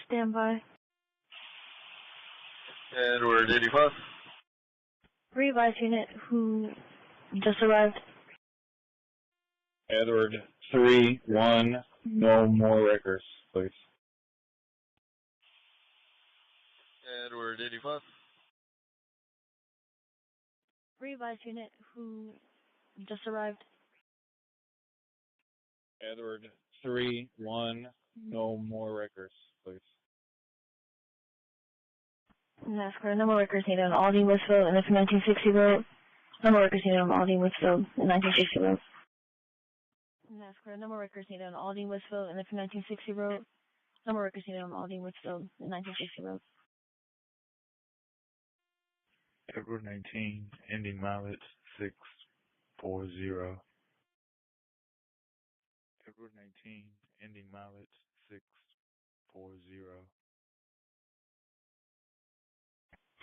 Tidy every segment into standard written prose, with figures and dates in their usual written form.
Stand by. Edward 85. Revive unit who just arrived. Edward 3-1, no more wreckers, please. Edward 85. Revive unit who just arrived. Edward 3-1, no more wreckers, please. NASCAR, no more wreckers needed on Aldi, Westfield, and F 1960 Road. No more wreckers needed on Aldi, Westfield, and 1960 Road. NASCAR, no more wreckers needed on Aldi, Westfield, and F 1960 Road. No more wreckers needed on Aldi, Westfield, and 1960 Road. Edward 19, ending mileage 640. Edward 19, ending mileage 640.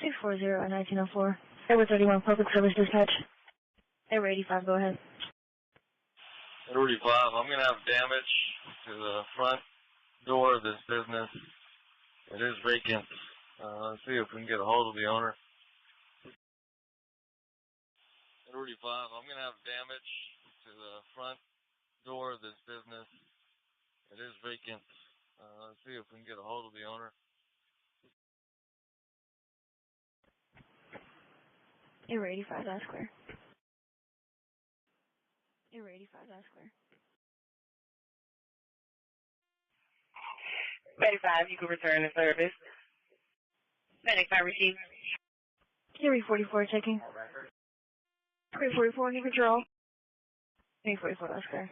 640 and 1904. Edward 31, Public Service Dispatch. Edward 85, go ahead. Edward 85, I'm going to have damage to the front door of this business. It is vacant. Let's see if we can get a hold of the owner. Edward 85, I'm going to have damage to the front door of this business. It is vacant. Let's see if we can get a hold of the owner. Edward 85, that's clear. Edward 85, that's clear. 35, you can return to service. 95 received. Edward 44, checking. 344, need withdrawal. 344, that's clear.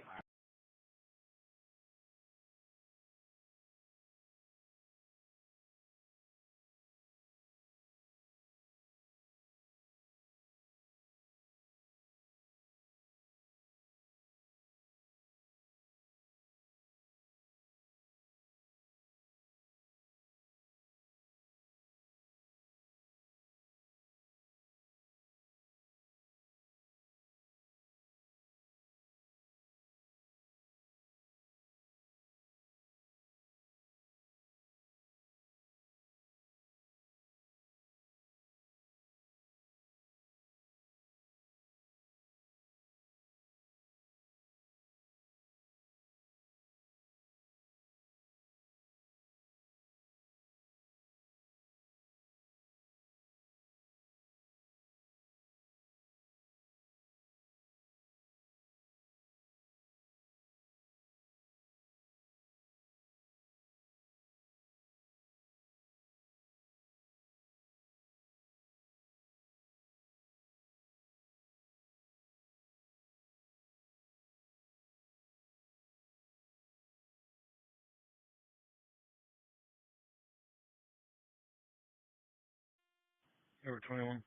Edward 21.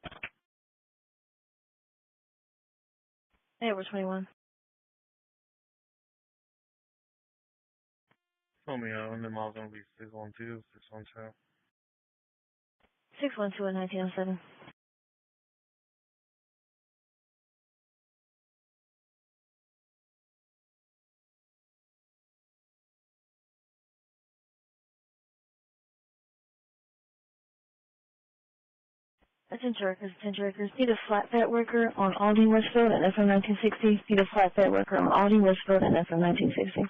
Edward 21. Tell me, when the mile's going to be 612, 612. 612 and 1907. Attention workers. Need a flatbed worker on Aldi, Westfield, and FM 1960. Need a flatbed worker on Aldi, Westfield, and FM 1960.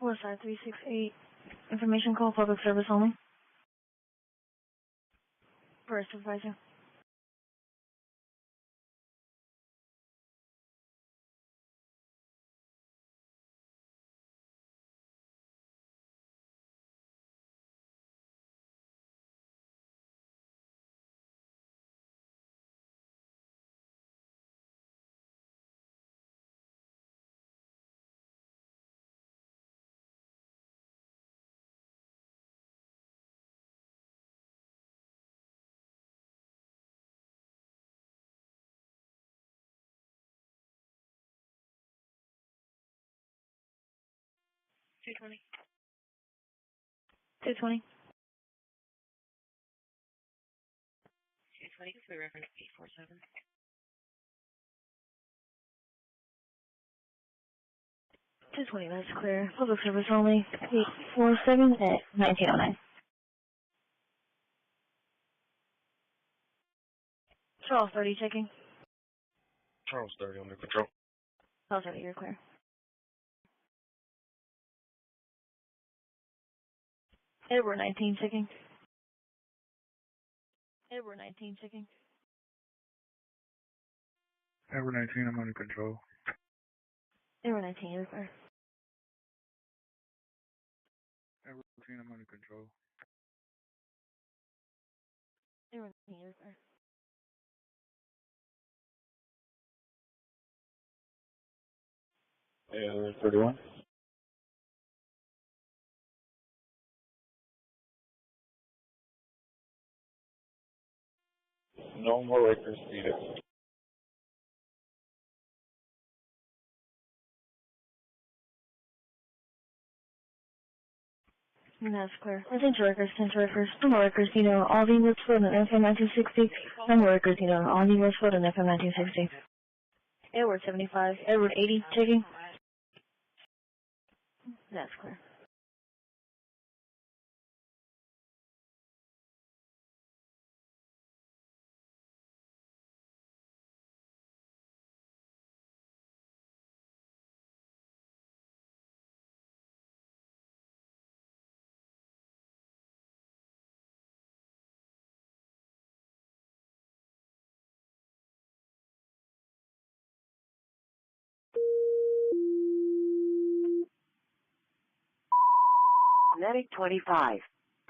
Westside 368. Information call, public service only. First supervisor. Two twenty. 220. 220. We reference 847. 220, that's clear. Public service only. 847 at 1909. Charles 30 checking. Charles 30 under control. Charles 30, you're clear. Edward 19 checking. Edward 19 checking. Edward 19, I'm under control. Edward 19, you're clear. Edward 19, I'm under control. Edward 19, you're clear. Yeah, 31. No more records needed. That's clear. Attention records, number records, Aldi Woodsfield and FM 1960. Number records, Aldi Woodsfield and FM 1960. Edward 75, Edward 80, checking. That's clear. Medic 25.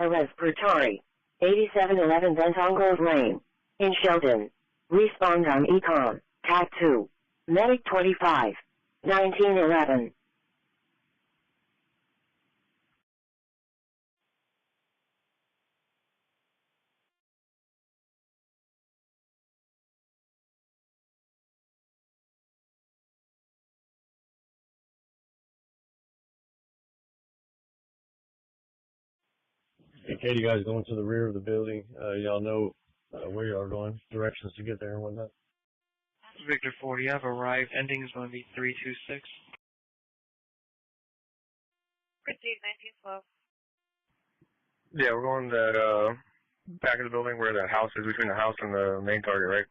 A respiratory. 8711 Benton Grove Lane. In Sheldon. Respond on Econ. TAC 2. Medic 25. 1911. Okay, you guys going to the rear of the building. Y'all know where y'all are going, directions to get there and whatnot. Victor 40, I've arrived. Ending is going to be 326. Proceed 1912. Yeah, we're going to that back of the building where the house is, between the house and the main target, right?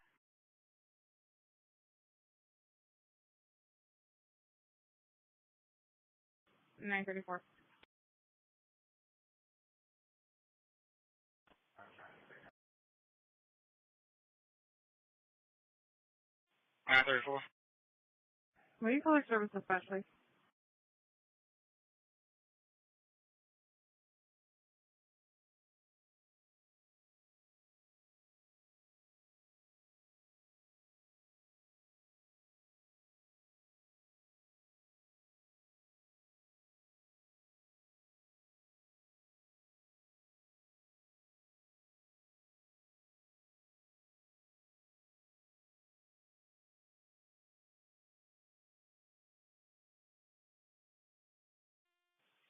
Nine 34. I-34. What do you call service especially?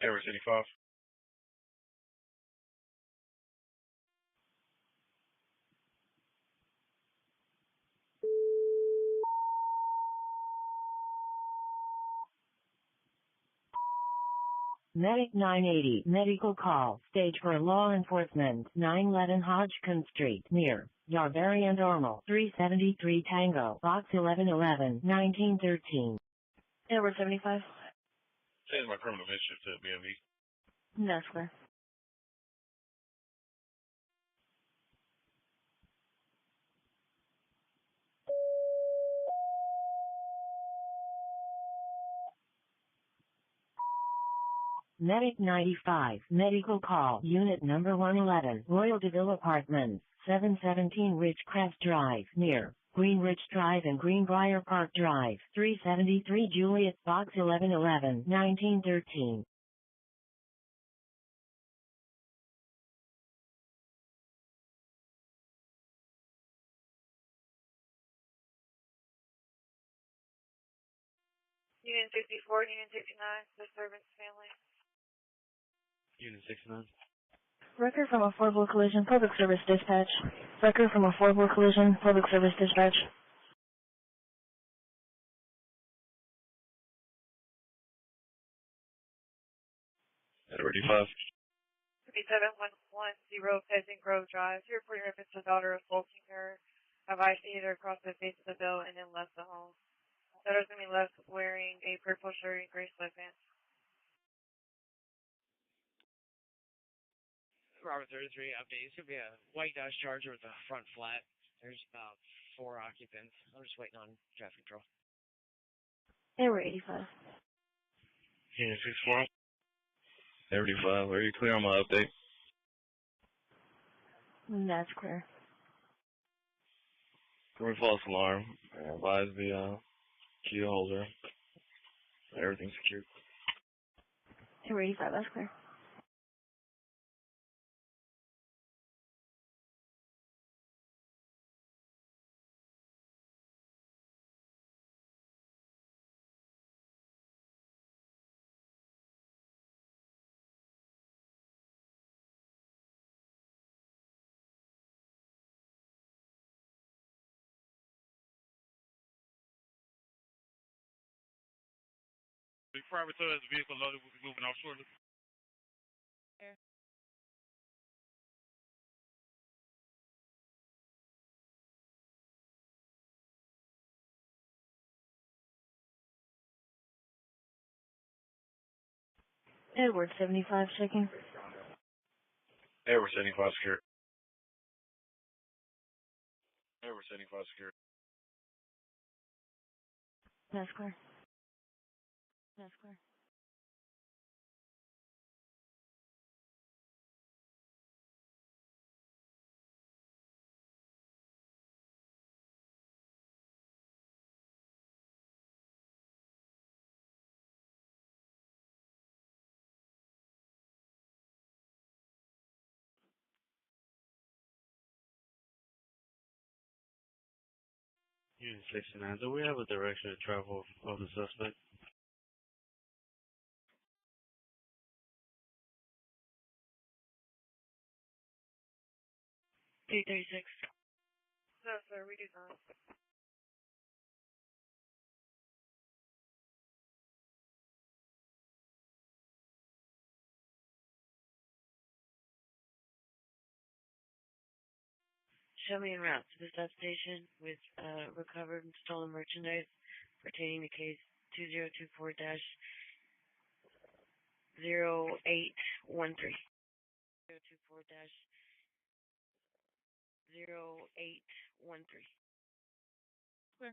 Edward 85. Medic 980. Medical call. Stage for law enforcement. 911 Hodgkin Street. Near. Yarberry and Ormal. 373 Tango. Box 1111. 1913. Edward 75. Change my criminal history to BMV. That's clear. Medic 95, medical call, unit number 111, Royal DeVille Apartments, 717 Ridgecrest Drive, near Green Ridge Drive and Greenbrier Park Drive, 373 Juliet Box 1111, 1913. Unit 64, Unit 69, disturbance family. Unit 69. Record from Affordable Collision, Public Service Dispatch. Record from Affordable Collision, Public Service Dispatch. Edward 5. 37110 Pheasant Grove Drive. You're reporting reference to daughter assaulting her. Have I seen her across the face of the bill and then left the home? Daughter's going to be left wearing a purple shirt and gray sweatpants. Robert 33 update. It's going to be a white Dodge Charger with a front flat. There's about 4 occupants. I'm just waiting on traffic control. Edward 85. Unit 64. Edward 5. Are you clear on my update? That's clear. Three false alarm. Advise the key holder. Everything's secured. Edward 85, that's clear. Before I return, the vehicle loaded will be moving off shortly. Edward 75, checking. Edward 75 secure. Edward 75 secure. That's clear. That's clear. Unit 69, do we have a direction of travel of the suspect? T36. No, sir, we do not. Show me en route to the substation with recovered and stolen merchandise pertaining to case 2024-0813. 2024-0813. Clear.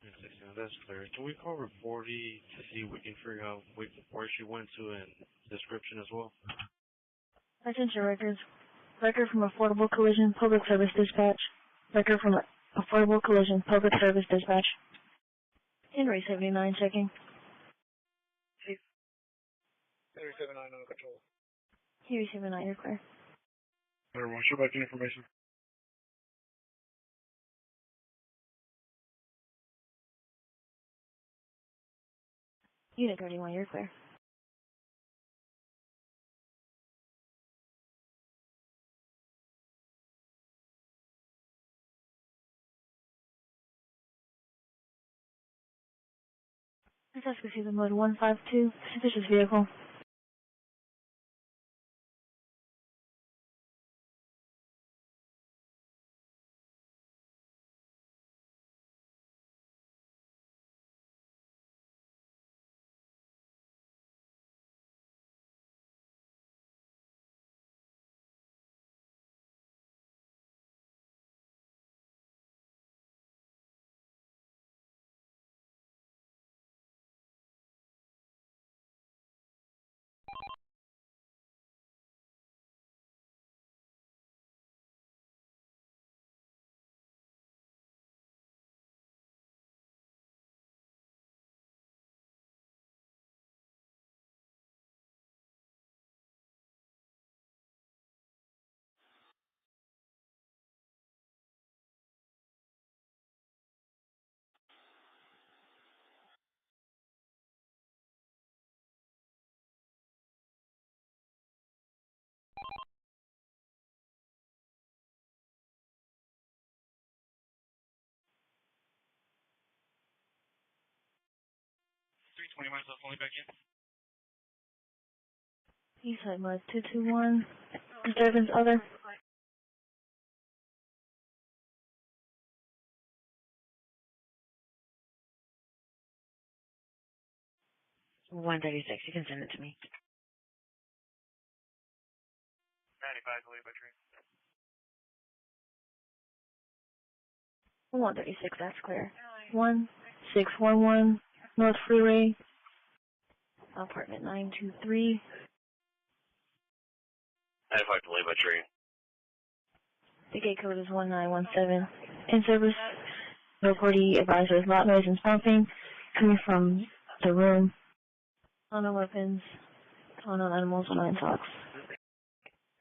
Unit 69, that's clear. Can we call reportee to see if we can figure out where she went to and description as well? Attention records. Record from Affordable Collision, Public Service Dispatch. Record from Affordable Collision, Public Service Dispatch. Henry 79, checking. Chief. Henry 79 under control. Henry 79, you're clear. Everyone, show back the information. Unit 31, you're clear. Let's go see the mode 152, suspicious vehicle. 20 myself only back in. Eastside Mud 221. Disturbance other. 136. You can send it to me. 95 delayed by train. 136, that's clear. 1611 North Freeway, apartment 923. 95 delayed by train. The gate code is 1917. In service, no party advisors, loud noise and stomping coming from the room. Unknown weapons, unknown animals, unknown socks.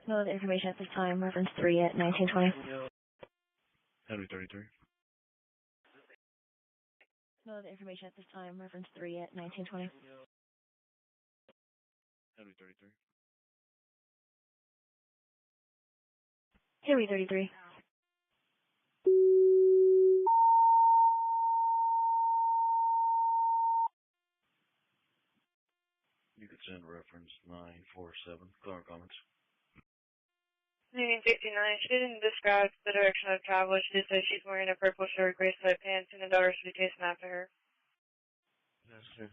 No other information at this time. Reference 3 at 1920. Henry 33. No other information at this time. Reference 3 at 1920. Henry 33. Henry 33. You could send reference 947. Clear comments. 1969, she didn't describe the direction of travel. She just said she's wearing a purple shirt, gray sweatpants, and a daughter should be chasing after her. Yes, sir.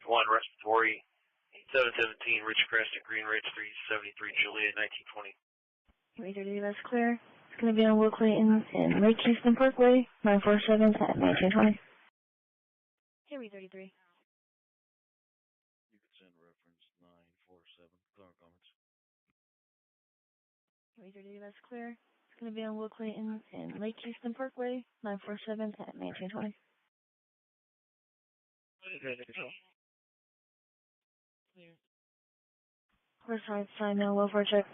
1 respiratory, 717, Rich Crescent, Green Ridge 373, Juliet, 1920. Henry 33, that's clear. It's going to be on Will Clayton and Lake Houston Parkway, 947 at 1920. Henry 33. You could send reference 947. Clear comments. Henry 33, that's clear. It's going to be on Will Clayton and Lake Houston Parkway, 947 at 1920. Clear. West side, sign now, welfare check.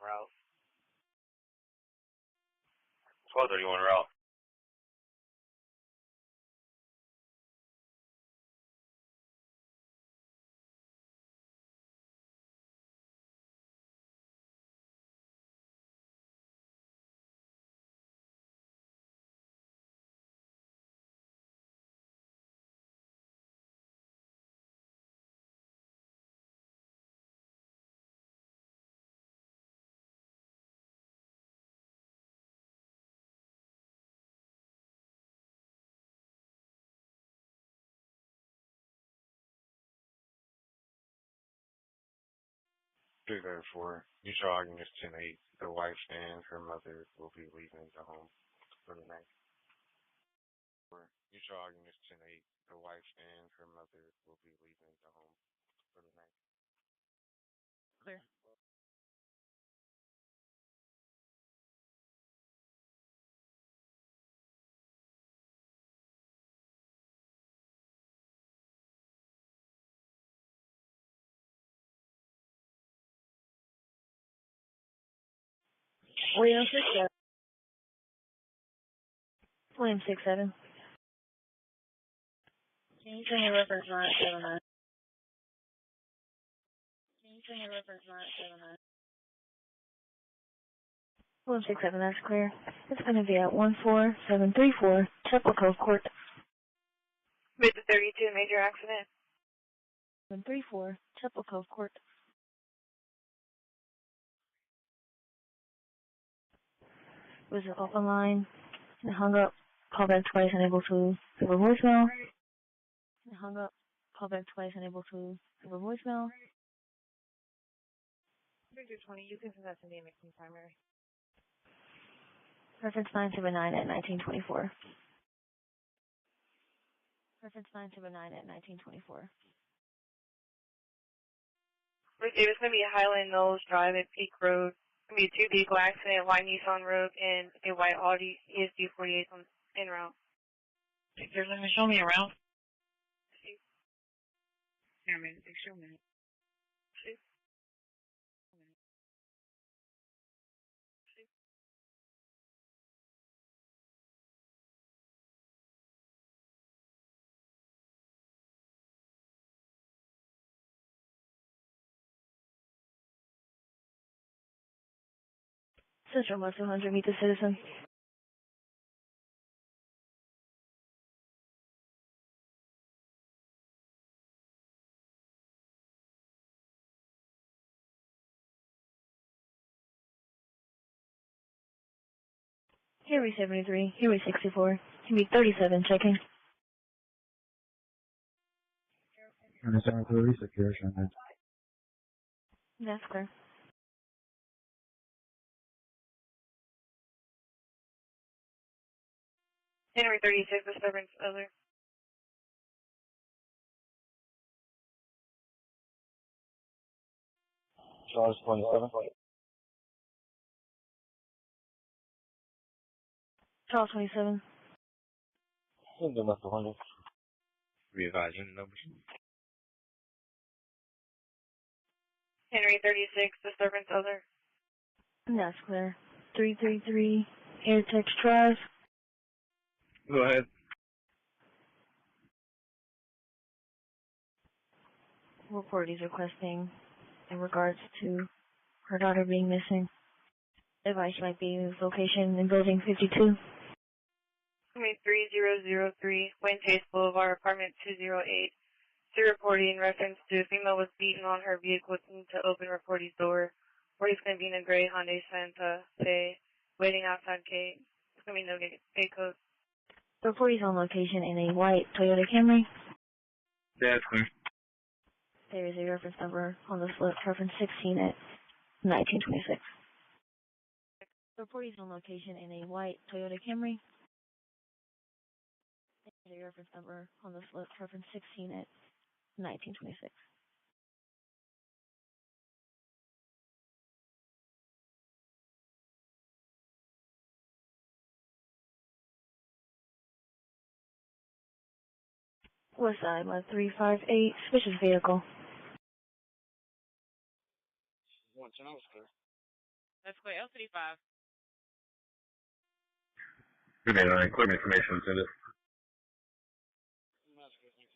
Route. 1231 route. Three very four. Mutual arguments 10-8. The wife and her mother will be leaving the home for the night. Mutual arguments 10-8. The wife and her mother will be leaving the home for the night. Clear. William 67. William 67. Can you send me reference 979? Can you send me reference 979? William 67, that's clear. It's going to be at 14734 Chapel Cove Court. Mid to 32, major accident. 734 Chapel Cove Court. Was an open line. I hung up, called back twice, unable to leave a voicemail. I hung up, called back twice, unable to leave a voicemail. 3220, you can send that to me and make me primary. Reference 979 at 1924. Reference 979 at 1924. Rick Davis, going to be Highland Knolls Drive at Peak Road. Going to be a 2 vehicle accident, white Nissan Rogue and a white Audi ESD 48 on en route. Victor, let me show me around. Here, man. Show me. Central West 100, meet the citizen. Henry 73, Henry 64, meet 37, checking. And it's on 30, secure, Shanghai. That's clear. Henry 36, disturbance other. Charles 27. Charles 27. Central West 100. Revise unit numbers. Henry 36, disturbance other. That's clear. 333, Airtex Drive. Go ahead. Report is requesting in regards to her daughter being missing. Advice might be his location in building 52. Henry 3003, Wayne Chase Boulevard, apartment 208. To reporting in reference to a female was beaten on her vehicle to open reportee's door. Reportee's going to be in a gray Hyundai Santa Fe, waiting outside gate. It's going to be no gate code. Reportee's on location in a white Toyota Camry. Yeah, it's clear. There is a reference number on the slip, reference 16 at 1926. Reportee's on location in a white Toyota Camry. There is a reference number on the slip, reference 16 at 1926. West side, 358, suspicious vehicle. 110, that was clear. That's clear. L35. Good day, clear information, send it. That's clear, thank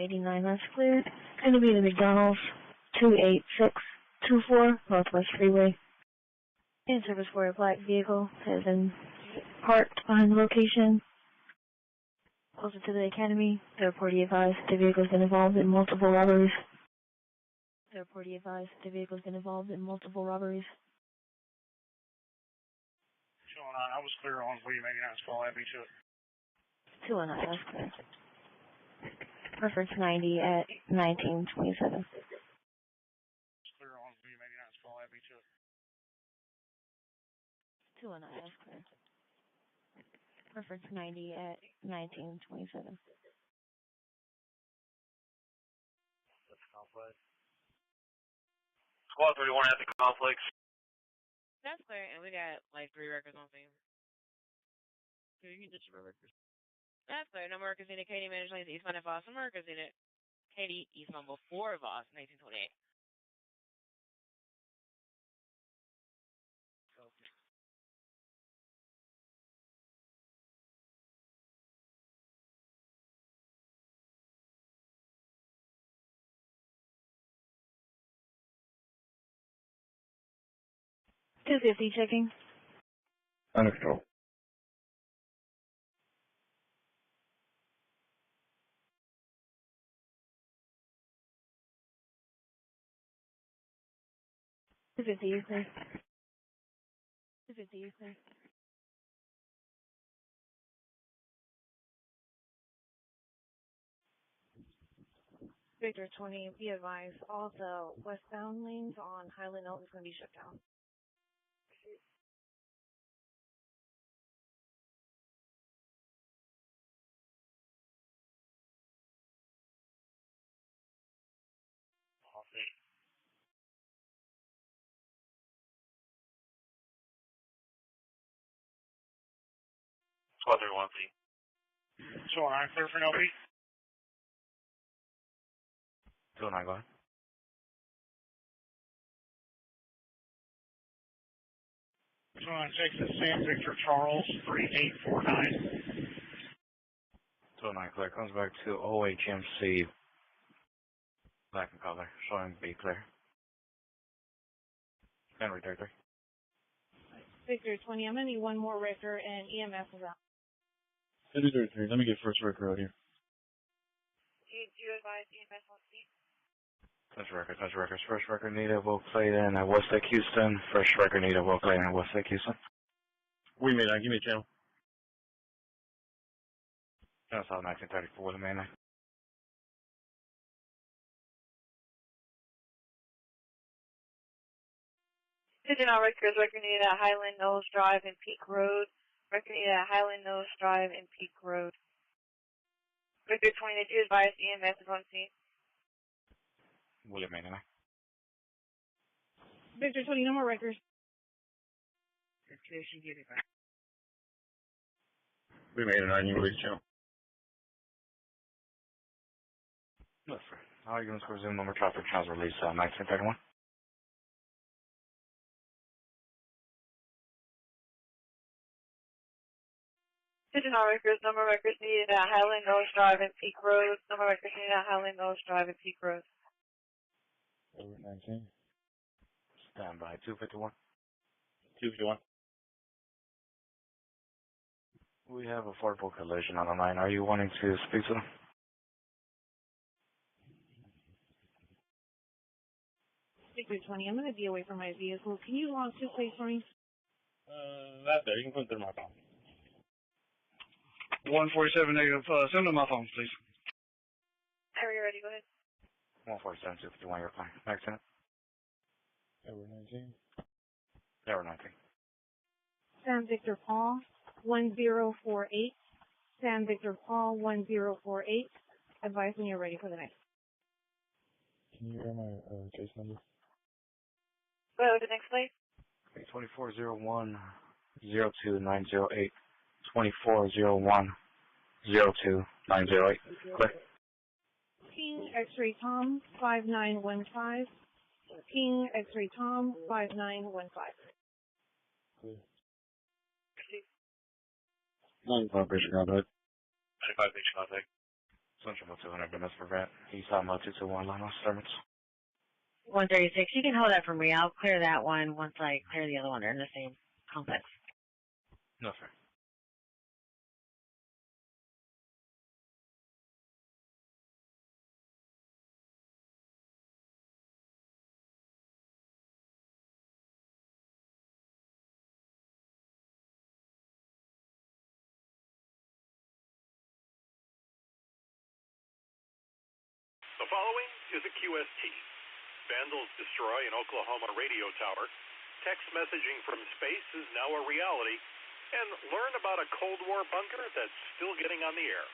you. $189, that's clear. Going to be the McDonald's, 28624 Northwest Freeway. In service for a black vehicle has been parked behind the location. Closer to the academy, the reportee advised the vehicle's been involved in multiple robberies. The reportee advised the vehicle's been involved in multiple robberies. 209, I was clear on William 89's call at me too. 219, that's clear. Reference 90 at 1927. Clear on William 89's call at me too. 219, that's clear. Reference 90 at 1927. That's complex. Squad 31 at the complex. That's clear, and we got like 3 records on scene. So you can just your records. That's clear. No more records in it. Katie managed lanes eastbound at Voss. No more records in it. Katie eastbound before Voss, 1928. Okay. $250 checking. Under control. $250, you're clear. $250, you're clear. Victor 20, be advised, all the westbound lanes on Highland Elton is going to be shut down. Squad 31, please. 209, clear for an LP. 209, go ahead. Texas, Sam Victor Charles, 3849. 209 clear. Comes back to OHMC. Black and color. Showing B clear. Henry 33. Victor 20, I'm going to need one more record and EMS is out. Henry 33, let me get first record out here. Do you advise EMS on scene? Touch records. First record needed, will play in at West Lake Houston. First record needed, will play in at West Lake Houston. We made that. Give me a channel. That's all 1934, the main line. Pigeon records, record needed at Highland Knolls Drive and Peak Road. Record needed at Highland Knolls Drive and Peak Road. Victor 20, did you advise EMS is on scene? William main line. Victor 20, no more records. We made a 9, release channel. Yes, sir. How are you going to resume number traffic channels release 1931? Pigeon records, number records needed at Highland Knolls Drive and Peak Road. Number records needed at Highland Knolls Drive and Peak Road. Over 19. Stand by 251. 251. We have a affordable collision on the line. Are you wanting to speak to them? Victor 20, I'm going to be away from my vehicle. Can you log to place for me? That there. You can put it through my phone. 147 negative. Send them my phone, please. Are you ready? Go ahead. 147, 251, you're fine. Next minute. Over 19. Over 19. Sam Victor Paul, 1048. Sam Victor Paul, 1048. Advise when you're ready for the next. Can you hear my case number? Go ahead with the next plate. 2401 02908. 2401 02908. Clear. King X-Ray Tom, 5915. King X-Ray Tom, 5915. Clear. 95 basic contact. 95 basic contact. Central 200 minutes prevent. Eastbound 221 line of disturbance. 136, you can hold that for me. I'll clear that one once I clear the other one. They're in the same complex. No, sir. The following is a QST. Vandals destroy an Oklahoma radio tower. Text messaging from space is now a reality. And learn about a Cold War bunker that's still getting on the air.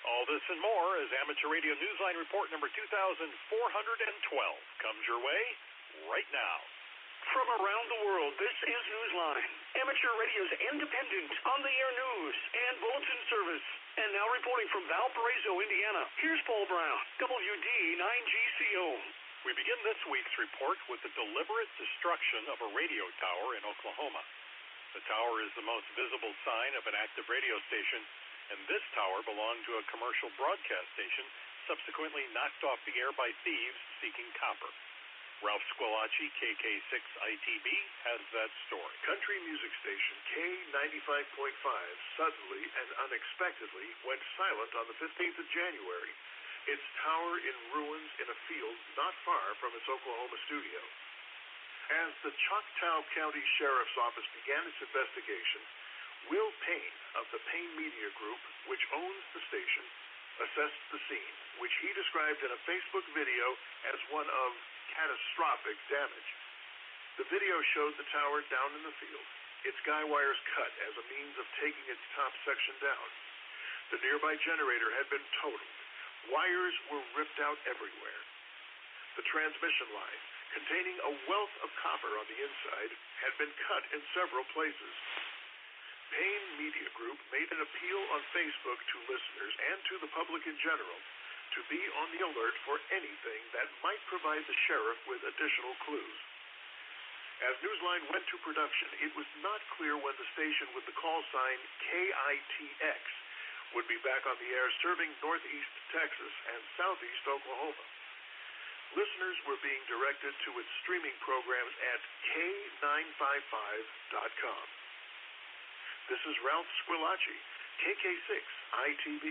All this and more as Amateur Radio Newsline Report number 2412 comes your way right now. From around the world, this is Newsline, Amateur Radio's independent, on-the-air news and bulletin service. And now reporting from Valparaiso, Indiana, here's Paul Brown, WD9GCO. We begin this week's report with the deliberate destruction of a radio tower in Oklahoma. The tower is the most visible sign of an active radio station, and this tower belonged to a commercial broadcast station, subsequently knocked off the air by thieves seeking copper. Ralph Squillace, KK6ITB, has that story. Country music station K95.5 suddenly and unexpectedly went silent on the 15th of January. Its tower in ruins in a field not far from its Oklahoma studio. As the Choctaw County Sheriff's Office began its investigation, Will Payne of the Payne Media Group, which owns the station, assessed the scene, which he described in a Facebook video as one of catastrophic damage. The video showed the tower down in the field, its guy wires cut as a means of taking its top section down. The nearby generator had been totaled. Wires were ripped out everywhere. The transmission line, containing a wealth of copper on the inside, had been cut in several places. Payne Media Group made an appeal on Facebook to listeners and to the public in general to be on the alert for anything that might provide the sheriff with additional clues. As Newsline went to production, it was not clear when the station with the call sign KITX would be back on the air serving northeast Texas and southeast Oklahoma. Listeners were being directed to its streaming programs at K955.com. This is Ralph Squillace, KK6 ITV.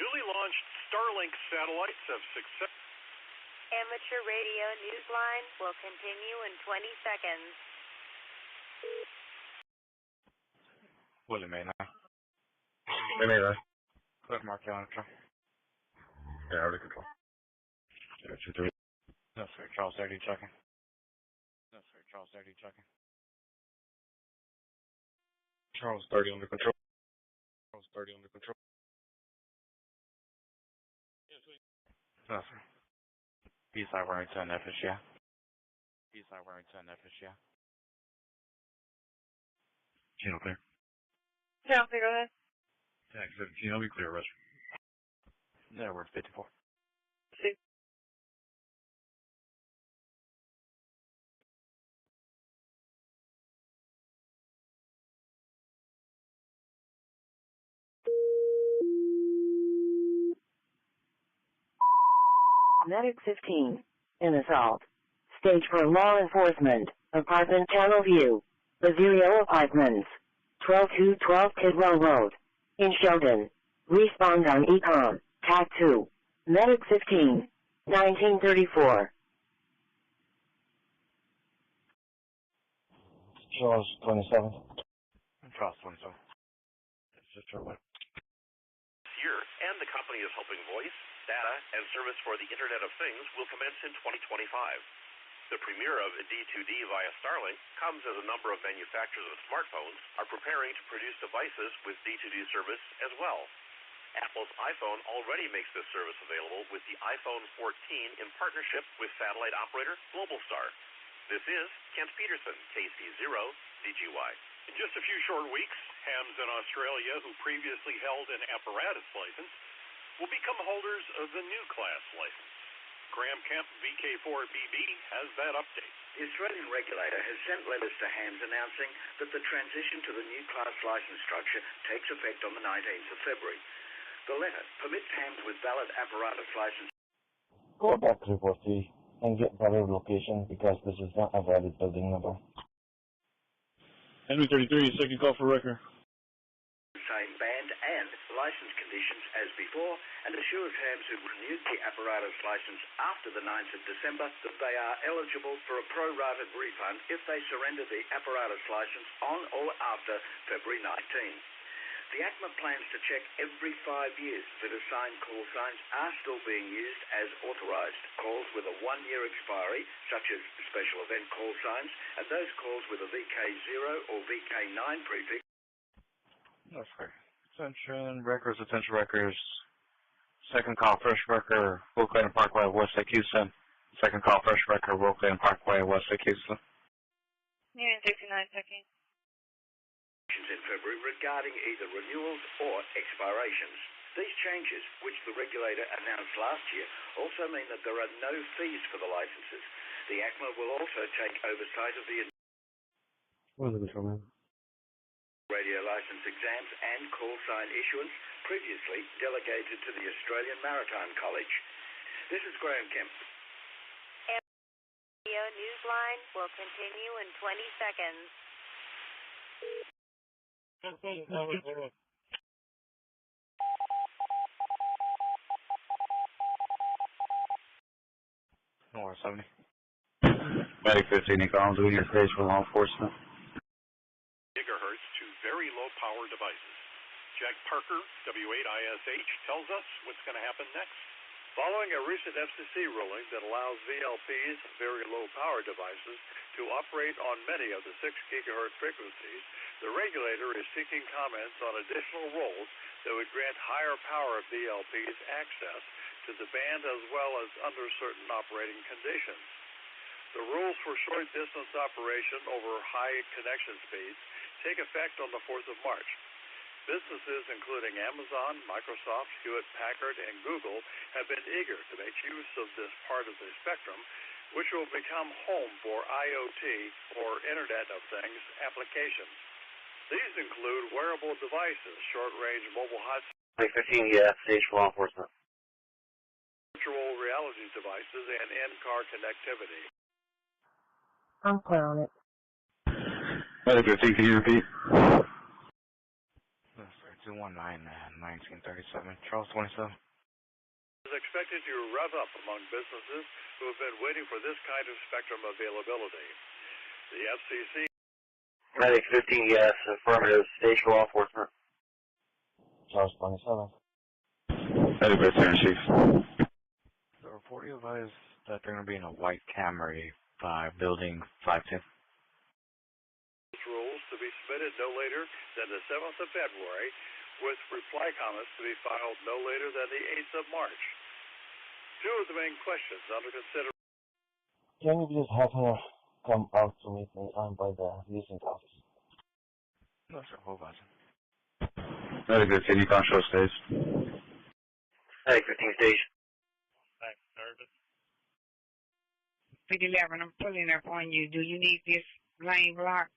Newly launched Starlink satellites have success. Amateur radio newsline will continue in 20 seconds. Willie May now. Maybe that. Click mark on control. Yeah, already control. Yeah, 2-3. No, sir. Charles 30 checking. No, sir. Charles 30 checking. Charles 30 under control. Charles 30 under control. No, sir. Eastside Warrington, FS, yeah. Eastside Warrington, FS, yeah. Channel clear. Channel clear, go ahead. Tag 17, I'll be clear, Roger. Yeah, we're 54. See. Medic 15. An assault. Stage for law enforcement. Apartment Channel View. Lazerio Apartments. 12212 Tidwell Road. In Sheldon. Respond on ECOM. TAC 2. Medic 15. 1934. Charles 27. Charles 27. It's just your way. Year, and the company is hoping voice, data, and service for the Internet of Things will commence in 2025. The premiere of D2D via Starlink comes as a number of manufacturers of smartphones are preparing to produce devices with D2D service as well. Apple's iPhone already makes this service available with the iPhone 14 in partnership with satellite operator Globalstar. This is Kent Peterson, KC0DGY. In just a few short weeks, hams in Australia who previously held an apparatus license will become holders of the new class license. Graham Kemp, VK4BB, has that update. The Australian regulator has sent letters to hams announcing that the transition to the new class license structure takes effect on the 19th of February. The letter permits hams with valid apparatus license. Go back to report 3 and get valid location because this is not a valid building number. Henry 33, second call for record. Same band and license conditions as before, and assures hams who renewed the apparatus license after the 9th of December that they are eligible for a prorated refund if they surrender the apparatus license on or after February 19. The ACMA plans to check every 5 years that assigned call signs are still being used as authorized. Calls with a 1-year expiry, such as special event call signs, and those calls with a VK0 or VK9 prefix. That's fair. Attention records. Second call, first record, Wilclayton Parkway, Westlake, Houston. Second call, first record, Wilclayton Parkway, Westlake, Houston. Union 69 checking. In February regarding either renewals or expirations. These changes, which the regulator announced last year, also mean that there are no fees for the licenses. The ACMA will also take oversight of the radio license exams and call sign issuance previously delegated to the Australian Maritime College. This is Graham Kemp. Radio newsline will continue in 20 seconds. North 70. Medic 15, you call doing your stage for law enforcement. Gigahertz to very low power devices. Jack Parker, W8ISH, tells us what's going to happen next. Following a recent FCC ruling that allows VLPs, very low power devices, to operate on many of the 6 gigahertz frequencies, the regulator is seeking comments on additional rules that would grant higher power VLPs access to the band as well as under certain operating conditions. The rules for short distance operation over high connection speeds take effect on the 4th of March. Businesses including Amazon, Microsoft, Hewlett-Packard, and Google have been eager to make use of this part of the spectrum which will become home for IoT, or Internet of Things, applications. These include wearable devices, short-range mobile hotspots, 15, yeah, stage for law enforcement. virtual reality devices, and in-car connectivity. I'm clear on it. Medic 15, can you repeat? Yes, sir. 219-1937, Charles 27. Is expected to rev up among businesses who have been waiting for this kind of spectrum availability. The FCC. Medic 15, yes, affirmative, stage for law enforcement. Charles 27. Medic 15, Chief. The report advised that they're going to be in a white Camry by building 510. Rules to be submitted no later than the 7th of February, with reply comments to be filed no later than the 8th of March. Two of the main questions under consideration. Can you please have her come out to meet me? I'm by the leasing office. No, sir. Hold on. Medic 15, you can't show stage. Medic 15, stage. Thanks, service. 11, I'm pulling up on you. Do you need this lane blocked?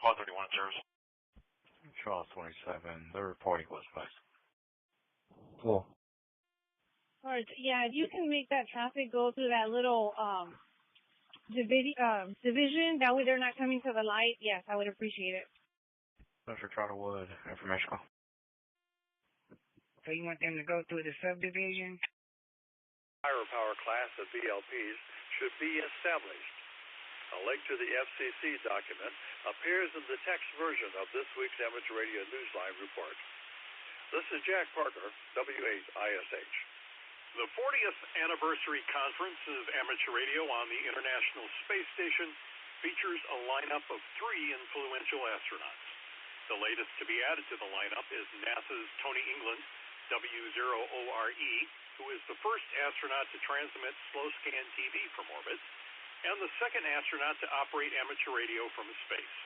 1231, service. Charles 27, the reporting was placed. Cool. Alright, yeah, if you can make that traffic go through that little division, that way they're not coming to the light, yes, I would appreciate it. Mr. Trotterwood, information call. So you want them to go through the subdivision? Higher power class of VLPs should be established. A link to the FCC document appears in the text version of this week's Amateur Radio Newsline report. This is Jack Parker, W8ISH. The 40th anniversary conference of amateur radio on the International Space Station features a lineup of 3 influential astronauts. The latest to be added to the lineup is NASA's Tony England, W0ORE, who is the first astronaut to transmit slow-scan TV from orbit, and the second astronaut to operate amateur radio from space.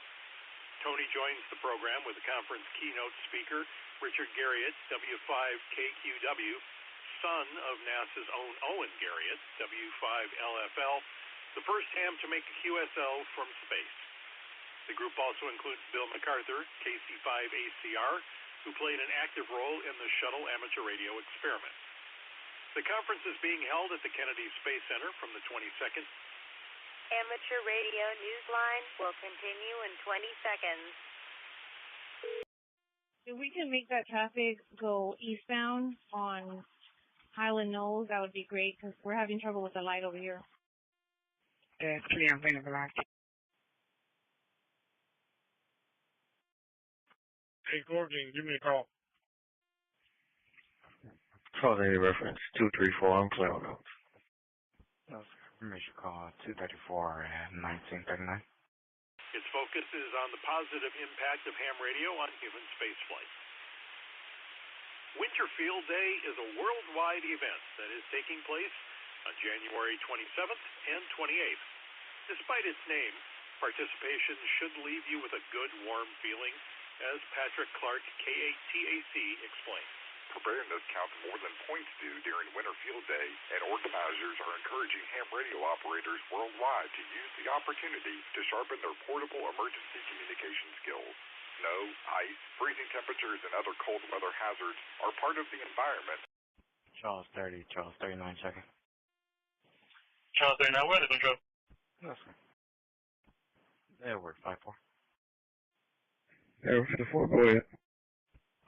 Tony joins the program with the conference keynote speaker, Richard Garriott, W5KQW, son of NASA's own Owen Garriott, W5LFL, the first ham to make a QSL from space. The group also includes Bill MacArthur, KC5ACR, who played an active role in the shuttle amateur radio experiment. The conference is being held at the Kennedy Space Center from the 22nd. Amateur Radio Newsline will continue in 20 seconds. If we can make that traffic go eastbound on Highland Knolls, that would be great, because we're having trouble with the light over here. That's clear, I'm going to block. Hey, Gordon, give me a call. Charles 80 reference 234, I'm clear on those. No, sir. Information call 234 at 1939. Its focus is on the positive impact of ham radio on human spaceflight. Winter Field Day is a worldwide event that is taking place on January 27th and 28th. Despite its name, participation should leave you with a good, warm feeling, as Patrick Clark, K8TAC, explained. Preparedness counts more than points do during Winter Field Day, and organizers are encouraging ham radio operators worldwide to use the opportunity to sharpen their portable emergency communication skills. Snow, ice, freezing temperatures, and other cold weather hazards are part of the environment. Charles 30, Charles 39 second. Charles 39, weather control. Yes, sir. Edward 54. Edward 54, go ahead.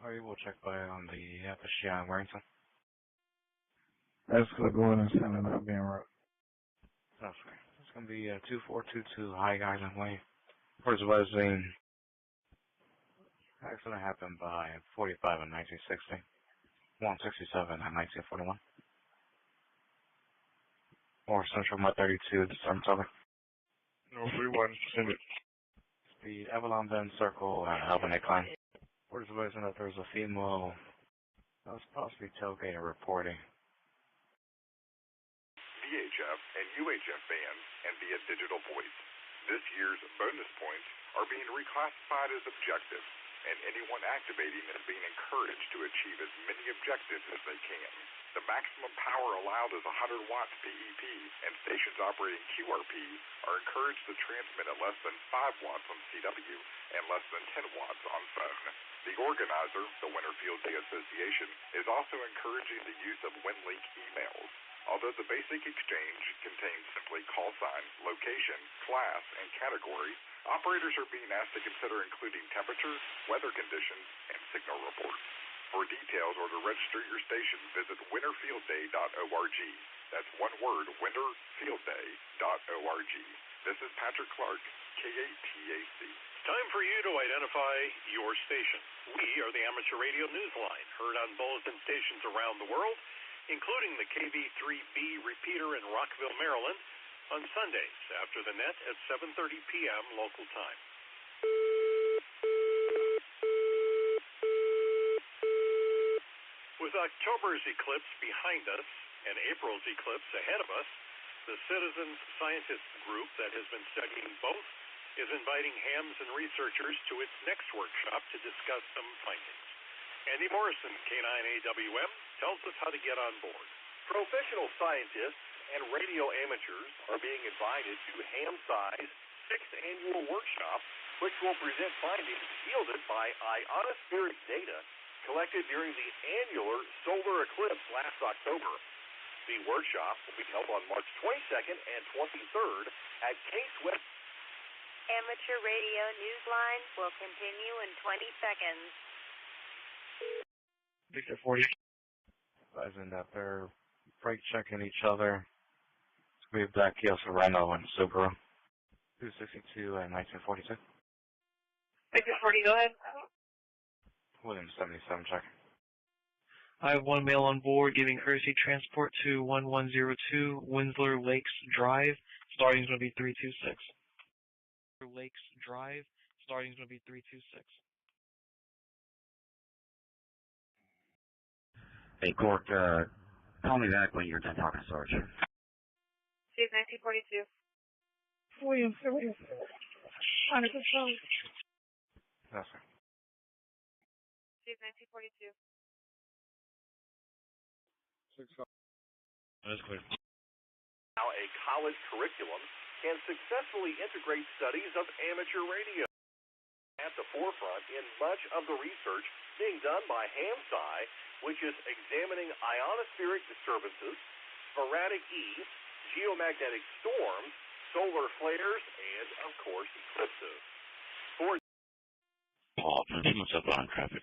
Are you will check by on the Apashia Warrington? That's good, go ahead and send it out being rough. That's right. It's going to be 2422 High Island Way. First advising accident happened by 45 in 1960, 167 in 1941. Or Central Mud 32, Disarm Southern. No, 31, send it. Speed Avalon Bend Circle, Alvin Climb. We're just advising that there's a female that was possibly tailgating reporting. VHF and UHF bands and via digital voice. This year's bonus points are being reclassified as objectives, and anyone activating is being encouraged to achieve as many objectives as they can. The maximum power allowed is 100 watts PEP, and stations operating QRP are encouraged to transmit at less than 5 watts on CW and less than 10 watts on phone. The organizer, the Winter Field Day Association, is also encouraging the use of WinLink emails. Although the basic exchange contains simply call sign, location, class, and category, operators are being asked to consider including temperature, weather conditions, and signal reports. For details or to register your station, visit winterfieldday.org. That's one word, winterfieldday.org. This is Patrick Clark, KATAC. Time for you to identify your station. We are the Amateur Radio Newsline, heard on bulletin stations around the world, including the KV3B repeater in Rockville, Maryland, on Sundays after the net at 7:30 p.m. local time. With October's eclipse behind us and April's eclipse ahead of us, the Citizens Scientists group that has been studying both is inviting hams and researchers to its next workshop to discuss some findings. Andy Morrison, K9AWM, tells us how to get on board. Professional scientists and radio amateurs are being invited to HAMSCI's 6th annual workshop, which will present findings yielded by ionospheric data collected during the annular solar eclipse last October. The workshop will be held on March 22nd and 23rd at Case West. Amateur Radio Newsline will continue in 20 seconds. Victor 40. Advising that they're brake checking each other. We have Black Kia Sorrento and Subaru. 262 and 1942. Victor 40, go ahead. William 77 check. I have one male on board giving courtesy transport to 1102 Winslow Lakes Drive. Starting is going to be 326. Lakes Drive. Starting is going to be 326. Hey, Cork, call me back when you're done talking to Sarge. Steve 1942. William 70. Under control. Yes, sir. Steve 1942. That's clear. Now a college curriculum can successfully integrate studies of amateur radio. At the forefront in much of the research being done by HAMSCI, which is examining ionospheric disturbances, sporadic E, geomagnetic storms, solar flares, and, of course, eclipses. For Paul, what's up on traffic?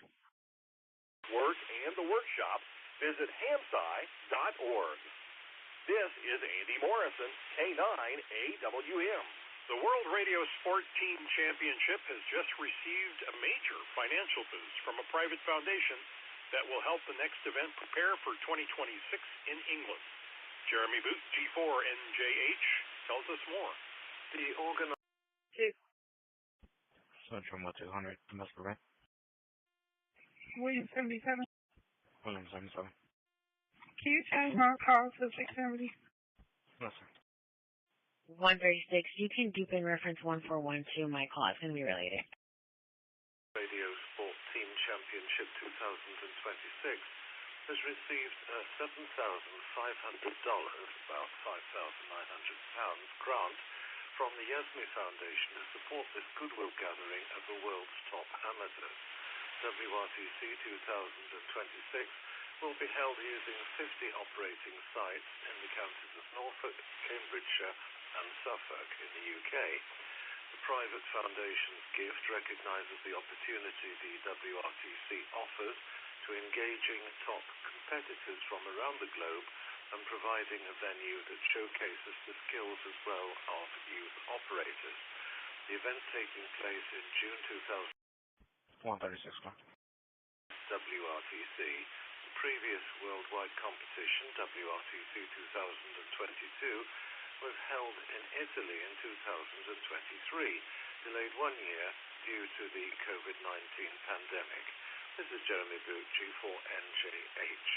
work and the workshop, visit hamsci.org. This is Andy Morrison, K9AWM. The World Radio Sport Team Championship has just received a major financial boost from a private foundation that will help the next event prepare for 2026 in England. Jeremy Boot, G4NJH, tells us more. The organizer. Central 200, domestic rent. William 77. William 77. Can you change my call to 670? Yes, sir. 136, you can dupe in reference 1412. My call is going to be related. Radio Sport Team Championship 2026 has received a $7,500, about £5,900 grant from the Yasmi Foundation to support this goodwill gathering of the world's top amateurs. WRTC 2026 will be held using 50 operating sites in the counties of Norfolk, Cambridgeshire and Suffolk in the UK. The private foundation's gift recognises the opportunity the WRTC offers to engaging top competitors from around the globe and providing a venue that showcases the skills as well of youth operators. The event taking place in June 136. WRTC. The previous worldwide competition, WRTC 2022, was held in Italy in 2023, delayed 1 year due to the COVID-19 pandemic. This is Jeremy Boot, G4NJH.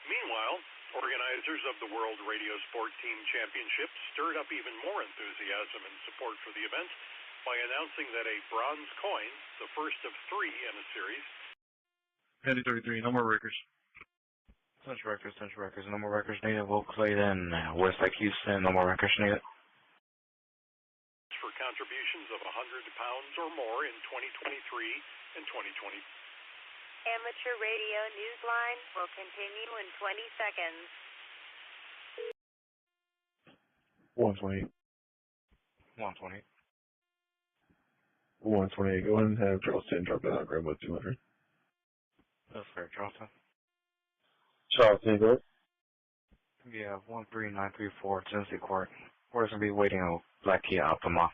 Meanwhile, organizers of the World Radio Sport Team Championship stirred up even more enthusiasm and support for the event by announcing that a bronze coin, the first of 3 in a series, Heading 33, no more Rickers. Central records, no more records needed. We'll play then. West Lake Houston, no more records needed. For contributions of 100 pounds or more in 2023 and 2020. Amateur radio newsline will continue in 20 seconds. 128. 128. 128. Go ahead and have Charles 10 drop down, grab with 200. That's fair, Charleston. Charles 10, go ahead. Yeah, 13934 Tennessee Court. We're going to be waiting on Black Kia Optima.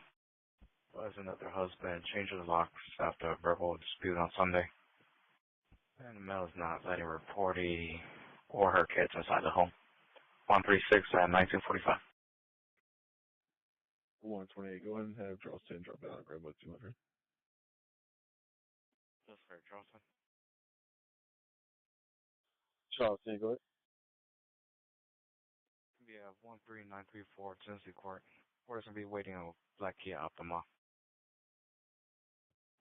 Wasn't that their husband changed the locks after a verbal dispute on Sunday. And the male is not letting reportee or her kids inside the home. 136 at 1945. 128. Go ahead and have Charles 10 drop down, grab with 200. That's fair, Charleston. Charles 10, go ahead. Yeah, 13934 Tennessee Court. We're going to be waiting on Black Kia Optima.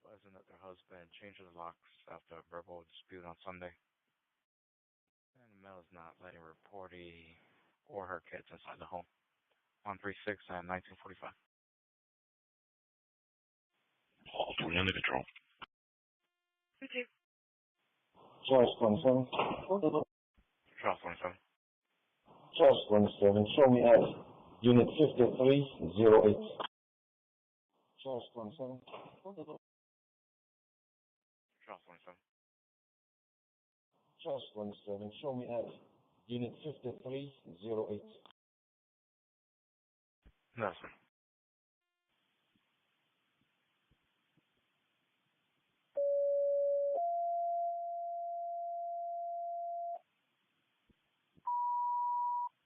Wasn't that their husband changed the locks after a verbal dispute on Sunday. And the male is not letting reportee or her kids inside the home. 136 at 1945. Paul 20 under control. Charles 27. Charles 27. Charles 27, show me at unit 5308. Charles 27. Charles 27. Charles 27, show me at unit 5308. Yes, sir.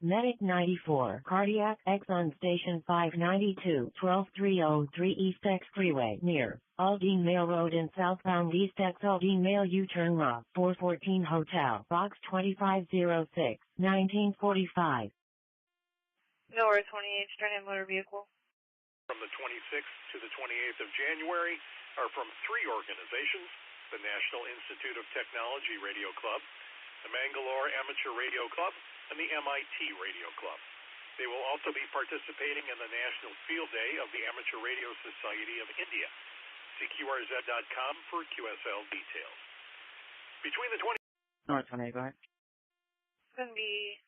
Medic 94, Cardiac X on Station 592, 12303 East X Freeway, near Aldine Mail Road in southbound East X Aldine Mail U-turn Rock 414 Hotel, Box 2506, 1945. Delaware 28, stranded motor vehicle. From the 26th to the 28th of January are from three organizations: the National Institute of Technology Radio Club, the Mangalore Amateur Radio Club, and the MIT Radio Club. They will also be participating in the National Field Day of the Amateur Radio Society of India. See QRZ.com for QSL details. Between the North 28, go ahead. It's going to be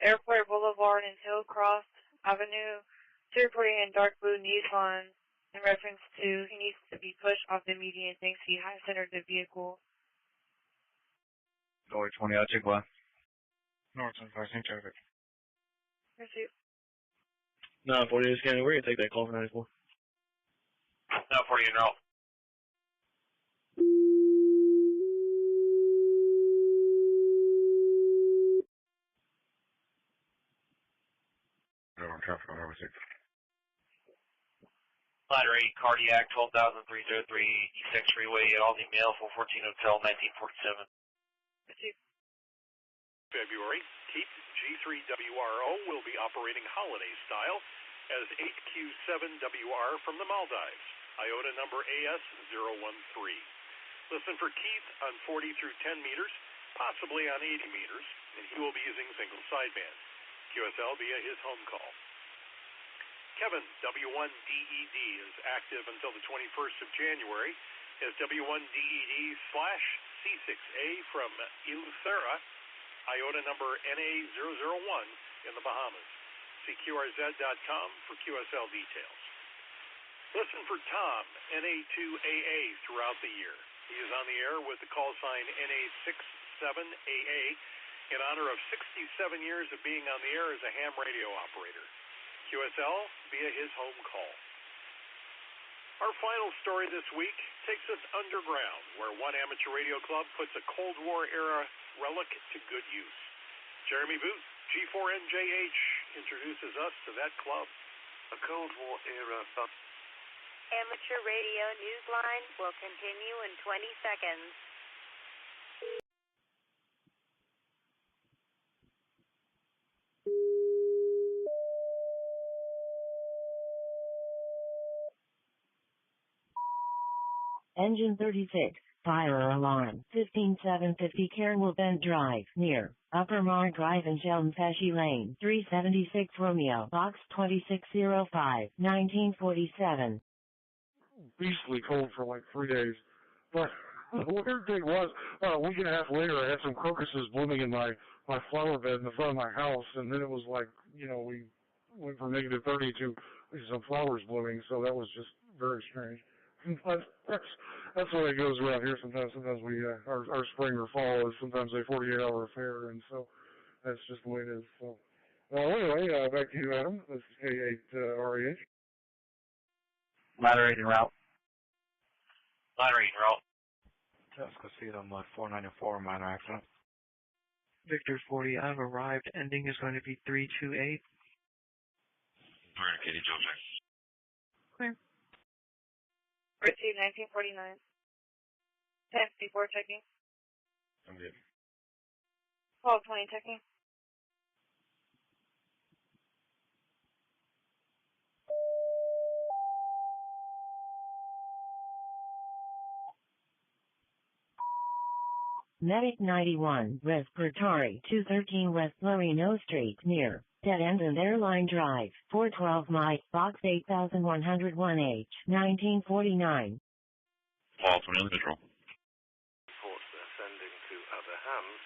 Airport Boulevard and Hillcross Avenue. Two reporting in dark blue Nissan in reference to he needs to be pushed off the median. Thinks he high-centered the vehicle. North 20, I'll take one. North 25, same traffic. Pursuit. No, 40 is scanning. We're going to take that call for 94. No, 40 in route. No traffic on Highway 6. Ladder 8, Cardiac, 12,303 East X Freeway at Aldine Mail, 414 Hotel, 1947. Pursuit. February, Keep G3WRO will be operating holiday style as 8Q7WR from the Maldives, IOTA number AS013. Listen for Keith on 40 through 10 meters, possibly on 80 meters, and he will be using single sideband. QSL via his home call. Kevin, W1DED is active until the 21st of January as W1DED/C6A from Eleuthera, IOTA number NA001 in the Bahamas. See QRZ.com for QSL details. Listen for Tom, NA2AA, throughout the year. He is on the air with the call sign NA67AA in honor of 67 years of being on the air as a ham radio operator. QSL via his home call. Our final story this week takes us underground, where one amateur radio club puts a Cold War era relic to good use. Jeremy Booth, G4NJH, introduces us to that club. A Cold War era Amateur radio newsline will continue in 20 seconds. Engine 36, Fire alarm. 15750 Carroll Bend Drive, near Upper Mar Drive and Shelmfeshy Lane. 376 Romeo, Box 2605, 1947. Beastly cold for like 3 days. But the weird thing was, a week and a half later, I had some crocuses blooming in my flower bed in the front of my house, and then it was like, you know, we went from negative 30 to some flowers blooming, so that was just very strange. But that's the way it goes around here sometimes. Sometimes our spring or fall is sometimes a 48-hour affair, and so that's just the way it is. So, well, anyway, back to you, Adam. This is K8REH. Ladder 8 en route. Ladder 8 en route. Jessica Cedar, 494, minor accident. Victor 40, I've arrived. Ending is going to be 328. Alright, Katie, Joe check. Clear. Receive 1949. 1054 checking. I'm good. 1220 checking. Medic 91, Respiratory, 213 West Loreno Street, near Dead End and Airline Drive, 412 Mike, Box 8101H, 1949. Fall from individual. Reports they're sending to other hands,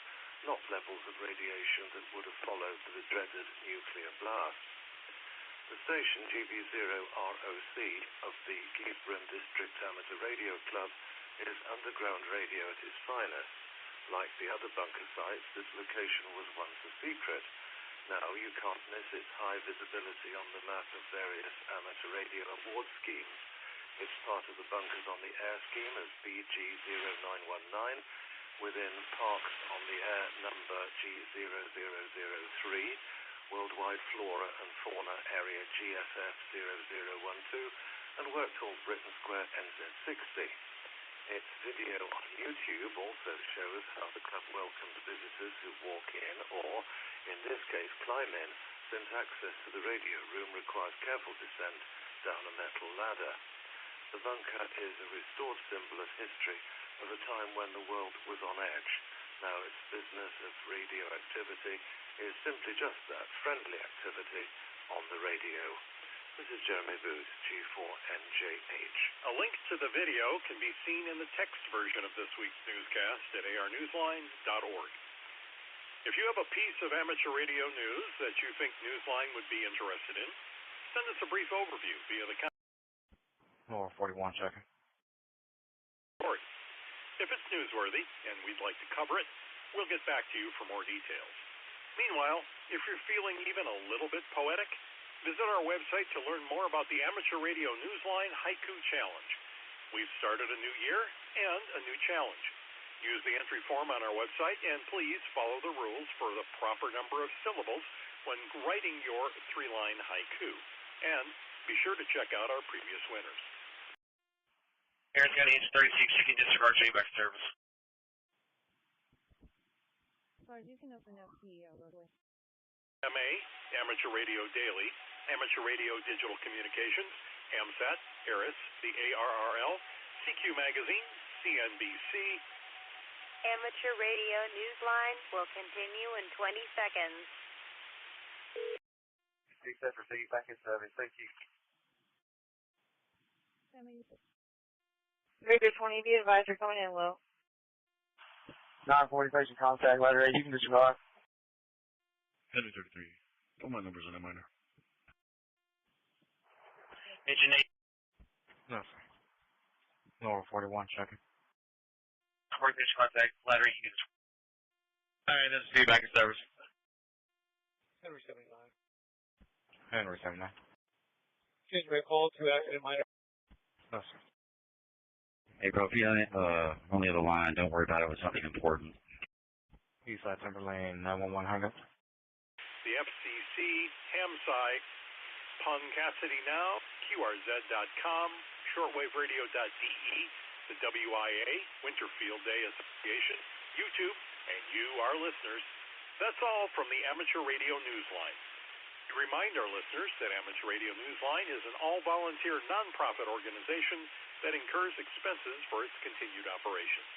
not levels of radiation that would have followed the dreaded nuclear blast. The station GB0ROC of the Giesbrunn District Amateur Radio Club is underground radio at its finest. Like the other bunker sites, this location was once a secret. Now you can't miss its high visibility on the map of various amateur radio award schemes. It's part of the bunkers on the air scheme as BG0919, within parks on the air number G0003, Worldwide Flora and Fauna Area GSF0012, and Worktall Britain Square NZ60. Its video on YouTube also shows how the club welcomes visitors who walk in or, in this case, climb in, since access to the radio room requires careful descent down a metal ladder. The bunker is a restored symbol of history of a time when the world was on edge. Now its business of radio activity is simply just that, friendly activity on the radio. This is Jeremy Booth, G4NJH. A link to the video can be seen in the text version of this week's newscast at arnewsline.org. If you have a piece of amateur radio news that you think Newsline would be interested in, send us a brief overview via the Lower 41 checking. story. If it's newsworthy and we'd like to cover it, we'll get back to you for more details. Meanwhile, if you're feeling even a little bit poetic, visit our website to learn more about the Amateur Radio Newsline Haiku Challenge. We've started a new year and a new challenge. Use the entry form on our website and please follow the rules for the proper number of syllables when writing your three-line haiku. And be sure to check out our previous winners. Aaron County H36, you can disregard J-back service. Sorry, you can open up the roadway. MA, Amateur Radio Daily, Amateur Radio Digital Communications, AMSAT, ARIS, the ARRL, CQ Magazine, CNBC. Amateur Radio Newsline will continue in 20 seconds. Set for city back in service. Thank you. Victor 20, be advised, you're coming in low. 940 patient contact, ladder 8, you can disregard. Henry 33. All my numbers on that minor. Engine 8. No, sir. Lower 41 checking. Corporate patient contact, ladder 8, you can disregard. Alright, this is feedback in service. Henry 79. Henry 79. Change my call to accident minor. No, sir. Hey, bro, if you on the other line, don't worry about it. It was something important. Eastside Timberlane 91100. The FCC, HAMSI, Pun Cassidy Now, QRZ.com, shortwaveradio.de, the WIA, Winterfield Day Association, YouTube, and you, our listeners. That's all from the Amateur Radio Newsline. We remind our listeners that Amateur Radio Newsline is an all-volunteer, non-profit organization that incurs expenses for its continued operations.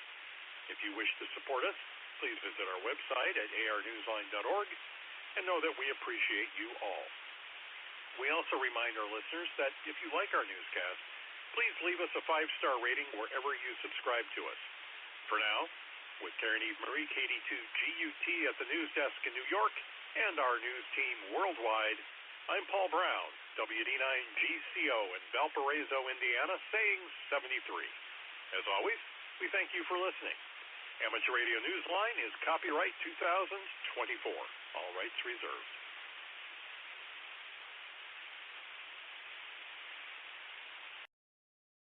If you wish to support us, please visit our website at arnewsline.org and know that we appreciate you all. We also remind our listeners that if you like our newscast, please leave us a 5-star rating wherever you subscribe to us. For now, with Karen Eve Marie, KD2GUT at the news desk in New York, and our news team worldwide, I'm Paul Brown, WD9GCO in Valparaiso, Indiana, saying 73. As always, we thank you for listening. Amateur Radio Newsline is copyright 2024. All rights reserved.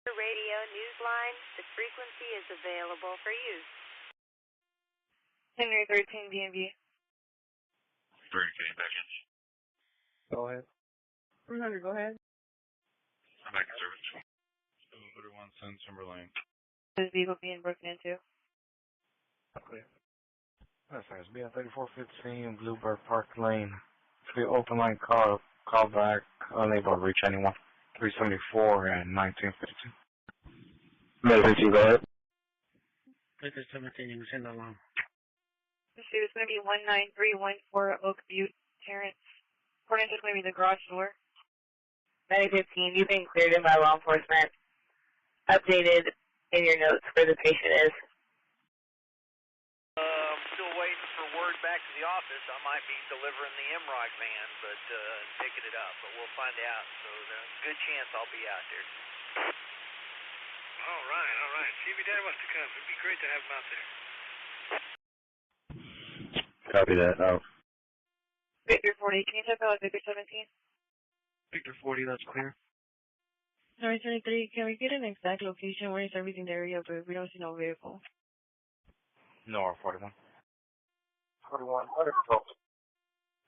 Radio Newsline, the frequency is available for use. Henry 13 DMV. 30 getting back in. Go ahead. 300, go ahead. I'm back in service. 731 Sun Timberlane. This vehicle being broken into. Okay. That's nice. BN 3415 Bluebird Park Lane. It's the open line call back. Unable to reach anyone. 374 and 1952. Message, go ahead. Victor 17, you can send along. It's going to be 19314 Oak Butte Terrace. According to it's going to be the garage door. 9015, you've been cleared in by law enforcement. Updated in your notes where the patient is. I'm still waiting for word back to the office. I might be delivering the MROC van, but picking it up. But we'll find out. So there's a good chance I'll be out there. All right. See if your dad wants to come. It'd be great to have him out there. Copy that. Out. Victor 40, can you check out Victor 17? Victor 40, that's clear. Number 23, can we get an exact location where you're servicing the area, but we don't see no vehicle? No, 41. 41, under control.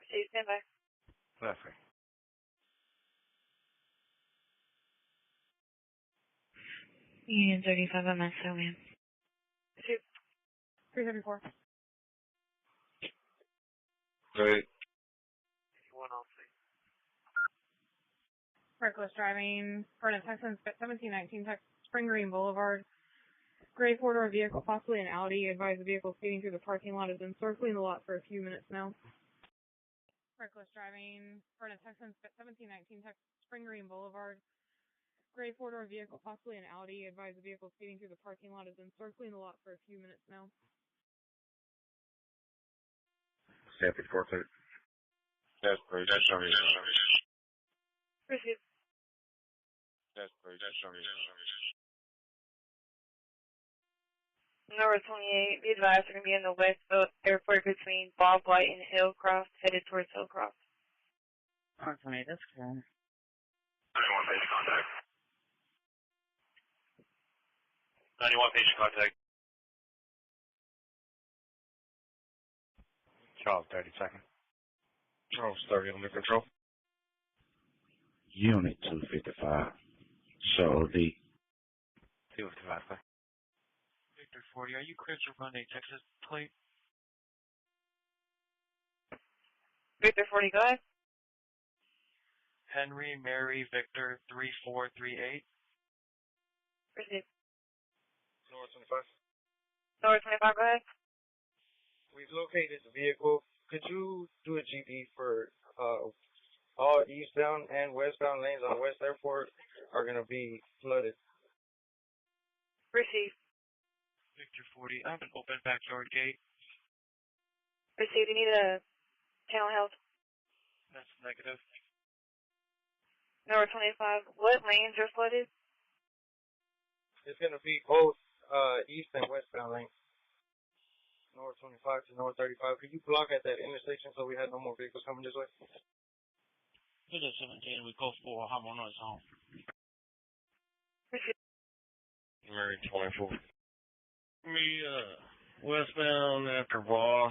Proceed, stand by. That's right. Union 35, I'm at Salman. 374. Great. Reckless driving, Vernon, Texas, 1719 Spring Green Boulevard. Gray four-door vehicle, possibly an Audi. Advise the vehicle speeding through the parking lot has been circling the lot for a few minutes now. Reckless driving, Vernon, Texas, 1719 Spring Green Boulevard. Gray four-door vehicle, possibly an Audi. Advise the vehicle speeding through the parking lot has been circling the lot for a few minutes now. Sanford 4 That's great. That's on me. Proceed. That's great. That's on me. Number 28, be advised we're going to be in the West Airport between Bob White and Hillcroft, headed towards Hillcroft. Okay, that's cool. 91 patient contact. 91 patient contact. Charles, 30 seconds. Charles 30 under control. Unit 255. So the 255, sir. Victor 40, are you cleared to run a Texas plate? Victor 40, go ahead. Henry Mary Victor 3438. Proceed. North 25. North 25, go ahead. We've located the vehicle. Could you do a GP for all eastbound and westbound lanes on West Airport are going to be flooded? Proceed. Victor 40, I have an open backyard gate. Proceed. You need a channel help. That's negative. Number 25, what lanes are flooded? It's going to be both east and westbound lanes. North 25 to North 35. Could you block at that intersection so we have no more vehicles coming this way? Victor 17, we go for Harmon Noise Home. Mary 24. Westbound after Voss,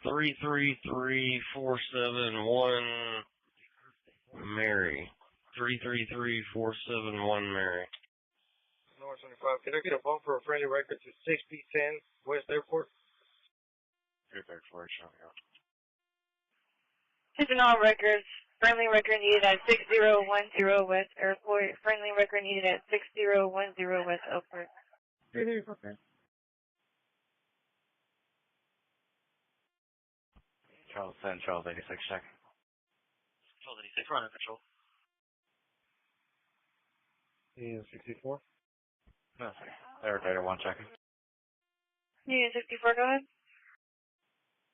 333471 Mary. 333471 Mary. North 25. Can I get a phone for a friendly record to 6010 West Airport? Good back for it, showing out. Keeping all records, Friendly record needed at 6010 West Airport. Friendly record needed at 6010 West Airport. 334. Charles 10, Charles 86, check. Charles 86, running patrol. Union 64. No, sir. Air data 1 checking. Union 64, go ahead.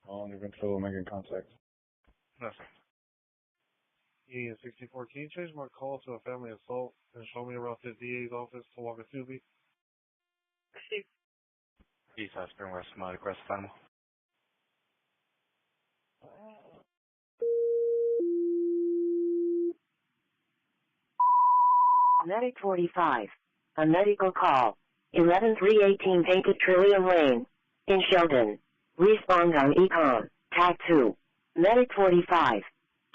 All under control, making contact. No, sir. Union 64, can you change my call to a family assault and show me around the DA's office to walk a Tubi? Receive. Eastside Spring West, Mud, aggressive animal. Medic 45. A medical call. 11318 Painted Trillium Lane. In Sheldon. Respond on ECOM. Tag 2. Medic 45.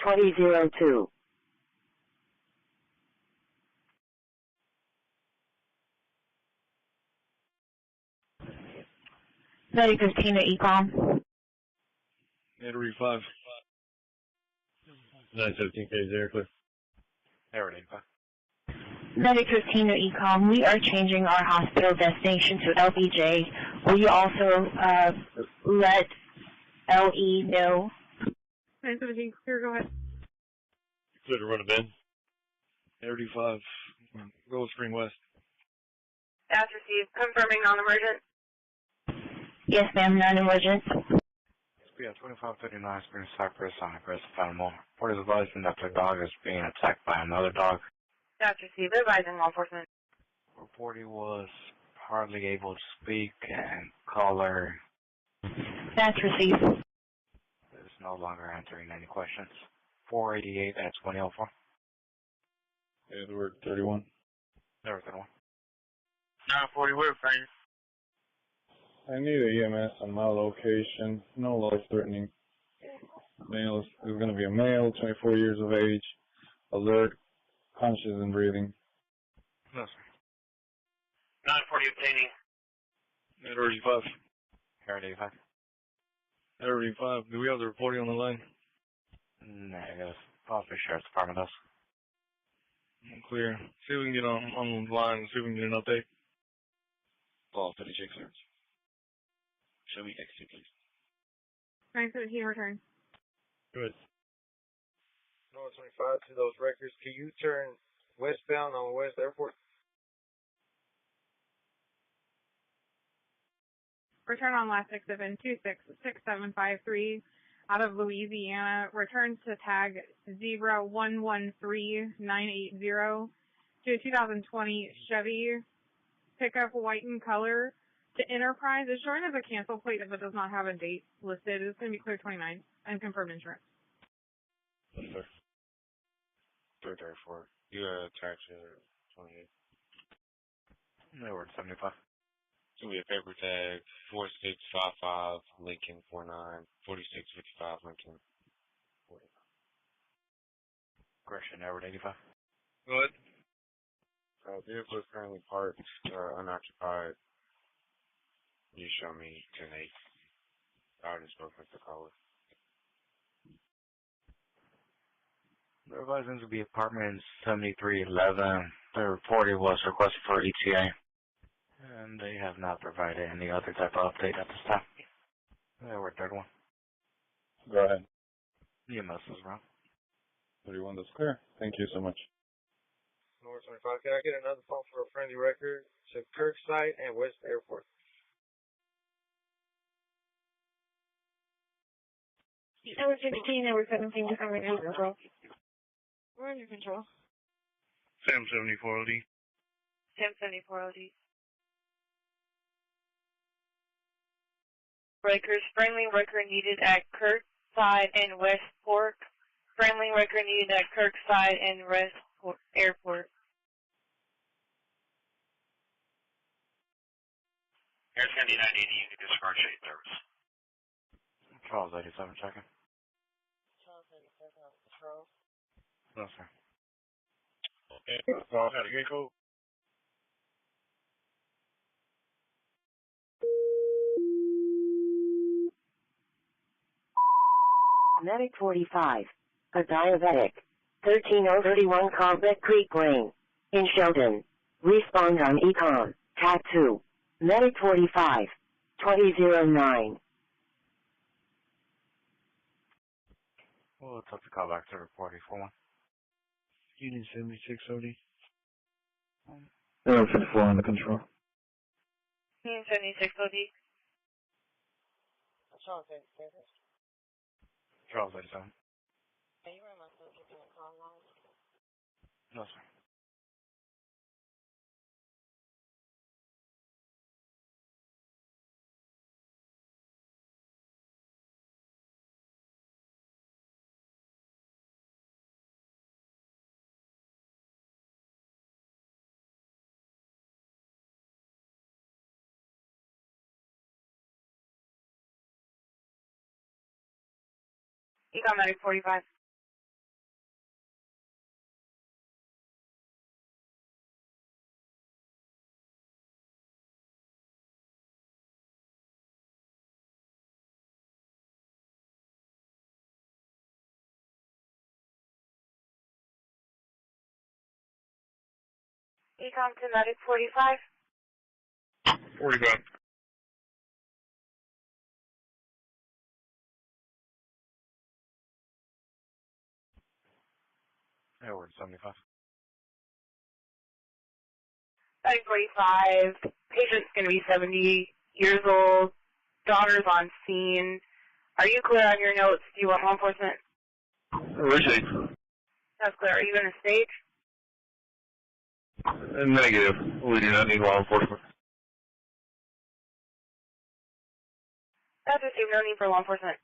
2002. Medic 15 at ECOM. Area 5. 917K, zero clear. Air 85. Medic 15 at ECOM, we are changing our hospital destination to LBJ. Will you also let LE know? 917, clear, go ahead. Clear to run a bin. Area 5. Go Spring West. That's received. Confirming non-emergent. Yes, ma'am, non-emergent. Yeah, 2539 Spring Cypress on aggressive animal. Report is advising that the dog is being attacked by another dog. That's received. Advising law enforcement. Reportee was hardly able to speak and caller That's received. is no longer answering any questions. 488 at 2004. Edward 31. There 31. 940, we're fine. I need a EMS on my location. No life-threatening. Male is going to be a male, 24 years of age, alert, conscious and breathing. No, sir. 940 obtaining. Area 85. Air 85. Area 5. Do we have the reporting on the line? Negative. Possibly Sheriff's Department does. Clear. See if we can get on the line, see if we can get an update. Ball 36 clearance. Show me exit, please. 917, return. Good. North 25 to those records. Can you turn westbound on West Airport? Return on last exit in 266753 out of Louisiana. Return to tag 0113980 to a 2020 Chevy pickup, white in color. To Enterprise is showing as a cancel plate if it does not have a date listed. It's going to be clear 29 and confirmed insurance. Yes, sir. 334. You attach 28. They were at 75. It's going to be a paper tag 4655 Lincoln 49 4655 Lincoln 40. Aggression, Edward 85. Go ahead. Vehicle is currently parked, unoccupied. You show me 10-8. I already spoke with the caller. The revising to be apartment 7311. The reporter was requested for ETA. And they have not provided any other type of update at this time. They were third one. Go ahead. EMS is wrong. 31, that's clear. Thank you so much. North 25, can I get another phone for a friendly record to Kirkside and West Airport? Number 16, number 17, becoming under control. We're under control. Sam 74 OD. Sam 74 OD. Breakers, friendly record needed at Kirkside and West Fork. Friendly record needed at Kirkside and West Airport. Air 7980, you can discard shade service. Charles 87 checking. Charles 87 on control. No, sir. Okay. Got a gate code. Medic 45. A diabetic. 13031 Cosmic Creek Lane. In Sheldon. Respond on ECOM. Cat 2. Medic 45. 2009. We'll attempt to call back to report 841. Union 76 OD. 54 under control. Union 76 OD. Charles 87. Charles 87. Are you running my phone keeping a call long? No, sir. Econ Medic 45. Econ to Medic 45. 45. Edward 75. Medic 45. Patient's going to be 70 years old. Daughter's on scene. Are you clear on your notes? Do you want law enforcement? Received. That's clear. Are you going to stage? Negative. We do not need law enforcement. That's received. No need for law enforcement.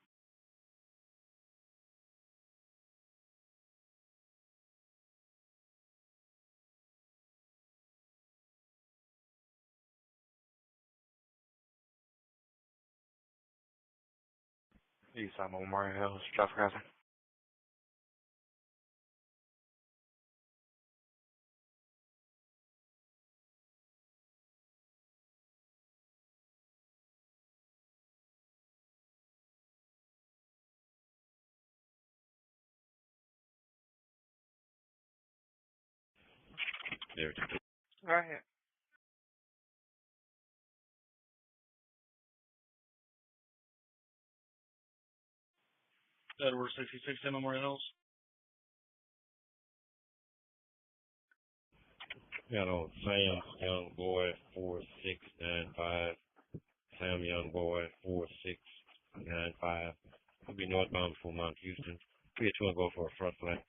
East side of Memorial Hills, traffic hazard. Go ahead. Edward 66 in Memorial Hills. Got on Sam Young Boy 4695. Sam Young Boy 4695. We'll be northbound before Mount Houston. 321 go for a front flat.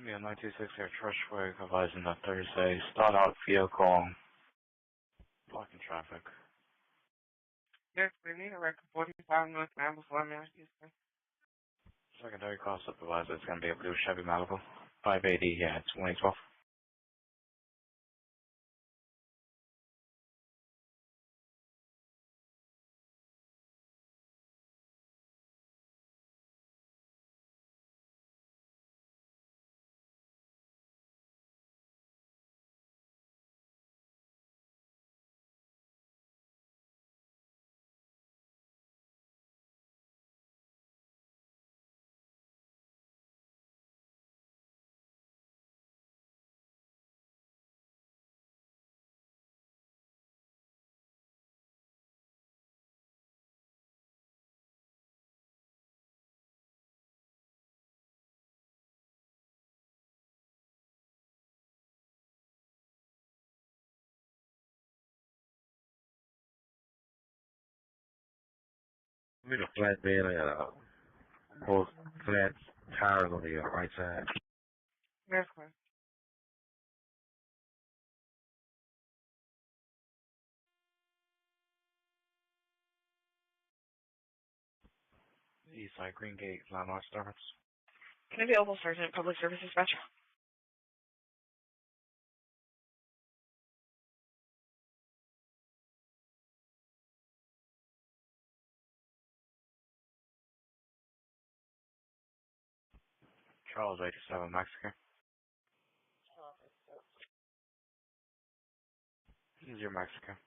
Yeah, 926 here, Trushway, advising that Thursday. Start out vehicle. Blocking traffic. Yes, we need a record 45 northbound before Mount Houston. Secondary call supervisor, it's going to be a blue Chevy Malibu. 580, yeah, it's 112. I'm in a flatbed. I got both flat tires on the right side. Yes, sir. Eastside Green Gate, line arch starts. Can I be Opal Sergeant, Public Service Dispatcher? Charles 87, Mexican. He's your Mexican.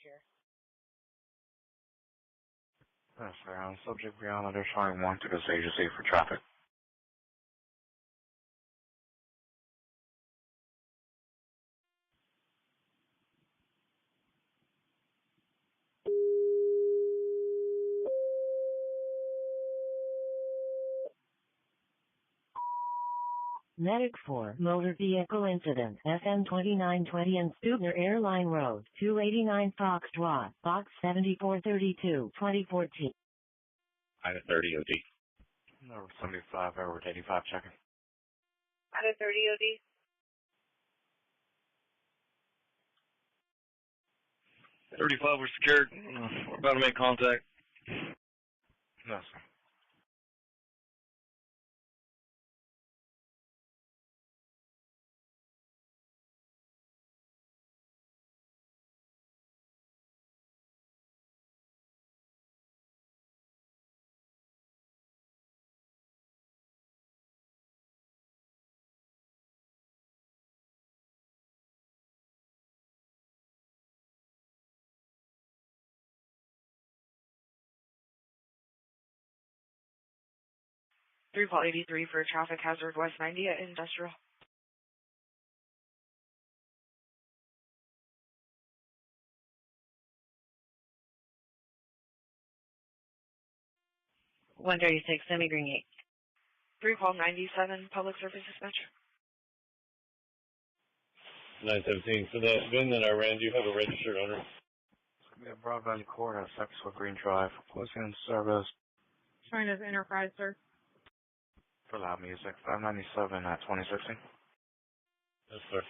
here. Yes, sir. Subject beyond under showing 1 to this agency for traffic. Medic 4, motor vehicle incident, FM 2920 and Stubner Airline Road, 289 Foxtrot, Box 7432, 2014. Item 30 OD. Number 75, Edward 85, checking. Out of 30 OD. 35, we're secured. We're about to make contact. Yes, sir. Three call 83 for traffic hazard West 90 at Industrial. One 36, semi-green 8. 3 call 97, public service dispatcher. 917. So that VIN that I ran, do you have a registered owner? We have Broadband Court at Sexwood Green Drive. Closing in service Showing as Enterprise, sir. for loud music. 597 at 2016. Yes, sir.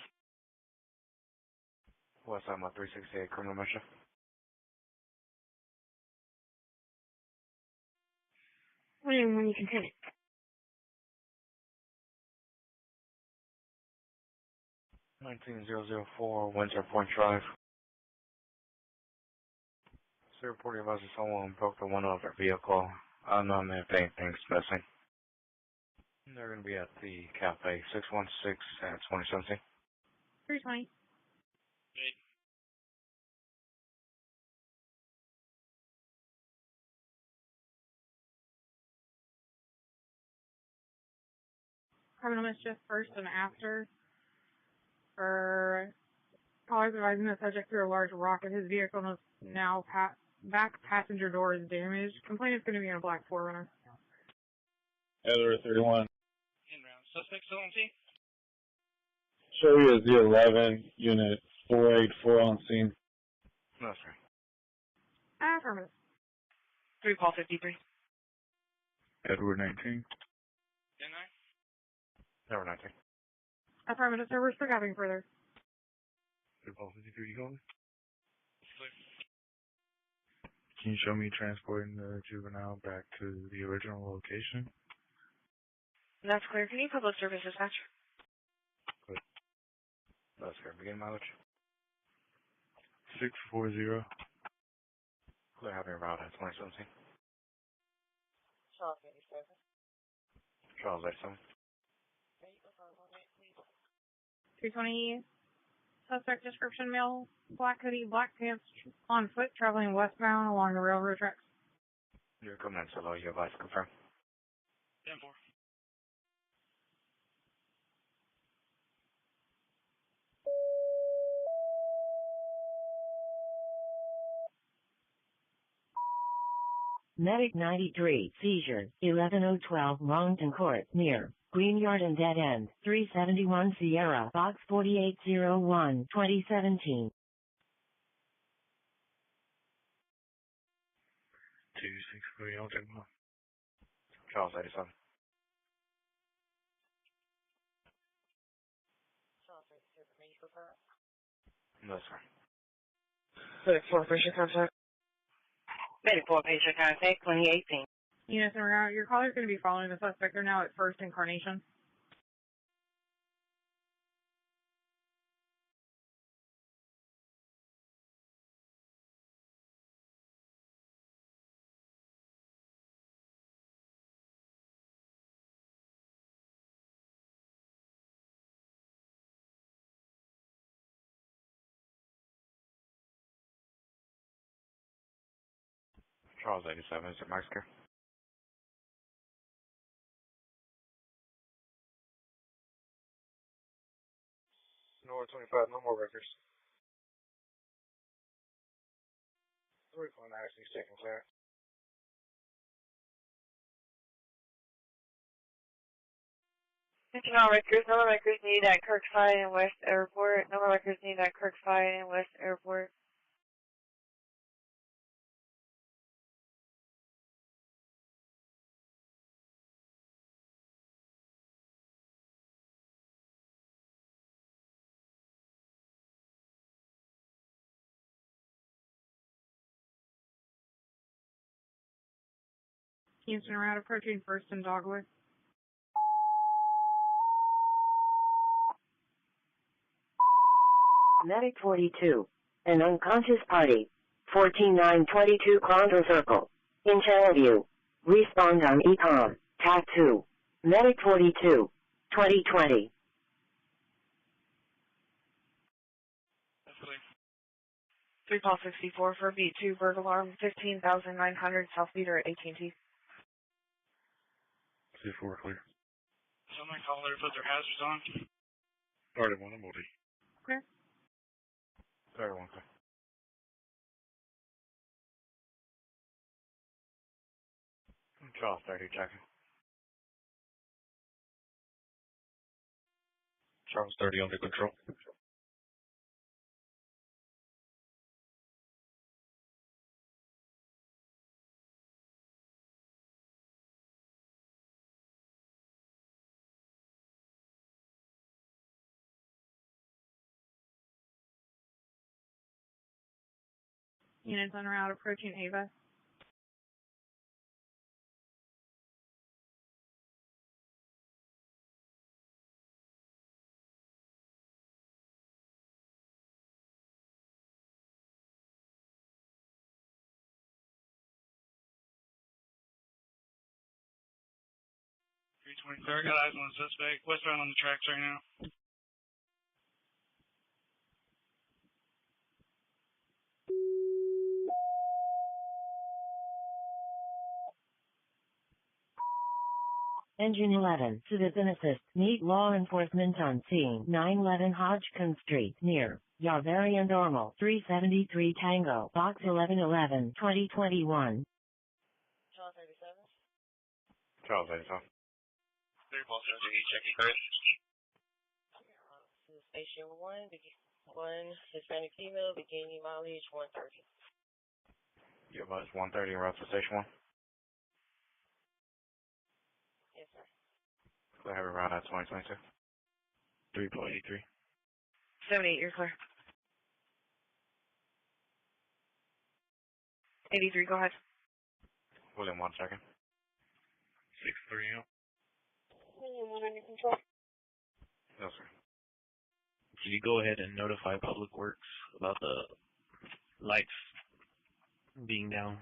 West Side 368 criminal mission. When you continue. 19004 Windsor Point Drive. So reporting about someone broke the window of their vehicle. I don't know if anything's missing. They're going to be at the cafe 616 at 2017. 320. Criminal mischief first and after. For callers advising the subject threw a large rock at his vehicle and is now back passenger door is damaged. Complaint is going to be in a black 4Runner. Heather 31. In-round. Suspect still on scene? Show you as the 11, unit 484 on scene. No, sir. Affirmative. 3 call 53. Edward 19. 10-9. Never 19. Affirmative, sir. We're still gathering further. 3 call 53, you calling? Can you show me transporting the juvenile back to the original location? That's clear. Can you public service dispatch? Good. That's clear. Begin mileage. 640. Clear having route at 2017. Charles 87. Charles 87. 220. Suspect description: male, black hoodie, black pants, on foot, traveling westbound along the railroad tracks. You're coming in solo. You advise confirm. 10-4. Medic 93, seizure, 11012 Longton Court, near Green Yard and Dead End, 371 Sierra, Box 4801, 2017. 263, I'll take one. Charles 87. No, sir. 34, patient contact. 34, patient contact, 2018. Units en route. Your caller's going to be following the suspect. They're now at First Incarnation. Charles 87, is it Max Care? North 25, no more records. 3.96 second clear. No records. No records needed at Kirkside and West Airport. No records needed at Kirkside and West Airport. Houston route approaching First and Dogwood. Medic 42. An unconscious party. 14922 Crondor Circle. In Channelview. Respond on ECOM. TAC 2. Medic 42. 2020. 3 call 64 for B2 Berg Alarm 15,900 South Leader at AT&T. 2-4 clear. Somebody call there, put their hazards on. 31, I'm OD. Okay. 31 clear. Charles 30, checking. Charles 30 under control. Units en route approaching Ava. I got eyes on the suspect. Westbound on the tracks right now. Engine 11. Citizen assist. Need law enforcement on scene. 911 Hodgkin Street. Near Yarberry and Normal. 373 Tango. Box 1111. 2021. Charles 37. Charles 87. 3 ball surgery, checking first. Station 1, Hispanic female, bikini mileage 130. Your bus 130 route to station 1. Yes, sir. Clear heavy route at 2022. 3.83. 78, you're clear. 83, go ahead. William 1 second. 6-3 out. William 1 under control. No, sir. Could you go ahead and notify Public Works about the lights being down?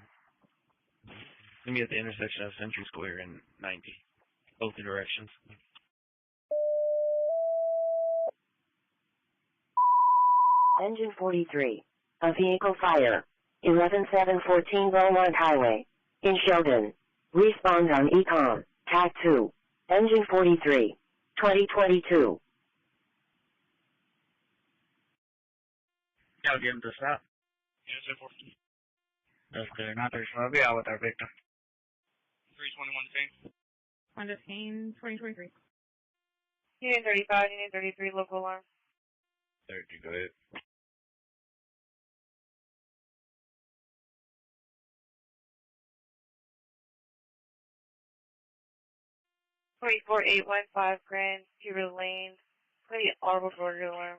It's going to be at the intersection of Century Square and 90, both directions. Engine 43. A vehicle fire. 11714 Beaumont Highway. In Sheldon. Respond on ECOM. TAC 2. Engine 43. 2022. Y'all getting this out? Yes, sir. That's clear. Not 35. I'll be out with our victim. 321 to Honda Kane 2023. Unit 35, Unit 33, local alarm. 30, go ahead. Twenty-four 815 Grand Cedar Lane, 20 Audible Georgia alarm.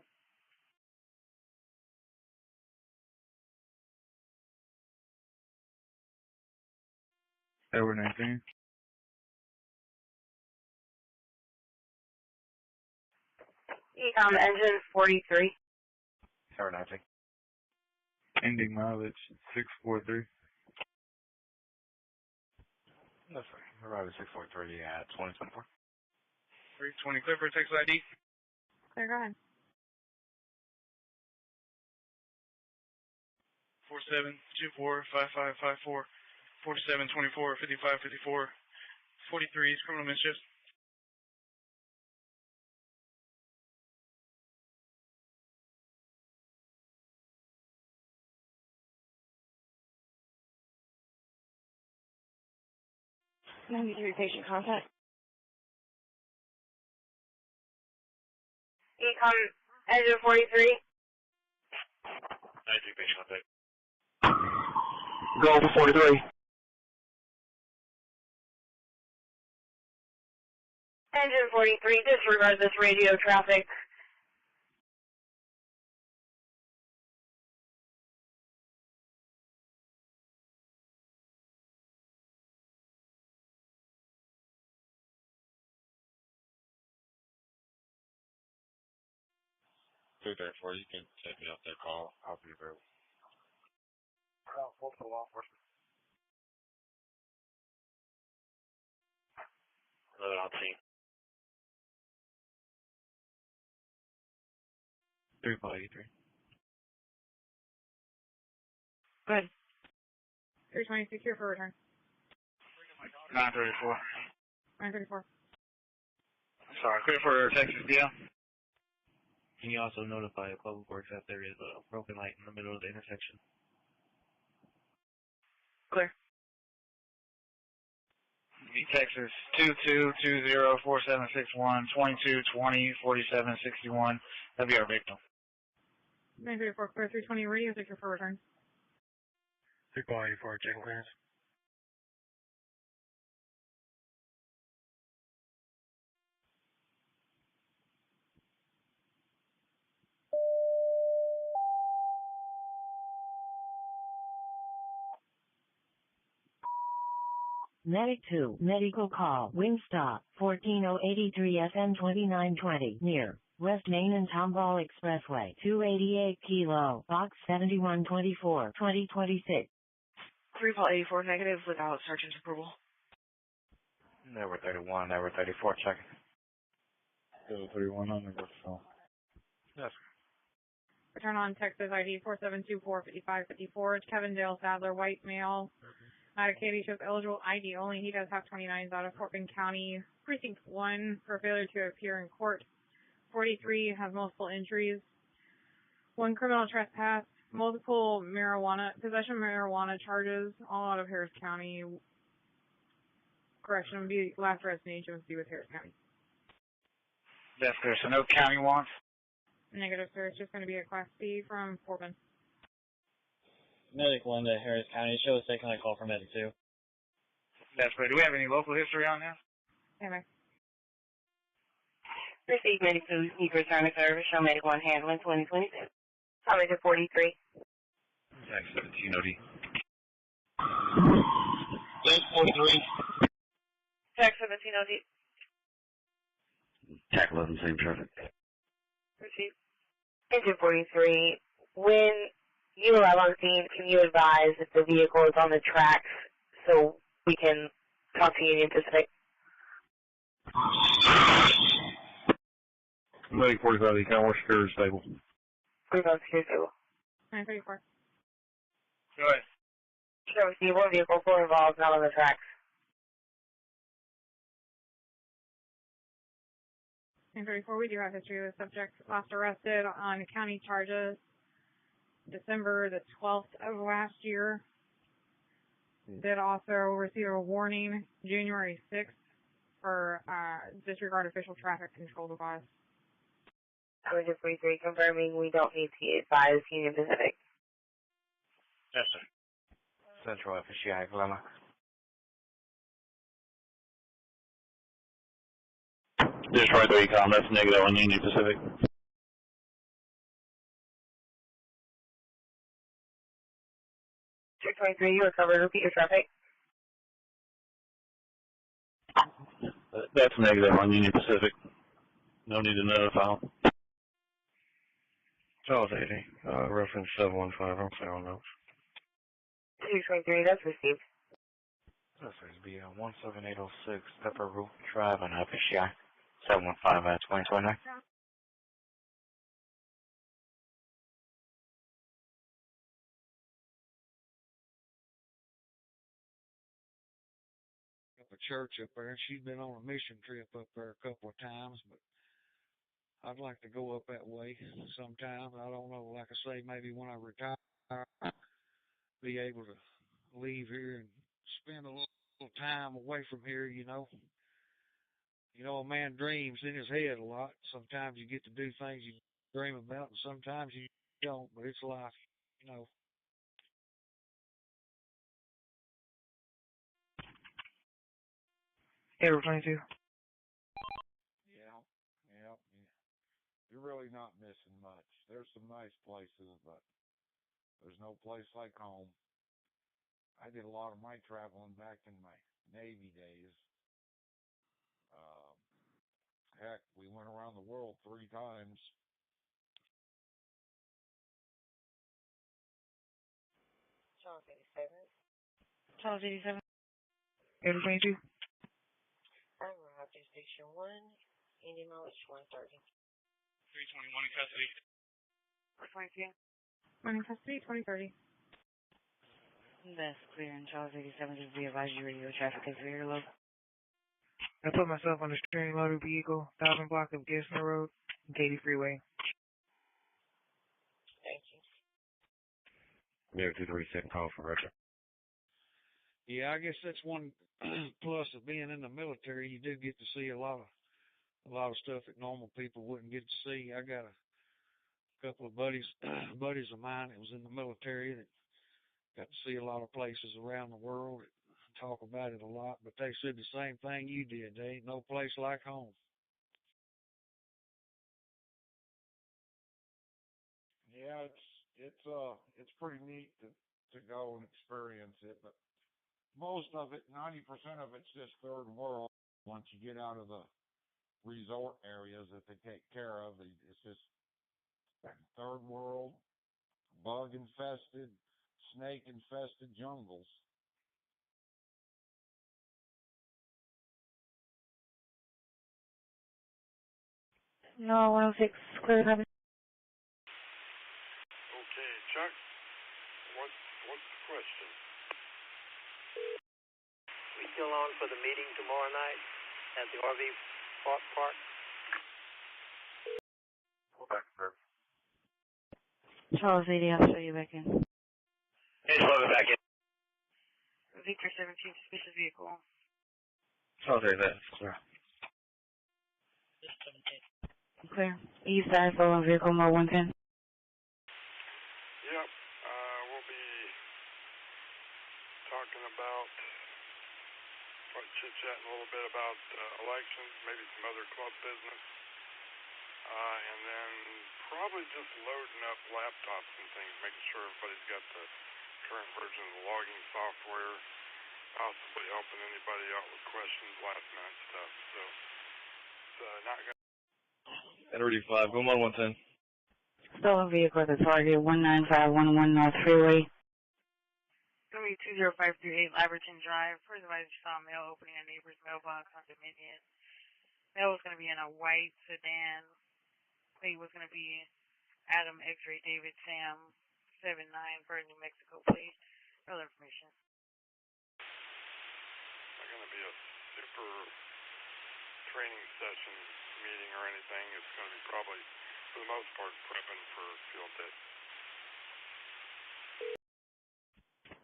Edward 19. Ecom engine 43. Edward 19. Ending mileage 643. No, sir. Arrival 643 at 2024. 320 clear for text ID. Clear, go ahead. 47245554. 4724, 5554, 43 is criminal mischief. Patient contact. Econ engine 43. 93 patient contact. Go for 43. Engine 43, disregard this radio traffic. Two there for you can take me off that call. I'll be available. Full for law enforcement. Another on scene. 383. Go ahead. 320, secure for return. 934. 934. Sorry, clear for Texas DL. Can you also notify Public Works that there is a broken light in the middle of the intersection? Clear. Texas 22204761 2220 4761. That'll be our victim. 934, clear 320 radio, secure for return. 384, checking clearance. Medic 2, medical call, Wingstop, 14083 FM 2920, near West Main and Tomball Expressway, 288 Kilo, Box 7124, 2026. 384 negative without sergeant's approval. Network 31, Network 34, checking. 31 on the phone. Yes. Return on Texas ID 4724-5554. It's Kevin Dale Sadler, white male. Katie shows eligible ID only. He does have 29s out of Fort Bend County. Precinct 1 for failure to appear in court. 43 has multiple injuries. 1 criminal trespass. Multiple possession of marijuana charges, all out of Harris County. Correction, last destination was with Harris County. That's clear. So no county wants? Negative, sir. It's just going to be a Class C from Fort Bend. Medic 1 to Harris County. Show us taking a call from Medic 2. That's clear. Do we have any local history on this? Anyway. Receive Medic 2, need to return to service. Show Medic 1 handling 2026. Medic 43. Tax 17OD. Tax 43. Tax 17OD. Tack 11, same traffic. Receive. Engine 43. When you arrive on scene, can you advise if the vehicle is on the tracks so we can talk to Union Pacific? Medic 45, the account security stable. 45 security stable. 934. Go ahead. Show receive one vehicle full involved, not on the tracks. 934, we do have history of the subject last arrested on county charges December the 12th of last year. Did also receive a warning January 6th for disregard official traffic control device. Engine 43 confirming we don't need to advise Union Pacific. Yes, sir. Central FSCI, Glenna. Detroit 3 comments negative on Union Pacific. Check 23, you recovered. Repeat your traffic. That's negative on Union Pacific. No need to notify them. Charles 80, reference 715, I'm saying notes. 223, that's received. This is be 17806, Pepper Roof Drive on FSCI, 715 at 2029. church up there, and she's been on a mission trip up there a couple of times, but I'd like to go up that way sometime. I don't know, like I say, maybe when I retire, be able to leave here and spend a little time away from here, you know. You know, a man dreams in his head a lot. Sometimes you get to do things you dream about, and sometimes you don't, but it's life, you know. April 22. Yeah. You're really not missing much. There's some nice places, but there's no place like home. I did a lot of my traveling back in my Navy days. Heck, we went around the world 3 times. Charles 87. Charles 87. April 22. I arrived at Station 1, Indian Mileage 130. 321 in custody. 22. One in custody, 2030. That's clear, and Charles 87 just be advised you radio traffic is very low. I put myself on the steering motor vehicle, 1000 block of Gissner Road, Katy Freeway. Thank you. Mayor 237 call for Roger. Yeah, I guess that's one plus of being in the military. You do get to see a lot of stuff that normal people wouldn't get to see. I got a couple of buddies of mine that was in the military that got to see a lot of places around the world, talk about it a lot, but they said the same thing you did. There ain't no place like home. Yeah, it's pretty neat to go and experience it, but most of it, 90% of it's just third world. Once you get out of the resort areas that they take care of, it's just third world, bug infested, snake infested jungles. No, 106, clear cover. Okay, Chuck, what's the question? We still on for the meeting tomorrow night at the RV park? Pull back, sir. Charles 80, I'll show you back in. Hey, slow it back in. Victor 17, suspicious vehicle. Charles 80, sir. Clear. East side, stolen vehicle, more 110. Yep, we'll be talking about, chit-chatting a little bit about elections, maybe some other club business, and then probably just loading up laptops and things, making sure everybody's got the current version of the logging software, possibly helping anybody out with questions, last-minute stuff. So it's not going to... Edward 5, go on 110. Stolen vehicle at the target, 19511 North Freeway. It's going to be 20538 Laberton Drive. First advice, you saw mail opening a neighbor's mailbox on Dominion. Mail was going to be in a white sedan. Plate was going to be Adam X-Ray David Sam 79 for New Mexico plate. Other information. Not going to be a super training session meeting or anything. It's going to be probably, for the most part, prepping for field day.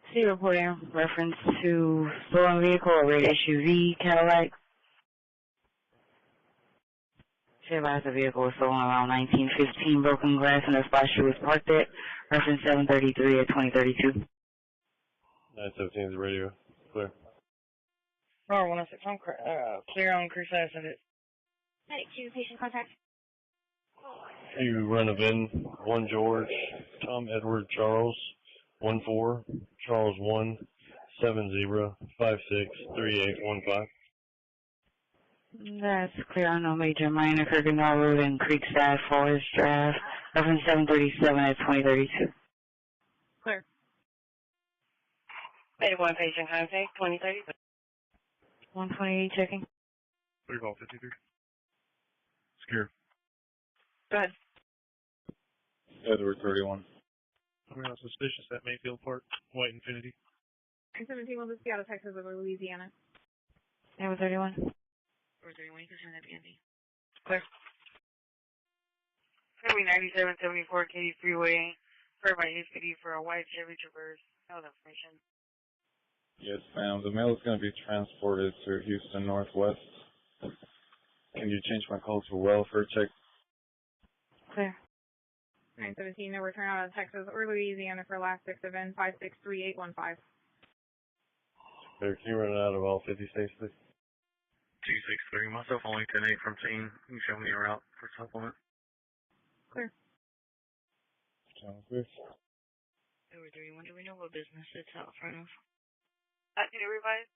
C reporting reference to stolen vehicle or red SUV Cadillac. She advised the vehicle was stolen around 1915, broken glass in the spot she was parked at. Reference 733 at 2032. 917 is the radio. Clear. Roar 106, I'm clear on crew side, send it. Medic 2, patient contact. You run a VIN 1 George, Tom Edward Charles, 14, Charles 1, 70, 56, 3815. That's clear on no major minor, Kirkendall Road and Creekside Forest Drive. Reference 737 at 2032. Clear. 81 patient contact, 2030. 128 checking. 3 call 53. Secure. Go ahead. Edward 31. I'm not suspicious at Mayfield Park, White Infinity. 17 will just be out of Texas over Louisiana. Number 31. Number 31, you can send that PND. Clear. Highway 9774 Katy Freeway, referred by SPD for a white Chevy Traverse. That was information. Yes, ma'am. The mail is going to be transported to Houston Northwest. Can you change my call to welfare check? Clear. 917, no return out of Texas or Louisiana for last 6 event 563815. Can you run it out of all 50 states, please? 263, myself only 10-8 from scene. You can show me a route for supplement. Clear. Sounds clear. Number 31, do we know what business it's out front of? Did it revise?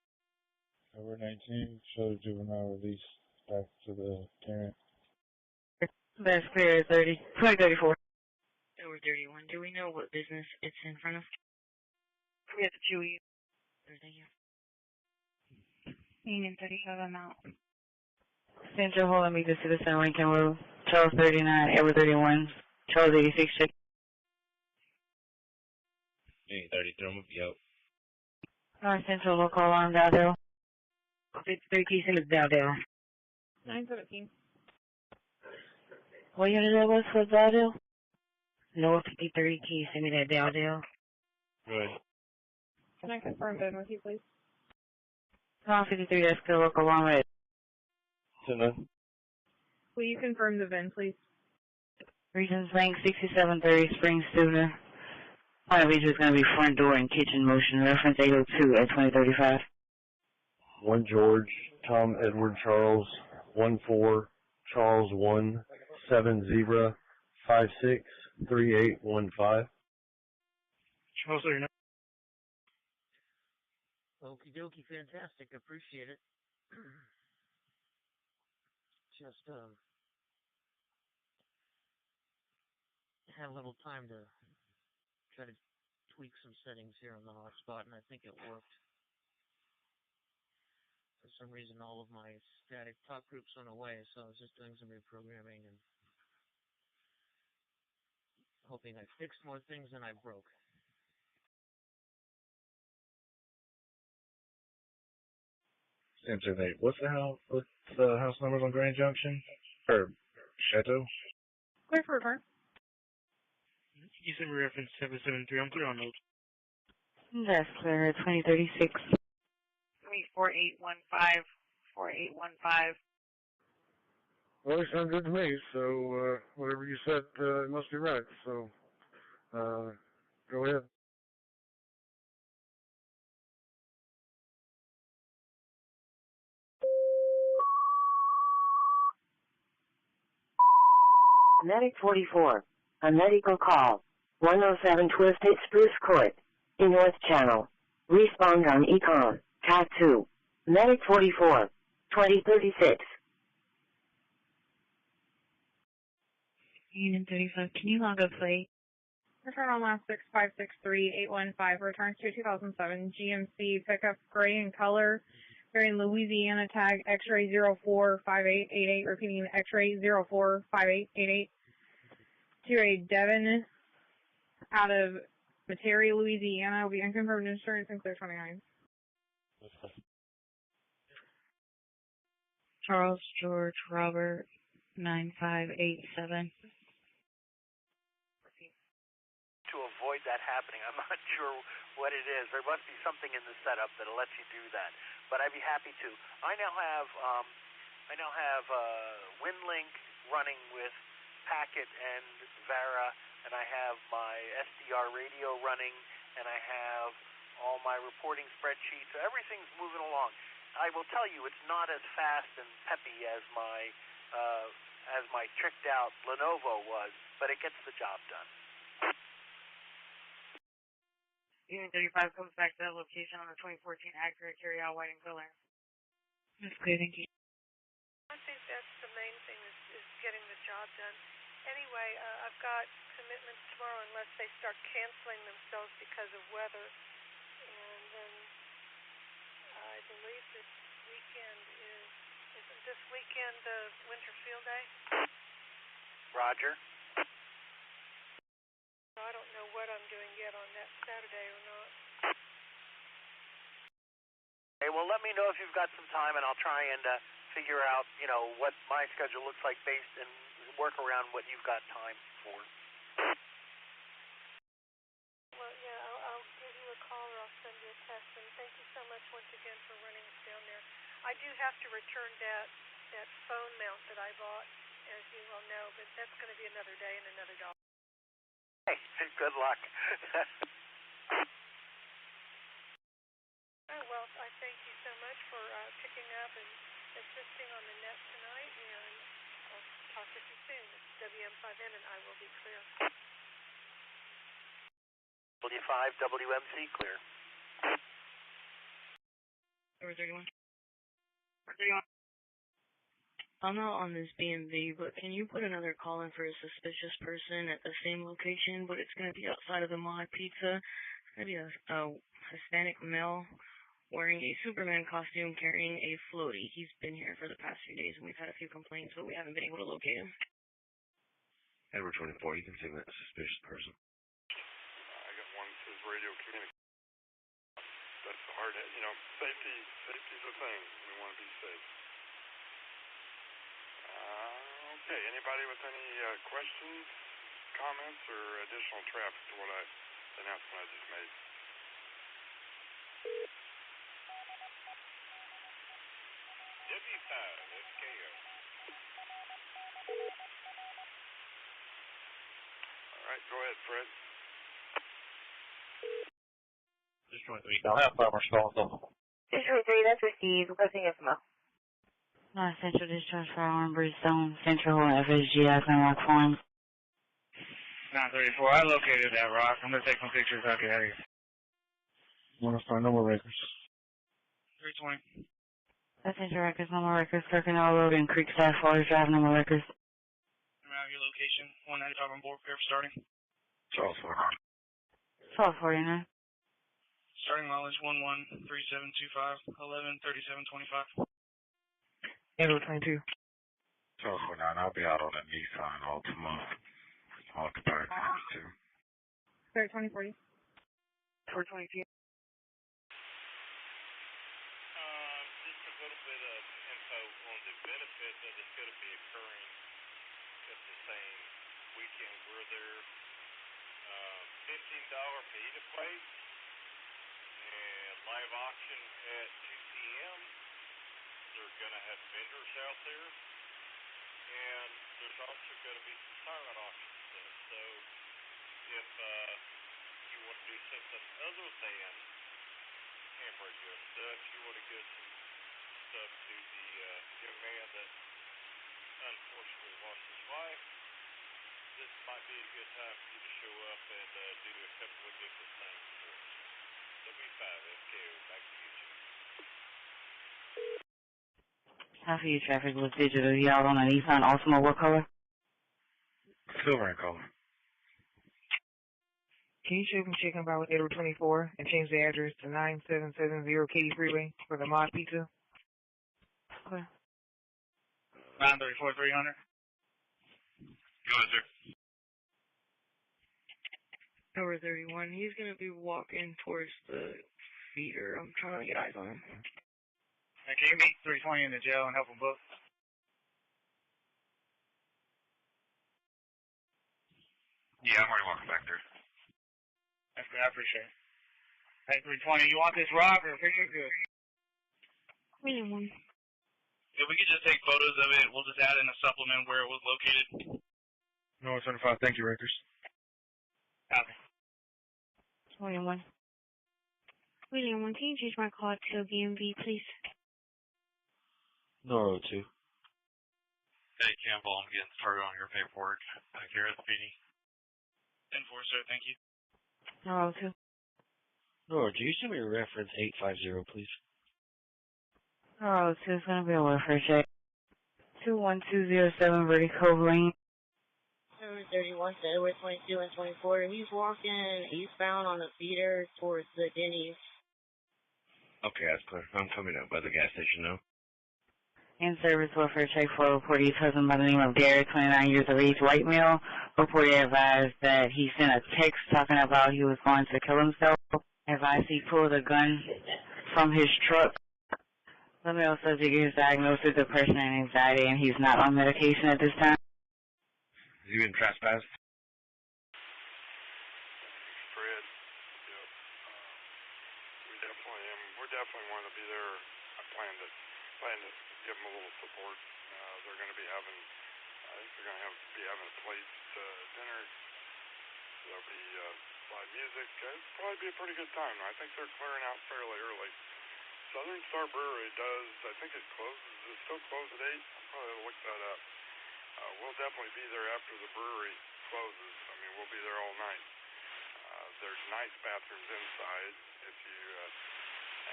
Number 19, show juvenile release back to the parent. That's clear, 2034. Number 31, do we know what business it's in front of? We have the Chewy. Thank you. Union 35 amount. Central Holland, meet the Citizen Lincoln Road. Charles 39, Edward 31, Charles 86, check. Hey, 33, I'm going to be out. North Central local alarm, Dowdale. 53 keys in the Dowdale. 917. What unit that was for Dowdale? North 53 keys, send me that Dowdale. Go ahead. Can I confirm Ben with you, please? North 53, that's still local alarm rate. 10-9. Will you confirm the VIN, please? Regions Bank 6730 Spring Student. My region is going to be front door and kitchen motion. Reference 802 at 2035. 1 George, Tom Edward Charles, 14 Charles 1, 70 56 3815. Charles 39. Okie dokie, fantastic. Appreciate it. Just had a little time to try to tweak some settings here on the hotspot, and I think it worked. For some reason, all of my static talk groups went away, so I was just doing some reprogramming and hoping I fixed more things than I broke. Center 8. What's the house numbers on Grand Junction? Or Chateau? Clear for return. You send me reference 773. I'm clear on those. That's clear at 2036. 4815. 4815. Well, it sounds good to me, so whatever you said must be right, so go ahead. Medic 44. A medical call. 107 Twisted Spruce Court. In North Channel. Respond on Econ. Cat 2. Medic 44. 2036. Union 35, can you log up, please? Return on last 6563815. Returns to 2007 GMC pickup gray in color. Bearing Louisiana tag X-ray 045888. Repeating X-ray 045888. To a Devon out of Metairie, Louisiana. Will be unconfirmed insurance and clear 29. Charles George Robert 9587. To avoid that happening, I'm not sure what it is. There must be something in the setup that lets you do that, but I'd be happy to. I now have WinLink running with Packet and Vara, and I have my SDR radio running, and I have all my reporting spreadsheets. So everything's moving along. I will tell you, it's not as fast and peppy as my tricked out Lenovo was, but it gets the job done. Union 35 comes back to that location on the 2014 Acura carry-out white in color. That's good, thank you. I think that's the main thing is getting the job done. Anyway, I've got commitments tomorrow unless they start canceling themselves because of weather. And then I believe this weekend isn't this weekend the winter field day? Roger. I don't know what I'm doing yet on that Saturday or not. Okay, well, let me know if you've got some time, and I'll try and figure out, what my schedule looks like based and work around what you've got time for. Well, yeah, I'll give you a call or I'll send you a text. And thank you so much once again for running us down there. I do have to return that phone mount that I bought, as you well know, but that's going to be another day and another dollar. Hey, good luck. Well, I thank you so much for picking up and assisting on the net tonight, and I'll talk with you soon. It's WM5N, and I will be clear. W5 WMC clear. Number 31. 31. I'm not on this B&B, but can you put another call in for a suspicious person at the same location, but it's going to be outside of the Mod Pizza? It's going to be a Hispanic male wearing a Superman costume carrying a floaty. He's been here for the past few days, and we've had a few complaints, but we haven't been able to locate him. Edward 24, you can signal a suspicious person. I got one that says radio communication. That's the hard, safety's a thing. We want to be safe. Okay, anybody with any questions, comments, or additional traffic to what the announcement I just made? W5, SKO. All right, go ahead, Fred. Just 23. I'll have five more stalls. 623, that's received. Requesting info. Central Discharge for Arm Bridgestone, Central FSG, Rock Farms. 934, I located that rock. I'm going to take some pictures. I'll get out of here. No more records. 320. That's Central Records, no more records. Kirkendall Road and Creekstaff, Waters Drive, no more records. Around your location, 195 on board, clear for starting. Charles 4. Charles 49. Starting mileage 113725, 113725. Edward 22. Charles 49, I'll be out on a Nissan Altima. Occupied times 2. Sir, 2040. 422. Just a little bit of info on the benefit that is going to be occurring at the same weekend. Where they're $15 fajita plates and live auction at 2 p.m. They're going to have vendors out there, and there's also going to be some silent auction stuff. So if you want to do something other than camera adjust stuff, you want to give some stuff to the young man that unfortunately lost his wife, this might be a good time for you to show up and do a couple of different things for us. W5 FKO, back to you, Jim. Half of your traffic was digital. Y'all on a Nissan Altima, what color? Silver in color. Can you check from Chicken Bar with Edward 24 and change the address to 9770 Katy Freeway for the Mod Pizza? Okay. 934 300. Go ahead, sir. Number 31. He's going to be walking towards the feeder. I'm trying to get eyes on him. Hey, can you meet 320 in the jail and help them book? Yeah, I'm already walking back there. That's good. I appreciate it. Hey, 320, you want this rock or picture? Good. Minimum. If we could just take photos of it, we'll just add in a supplement where it was located. No, 25. Thank you, Records. Okay. 21. William, can you change my call to BMV, please? Noro 2. Hey, Campbell, I'm getting started on your paperwork back here at the PD. 10-4, sir. Thank you. Noro 2. Noro, do you send me a reference 850, please? Noro 2 is going to be a welfare check. 21207 Verdi Cove Lane. 31 to Edward 22 and 24. He's walking eastbound on the feeder towards the Denny's. Okay, that's clear. I'm coming up by the gas station now. In service welfare check for a reportee's husband by the name of Derek, 29 years of age, white male. Reporter advised that he sent a text talking about he was going to kill himself. Advised he pulled a gun from his truck The male subject is diagnosed with depression and anxiety, and he's not on medication at this time. Has he been trespassed? Fred, yep. We definitely want to be there. I plan to give them a little support. They're going to be having, I think they're going to be having a plate dinner. There'll be live music. It'll probably be a pretty good time. I think they're clearing out fairly early. Southern Star Brewery does, I think it closes, it's still closed at 8. I'll probably look that up. We'll definitely be there after the brewery closes. I mean, we'll be there all night. There's nice bathrooms inside. If you,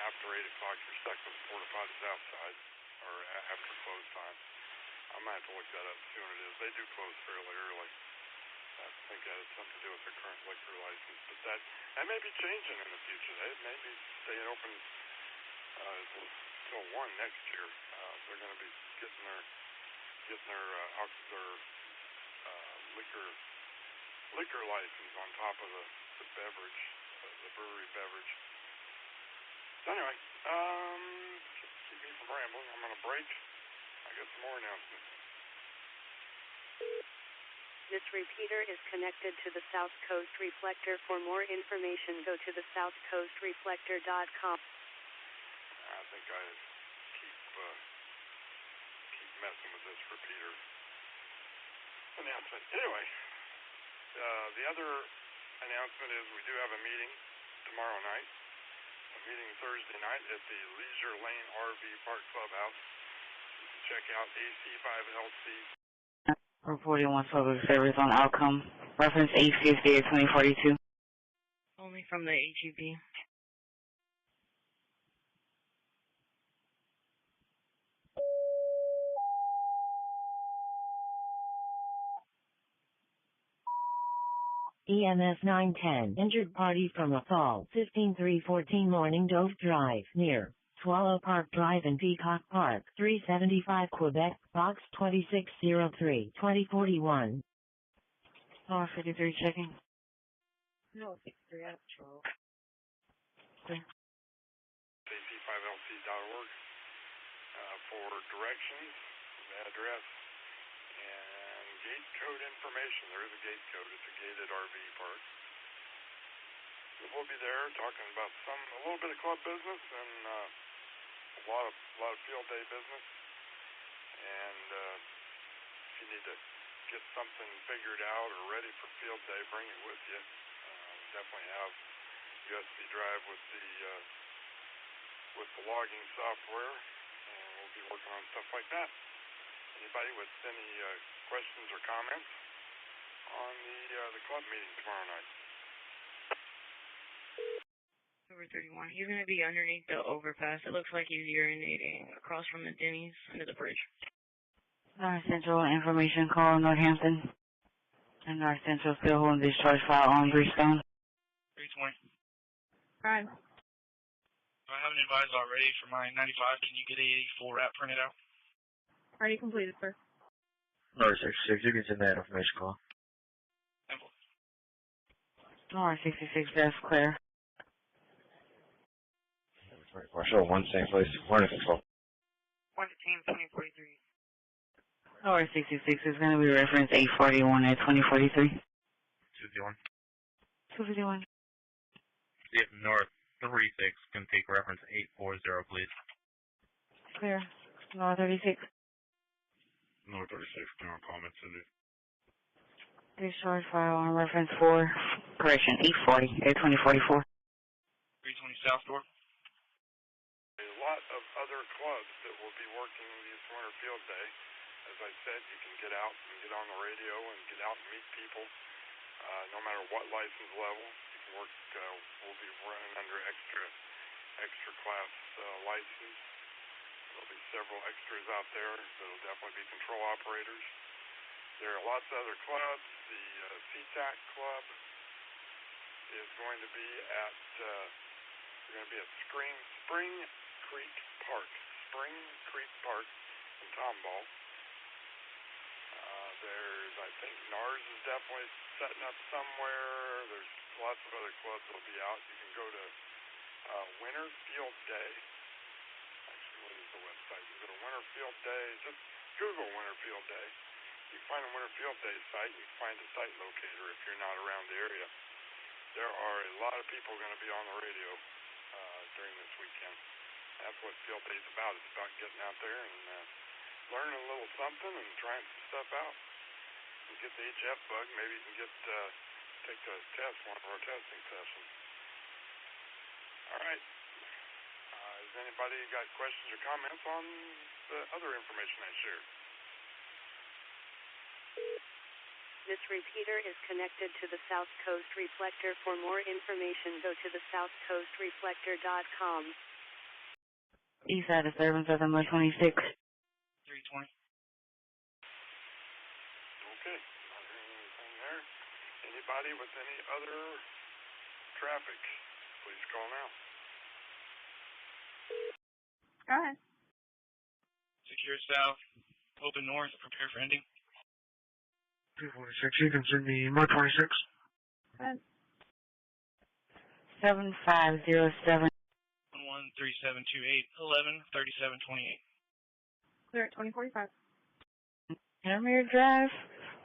after 8 o'clock, you're stuck with the porta potties outside, or after close time. I might have to look that up, see what it is. They do close fairly early. I think that has something to do with their current liquor license, but that may be changing in the future. They may be staying open till 1 next year. They're going to be getting their liquor license on top of the beverage, the brewery beverage. So anyway, keep me from rambling. I'm on a break. I got some more announcements. This repeater is connected to the South Coast Reflector. For more information, go to thesouthcoastreflector.com. I think I keep messing with this repeater announcement. Anyway, the other announcement is we do have a meeting tomorrow night, a meeting Thursday night at the Leisure Lane RV Park Clubhouse. You can check out AC5LC. Reporting 1 public service on outcome. Reference ACSDA 2042. Only from the HEB. EMS 910. Injured party from assault. 15314 Morning Dove Drive. Near Swallow Park Drive and Peacock Park. 375 Quebec. Box 2603. 2041. 53 checking. No, 63 out of patrol. AC5LC.org for directions, address, and gate code information. There is a gate code. It's a gated RV park. So we'll be there talking about a little bit of club business and a lot of field day business. And if you need to get something figured out or ready for field day, bring it with you. Definitely have USB drive with the logging software, and we'll be working on stuff like that. Anybody with any questions or comments on the club meeting tomorrow night? Over 31. He's going to be underneath the overpass. It looks like he's urinating across from the Denny's under the bridge. North Central information call, Northampton. And North Central still holding discharge file on Bridgestone. 320. Hi. Do I have an advisor already for my 95? Can you get a full wrap printed out? Already completed, sir. North 66, you can send that information call. North 66, that's clear. Show 1 same place, morning control. 1 to team 2043. North 66 is going to be reference 841 at 2043. 251. 251. Yep, North 36 can take reference 840, please. Clear. North 36. North 36, current comments in it. Discharge file on reference 4, correction, 840 at 2044. 320 South Door. A lot of other clubs that will be working this winter field day. As I said, you can get out and get on the radio and get out and meet people. No matter what license level, you can work. We'll be running under extra class license. There'll be several extras out there. There'll definitely be control operators. There are lots of other clubs. The CTAC Club is going to be at Spring Creek Park. Spring Creek Park in Tomball. I think NARS is definitely setting up somewhere. There's lots of other clubs that will be out. You can go to Winter Field Day. Actually, what is the Winter Field Day. Just Google Winter Field Day. You find a Winter Field Day site, you find a site locator if you're not around the area. There are a lot of people going to be on the radio during this weekend. That's what Field Day is about. It's about getting out there and learning a little something and trying some stuff out. You get the HF bug, maybe you can take a test, one of our testing sessions. All right. Has anybody got questions or comments on the other information I shared? This repeater is connected to the South Coast Reflector. For more information, go to the southcoastreflector.com. East side disturbance of number 26. 320. Okay. Not hearing anything there. Anybody with any other traffic, please call now. Go ahead. Secure south. Open north. Prepare for ending. 246, you can send me my 26. Go ahead. 7507. 113728 Clear at 2045. Hammer Drive.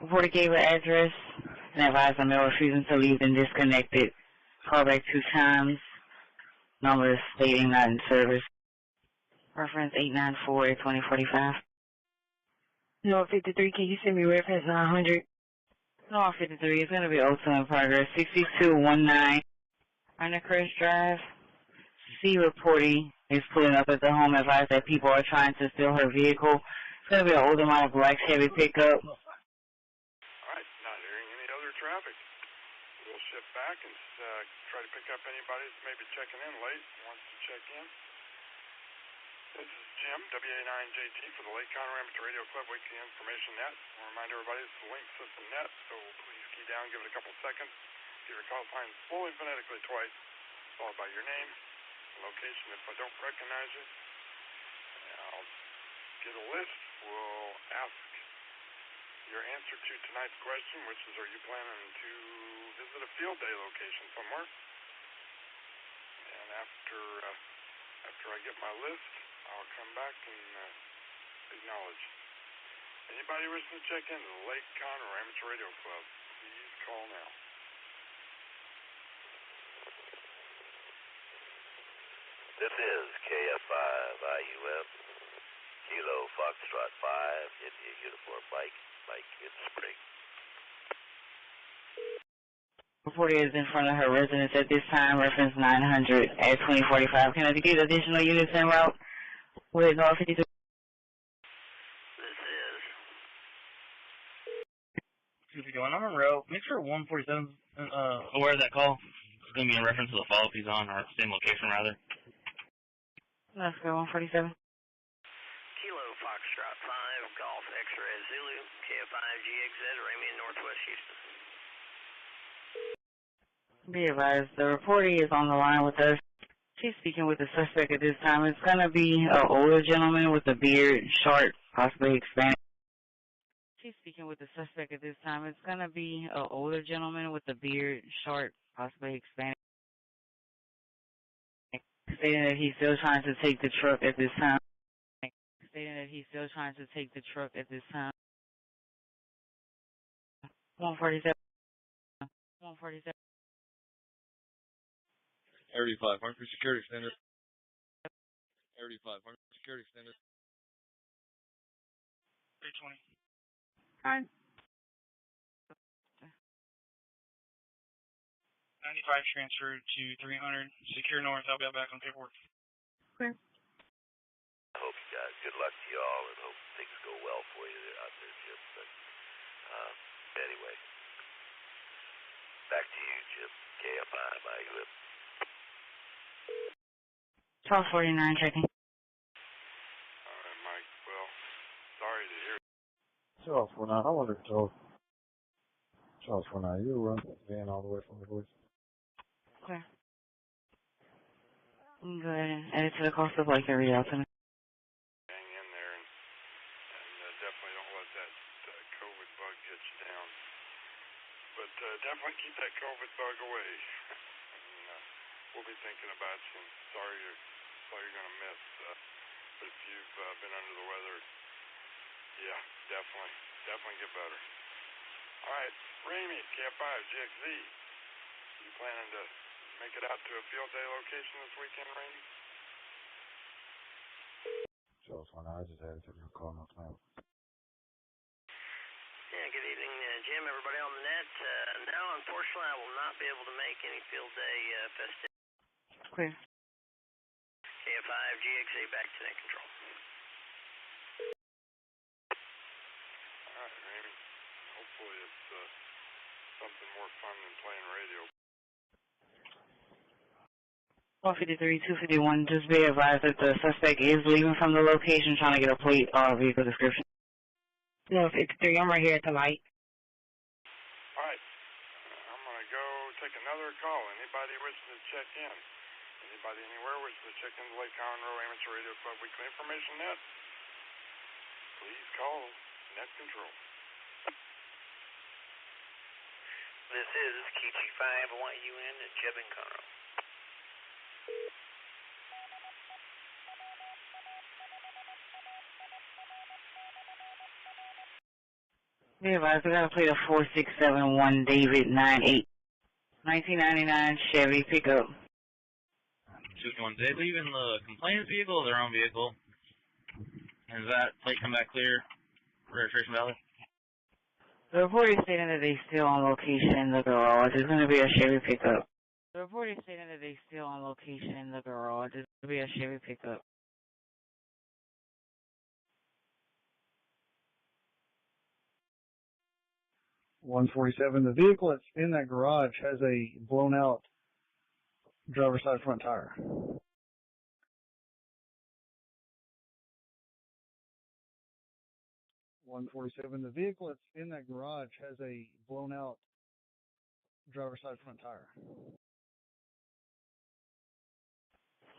Reporter gave an address and advised on mail refusing to leave and disconnected. Call back 2 times. Number stating not in service. Reference 894-2045. No 53, can you send me reference 900? No 53, it's going to be also in progress. 6219 Undercrest Drive. C reporting is pulling up at the home, advised that people are trying to steal her vehicle. It's going to be an older model black Chevy pickup. All right, not hearing any other traffic. We'll shift back and try to pick up anybody that's maybe checking in late, wants to check in. This is Jim, WA9JT for the Lake Conroe Amateur Radio Club Weekly Information Net. I'll remind everybody it's the Link System Net, so please key down, give it a couple seconds. Give your call sign slowly and phonetically twice, followed by your name, location. If I don't recognize you, I'll get a list. We'll ask your answer to tonight's question, which is, are you planning to visit a field day location somewhere? And after I get my list, I'll come back and acknowledge. Anybody wishing to check into the Lake Conroe Amateur Radio Club, please call now. This is KF5IUF, Kilo Foxtrot 5, India Uniform Mike in Spring. Reporter is in front of her residence at this time, reference 900 at 2045. Can I get additional units en route with North 52? This is. If you're going on a row, make sure 147 aware of that call. It's going to be in reference to the follow-up he's on, or same location, rather. Let's go, 147. Kilo Foxtrot 5, Golf X-Ray Zulu, KF5GXZ, Ramian, Northwest Houston. Be advised, the reporter is on the line with us. She's speaking with the suspect at this time. It's going to be an older gentleman with a beard, short, possibly Hispanic. She's speaking with the suspect at this time. It's going to be an older gentleman with a beard, short, possibly Hispanic. Stating that he's still trying to take the truck at this time. Stating that he's still trying to take the truck at this time. 147. 147. 35, one for security extender. 35, one for security extender. 320. Hi. 95 transferred to 300. Secure north. I'll be back on paperwork. Clear. I hope you guys, good luck to you all, and hope things go well for you out there, Jim. But anyway, back to you, Jim. KF5IUF. Charles 49 checking. All right, Mike. Well, sorry to hear. Charles 49, I wonder if Charles 49, you run that van all the way from the voice. Clear. Go ahead and add it to the cost of like every out to me. Hang in there and definitely don't let that COVID bug get you down. But definitely keep that COVID bug away. And, we'll be thinking about you. And sorry you're going to miss if you've been under the weather, yeah, definitely get better. All right, Ramey, Camp 5, GXZ. You planning to make it out to a field day location this weekend, Ramey? So when I just had to take a call on the phone. Yeah, good evening, Jim, everybody on the net. No, unfortunately, I will not be able to make any field day festivities. Clear. KF5, GXA, back to net control. All right, Ramey. Hopefully it's something more fun than playing radio. 153, 251, just be advised that the suspect is leaving from the location trying to get a plate or vehicle description. No, 53, I'm right here at the light. All right, I'm going to go take another call. Anybody wishing to check in? Anybody anywhere wishing to check into Lake Conroe Amateur Radio Club Weekly Information Net? Please call Net Control. This is KG5, I want you in at Jeb and Conroe. Be advised, we got to play the 4671 David 98. 1999 Chevy pickup. 251, did they leave in the complainant's vehicle or their own vehicle? And does that plate come back clear? Registration valid? The report is stating that they still on location in the garage. It's going to be a Chevy pickup. The report is stating that they still on location in the garage. It's going to be a Chevy pickup. $147. The vehicle that's in that garage has a blown out driver's side front tire. $147. The vehicle that's in that garage has a blown out driver's side front tire.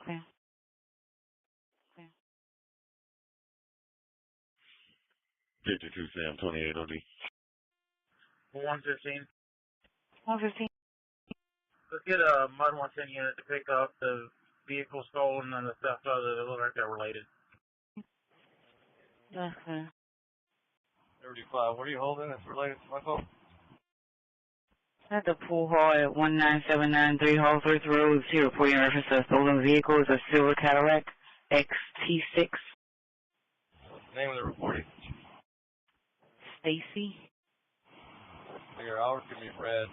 Okay. 52 Sam 28 OD. 115. 115. Let's get a Mud 110 unit to pick up the vehicle stolen and the stuff that look like they're related. Okay. 35. What are you holding that's related to my phone? At the pool hall at 19793 Hallsworth Road, see reporting reference to a stolen vehicle is a silver Cadillac XT6. Name of the reporting? Stacy. Here, ours can be red.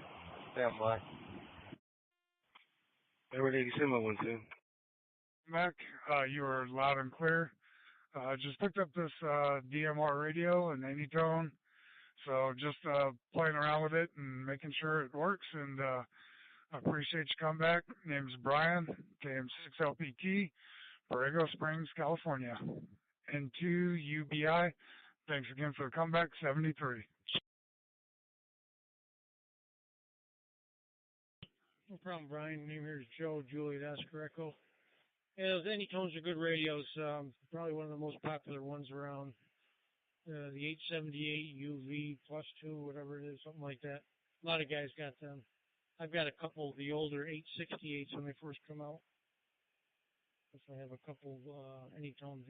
Stand by. Everything you see my one too. Mac, you are loud and clear. Just picked up this DMR radio and Anytone, so just playing around with it and making sure it works, and I appreciate your comeback. Name's Brian, KM6LPT, Borrego Springs, California. N2 UBI. Thanks again for the comeback, 73. No problem, Brian. Name here is Joe, Juliet Oscar Echo. Yeah, those Anytones are good radios. Probably one of the most popular ones around. The 878 UV plus 2, whatever it is, something like that. A lot of guys got them. I've got a couple of the older 868s when they first come out. I have a couple Anytone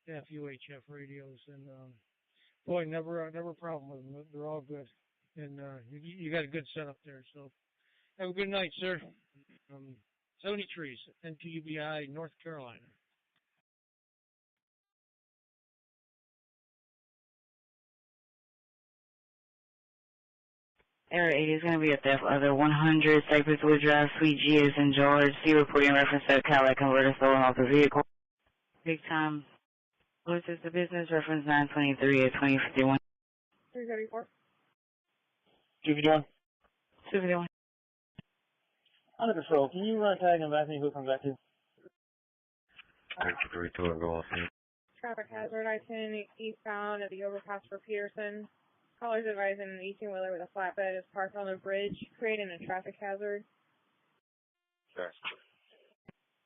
UHF radios, and boy, never a problem with them. They're all good, and you got a good setup there. So have a good night, sir. 73s, N2UBI, North Carolina. Error 8 is going to be a theft of the 100 Cypress Wood Drive, Suite G is in George. See reporting reference to a Cadillac converter stolen off the vehicle. Big time. What is the business reference 923 at 2051? 334. 251. 251. Under control. Can you run tag and back me who comes back to? 53 to go off here. Traffic hazard, I-10 eastbound at the overpass for Peterson. Callers advising an 18-wheeler with a flatbed is parked on the bridge, creating a traffic hazard. Sure.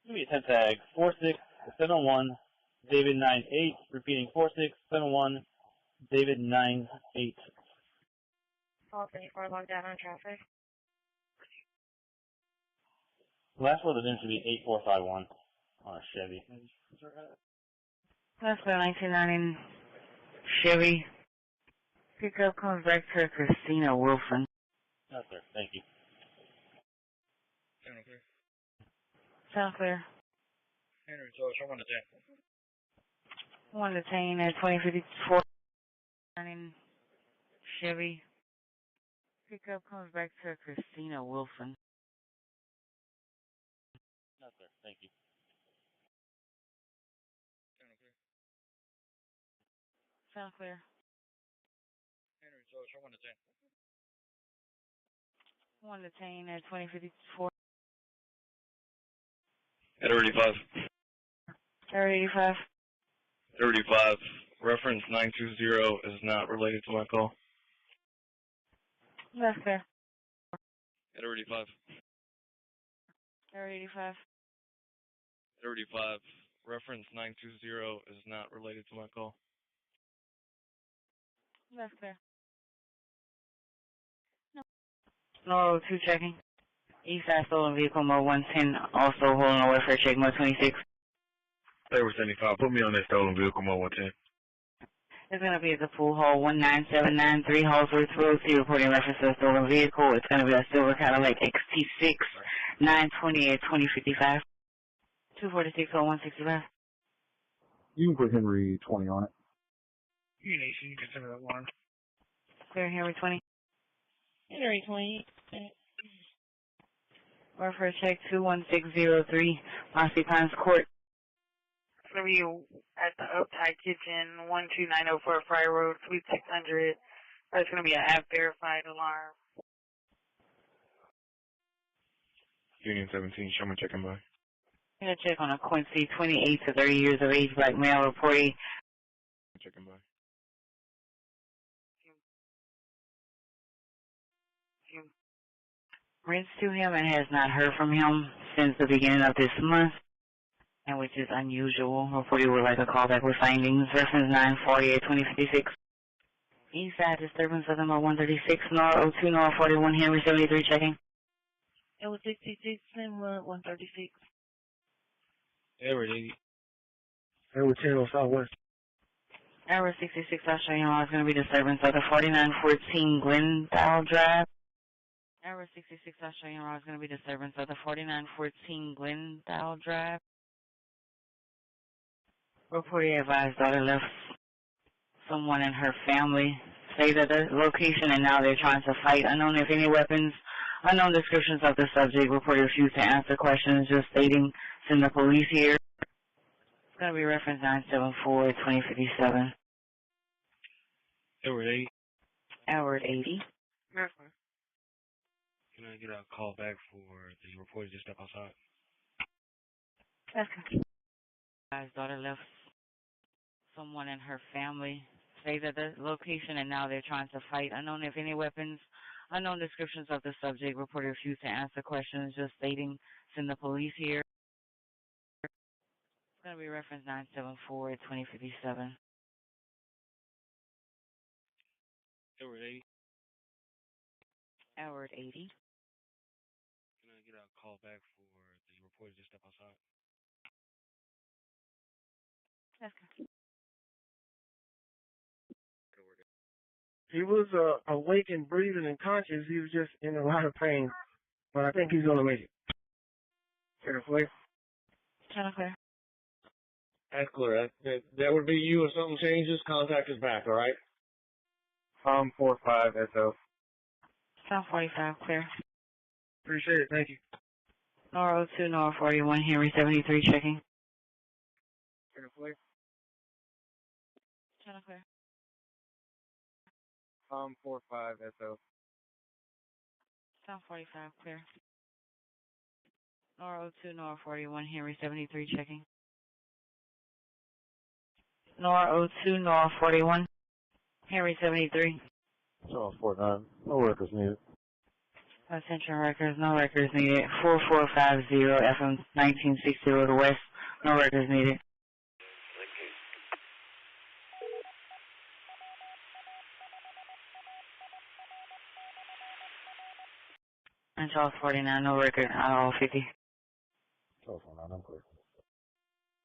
Give me a 10 tag. 4671 David 98. Repeating 4671 David 98. All 24 logged out on traffic. The last four of the VIN should be 8451. On a Chevy. That's the 1990 Chevy. Pickup comes back to Christina Wilson. No, sir. Thank you. Sound clear. Henry George, I want to check. One detained at 2054 Chevy. Pickup comes back to Christina Wilson. No, sir. Thank you. Sound clear. Henry George, I want to check. One detained at 2054. At 85. 85. 35. Reference 920 is not related to my call. That's clear. At 85. 85. 35. Reference 920 is not related to my call. That's clear. No, 2 checking. East side stolen vehicle, mode 110, also holding away for check, mode 26. They were 75. Put me on that stolen vehicle, mode 110. It's going to be at the pool hall 19793, Hallsworth Road, C, reporting reference to a stolen vehicle. It's going to be a silver Cadillac XT6, 920 at 2055. 246 or 165. You can put Henry 20 on it. You can send me that one. Clear, Henry 20. Henry 20. Reference check 21603, Mossy Pines Court. It's going to be at the Uptight Kitchen, 12904 Fry Road, Suite 600. It's going to be an app verified alarm. Union 17, show me checking by. Gonna check on a Quincy, 28 to 30 years of age, black male, reporting. Checking by. Rents to him and has not heard from him since the beginning of this month, and which is unusual. Reported would like a callback with findings. Reference 940 at 2056. East side disturbance of number 136, NOR 02, NOR 41, Henry 73 checking. It was 66 and 136. Edward 80. Edward 10 on Southwest. Hour 66, I'll show you how it's going to be disturbance of the 4914 Glendale Drive. Hour 66, I'll show you how it's going to be disturbance of the 4914 Glendale Drive. Reported advised daughter left someone in her family. Say that the location and now they're trying to fight. Unknown if any weapons. Unknown descriptions of the subject. Reported refused to answer questions, just stating send the police here. It's going to be reference 974 at 2057. Edward 80. Hour 80. Can I get a call back for the reporter just step outside? That's good. Guy's daughter left someone in her family. Say that the location and now they're trying to fight. Unknown if any weapons. Unknown descriptions of the subject. Reporter refused to answer questions, just stating send the police here. It's going to be reference 974 at 2057. Edward 80. Howard 80. Can I get a call back for the reporter just step outside? That's good. He was awake and breathing and conscious. He was just in a lot of pain. But I think he's going to make it. Clear. Clear. That's clear. That would be you. If something changes, contact us back, all right? 45 SO. Sound 45, clear. Appreciate it. Thank you. NOR 02, NOR 41, Henry 73 checking. Clear. Clear. 45 SO. Sound 45, clear. NOR 02, NOR 41, Henry 73 checking. NOR 02, NOR 41, Henry 73. So 49. No records needed. Attention records, no records needed. 4450 FM 1960 to the west, no records needed. And Charles 49, no record, all 50. Charles 49, I'm clear.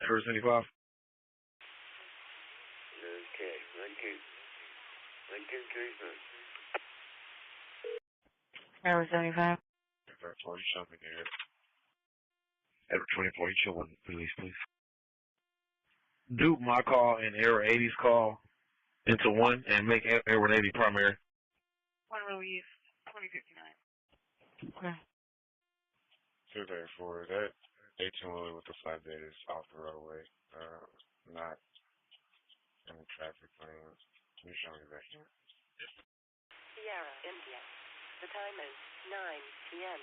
Air 75. Okay, Lincoln. Lincoln Jason. Air 75. Air 4, show me there. Air 24, you show one release, please. Dupe my call and Air 80's call into one and make Air 180 primary. One release, 2059. Okay. So therefore, that 18 with the flight date is off the roadway, not in the traffic lanes. Can you show me that here? Sierra, India. The time is 9 p.m.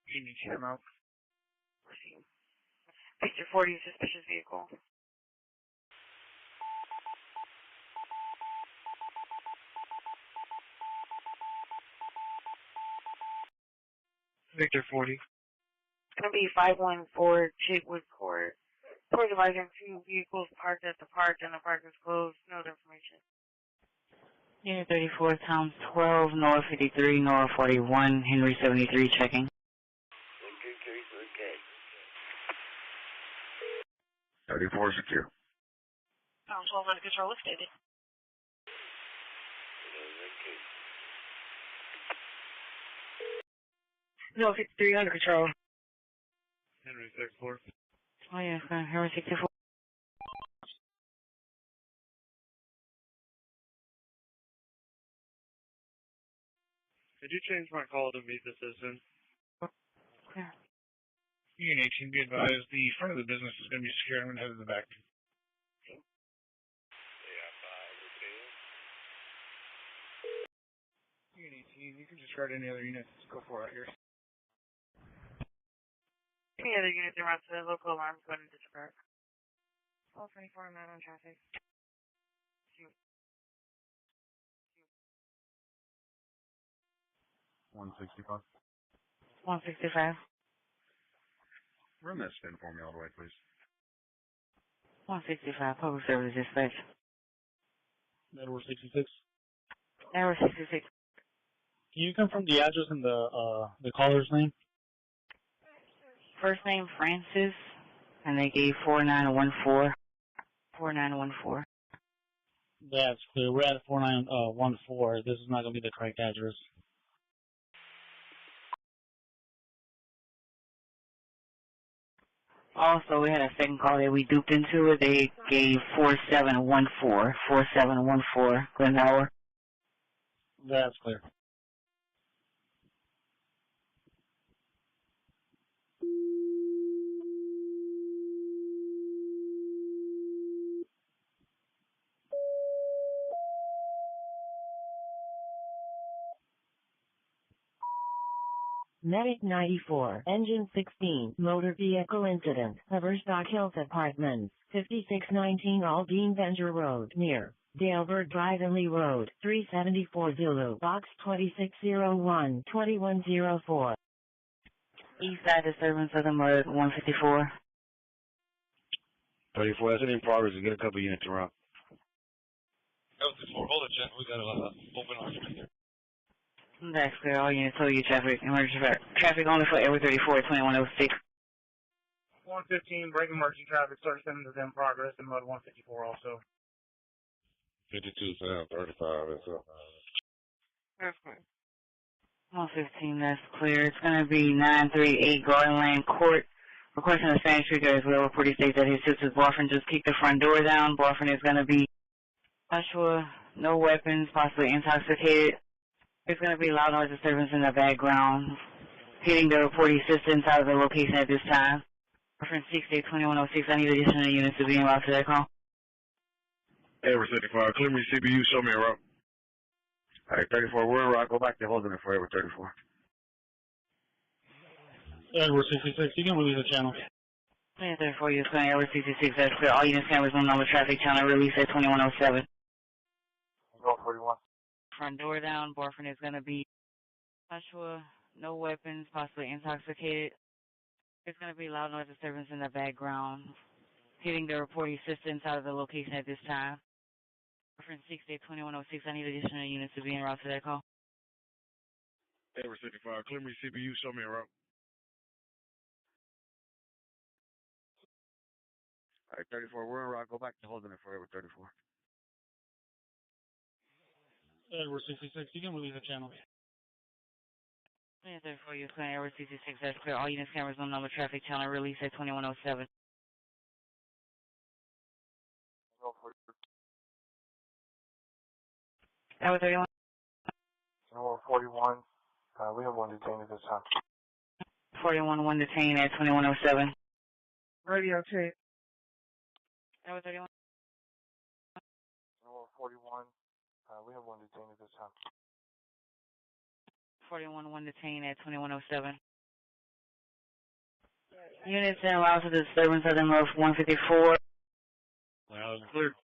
You need to come out. Picture 40, suspicious vehicle. Victor 40. It's going to be 514 Chitwood Court. Court advising 2 vehicles parked at the park and the park is closed. No other information. Unit 34, Town 12, Nora 53, Nora 41, Henry 73, checking. Lincoln Jason, okay. 34 secure. Town 12 under control, what's stated? Lincoln. No, 53 under control. Henry 34. Oh yeah, Henry 64. Did you change my call to meet the citizen? Okay. Unit 18, be advised, the front of the business is going to be secured. I'm going to head to the back. Unit 18, you can discard any other units. Go for it out here. Any other units around to the local alarms going to disregard. 1224, not on traffic. 165. 165. Run that spin for me all the way, please. 165, public service dispatch. Edward 66. Edward 66. Can you confirm the address and the caller's name? First name Francis, and they gave 4914. 4914. That's clear. We're at 4914. This is not going to be the correct address. Also, we had a second call that we duped into it. They gave 4714. 4714, Glendower. That's clear. Medic 94, Engine 16, Motor Vehicle Incident, Haverstock Hills Apartments, 5619 Aldine Venger Road, near Dalebird Drive and Lee Road, 374 Zulu, Box 2601, 2104. East side disturbance of the mud, 154. 34, that's in progress. We get a couple units around. Hold it, Jen. We got to open our street here. That's clear. All units, total traffic, emergency traffic only for Edward 34, 2106. 115, break emergency traffic, search center is in progress, and mode 154 also. 52 South, 35, that's up. That's clear. 115, that's clear. It's going to be 938 Garden Lane Court. Requesting a Spanish speaker as well. Reporting states that his sister's boyfriend just kicked the front door down. Boyfriend is going to be Joshua, no weapons, possibly intoxicated. There's going to be loud noise disturbance in the background. Hitting the reporting assistance out of the location at this time. Reference 682106. I need additional units to be involved to that call. Edward 35, clear me CPU, show me a route. Alright, 34, we're in route. Go back to holding it for Edward 34. Edward 66, you can release the channel. Yeah, 34, you're going Edward 66. That's clear. All units can resume normal traffic channel release at 2107. Go 41. Front door down. Boyfriend is going to be Joshua, no weapons, possibly intoxicated. There's going to be loud noise disturbance in the background. Hitting the reporting assistance out of the location at this time. Reference 682106. I need additional units to be en route to that call. Edward 65, clear me CPU, show me a route. All right, 34. We're on route. Go back to holding it for Edward 34. Edward 66, you can release the channel. Yeah, 34, you're clear. Edward 66, that's clear. All units, cameras, on number, traffic channel, release at 2107. Edward 31. 41. We have one detained at this time. 41, one detained at 2107. Radio check. Edward 31. 41. We have one detained at this time. 41, one detained at 2107. Units en route to the disturbance of the North 154. Clear.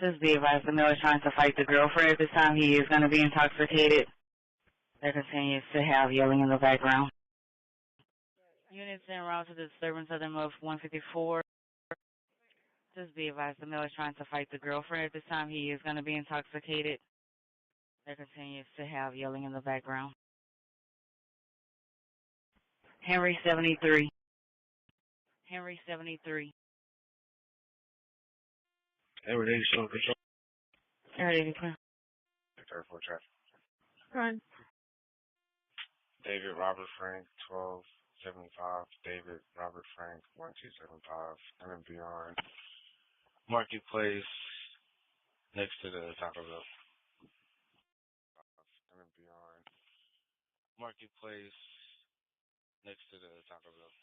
Just be advised, the male is trying to fight the girlfriend at this time. He is going to be intoxicated. There continues to have yelling in the background. Units en route to the disturbance of the North 154. Just be advised, the male is trying to fight the girlfriend at this time. He is going to be intoxicated. There continues to have yelling in the background. Henry 73. Henry 73. Edward 80, show control. Edward 80, clear. 34 traffic. Fine. David Robert Frank, 1275. David Robert Frank, 1275. And then beyond. Marketplace, next to the Taco Bell. And then beyond. Marketplace, next to the Taco Bell.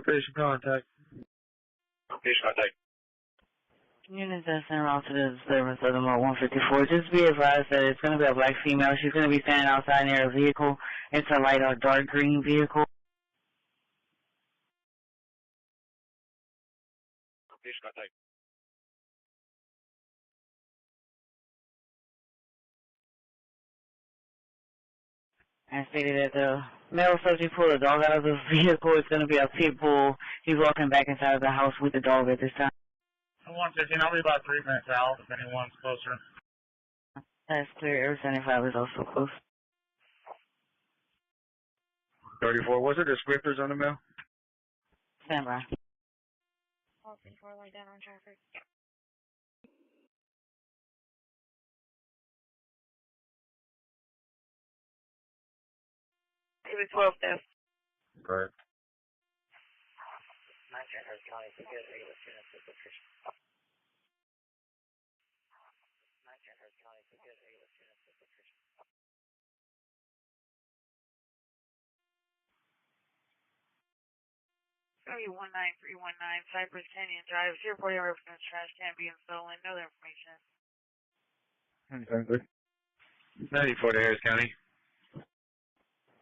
Patient contact. Patient contact. Units that's en route to the disturbance of the North 154. Just be advised that it's going to be a black female. She's going to be standing outside near a vehicle. It's a light or dark green vehicle. Patient contact. And stated that the male subject pulled a dog out of the vehicle. It's going to be a pit bull. He's walking back inside of the house with the dog at this time. 115, I'll be about 3 minutes out if anyone's closer. That's clear. Air 75 is also close. 34. Was there descriptors on the mail? Stand by. All 4 light down on traffic. It was 12 deaths. Correct. Sorry, 19319 Cypress Canyon Drive. 040 represents trash can being stolen. No other information. 94 to Harris County.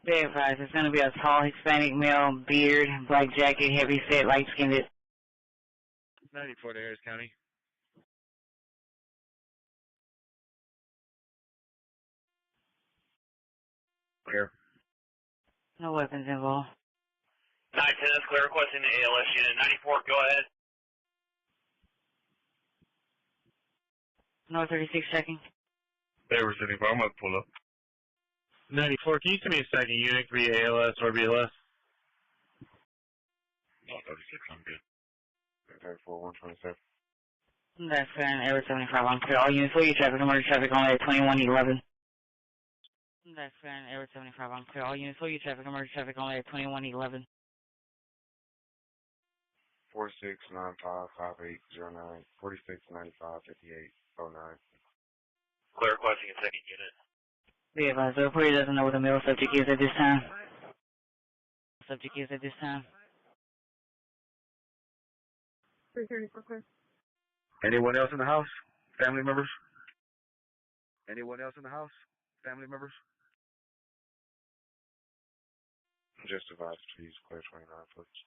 Be advised, it's going to be a tall Hispanic male, beard, black jacket, heavy set, light-skinned. 94 to Harris County. Clear. No weapons involved. 910, that's clear. Requesting the ALS unit. 94, go ahead. North 36 checking. Edward 75, I'm going to pull up. 94, can you send me a second unit via ALS or BLS? Oh, 36, I'm good. 34, 127. That's fair, and Air 75, I'm clear. All units, your traffic, emergency traffic only at 2111. That's fair, and Air 75, I'm clear. All units, your traffic, emergency traffic only at 2111. 46955809. 46955809. Clear, requesting a second unit. Be advised, the reporter doesn't know what the male subject is at this time. Subject is at this time. 334 clear. Anyone else in the house? Family members? Anyone else in the house? Family members? Just advised, please clear 29, please.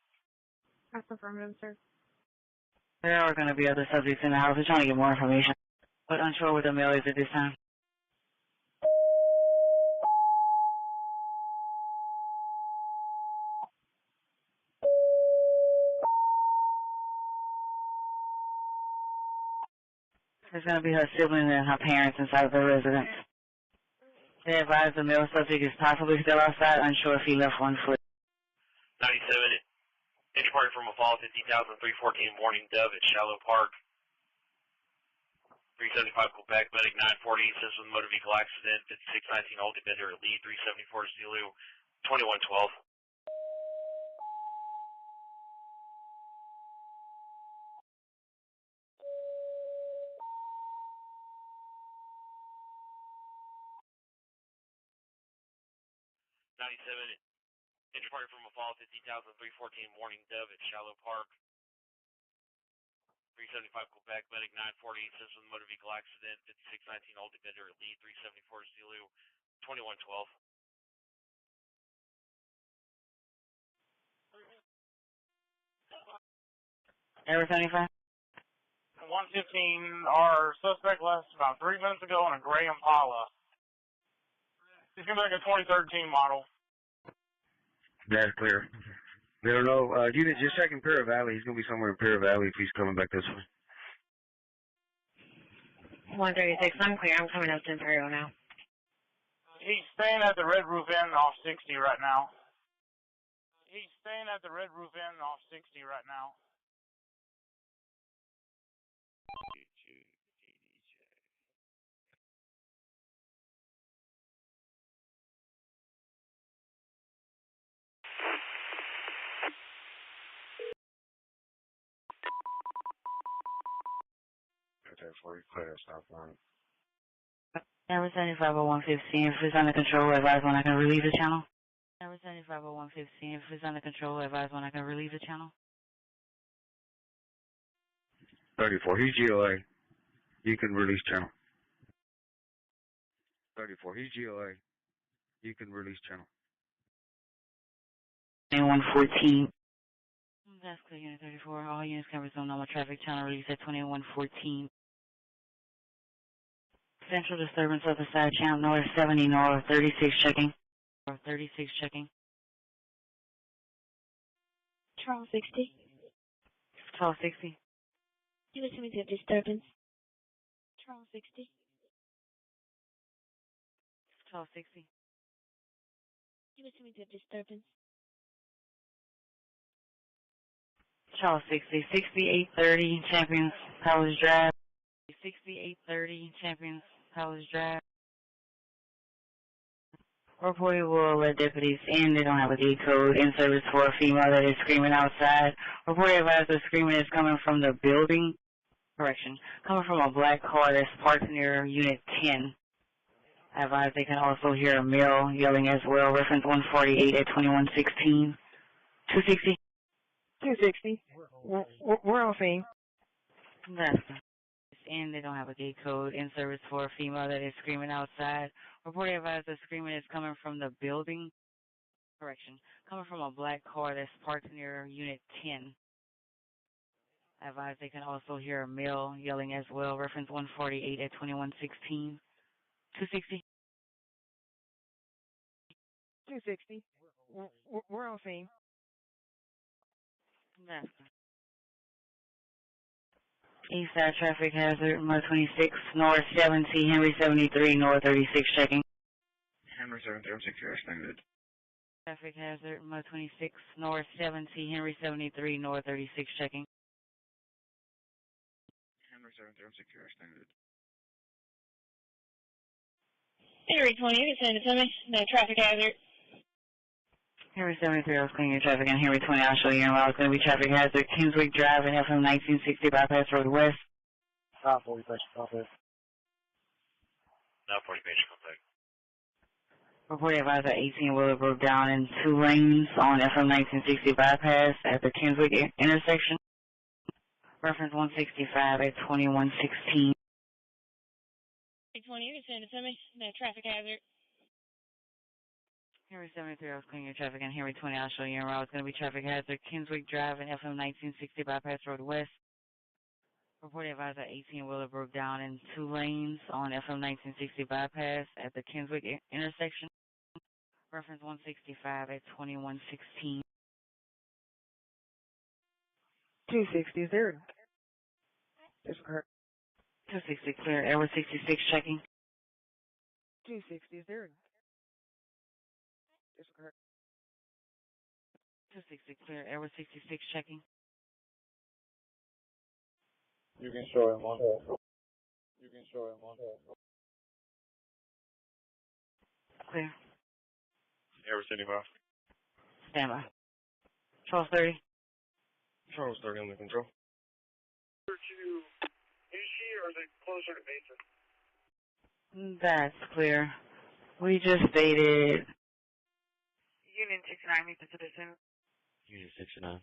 That's affirmative, sir. There are going to be other subjects in the house. We're trying to get more information, but unsure what the male is at this time. There's going to be her siblings and her parents inside of the residence. They advise the male subject is possibly still outside, unsure if he left one foot. 97, entry party from Apollo 50,000, 314 Morning Dove at Shallow Park. 375 Quebec, medic 940, says with motor vehicle accident, 5619 Oldie Bender, lead 374 Zulu, 2112. Entry party from Apollo 50,000, 314 Morning Dove at Shallow Park. 375 Quebec, medic 940, says with motor vehicle accident, 5619 Oldie Bender, lead 374 Zulu, 2112. Ever 75? 115, our suspect left about 3 minutes ago on a gray Impala. He's going to be like a 2013 model. That's clear. They don't know. Unit, just check Imperial Valley. He's going to be somewhere in Imperial Valley if he's coming back this way. 136, I'm clear. I'm coming up to Imperial now. He's staying at the Red Roof Inn off 60 right now. He's staying at the Red Roof Inn off 60 right now. Okay, for you, clear, stop one. Number 75 or 115, if it's under control, advise when I can relieve the channel. Number 75 or 115, if it's under control, advise when I can relieve the channel. 34, he's GOA. You can release channel. 34, he's GOA. You can release channel. 2114. That's clear, Unit 34. All units can resume normal traffic channel release at 2114. Central disturbance of the side channel, north 70, north 36 checking. North 36 checking. Charles 60. Charles 60. You listen to disturbance. Charles 60. Charles 60. You listen to disturbance. Charles 60. 6830 Champions Palace Drive. 6830 Champions Palace Drive. Reported will let deputies in. They don't have a gate code. In service for a female that is screaming outside. Reported advised the screaming is coming from the building. Correction. Coming from a black car that's parked near Unit 10. Advised they can also hear a male yelling as well. Reference 148 at 2116. 260. 260. We're on scene. That's in. They don't have a gate code. In service for a female that is screaming outside. Reported advised the screaming is coming from the building. Correction. Coming from a black car that's parked near Unit 10. Advised they can also hear a male yelling as well. Reference 148 at 2116. 260. 260. We're on scene. That's East side traffic hazard, Mud 26, North 70, Henry 73, North 36 checking. Henry 73, I'm secure, extended. Traffic hazard, Mud 26, North 70, Henry 73, North 36 checking. Henry 73, I'm secure, extended. Henry 20, you can send it to me. No traffic hazard. Henry 73, I was cleaning your traffic, and Henry 20, I'll show you in a while. It's going to be traffic hazard, Kingswick Drive and FM 1960 Bypass Road West. Stop 40 patient contact. Now 40 patient contact. Reported advisor 18 wheeler broke down in 2 lanes on FM 1960 Bypass at the Kingswick intersection. Reference 165 at 2116. 20, you can send it to me. No traffic hazard. Henry 73, I was cleaning your traffic, and Henry 20, I'll show you in a while. It's going to be traffic hazard, Kingswick Drive and FM 1960 Bypass Road West. Reported advisor 18 wheeler broke down in 2 lanes on FM 1960 Bypass at the Kingswick intersection. Reference 165 at 2116. 260, is there? That's correct. 260 clear. Airway 66 checking. 260, is there? Is correct. 260 clear. Airway 66 checking. You can show him on. You can show him on. Clear. Airway 75. Stand by. Charles 30. Charles 30 under control. To UC or is it closer to Basin? That's clear. We just stated. Union 69, meet the citizen. Unit 69.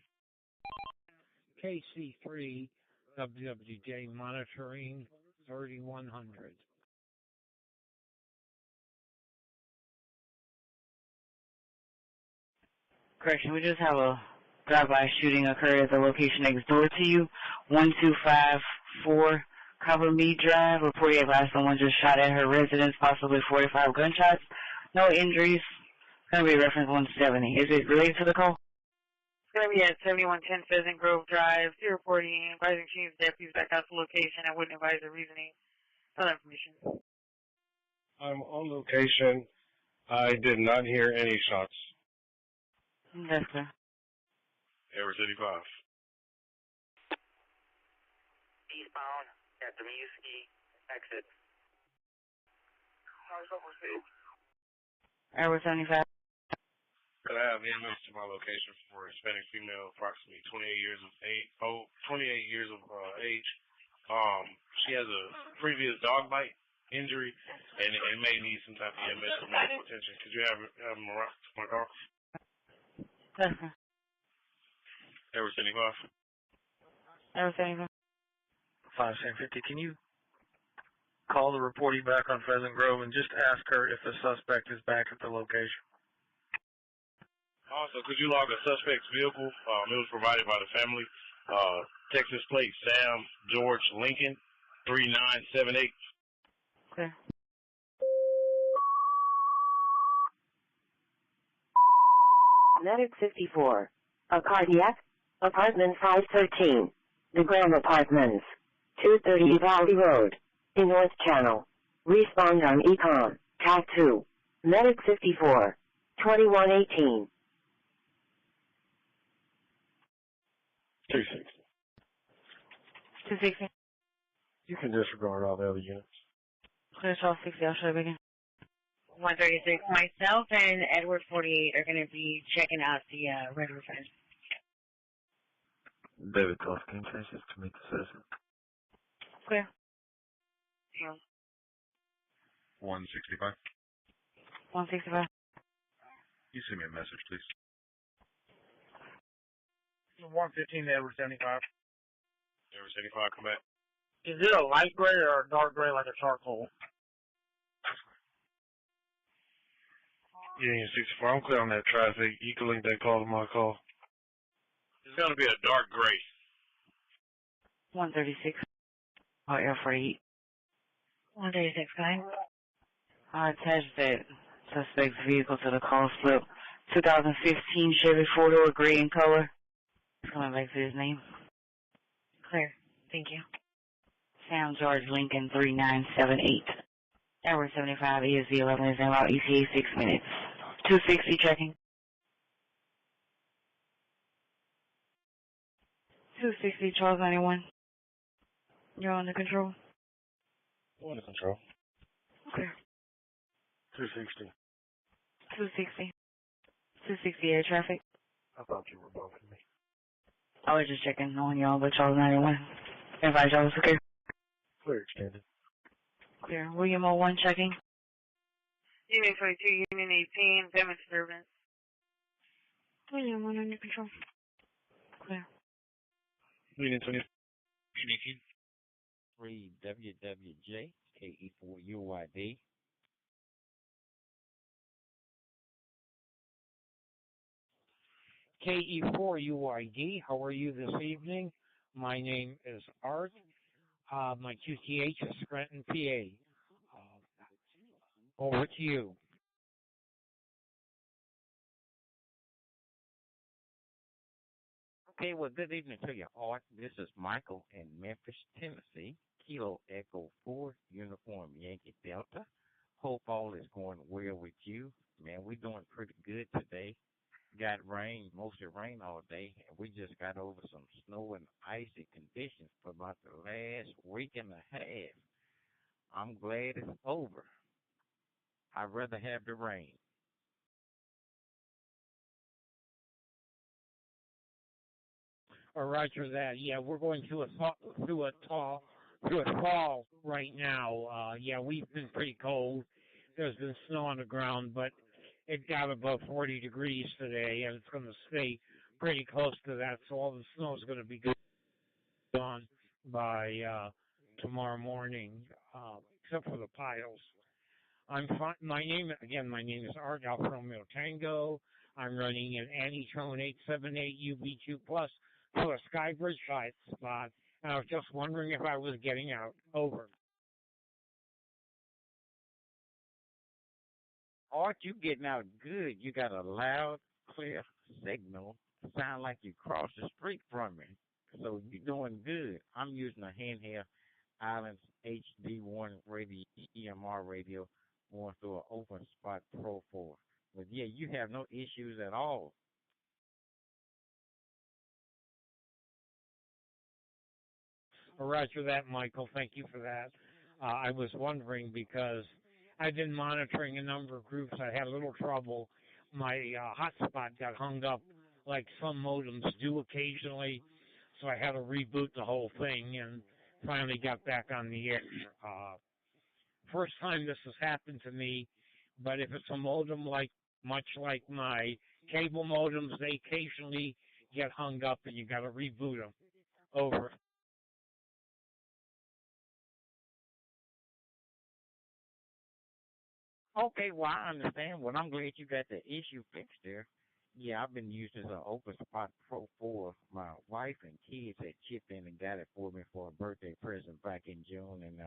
KC3 WWJ monitoring 3100. Correction, we just have a drive-by shooting occurred at the location next door to you. 1254 Copper Mead Drive. Reported advised someone just shot at her residence, possibly 45 gunshots. No injuries. It's going to be reference 170. Is it related to the call? It's going to be at 7110 Pheasant Grove Drive. You're reporting, advising chief deputies back out to location. I wouldn't advise the reasoning. Other information. I'm on location. I did not hear any shots. That's clear. Airway 75. Eastbound at the Muskie exit. Airway 75. Could I have EMS to my location for a Hispanic female, approximately 28 years of age. She has a previous dog bite injury, and it may need some type of EMS or medical attention. Could you have them around to my car? That's clear. Airway 75. Airway 75. 5750, can you call the reportee back on Pheasant Grove and just ask her if the suspect is back at the location? Also, could you log a suspect's vehicle? It was provided by the family. Texas plate Sam George Lincoln 3978. Okay. Medic 54. A cardiac. Apartment 513. The Graham Apartments. 230 Valley Road. In North Channel. Respond on Econ. TAC 2. Medic 54. 2118. 260. 260. You can disregard all the other units. Clear Charles 60. I'll show you again. 136. Myself and Edward 48 are going to be checking out the Red Roof Inn. David Golf, can you change this to meet the citizen? Clear. 165. 165. You send me a message, please. 115 Edward 75. Airway 75, come back. Is it a light gray or a dark gray like a charcoal? Union 64, I'm clear on that traffic. You can link that call to my call. It's going to be a dark gray. 136. Air 48. 136, guys. I attached that suspect's vehicle to the call slip. 2015 Chevy 4-door gray in color. Coming back to his name. Clear. Thank you. Sam George Lincoln 3978. Airway 75 ESV 11 is en route ETA 6 minutes. 260 checking. 260 Charles 91. You're under control. Under control. Okay. 260. 260. 260 air traffic. I thought you were bumping me. I was just checking on y'all, but Charles 91. Advise y'all was okay. Clear extended. Clear. William 01 checking. Union 22, Union 18, family disturbance. William 1 under control. Clear. Union 20. Union 3 WWJ, KE4 UYD. KE4 UYD, how are you this evening? My name is Art. My QTH is Scranton, PA. Over to you. Okay, well, good evening to you, Art. This is Michael in Memphis, Tennessee. Kilo Echo 4, Uniform Yankee Delta. Hope all is going well with you. Man, we're doing pretty good today. Got rain, mostly rain all day, and we just got over some snow and icy conditions for about the last week and a half. I'm glad it's over. I'd rather have the rain. Or Roger that. Yeah, we're going through a thaw right now. Yeah, we've been pretty cold. There's been snow on the ground, but it got above 40 degrees today, and it's going to stay pretty close to that. So all the snow is going to be gone by tomorrow morning, except for the piles. I'm fine. My name is Art Alfa Romeo Tango. I'm running an Anti-Tone 878 UV2 Plus to a Skybridge side spot, and I was just wondering if I was getting out. Over. Art, you getting out good. You got a loud, clear signal. Sound like you crossed the street from me. So you're doing good. I'm using a handheld Islands HD1 radio, EMR radio, going through an open spot Pro 4. But yeah, you have no issues at all. Roger that, Michael. Thank you for that. I was wondering because I've been monitoring a number of groups. I had a little trouble. My hotspot got hung up like some modems do occasionally, so I had to reboot the whole thing and finally got back on the air. First time this has happened to me, but if it's a modem much like my cable modems, they occasionally get hung up and you got to reboot them. Over. Okay, well, I understand. Well, I'm glad you got the issue fixed there. Yeah, I've been using an Open Spot Pro 4. My wife and kids had chipped in and got it for me for a birthday present back in June, and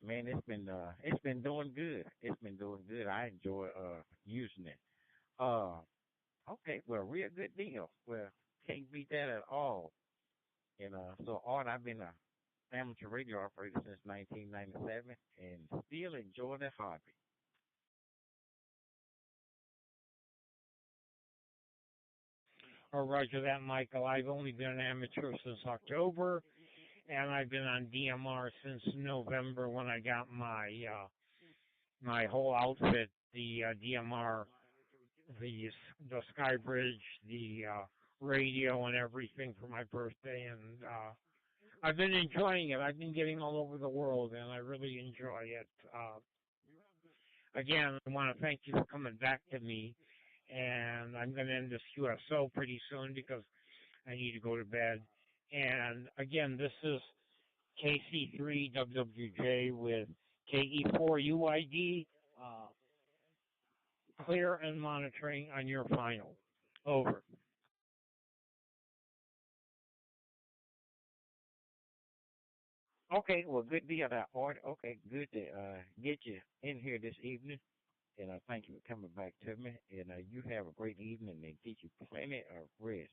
man, it's been doing good. It's been doing good. I enjoy using it. Okay, well, real good deal. Well, can't beat that at all. And so, Art, I've been a amateur radio operator since 1997, and still enjoy the hobby. Roger that, Michael. I've only been an amateur since October, and I've been on DMR since November when I got my my whole outfit, the DMR, the Skybridge, the radio, and everything for my birthday, and I've been enjoying it. I've been getting all over the world, and I really enjoy it. Again, I want to thank you for coming back to me. And I'm going to end this USO pretty soon because I need to go to bed. And again, this is KC3WWJ with KE4UID, clear and monitoring on your final. Over. Okay, well, good deal, Art. Okay, good to get you in here this evening. And I thank you for coming back to me. And you have a great evening and get you plenty of rest.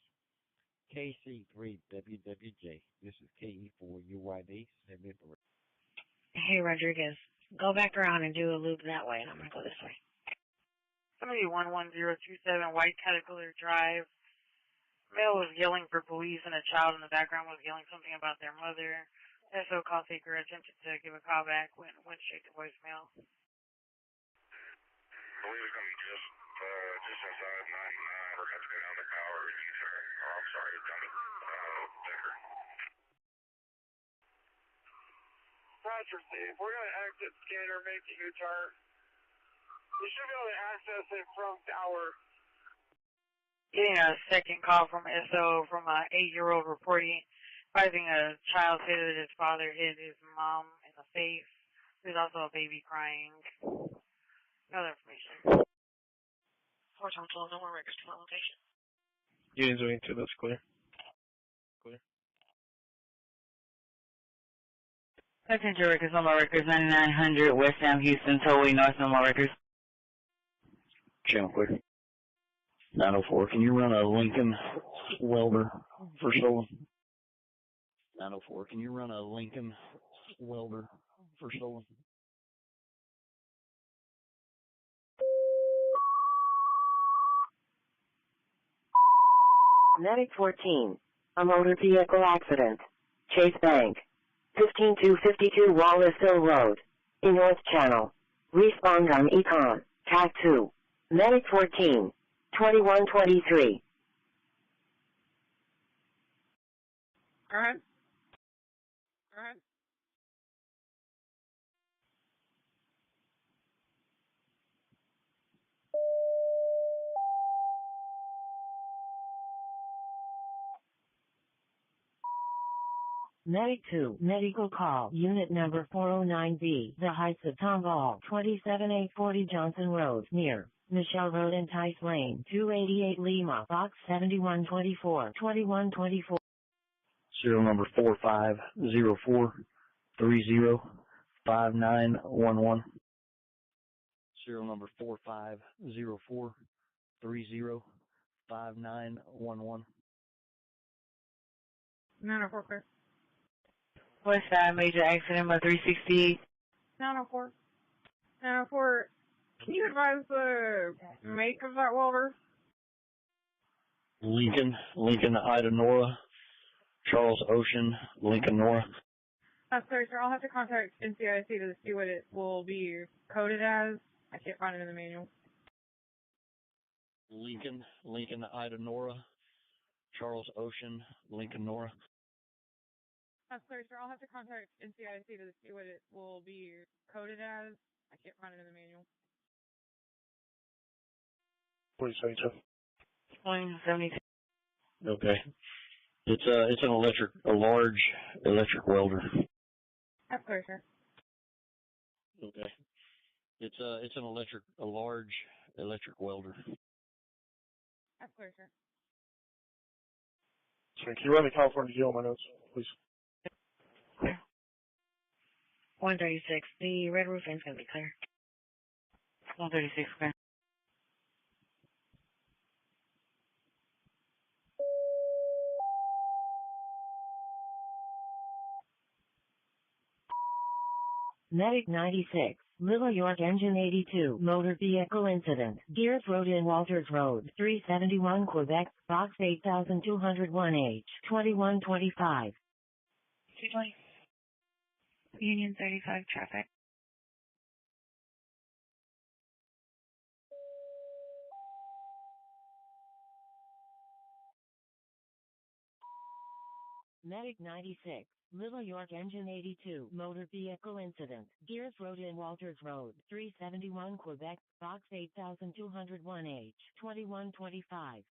KC3WWJ. This is KE4UYD. Hey, Rodriguez. Go back around and do a loop that way, and I'm going to go this way. Somebody 11027 White Caterpillar Drive. Male was yelling for police, and a child in the background was yelling something about their mother. SO call taker attempted to give a call back, went straight to voicemail. I believe it's going to be just inside 99. We're going to have to go down the power user. Oh, I'm sorry, down the Decker. Roger, Steve. We're going to exit scanner, make a U-turn. We should be able to access it from tower. Getting a second call from SO from an 8-year-old reporting, advising a child said that his father hit his mom in the face. There's also a baby crying. Other information. 412, no more records to my location. Units 22, that's clear. Clear. Passenger records, no more records, 9900 West Sam Houston, Tollway North, no more records. Channel clear. 904, can you run a Lincoln welder for Solon? 904, can you run a Lincoln welder for stolen. Medic 14. A motor vehicle accident. Chase Bank. 15252 Wallace Hill Road. In North Channel. Respond on Econ. TAC 2. Medic 14. 2123. Go ahead. Go ahead. Medic 2, medical call, unit number 409B, the Heights of Tomball, 27840 Johnson Road, near Michelle Road and Tice Lane, 288 Lima, box 7124, 2124. Serial number 4504305911. Serial number 4504305911. 904, clear. West Side major accident by 368. 904. 904. Can you advise the make of that welder? Lincoln, Ida Nora, Charles Ocean, Lincoln Nora. Sorry, sir. I'll have to contact NCIC to see what it will be coded as. I can't find it in the manual. Lincoln, Ida Nora, Charles Ocean, Lincoln Nora. Sorry, sir. I'll have to contact NCIC to see what it will be coded as. I can't find it in the manual. What are you saying, sir? 2072. Okay. It's a large electric welder. That's clear, sir. Okay. It's a large electric welder. That's clear, sir. Sorry, can you run the California Jail on my notes, please? 136. The red roofing's going to be clear. 136, clear. Medic 96, Little York Engine 82, motor vehicle incident, Gears Road in Walters Road, 371 Quebec, box 8201H, 2125. 220. Union 35 traffic. Medic 96, Little York Engine 82, motor vehicle incident, Gears Road in Walters Road, 371 Quebec, box 8201H, 2125.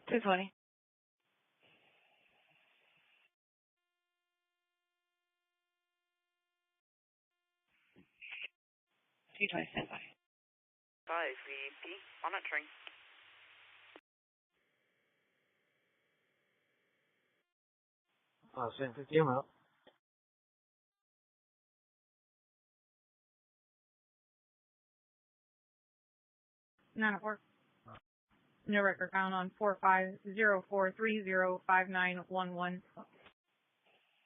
220. Stand by. 5 VP monitoring. Send 50 out. None at work. No record found on 4504305911.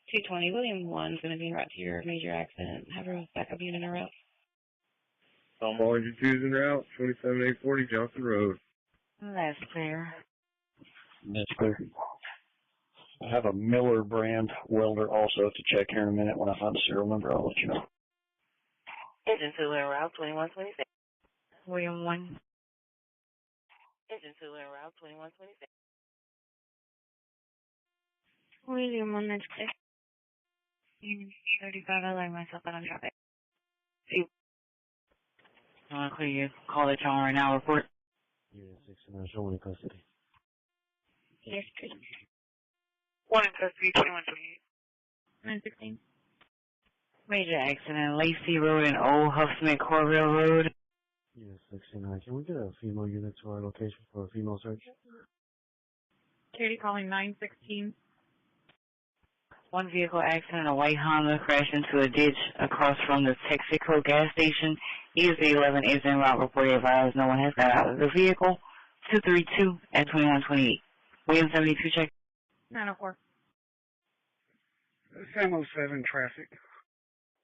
220. William 1 is going to be en route to your major accident. Have a backup unit en route. Tomball engine 2's en route, 27840 Johnson Road. That's clear. That's clear. I have a Miller brand welder also to check here in a minute. When I find the serial number, I'll let you know. Engine 2 en route, 2126. William 1. Engine 2 en route, 2126. William 1, that's clear. Union 35, I like myself out on traffic. See. I want to clear you. Call that y'all right now, report. Unit 69, show one in custody. Yes, please. 1 in custody, 2128. 916. Major accident, Lacey Road and Old Huffman Corville Road. Unit 69, can we get a female unit to our location for a female search? Katie calling 916. One vehicle accident, a white Honda crashed into a ditch across from the Texaco gas station. ESA 11 is en route, reported advised. No one has got out of the vehicle. 232 at 2128. William 72, check. 904. Sam 07 traffic.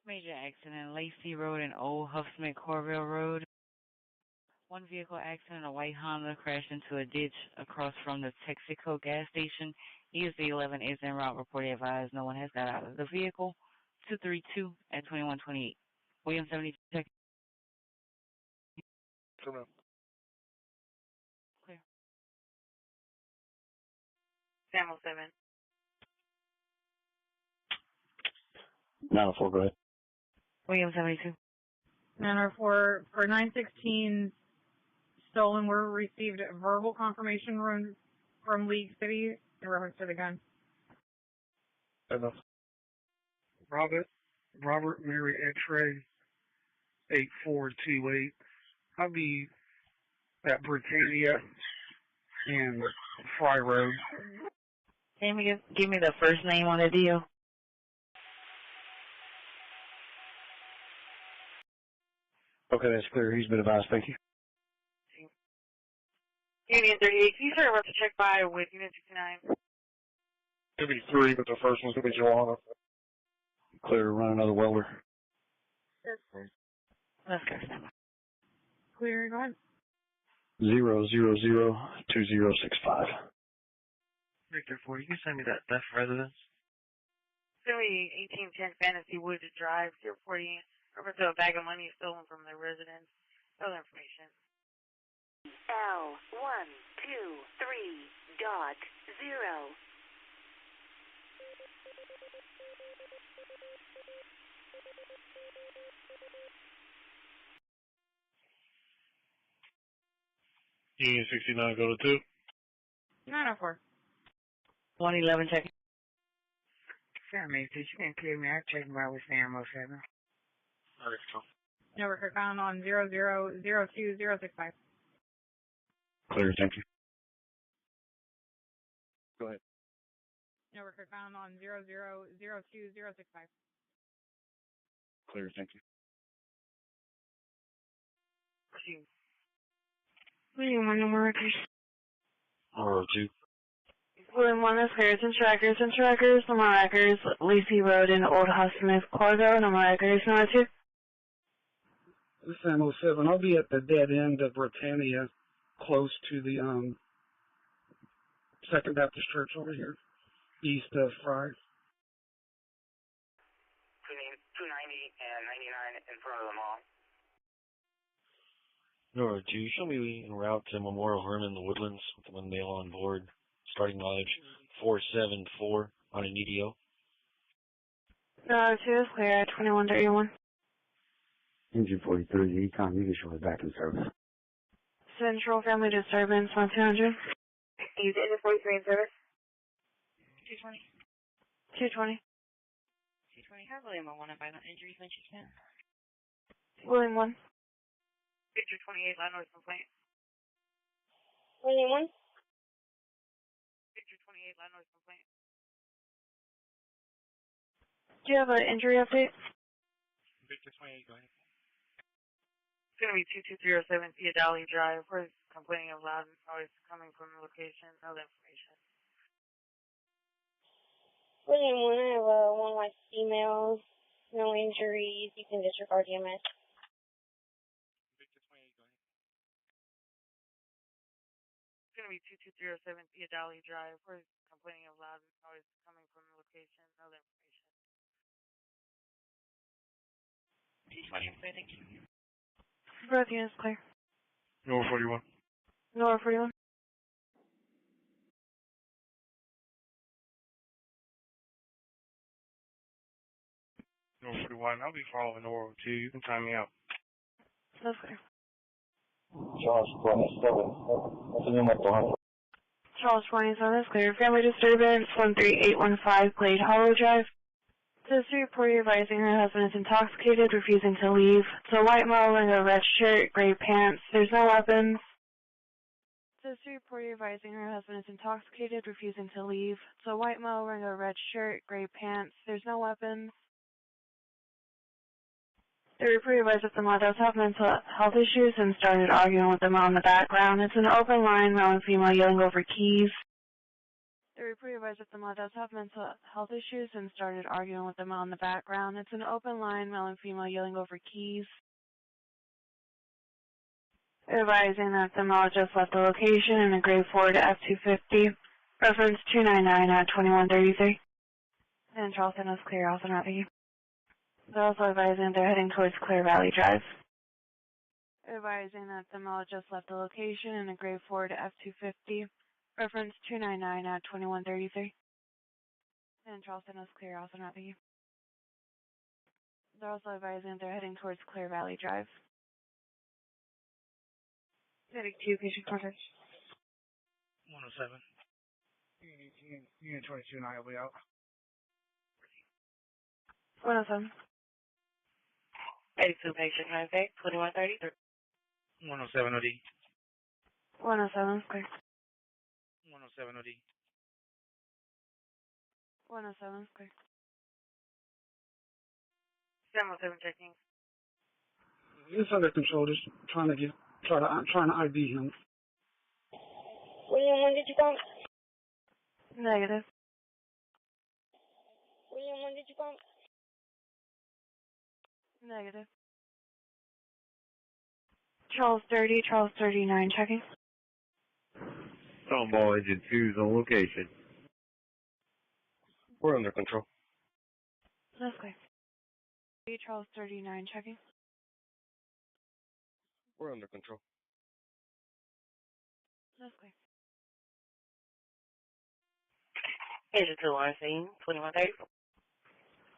Major accident, Lacey Road and Old Huffsmith Corville Road. One vehicle accident, a white Honda crashed into a ditch across from the Texaco gas station. ESD 11 is en route. Reported advised no one has got out of the vehicle. 232 at 2128. William 70 check. Clear. 707. 904, go ahead. William 72. 904 for 916 stolen. We received verbal confirmation from League City in reference to the gun. Enough. Robert Mary X-ray 8428. I'll be at Britannia and Fry Road. Can you give me the first name on the deal? Okay, that's clear. He's been advised. Thank you. Union 38, can you start about to check by with Unit 69? It'll be 3, but the first one's going to be Joanna. Clear to run another welder. Let's go. Clear, go ahead. 0002065. Victor 4, you can send me that theft residence. It's going to be 1810 Fantasy Wood Drive, 040. Reference to a bag of money stolen from the residence. Other information. L123.0. Union 69, go to 2. 904. 111 check. Sam, if you can clear me, I'll check by with Sam 07. Alright, go. Network account on 0002065. Clear, thank you. Go ahead. Network account on 0002065. Clear, thank you. William 1, number records. 402. William 1, that's clear. It's in trackers, number records, Lacey Road and Old Huffsmith Corville, number records, number 2. Sam 07, I'll be at the dead end of Britannia, close to the Second Baptist Church over here, east of Fry. 290 and 99 in front of the mall. Nora 2, show me en route to Memorial Herman in the Woodlands with one male on board. Starting mileage 474 on an EDO. 2 is clear, 2131. Engine 43, the Econ Unit is back in service. Central Family Disturbance, 1200. Use Engine 43 in service. 220. 220. 220. Have William 1 and violent injuries when you can. William 1. Victor 28, loud noise complaint. William 1. Victor 28, loud noise complaint. Do you have an injury update? Victor 28, go ahead. It's going to be 22307 Theodali Drive. We're complaining of loud noise coming from the location. Other information. William 1, I have one of my females. No injuries. You can disregard EMS. Victor 28, go ahead. It's going to be 22307 Theodali Drive. We're complaining of loud noise coming from the location. Other information. 220, thank you. Both units clear. Nora 41. Nora 41. Nora 41, I'll be following Nora 2. You can time me out. That's clear. Charles 27. What's the name of the Charles 27 is clear. Family disturbance, 13815 Glade Hollow Drive. Sister reported advising her husband is intoxicated, refusing to leave. It's a white male wearing a red shirt, gray pants. There's no weapons. Sister reported advising her husband is intoxicated, refusing to leave. It's a white male wearing a red shirt, gray pants. There's no weapons. The reporter advised that the mother has mental health issues and started arguing with the mom in the background. It's an open line, male and female yelling over keys. The report advised that the male does have mental health issues and started arguing with the male in the background. It's an open line, male and female yelling over keys. Advising that the male just left the location in a grade 4 to F-250, reference 299 at 2133. And Charleston is clear, also not you. They're also advising they're heading towards Clear Valley Drive. Advising that the male just left the location in a grade 4 to F-250, reference 299 at 2133. And Charleston is clear, also not you. They're also advising they're heading towards Clear Valley Drive. Heading to patient contact. 107. Unit 22 and I will be out. 107. 82 patient contact, 2133. 107 OD. 107, clear. 107 OD. 107, clear. 707 checking. It's under control, just trying to ID him. William, when did you bump? Negative. William, when did you bump? Negative. Charles 30, Charles 39, checking. Tomball Engine 2's on location. We're under control. That's clear. Charles 39, checking. We're under control. That's clear. Agent 2 on scene, 2130.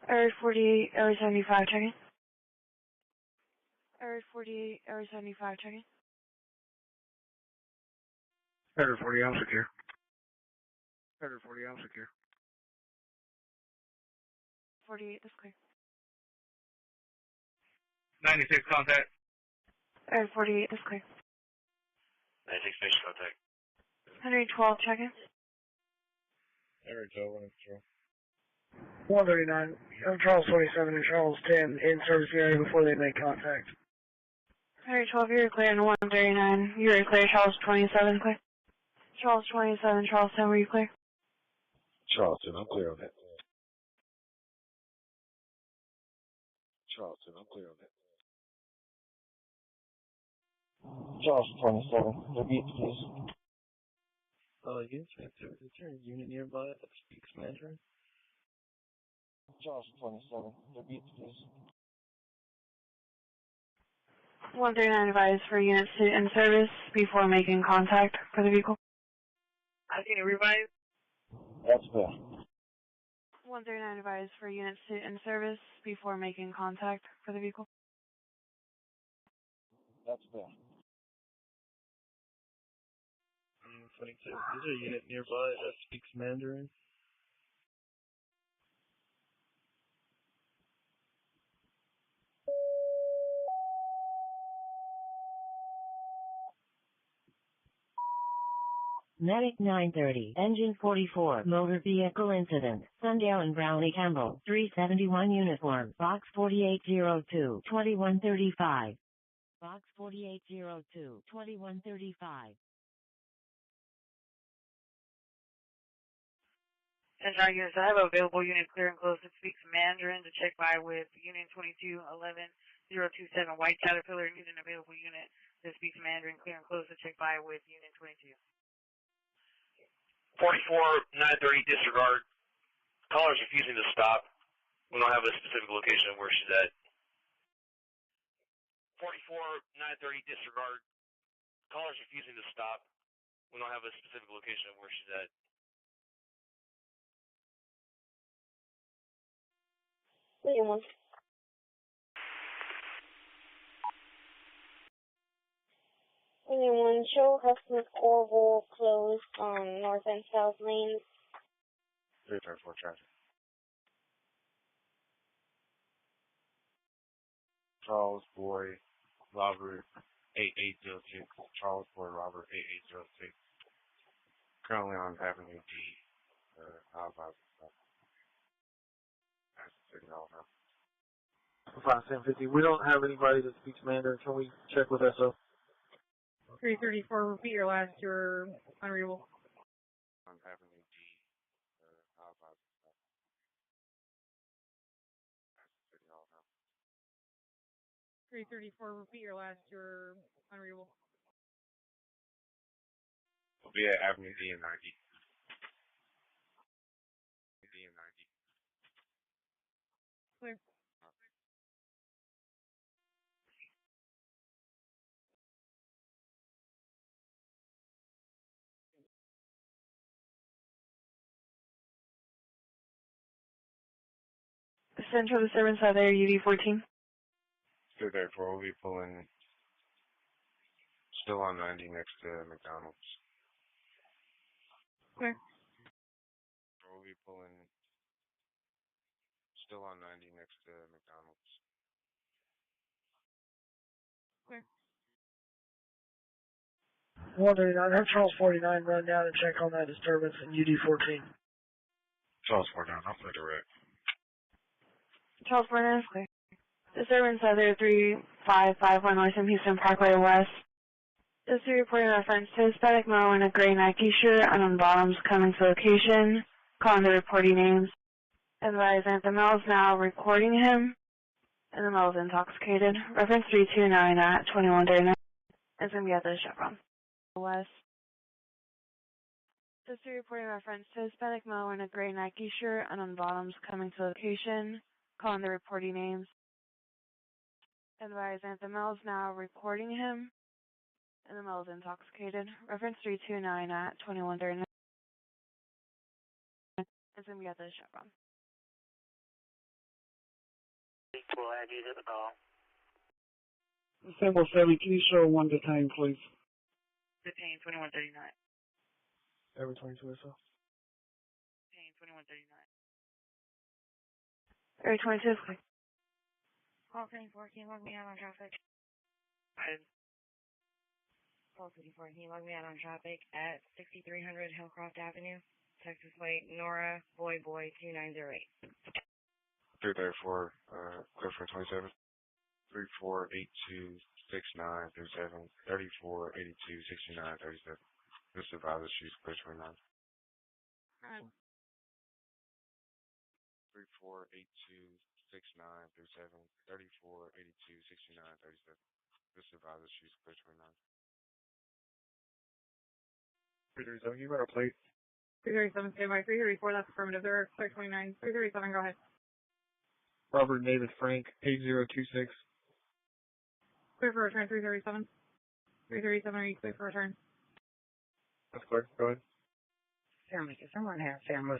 Area 48, Area 75, checking. Area 48, Area 75, checking. Area 40, I'm secure. Area 40, I'm secure. 48, that's clear. 96 contact. Area 48, that's clear. 96 patient contact. 112, checking. Area 12, running control. 139, Charles 27 and Charles 10 in service area before they make contact. Area 12, you're clear, and 139, you're clear, Charles 27, clear. Charles 27, Charles 10, were you clear? Charleston, I'm clear on that. Charleston, I'm clear on that. Charles 27, repeat please. Yes, is there a unit nearby that speaks Mandarin? Charles 27, repeat please. 139 advised for units in service before making contact for the vehicle. I see the revise. That's fair. 139 advised for units in service before making contact for the vehicle. That's fair. 22. Is there a unit nearby that speaks Mandarin? Medic 930, Engine 44, Motor Vehicle Incident, Sundown Brownie Campbell, 371 Uniform, Box 4802, 2135. Box 4802, 2135. Central units, I have available unit clear and close that speaks Mandarin to check by with Unit 22-11-027 White Caterpillar and an available unit that speaks Mandarin clear and close to check by with Unit 22. 44-930, disregard. Caller's refusing to stop. We don't have a specific location of where she's at. 44-930, disregard. Caller's refusing to stop. We don't have a specific location of where she's at. William 1. William 1, show customer Orville closed on north and south lanes. 334 traffic. Charles Boy Robert 8806. Charles Boy Robert 8806. Currently on Avenue D. That's the signal now. 5750. We don't have anybody that speaks Mandarin. Can we check with SO? 334, repeat your last, you're unreadable. On Avenue D. 334, repeat your last, you're unreadable. We'll be at Avenue D and 90. D and 90. Clear. Central disturbance out there, UD14. So therefore, we'll be pulling still on 90 next to McDonald's. Clear. We'll be pulling still on 90 next to McDonald's. Clear. 139, have Charles 49 run down and check on that disturbance in UD14. Charles 49, I'll play direct. Charles 49 is clear. Disturbance out there, 3551 North and Houston Parkway West. Just to report in reference to Hispanic male in a gray Nike shirt on bottoms coming to location, calling the reporting names. Advise that the male is now recording him, and the male is intoxicated. Reference 329 at 2139. It's going to be at the Chevron West. Just to report in reference to Hispanic male in a gray Nike shirt on bottoms coming to location, calling the reporting names. Advise that the male is now recording him, and the male is intoxicated. Reference 329 at 2139. It's going to be at the Chevron. We'll add you to the call. Symbol 70, can you show one detained, please? Detained 2139. Every 22 or so. Detained 2139. Area 22 is clear. Call 24, can you log me out on traffic? Call 24, can you log me out on traffic at 6300 Hillcroft Avenue, Texas Lake, Nora, Boy 2908. 334, clear for 27. 34826937, 34826937. This advisor she's clear 29. 34826937, 34826937. This advisor she's clear 29. 337, you got a plate? 337, stay by. 334, that's affirmative. They're clear 29. 337, go ahead. Robert David Frank, 8026. Clear for return, 337. 337, are you clear for return? That's clear, go ahead. Family, can someone have family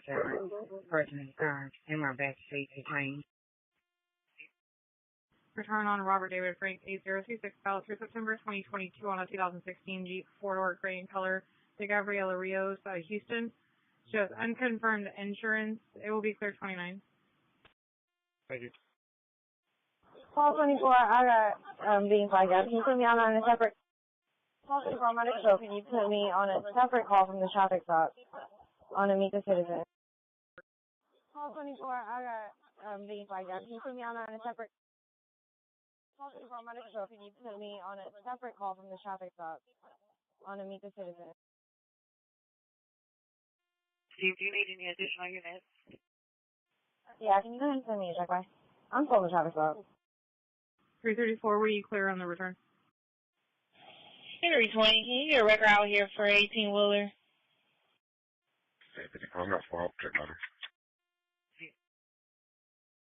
person in the car in my back seat detained? Return on Robert David Frank, 8026, valid through September 2022 on a 2016 Jeep 4-door gray in color, de Gabriela Rios, Houston. Shows unconfirmed insurance. It will be clear 29. Thank you. Call 24, I got being flagged up. Can you put me on a separate call 24 medic show? Can you put me on a separate call from the traffic stop on Amica Citizen? Call 24, I got being flagged up. Can you put me on a separate call 24 medic show? Can you put me on a separate call from the traffic stop on Amica Citizen? Steve, do you need any additional units? Yeah, can you go ahead and send me a check by? I'm still on the traffic stop. 334, were you clear on the return? Henry 20, can you get a record out here for 18-wheeler? I'm not far up, check matter. Steve,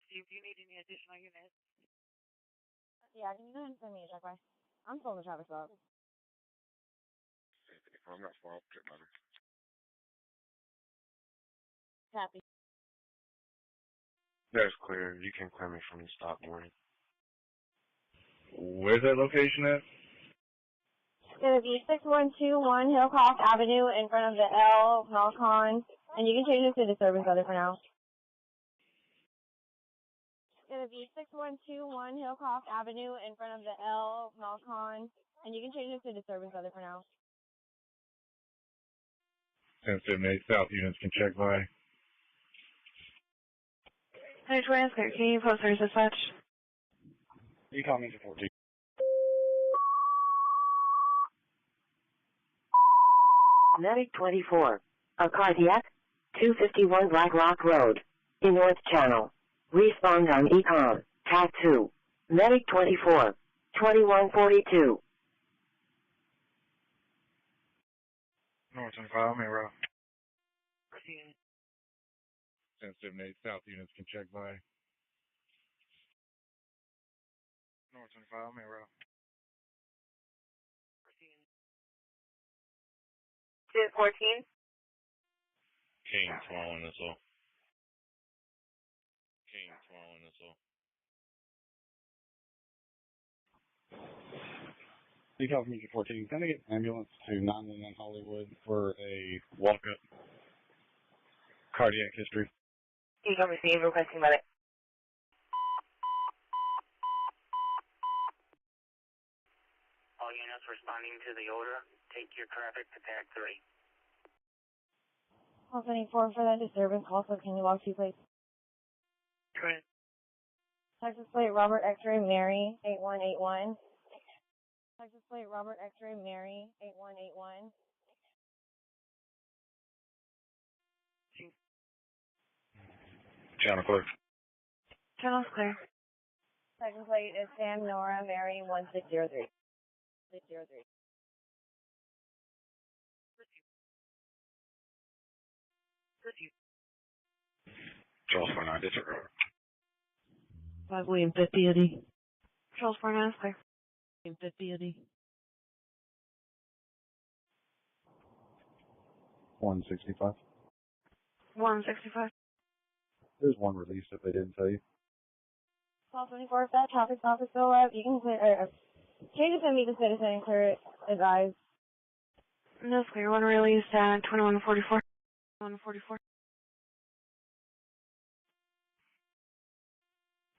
do you need any additional units? Yeah, can you go ahead and send me a check by? I'm still on the traffic stop. I'm not far up, check matter. Copy. That's clear. You can claim me from the stop warning. Where's that location at? It's going to be 6121 Hillcroft Avenue in front of the L Malcon, and you can change it to disturbance other for now. It's going to be 6121 Hillcroft Avenue in front of the L Malcon, and you can change it to disturbance other for now. 1078 South units can check by. 120 is clear. Can you post there's dispatch? You call me to 14. Medic 24. A cardiac, 251 Black Rock Road, in North Channel. Respond on ECOM, TAC 2. Medic 24. 2142. North 25, main route. Sensitive 8 South units can check by. North 25, main route. 214. King, swallowing this all. King, swallowing this all. Decall from Region 14. Can I get an ambulance to 911 Hollywood for a walk-up cardiac history? Decall received, requesting medic. All units responding to the order, take your traffic to tag 3. Call 24 for that disturbance. Also, can you walk 2 plates? Go ahead. Texas plate Robert X-ray Mary 8181. Texas plate Robert X-ray Mary 8181. Channel clear. Channel's clear. Second plate is Sam Nora Mary 1603. 603. Charles 49, disregard. 5 William 50 Eddie. Charles 49 is clear. William 50 Eddie. 165. 165. There's one released if they didn't tell you. Call 24 if that traffic stop is still up. You can clear, can you just send me the citizen and clear it as eyes? No, it's clear. One release at 2144. 2144.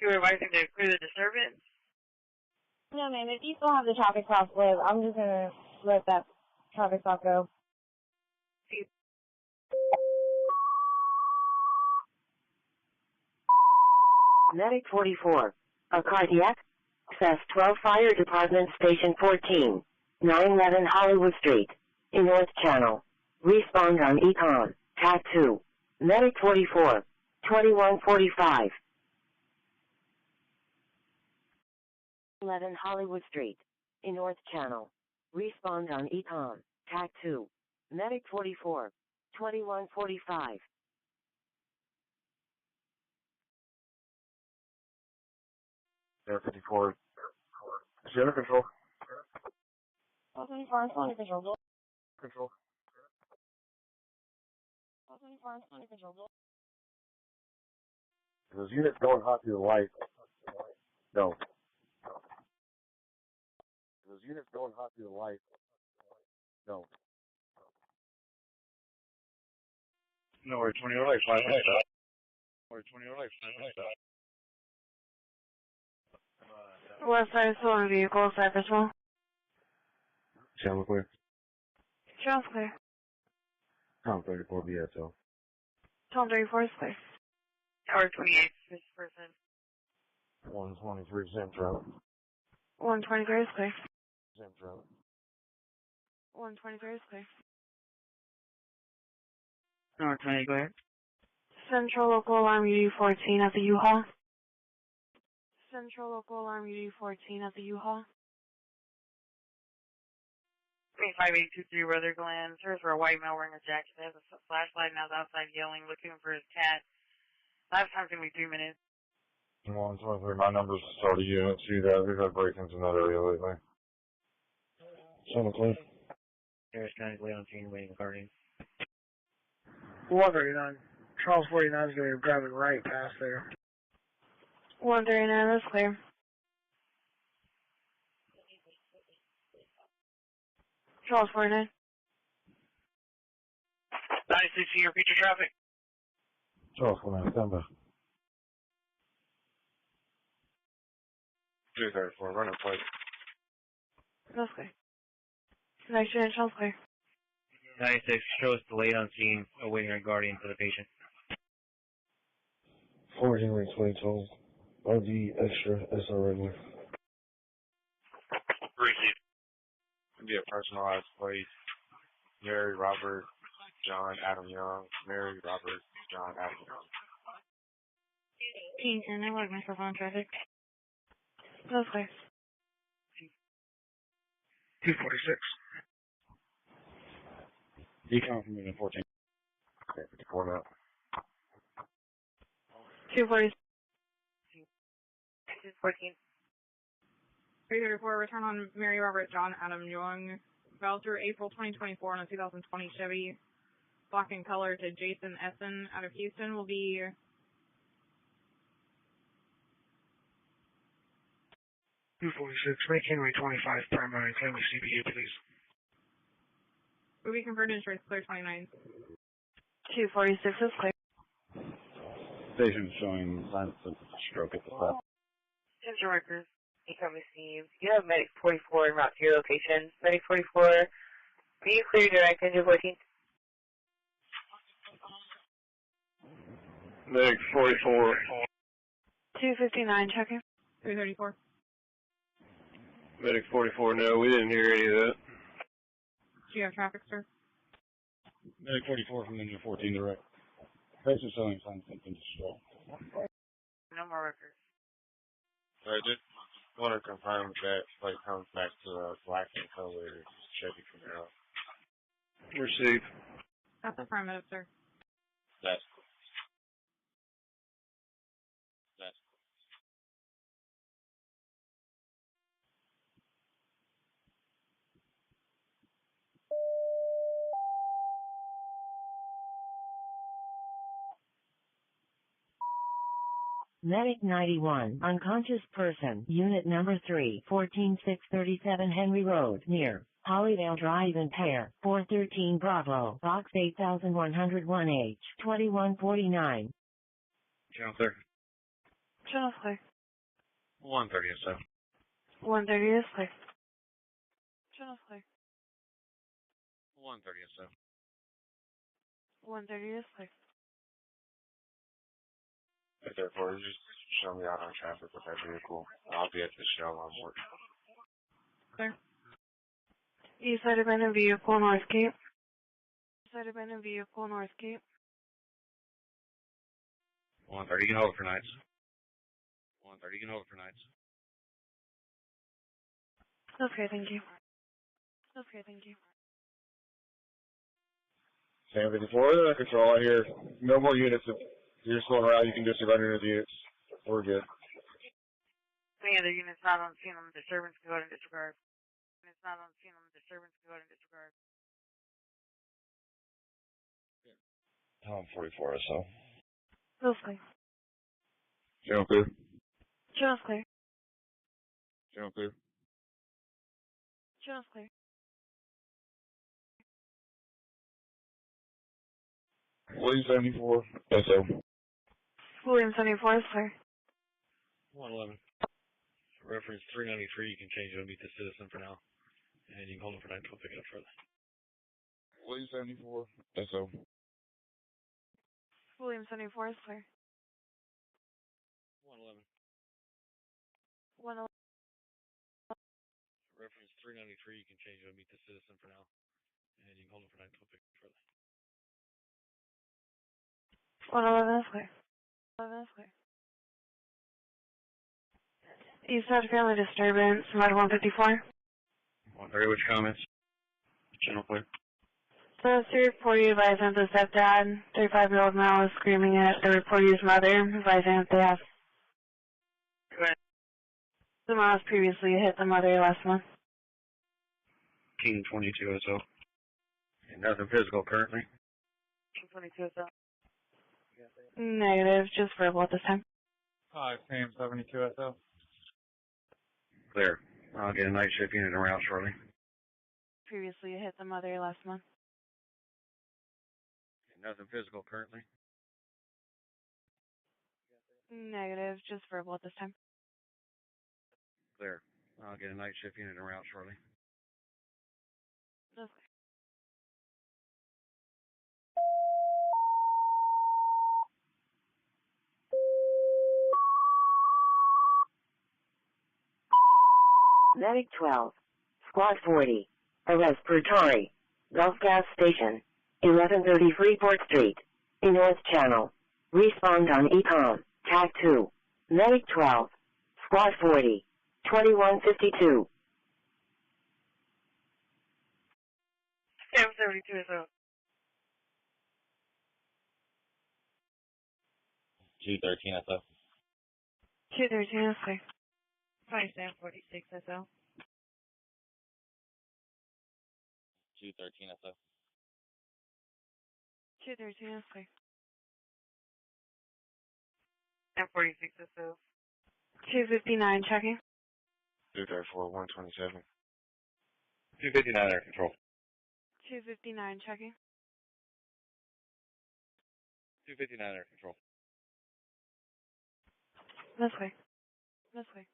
You're advising to clear the disturbance? No, ma'am. If you still have the traffic stop live, I'm just going to let that traffic stop go. Medic 44. A cardiac. Access 12 Fire Department Station 14. 911 Hollywood Street. In North Channel. Respond on Econ. Tag 2. Medic 44. 2145. 11 Hollywood Street. In North Channel. Respond on Econ. Tag 2. Medic 44. 2145. Air 54. Is she under control? Call 24 and under control. Control. Call 24 and under control. Those units going hot through the light. No. Those units going hot through the light. No. Nowhere 2008, fly right. Nowhere 2008, fly right. West side is still on vehicle, Cypress Mall. Channel clear. Channel's clear. Tom 34 BSL. Tom 34 is clear. Tower 28, this person. 123 Central. 123 is clear. Central. 123 is clear. North 20, go ahead. Central local alarm UD14 at the U-Haul. Central local alarm UD14 at the U-Haul. 5823 Weather Glen. Serves for a white male wearing a jacket. Has a flashlight and is outside yelling, looking for his cat. Last time's going to be 3 minutes. 123, my number's 30 units. See that? We've had break-ins in that area lately. Channel clear. Harris County, Leon Team, waiting guardian. 139. Charles 49 is going to be driving right past there. 139 is clear. Charles 49. 96, can you repeat your traffic? Charles 49, stand by. 234, running plate. That's clear. Connection and Charles clear. 96, show us delayed on scene, awaiting our guardian for the patient. 4 Henry 2012. OD extra SR regular. Receive. Be a personalized plate. Mary, Robert, John, Adam Young. Mary, Robert, John, Adam Young. King 10, I like myself on traffic. That's clear. 246. Decon from Unit 14. Okay, 54 now. 246. 14. 334, return on Mary Robert John Adam Young. Filed through April 2024 on a 2020 Chevy. Black in color to Jason Essen out of Houston will be 246. Make Henry 25 primary. Claim the CPU, please. will be converted insurance clear 29. 246 is clear. Station showing signs of stroke at the top. Attention workers, income received. You have Medic 44 en route to your location. Medic 44, will you clear direct into 14? Medic 44. 259, checking. 334. Medic 44, no, we didn't hear any of that. Do you have traffic, sir? Medic 44 from Engine 14 direct. Station showing signs of stroke. No more workers. So I just want to confirm that plate comes back to black and color Chevy Camaro. Received. That's affirmative, sir. That's cool. That's cool. Medic 91, unconscious person, unit number 3, 14637 Henry Road, near Hollydale Drive and Pear, 413 Bravo, box 8101H, 2149. Channel clear. Channel clear. 130 or so. 130 is clear. Channel clear. 130 or so. 130 is clear. Therefore, just show me out on traffic with that vehicle. I'll be at the Shell on board. Clear. East side abandoned vehicle, North Cape. East side abandoned vehicle, North Cape. 130, you can hold it for nights. 130, you can hold it for nights. Okay, thank you. Okay, thank you. Sam 54, control. I hear no more units. If you're just going around, you can just surrender the units. We're good. Any other units not on scene on the disturbance can go ahead and disregard. Units not on scene on the disturbance can go ahead and disregard. Tom 44 or so. Channel clear. Channel clear. Channel clear. Channel clear. Channel clear. William 74, SO. William 74 is clear. 111. Reference 393, you can change it to meet the citizen for now. And you can hold it for night until pick it up further. William 74, SO. William 74 is clear. 111. 111. Reference 393, you can change it to meet the citizen for now. And you can hold it for night until pick it up further. 111 is clear. 111 is clear. East side family disturbance, mod 154. 130, which comments? Channel clear. So, 340 advising the stepdad, 35-year-old male is screaming at the reporter's mother, advising that they have. Go ahead. The miles previously hit the mother last month. King 22 or so. And nothing physical currently. King 22 is up. Negative, just verbal at this time. Hi, Sam 72 SO. Clear. I'll get a night shift unit en route shortly. Previously hit the mother last month. And nothing physical currently. Negative, just verbal at this time. Clear. I'll get a night shift unit en route shortly. Okay. Medic 12, Squad 40, arrest Pertari, Gulf Gas Station, 1130 Freeport Street, in North Channel. Respond on ECOM, TAC 2. Medic 12, Squad 40, 2152. Sam 72 is out. 213 SO. 213 is clear. Sorry, Sam 46 SO. 213 SO. 213 is clear. Sam 46 is out. 259 checking. 234, 127. 259 air control. 259 checking. 259 air control. This way. This way.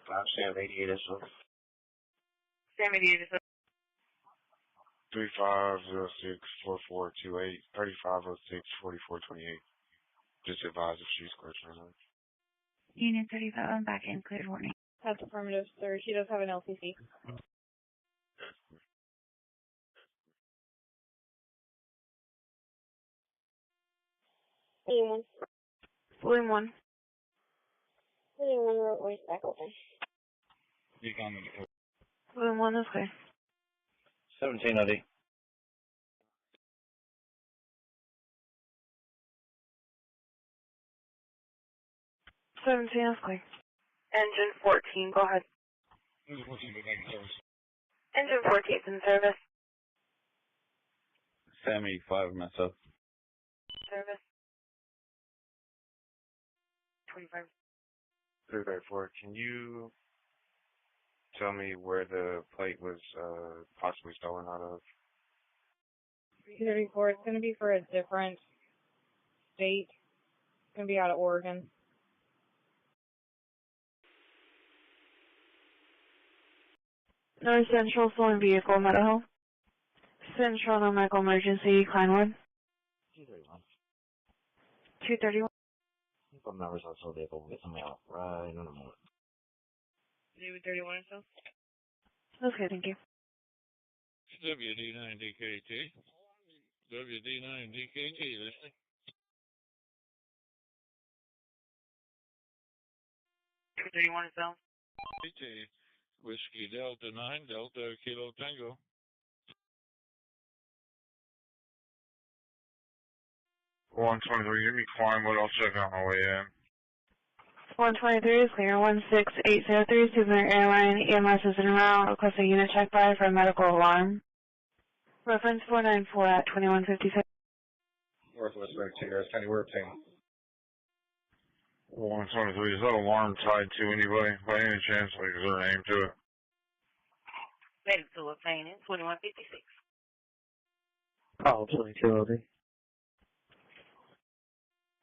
5 Sam 88 SO. Sam 88 is out. 3506 4428 3506 4428. Just advise if she's question. Unit 37 back in, cleared warning. That's affirmative, sir. She does have an LCC. Anyone? Balloon 1. Anyone roadways back open. Decon. Balloon 1 is clear. 17 OD. 17 is clear. Engine 14, go ahead. Engine 14, go back in service. Engine 14 is in service. Sam 85 SO. Service. 25. 334, can you tell me where the plate was possibly stolen out of? 334, it's going to be for a different state. It's going to be out of Oregon. North Central stolen vehicle, Meadow. Central no medical emergency, Kleinwood. 231. 231. Some members on the vehicle will get somebody out right in a moment. David 31 or so? Okay, thank you. WD9DKT. WD9DKT, listening. 231 or so? DT. Whiskey Delta 9, Delta Kilo Tango. One 23, give me Kleinwood, I'll check on my way in. 123 is clear. 16803, Souvenir Airline. EMS is en route. Request a unit check by for a medical alarm. Reference 494 at 2156. Northwest Rectangle, County, we're obtaining. 123, is that alarm tied to anybody by any chance? Like, is there a name to it? Ready to obtain it. 2156. Call 22 OD.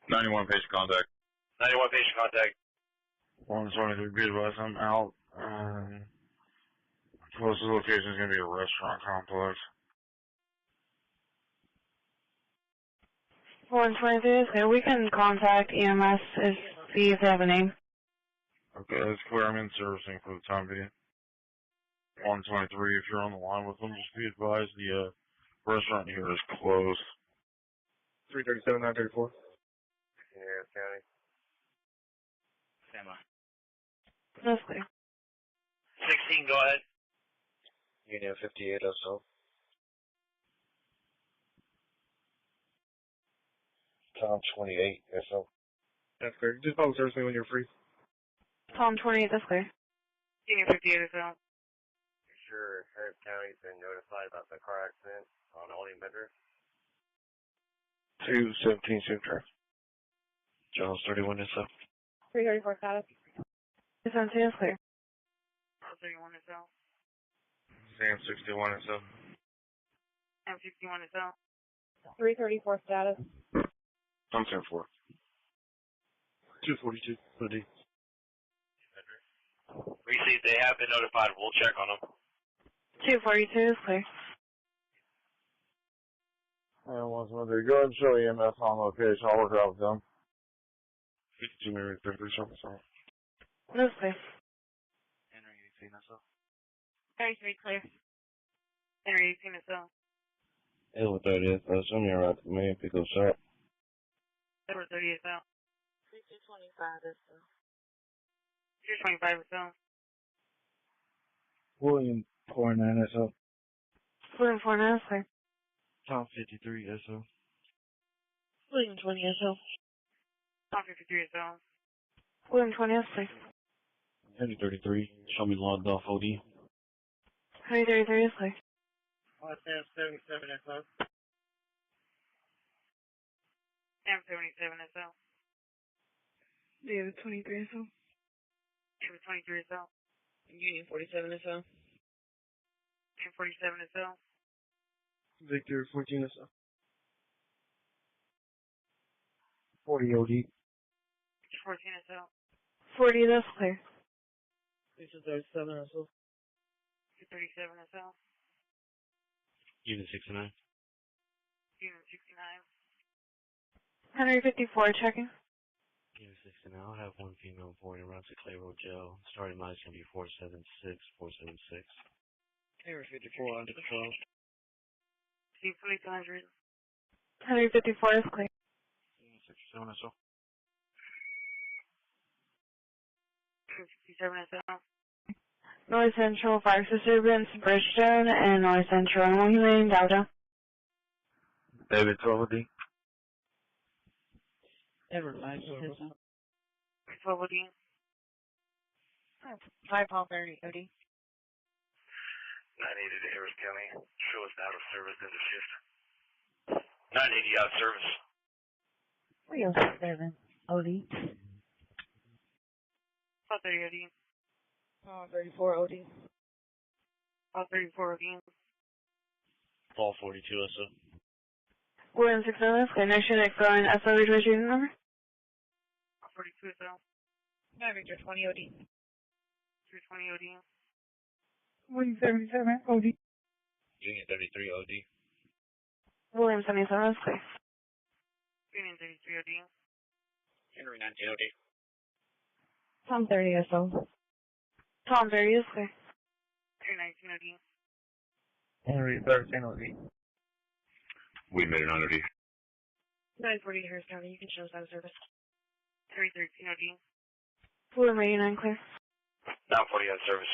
91 patient contact. 91 patient contact. 123, be advised, I'm out. Closest location is going to be a restaurant complex. 123 is clear. We can contact EMS and see if they have a name. Okay, that's clear. I'm in servicing for the time being. 123, if you're on the line with them, just be advised the restaurant here is closed. 337, 934. Yeah, County. Stand by. That's clear. 16, go ahead. Union 58 SO. Tom 28 SO. That's clear. Just follow service me when you're free. Tom 28, that's clear. Union 58 or so? Sure, Harris County's been notified about the car accident on Oldie Bender. 217 Sutra. Charles 31 SO. 334 status. 217 is clear. 31 or so? Sam 61 or so. M61 or so? 334 status. I'm 10-4. 242 OD. Received, they have been notified. We'll check on them. 242 is clear. And 123, go ahead and show EMS on location. I'll work out with them. 52 maybe 33 something. That's clear. Henry 18 SO. 33 clear. Henry 18 or so? Edward 30th, assume you're right to me, pick up shop. Edward 30 or so? 225 or so. 225 or so? William 49 SO. William 49 is clear. Tom 53 SO. William 20 SO. Tom 53 is down. William 20 is clear. Henry 33, show me logged off OD. Henry 33 is clear. Sam 77 SO. Sam 77 SO. David 23 SO. David 23 SO. Union 47 SO. Union 47 SO. Victor 14 SO. 40 OD. 14 SO. 40, that's clear. Lisa 37 SO. 37 SO. Unit 69. Unit 69. Henry 54 checking. Unit 69. I'll have one female boarding around to Clay Road Jail. Starting mileage is going to be 476, 476. Henry 54 under control. Team 2200. Henry 54 is clear. 67 SO. 67 SO. North Central Fire Disturbance, Bridgestone, and North Central Monument, Delta. David 12 OD. Edward 5 SO. 12 OD. 5 Paul 30 OD. 980 to Harris County. Show us out of service in the shift. 980 out of service. 307 OD. 30 OD. 34 OD. 34 OD. Paul 42 SO. William 6 is clear. Next unit going SO retrieving number. 42 SO. Victor 20 OD. 220 OD. William 77 OD. Union 33 OD. William 77 is clear. Union 33 OD. Henry 19 OD. Tom 30 SO. Tom 30 is clear. Henry 19 OD. Henry 13 OD. We made it on OD. 940 Harris County. You can show us out of service. Henry 13 OD. William 89 clear. 940 out of service.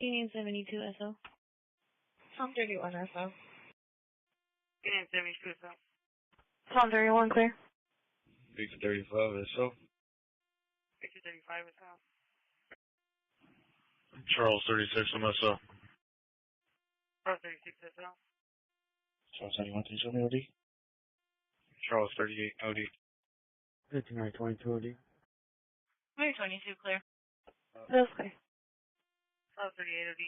Union 72 SO. Tom 31 SO. Union 72 SO. Tom 31 clear. Victor 35 SO. Victor 35 SO. Charles 36 SO. Charles 36 SO. Charles 71, can you show me OD? Charles 38 OD. 5922 OD. 22 clear. That's clear. Charles 38 OD.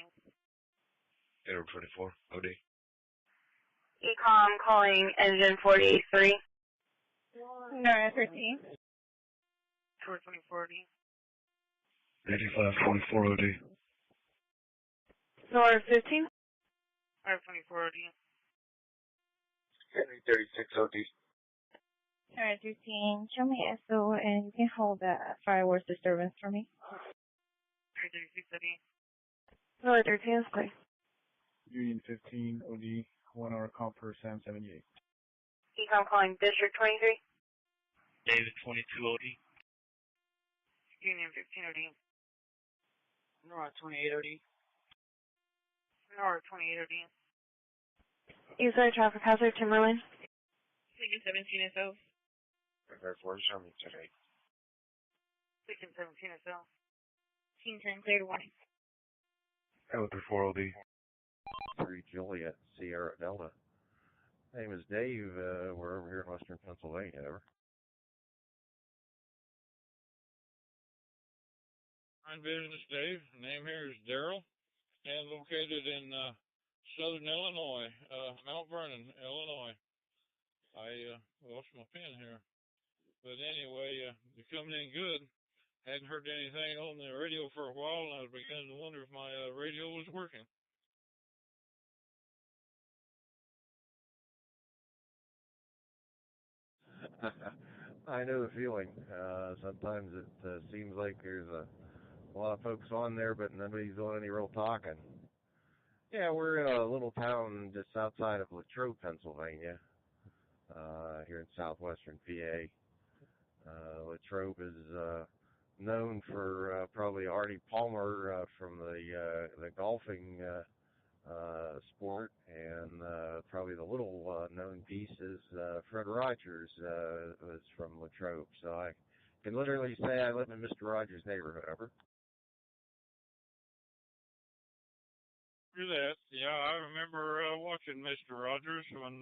Edward 24 OD. Ecom calling engine 48-3. No, 13. Tour 24 OD. 8524 OD. Nor 15. Tour 24 OD. Henry 36 OD. Alright, 13. Show me SO and you can hold that fireworks disturbance for me. Tour 36 OD. Nor 13 is clear. Union 15 OD. 1 hour comp for Sam 78. Ecom calling District 23. David 22 OD. Union 15 OD. Nora 28 OD. Nora 28 OD. Eastside traffic hazard, Timberland. Union 17 SO. Therefore, show me today. Union 17 SO. Team 10 clear to warning. Edward 34 OD. 3 Juliet, Sierra Delta. Name is Dave. We're over here in Western Pennsylvania. Ever? I'm Business Dave. Name here is Daryl, and located in southern Illinois, Mount Vernon, Illinois. I lost my pen here. But anyway, you're coming in good. Hadn't heard anything on the radio for a while, and I was beginning to wonder if my radio was working. I know the feeling. Sometimes it seems like there's a lot of folks on there, but nobody's doing any real talking. Yeah, we're in a little town just outside of Latrobe, Pennsylvania, here in southwestern PA. Latrobe is known for probably Artie Palmer from the golfing sport, and probably the little known piece is Fred Rogers was from Latrobe. So I can literally say I live in Mr. Rogers' neighborhood. Over. Do that. Yeah, I remember watching Mr. Rogers when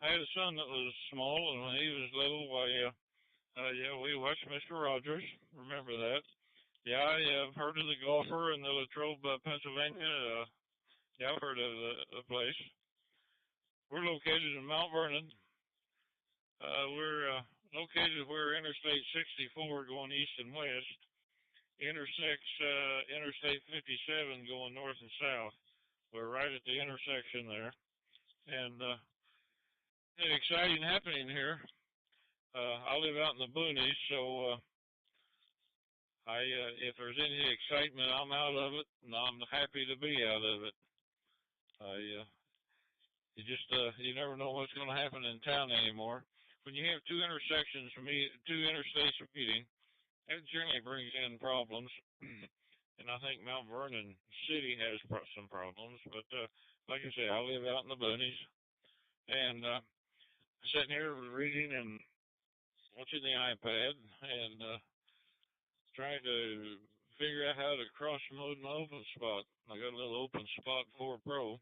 I had a son that was small, and when he was little, yeah, we watched Mr. Rogers. Remember that? Yeah, I have heard of the golfer in the Latrobe, Pennsylvania. Yeah, I've heard of the place. We're located in Mount Vernon. We're located where Interstate 64 going east and west intersects Interstate 57 going north and south. We're right at the intersection there, and an exciting happening here. I live out in the boonies, so if there's any excitement, I'm out of it, and I'm happy to be out of it. You never know what's going to happen in town anymore. When you have two interstates meeting, that generally brings in problems. And I think Mount Vernon City has some problems. But like I say, I live out in the boonies, and sitting here reading and watching the iPad and trying to figure out how to cross mode my open spot. I got a little open spot 4 Pro,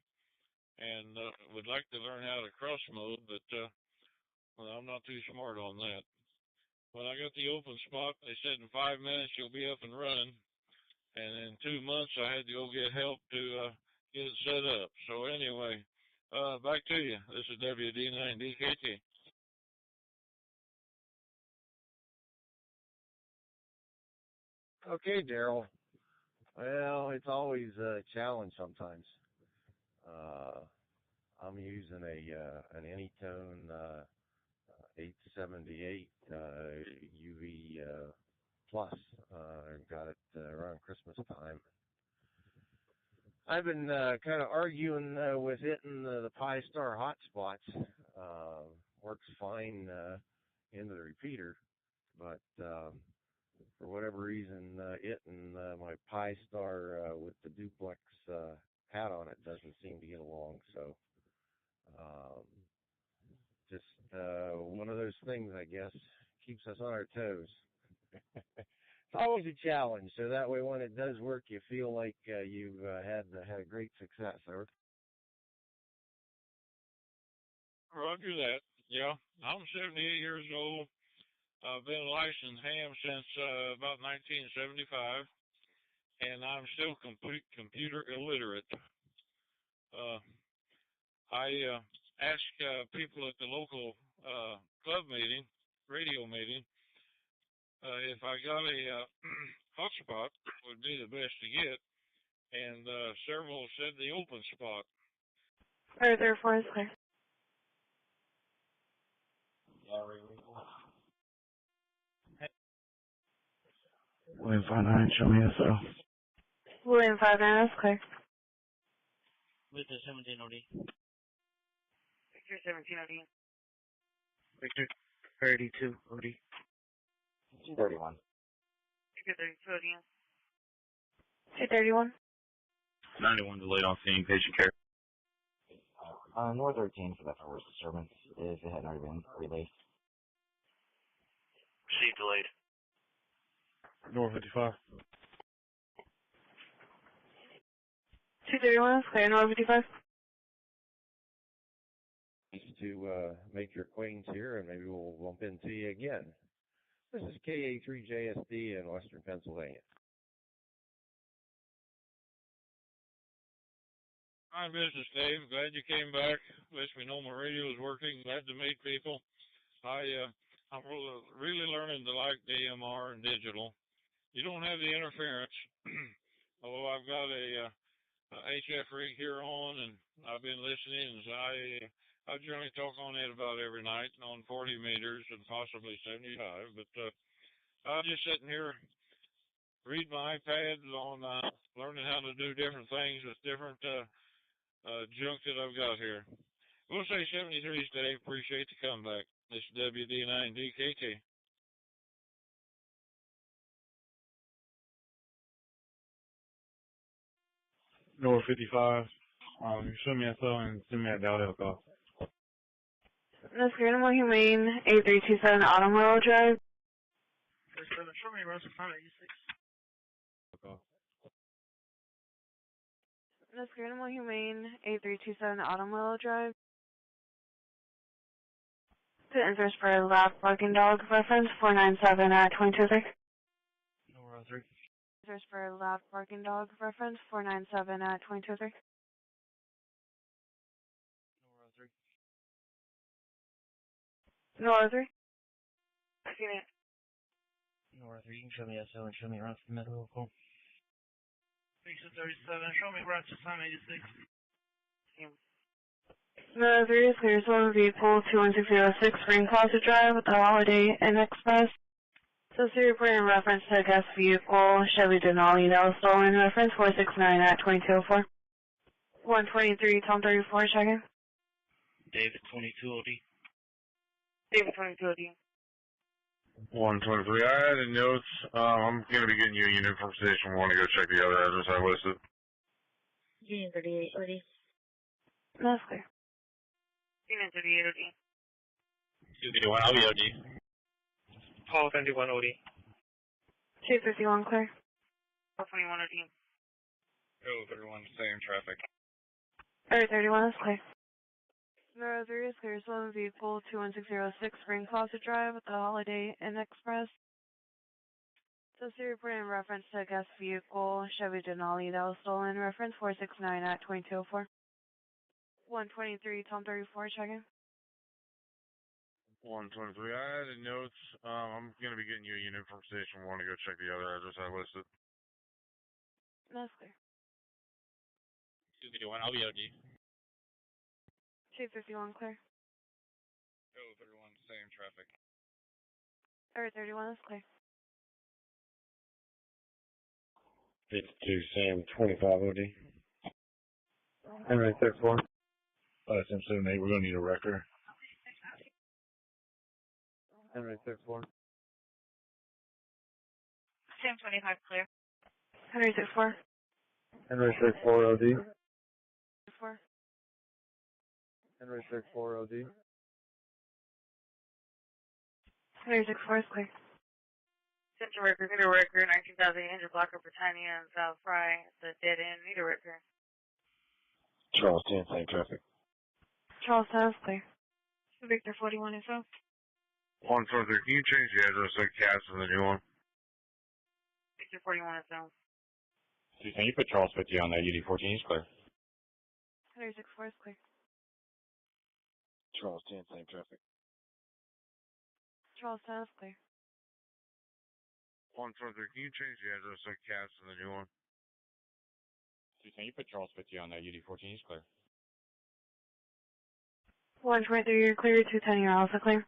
and would like to learn how to cross mode, but well, I'm not too smart on that. When I got the open spot, they said in 5 minutes you'll be up and running, and in 2 months I had to go get help to get it set up. So anyway, back to you. This is WD9DKT. Okay, Daryl. Well, it's always a challenge sometimes. I'm using an Anytone 878 UV Plus. I got it around Christmas time. I've been kind of arguing with hitting the Pi Star hotspots. Works fine into the repeater, but for whatever reason, hitting my Pi Star with the duplex hat on it doesn't seem to get along. So just one of those things, I guess, keeps us on our toes. It's always a challenge, so that way when it does work, you feel like you've had a great success. Roger that. Yeah, I'm 78 years old. I've been a licensed ham since about 1975, and I'm still computer illiterate. I ask people at the local club meeting, radio meeting, if I got a hotspot would be the best to get, and several said the open spot. Right there for us, clear. William 59, show me SO. William 59, that's clear. Victor 17 OD. Victor 17 OD. Victor 32 OD. 231. Victor 32 OD. 231. 91 delayed on scene, patient care. North 13 for that first disturbance, if it hadn't already been relayed. Proceed delayed. North 55. 231, that's clear. North 55. To make your acquaintance here, and maybe we'll bump into you again. This is KA3JSD in Western Pennsylvania. Fine business, Dave. Glad you came back. Lets me know my radio is working. Glad to meet people. I'm really learning to like DMR and digital. You don't have the interference. Although I've got a HF rig here on, and I've been listening, and I generally talk on it about every night on 40 meters and possibly 75. But I'm just sitting here reading my iPad on learning how to do different things with different junk that I've got here. We'll say 73 today. Appreciate the comeback. This is WD9DKT. North 55. You show me SO and send me a Dowdale call. That's good. Animal Humane, 8327 Automobile Drive. Show me around 586. That's good. Animal Humane, 8327 Automobile Drive. To interest for a loud barking dog reference 497 at 223. Nora 3. Interest for a loud barking dog reference 497 at 223. Nora 3. Nora 3. Seen it. Nora 3, you can show me SO and show me around the middle. Cool. Station 37, show me around 586. Nora 3 is clear. Stolen vehicle 21606 Spring Closet Drive with the Holiday Inn Express. So reporting in reference to a guest vehicle, Chevy Denali that was stolen, reference 469 at 2204. 123, Tom 34, checking. David 22 OD. David 22 OD. 123. I had a note. I'm going to be getting you a unit from Station 1 to go check the other address I listed. Unit 38 OD. That's clear. Unit 38 OD. 251, I'll be OD. Call 71 OD. 251 clear. Call 21 OD. Go 31, same traffic. 31 is clear. Nora 3 is clear. Stolen vehicle 21606 Spring Closet Drive with the Holiday Inn Express. So reporting in reference to a guest vehicle, Chevy Denali that was stolen, reference 469 at 2204. 123, Tom 34, checking. 123. I had a note. I'm going to be getting you a unit from Station 1 to go check the other address I listed. That's clear. 251, I'll be OD. 251 clear. Go 31, same traffic. 31 is clear. 52, Sam 25 OD. Henry 6-1. Sam 78, we're going to need a record. Henry 6-1. Sam 25 clear. Henry 64. Henry 6-4 OD. 4. Henry 6-4 OD. Henry 64 is clear. Central record, need a record, 19,800 block of Britannia and South Fry. It's a dead end, need a record. Charles 10, same traffic. Charles is clear. Victor 41 is up. 123. Can you change the address so Cass is the new one? Victor 41 is up. Can you put Charles 50 on that UD14? He's clear. Henry 64 is clear. Charles 10, same traffic. Charles is clear. 123. Can you change the address so Cass is the new one? Can you put Charles 50 on that UD14? He's clear. 123, you're clear. 210, you're also clear.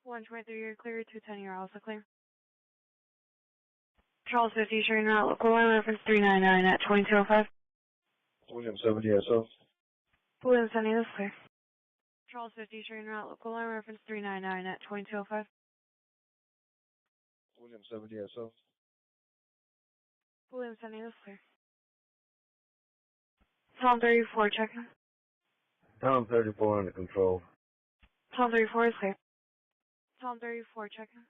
123, you're clear. 210, you're also clear. Charles 50, train route, local line reference 399 at 2205. William 70 SO. William 70 is clear. Charles 50, train route, local line reference 399 at 2205. William 70 SO. William 70 is clear. Tom 34, checking. Tom 34 under control. Tom 34 is clear. Tom 34, checking.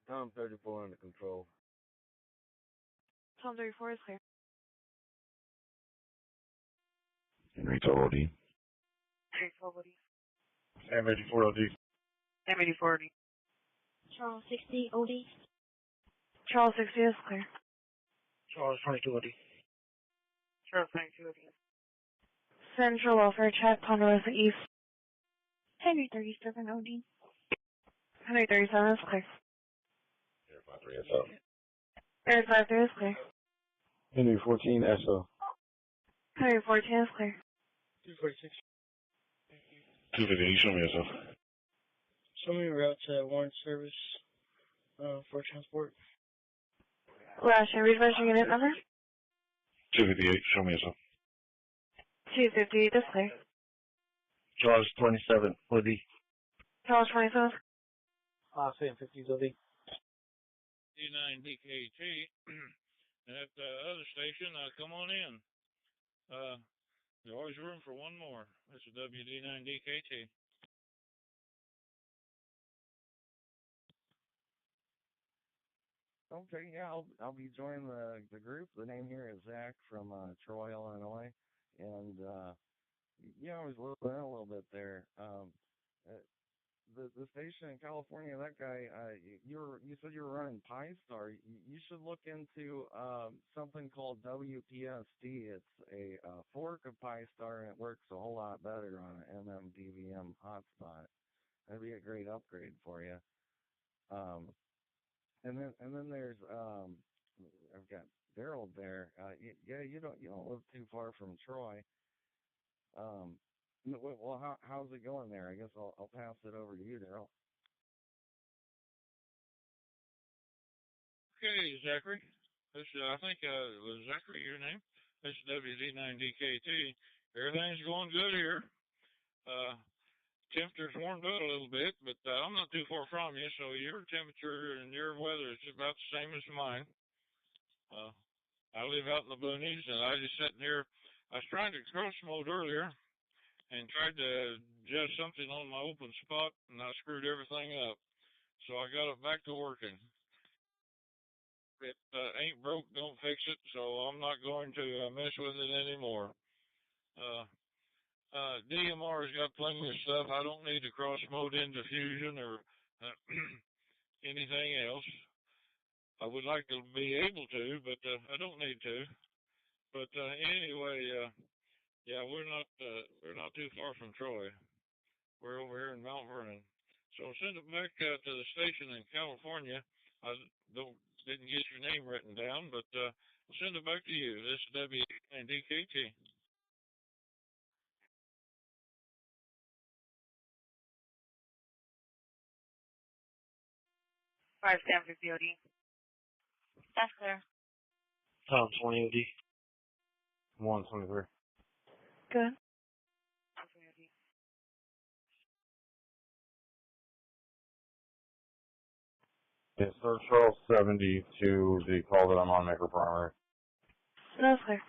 Tom 34 under control. Tom 34 is clear. Henry 12 OD. Henry 12 OD. Sam 84 OD. Sam 84 OD. Charles 60 OD. Charles 60 is clear. Charles 22 OD. Charles 22 OD. Central Welfare Check, Ponderosa East. Henry 37 OD. Henry 37 is clear. Air 53 SO. Air 53 is clear. Henry 14 SO. Henry 14 is clear. 246. 250, show me SO. Show me route to warrant service for transport. Last year, read version unit number? 258, show me SO. 258 is clear. Charles 27 OD. Charles 27. Sam 50 OD. 29 DKT, at the other station, come on in. There's always room for one more. This is WD9DKT. Okay, yeah, I'll be joining the group. The name here is Zach from Troy, Illinois, and yeah, I was listening a little bit there. The station in California, that guy, you said you were running Pi-Star. You should look into something called WPSD. It's a fork of Pi-Star, and it works a whole lot better on an MMDVM hotspot. That'd be a great upgrade for you. And then there's I've got Daryl there. Yeah, you don't live too far from Troy. Well, how's it going there? I guess I'll pass it over to you, Daryl. Okay, Zachary. This I think was Zachary your name? This is WD9DKT. Everything's going good here. Temperature's warmed up a little bit, but I'm not too far from you, so your temperature and your weather is about the same as mine. I live out in the boonies, and I just sitting here. I was trying to cross mode earlier and tried to adjust something on my open spot, and I screwed everything up. So I got it back to working. If it ain't broke, don't fix it, so I'm not going to mess with it anymore. DMR's got plenty of stuff. I don't need to cross mode into Fusion or anything else. I would like to be able to, but I don't need to. But anyway, yeah, we're not too far from Troy. We're over here in Mount Vernon. So send it back to the station in California. I didn't get your name written down, but I'll send it back to you. This is WD9DKT. Five Stanford OD. That's clear. Tom 20 OD. 123. Good. Yes, sir, Charles 72, the call that I'm on, Maker Primary. That's clear.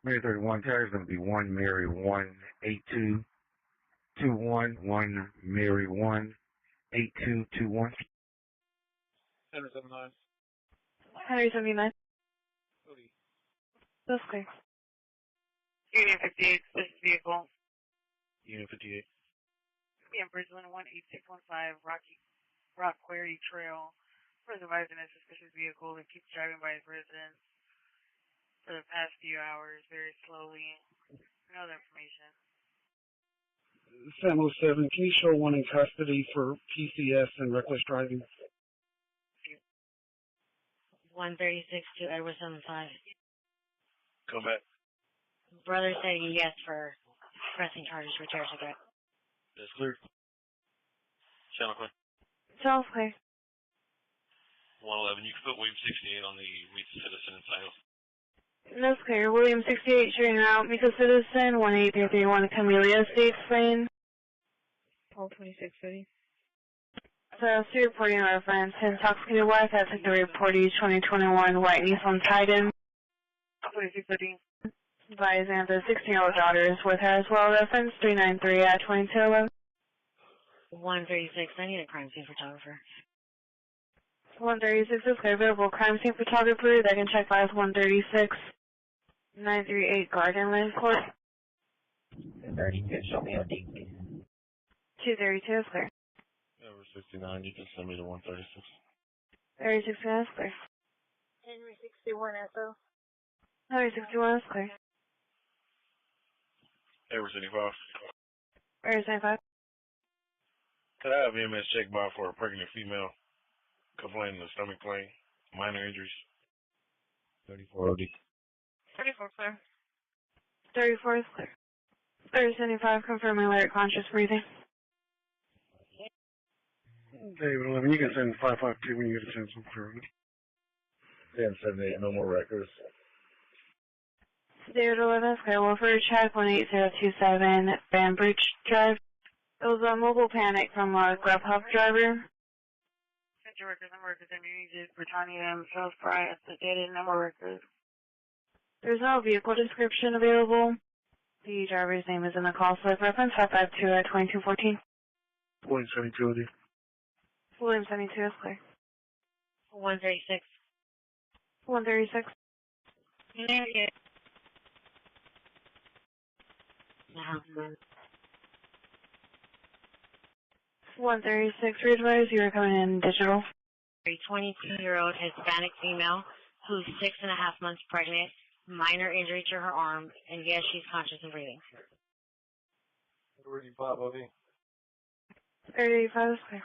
Mary 31 tag is going to be 1 Mary 18221, 1 Mary 18221. 179. 179. That's clear. Unit 58, this is vehicle. Unit 58. PM Bridgeland 18615, Rock Quarry Trail. First advising a suspicious vehicle that keeps driving by his residence for the past few hours, very slowly. No other information. Sam 07, can you show one in custody for PCS and reckless driving? 136 to Edward 75. Come back. Brother said yes for pressing charges for terror cigarette. That's clear. Channel clear. Sounds clear. 111, you can put William 68 on the Meet the Citizen in Silas. That's clear. William 68 shooting out. Meet the Citizen, 18331 Camellia Estates Lane. 1226 City. So, still reporting a reference. Intoxicated wife has taken the report 2021 white Nissan Titan. 2630. Advising that the 16-year-old daughter is with her as well. Reference 393 at 2211. 136, I need a crime scene photographer. 136 is clear. Available crime scene photographer. They can check files 136. 938 Garden Lane Court. 232, show me OD. 232 is clear. Over 69, you can send me to 136. 36 is clear. Henry 61 SO. Henry 61 is clear. Ever 75. Henry 75. Could I have EMS check by for a pregnant female complaining of stomach pain, minor injuries? 34 OD. 34 clear. 34 is clear. 3075 confirming alert conscious breathing. David 11, you can send 552 when you get a chance. 1078, no more records. David 11 is clear. Wilford check 18027 Banbridge Drive. It was a mobile panic from a Grubhub driver. your records number because then you need to Britannia themselves prior to the data number records. There's no vehicle description available. The driver's name is in the call slip. Reference 552-2214. William 72. William 72 is clear. 136. 136. Yeah. 136, readwise, you are coming in digital. A 22-year-old Hispanic female who's 6.5 months pregnant, minor injury to her arm, and yes, she's conscious and breathing. 35, Bobby. 35 is clear.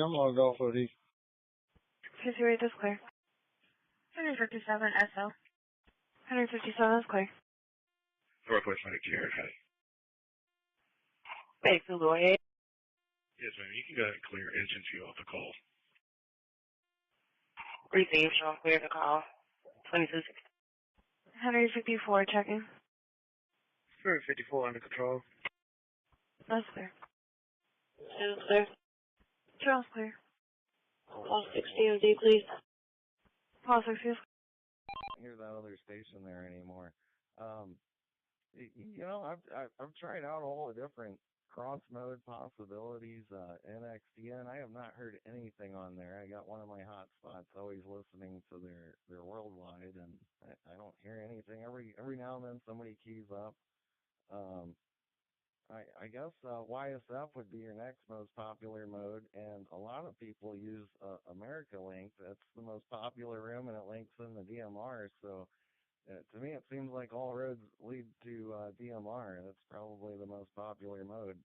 I'm logged off of these. 58 is clear. 157 SO. 157 is clear. Northwest 92, okay. Thanks, go ahead. Yes, ma'am. You can go ahead and clear agency off the call. Received, Sean, clear the call. 2260. 154 checking. 154 under control. That's clear. 2 clear. 2 is clear. Call 60 MD, please. Call 60 is Hear that other station there anymore. You know, I've tried out all the different cross mode possibilities, NXDN. I have not heard anything on there. I got one of my hotspots always listening to their worldwide, and I don't hear anything. Every now and then somebody keys up. I guess YSF would be your next most popular mode, and a lot of people use America Link. That's the most popular room, and it links in the DMR. So to me, it seems like all roads lead to DMR. That's probably the most popular mode.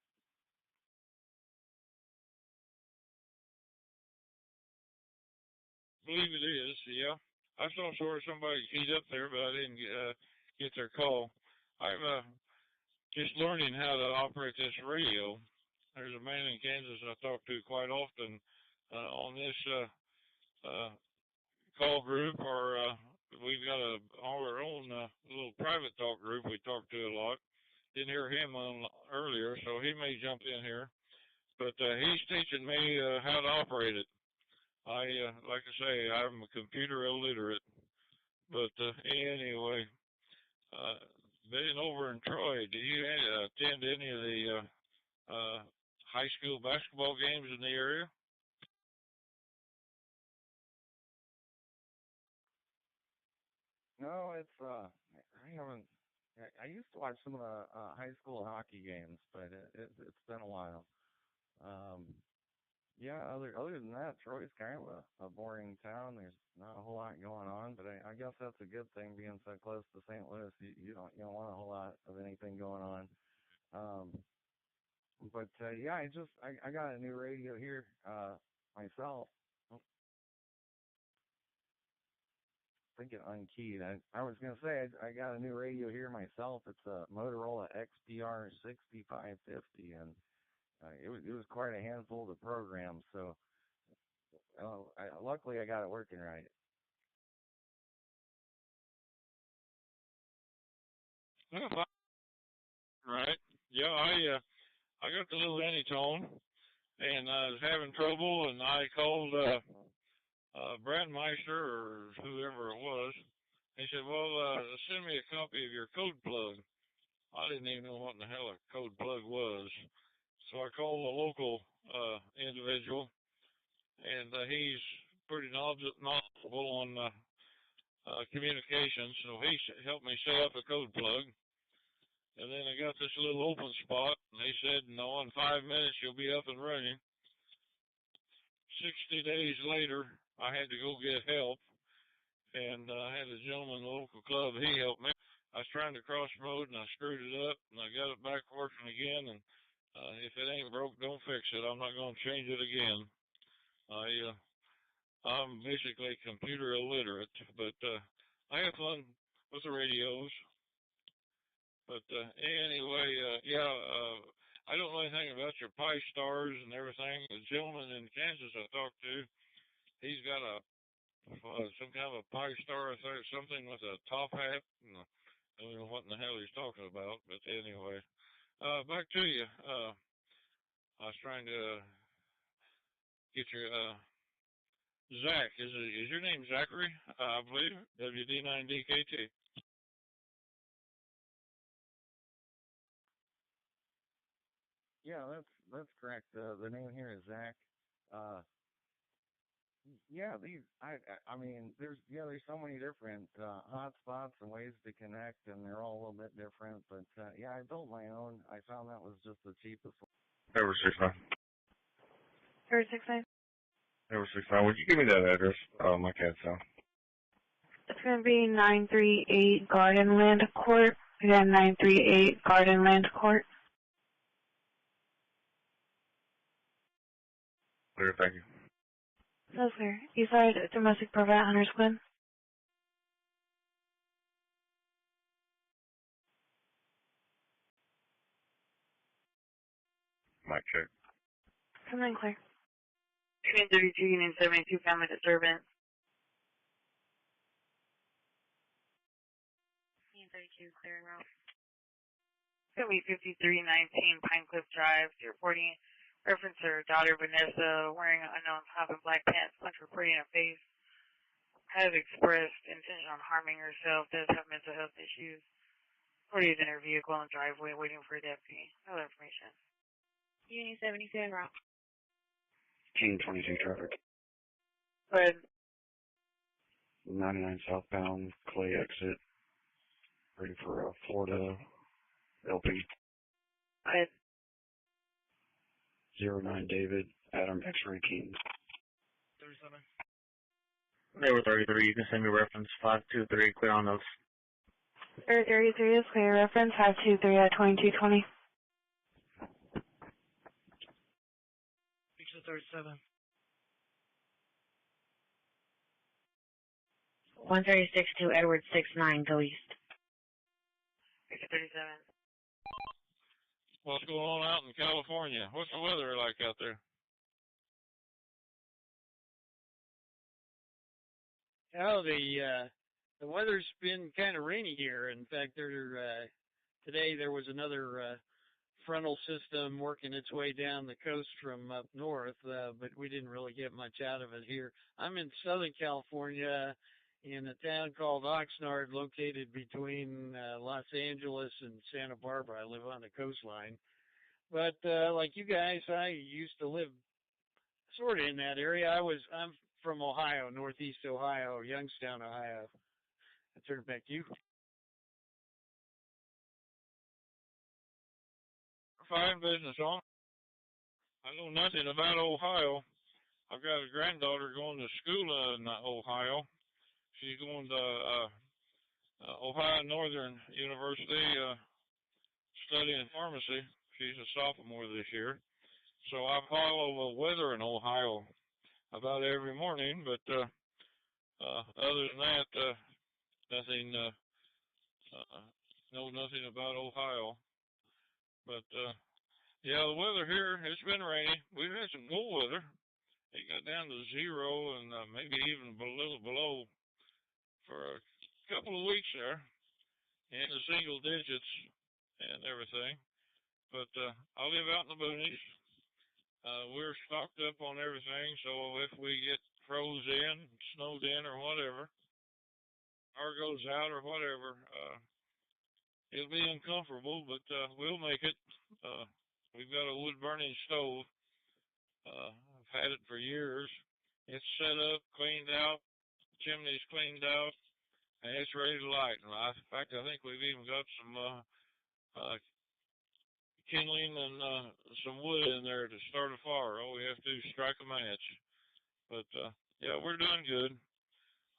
I believe it is, yeah. I saw sort of somebody keyed up there, but I didn't get their call. I'm just learning how to operate this radio. There's a man in Kansas I talk to quite often on this call group, or we've got our own little private talk group we talk to a lot. Didn't hear him on earlier, so he may jump in here. But he's teaching me how to operate it. Like I say, I'm a computer illiterate. But anyway, being over in Troy, do you attend any of the high school basketball games in the area? No, it's I haven't. I used to watch some of the high school hockey games, but it's been a while. Yeah, other than that, Troy's kind of a boring town. There's not a whole lot going on, but I guess that's a good thing being so close to St. Louis. You don't want a whole lot of anything going on. But yeah, I got a new radio here myself. I think it unkeyed. I was gonna say I got a new radio here myself. It's a Motorola XPR 6550, and it was quite a handful to program. So luckily I got it working right. Right. Yeah, I got the little Anytone, and I was having trouble, and I called Brandmeister or whoever it was. He said, well, send me a copy of your code plug. I didn't even know what in the hell a code plug was. So I called the local individual, and he's pretty knowledgeable on communications, so he helped me set up a code plug. And then I got this little open spot, and they said, no, in 5 minutes you'll be up and running. 60 days later, I had to go get help, and I had a gentleman in the local club. He helped me. I was trying to cross mode, and I screwed it up, and I got it back working again. And if it ain't broke, don't fix it. I'm not going to change it again. I'm basically computer illiterate, but I have fun with the radios. But anyway, I don't know anything about your Pi stars and everything. The gentleman in Kansas I talked to, he's got some kind of a Pi star, I think, something with a top hat. And I don't know what in the hell he's talking about, but anyway, Back to you. I was trying to get your Zach. Is your name Zachary? I believe WD9DKT. Yeah, that's correct. The name here is Zach. Yeah, I mean, there's so many different hotspots and ways to connect, and they're all a little bit different. But yeah, I built my own. I found that was just the cheapest one. Ever 69. Or 69. Ever 69. Would you give me that address? Oh, my cat's out. It's going to be 938 Gardenland Court. Again, 938 Gardenland Court. Clear, thank you. That's clear. Eastside Domestic Prevent Hunters Glen. Mic check. Coming in clear. Train 32, Union 72, family disturbance. Union 32, clearing route. It's going to be 5319 Pine Cliff Drive. You're reporting reference her daughter Vanessa wearing an unknown top and black pants, punch reporting her face. Has expressed intention on harming herself, does have mental health issues. Party is in her vehicle in the driveway waiting for a deputy. No other information. Union 72 en route. King 22 traffic. Go ahead. 99 southbound, Clay exit. Ready for Florida LP. Go ahead. 09 David, Adam X-Ray King. 37. They were 33. You can send me reference 523. Clear on those. 33 is clear. Reference 523 at 2220. Picture 37. 136 to Edward 69, go east. Picture 37. What's going on out in California? What's the weather like out there? Oh, the weather's been kind of rainy here. In fact, today there was another frontal system working its way down the coast from up north, but we didn't really get much out of it here. I'm in Southern California in a town called Oxnard, located between Los Angeles and Santa Barbara. I live on the coastline. But like you guys, I used to live sort of in that area. I'm from Ohio, Northeast Ohio, Youngstown, Ohio. I turn it back to you. Fine business on. I know nothing about Ohio. I've got a granddaughter going to school in Ohio. She's going to Ohio Northern University studying pharmacy. She's a sophomore this year. So I follow the weather in Ohio about every morning, but other than that, nothing, know nothing about Ohio. But yeah, the weather here, it's been rainy. We've had some cool weather. It got down to 0 and maybe even a little below for a couple of weeks there, in the single digits and everything. But I live out in the boonies. We're stocked up on everything, so if we get froze in, snowed in, or whatever, power goes out or whatever, it'll be uncomfortable, but we'll make it. We've got a wood-burning stove. I've had it for years. It's set up, cleaned out, chimney's cleaned out, and it's ready to light. And in fact, I think we've even got some kindling and some wood in there to start a fire. All we have to do is strike a match. But yeah, we're doing good.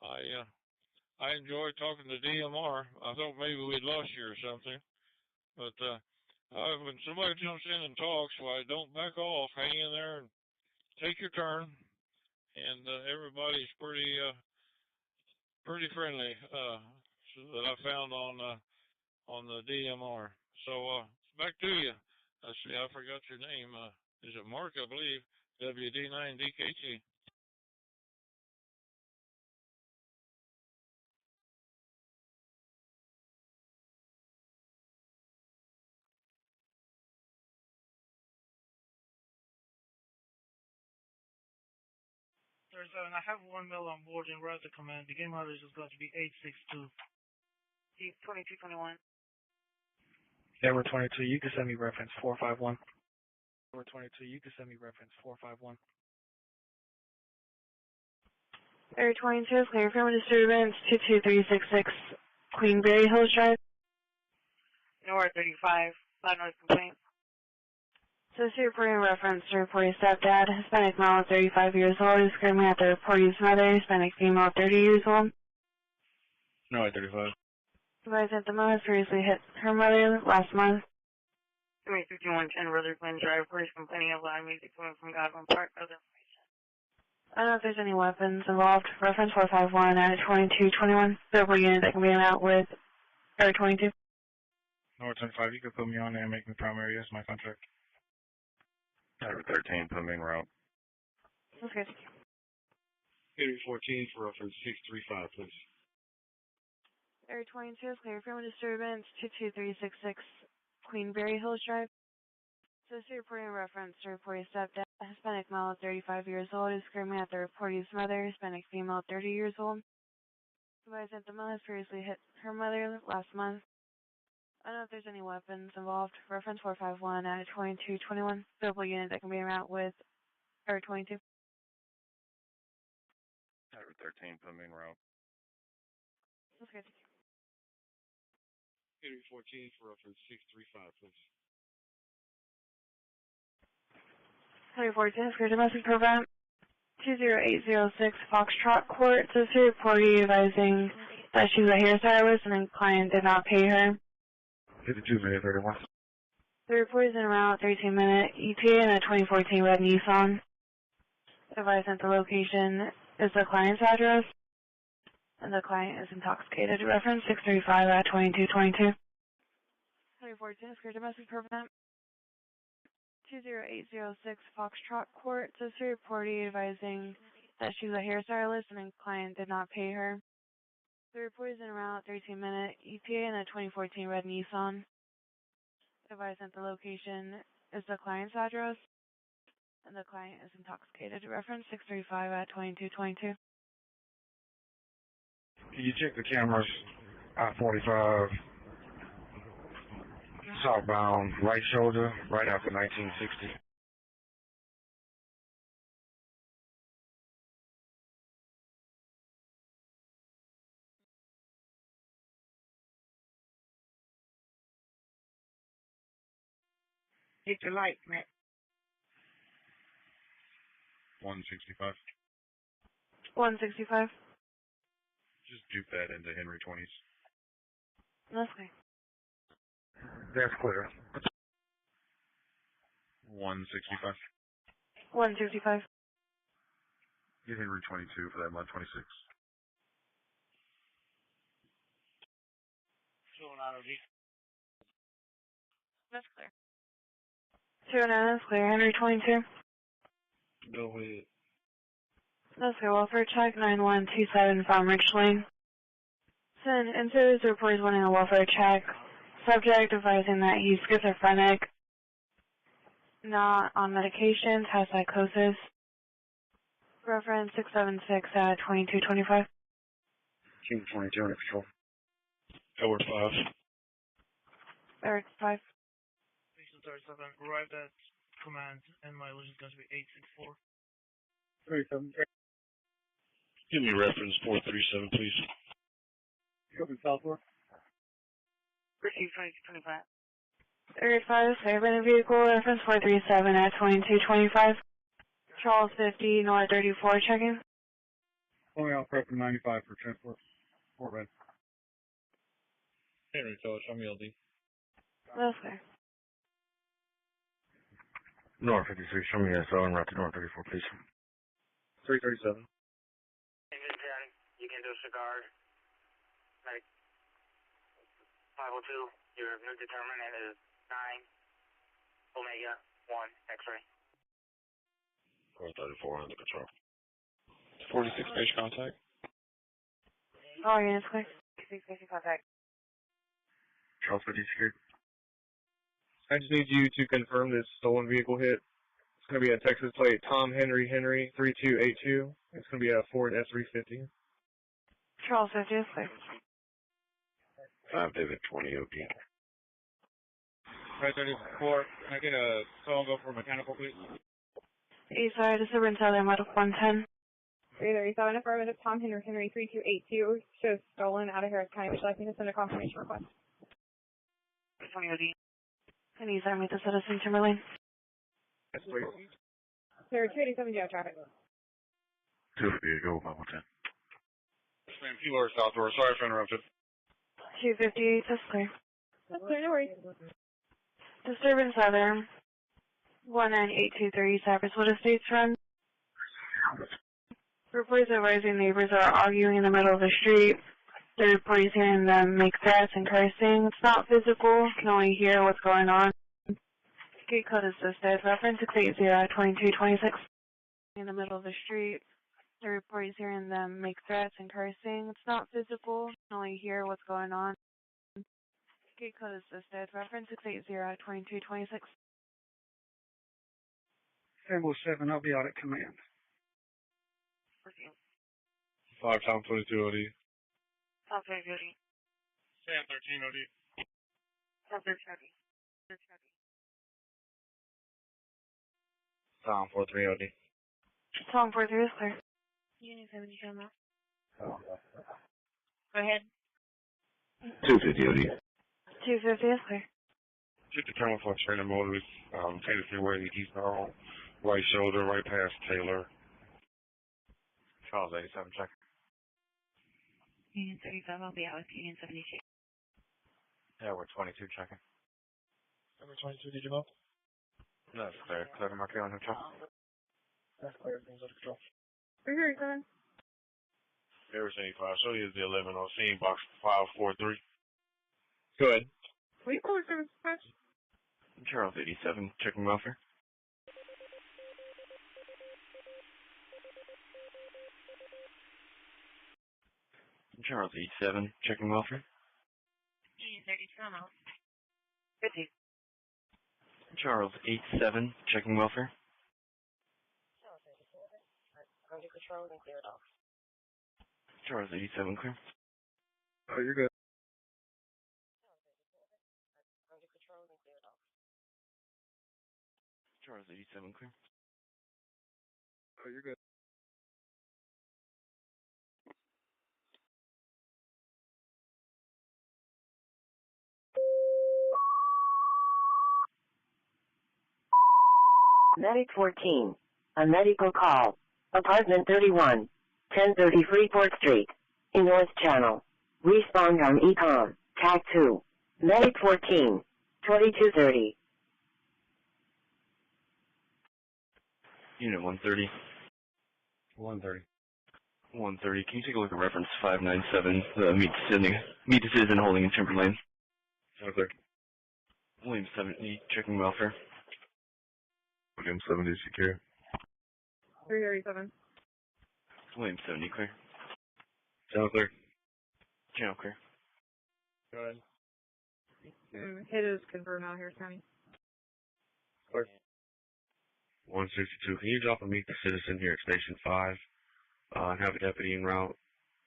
I enjoyed talking to DMR. I thought maybe we'd lost you or something. But when somebody jumps in and talks, why, don't back off. Hang in there and take your turn. And everybody's pretty friendly so that I found on the DMR. So back to you. Let's see, I forgot your name. Is it Mark, I believe? WD9DKT. 37, I have 1 mil on board and route to command. The game mileage is going to be 862. 2221. Number 22, you can send me reference 451. Number 22, you can send me reference 451. Area 22, clear from disturbance 22366 Queenberry Hills Drive. North 35, Flat North complaint. So reporting reference to reporting stepdad, Hispanic male, 35 years old, is screaming at the reportee's mother, Hispanic female, 30 years old. No, 35. Advised that the mother has previously hit her mother last month. 5110 Rutherford Glen Drive, reporters complaining of loud music coming from Godwin Park. Other information. I don't know if there's any weapons involved. Reference 451 at 2221. Civil unit that can be out with Area 22. North 25, you can put me on there and make me primary. That's my contract. Number 13, put me en route. Okay. Area 14 for reference 635, please. Area 22 is clear from disturbance 22366 Queenberry Hills Drive. Associate reporting reference to reporting stepdad, Hispanic male, 35 years old, is screaming at the reportee's mother, Hispanic female, 30 years old. Advised that the mother has previously hit her mother last month. I don't know if there's any weapons involved. Reference 451 at 2221. Civil unit that can be around with Area 22. Number 13, put me en route. Okay. Area 14 for reference 635, please. 2014, for domestic program 20806 Foxtrot Court. Associate reportee advising that she's a hairstylist and the client did not pay her. 52 minute 31. The report is in around 13-minute ETA and a 2014 red Nissan. Advised that the location is the client's address, and the client is intoxicated. Reference 635 at 2222. 2014 is for domestic program 20806 Foxtrot Court. Associate reportee advising that she's a hairstylist and the client did not pay her. The report is in around 13-minute ETA and a 2014 red Nissan. Advised that the location is the client's address, and the client is intoxicated. Reference 635 at 2222. Can you check the cameras? I-45, southbound, right shoulder, right after 1960. Hit the light, man. 165. 165. Just dupe that into Henry 20s. That's okay. That's clear. 165. 165. Get Henry 22 for that 126. That's clear. 209 is clear. Henry 22. Go ahead. That's clear. Welfare check 9127 Farm Ridge Lane. Send into the report is wanting a welfare check. Subject advising that he's schizophrenic, not on medications, has psychosis. Reference 676 at 2225. King 22 under control. Edward 5. Eric 5. Station 37, arrived at command, and my mileage is going to be 864. 37. Give me reference 437, please. Copy Southward. Receive 2225. Area 5, Fairbairn vehicle, reference 437 at 2225. Charles 50, North 34, checking. Pulling out prep 95 for transport. Fort Bend. Henry, tell us, I'm LD. That's clear. North 53, show me SO and route to North 34, please. 337. Engine 10, you can do cigar. Medic 502, your new determinant is 9 Omega 1 X-ray. 434 under control. 46 page contact. All units clear. 660 contact. Charles 50 secured. I just need you to confirm this stolen vehicle hit It's going to be a Texas plate Tom Henry 3282. It's going to be a Ford F-350. Charles 50 is clear. 5 David 20 OD. Right, 34. Can I get a call and go for mechanical, please? Eastside, disturbance out there, medical 110. 337, affirmative, Tom Henry 3282. Shows stolen out of Harris County. Would you like me to send a confirmation request? 20 OD. And Eastside, meet the citizen, Timberlane. Yes, please. Sir, 287, you have traffic. 250, go about 110. Ma'am, P-Lord Southward. Sorry if I interrupted. 258, that's clear. That's clear, no worries. Disturbance other 19823 Cypress Wood Estates Run. Reports of rising neighbors are arguing in the middle of the street. The report is hearing them make threats and cursing. It's not physical, can only hear what's going on. Gate code is listed. Reference 680-2226. In the middle of the street. The report is hearing them make threats and cursing. It's not physical, can only hear what's going on. Gate code is listed. Reference 680-2226. Table 7, I'll be out at command. 5 Tom 22 OD. Tom 22 OD. Sam 13 OD. Tom 13 OD. Tom 43 OD. Tom 43 is clear. Unit 70 come up. Go ahead. 250 OD. 250 is clear. Shoot the turn for Trainer Motors, Taylor Freeway, eastbound, right shoulder, right past Taylor. Charles 87, check. Union 35, I'll be out with Union 72. Yeah, we're 22 checking. Number 22, did you move? No, that's clear. Clear to mark on control. That's clear, things under control. 337. Harris 85, show you the 11 on scene, box 543. Go ahead. Please call service dispatch. Charles 87, checking welfare. Charles 87, checking welfare. Union 32, I'm out. 50. Charles 87, checking welfare. Under control and clear it off. Charles 87, clear. Oh, you're good. Under control and clear it off. Charles 87, clear. Oh, you're good. Medic 14. A medical call. Apartment 31. 1030 Freeport Street. In North Channel. Respond on ECOM. TAC 2. Medic 14. 2230. Unit 130. 130. 130, can you take a look at reference 597, meet the citizen holding in Timberlane? Okay. William 70, checking welfare. William 70, secure. 337. William 70, clear. Sound clear. Channel clear. Go ahead. Hit is confirmed out of Harris County. Clear. 162, can you drop and meet the citizen here at Station 5, and have a deputy en route?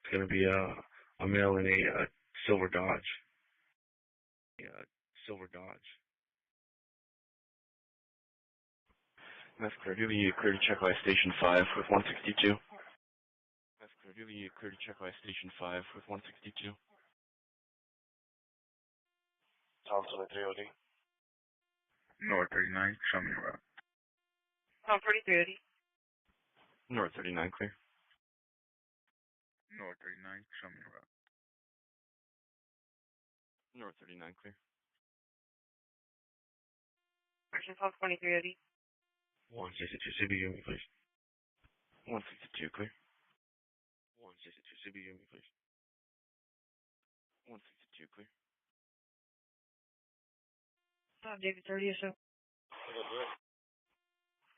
It's going to be a male in a silver Dodge. Silver Dodge. That's clear. Do you clear to check by Station 5 with 162? That's clear. Do you clear to check by Station 5 with 162? Tom 23 OD. North 39, show me around. Tom 43 OD. North 39, clear. North 39, show me around. North 39, clear. Action Tom 23 OD. 162, CBU me, please. 162, clear. 162, CBU me, please. 162, clear. Tom David 30 or so.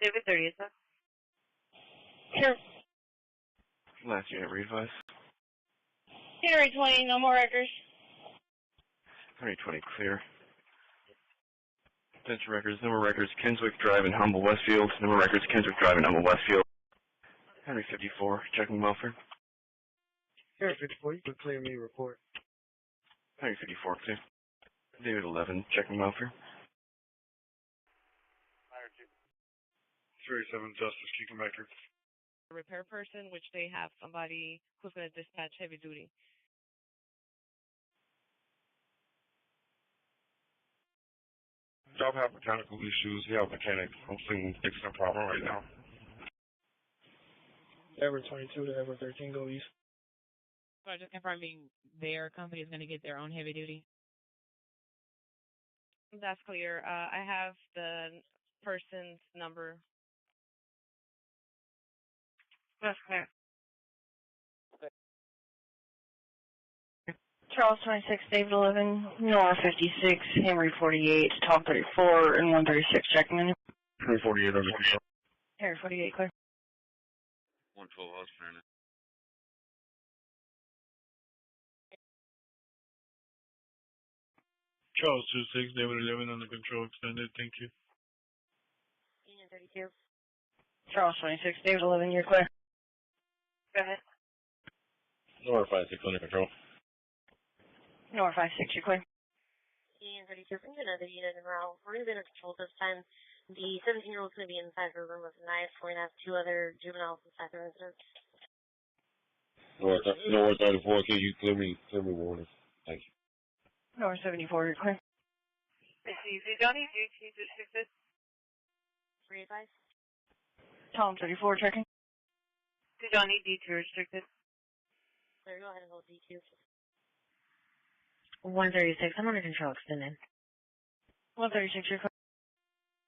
David 30 is that? Sure. Last unit, re-advise. January 20, no more records. 320, clear. Attention records, number records, Kinswick Drive in Humble Westfield. Number records, Kinswick Drive in Humble Westfield. Henry 54, checking welfare. Henry 54, you can clear me report. Henry 54, clear. David 11, checking welfare. 37 Justice, can you come back here? A repair person, which they have somebody who's going to dispatch heavy duty. Job have mechanical issues. We have mechanic. I'm seeing fixing a problem right now. Ever 22 to Ever 13, go east. So just confirming their company is going to get their own heavy duty. That's clear. I have the person's number. That's clear. Charles 26, David 11, Nora 56, Henry 48, Tom 34, and 136 checking in. Henry 48 under control. Henry 48, clear. 112, I was trying to. Charles 26, David 11 under control extended, thank you. Union 32. Charles 26, David 11, you're clear. Go ahead. Nora 56 under control. Nora 56, you're clear. Union 32, bring another unit in route. We're going to be under control this time. The 17-year-old's going to be inside her room with a knife. We're going to have 2 other juveniles inside the residence. Nora 34, can you clear me warning? Thank you. Nora 74, you're clear. It's easy. Johnny, do you choose restricted? 385. Tom 34, checking. Do Johnny D2 restricted? There, go ahead and hold D2. 136, I'm under control, extended. 136, you're clear.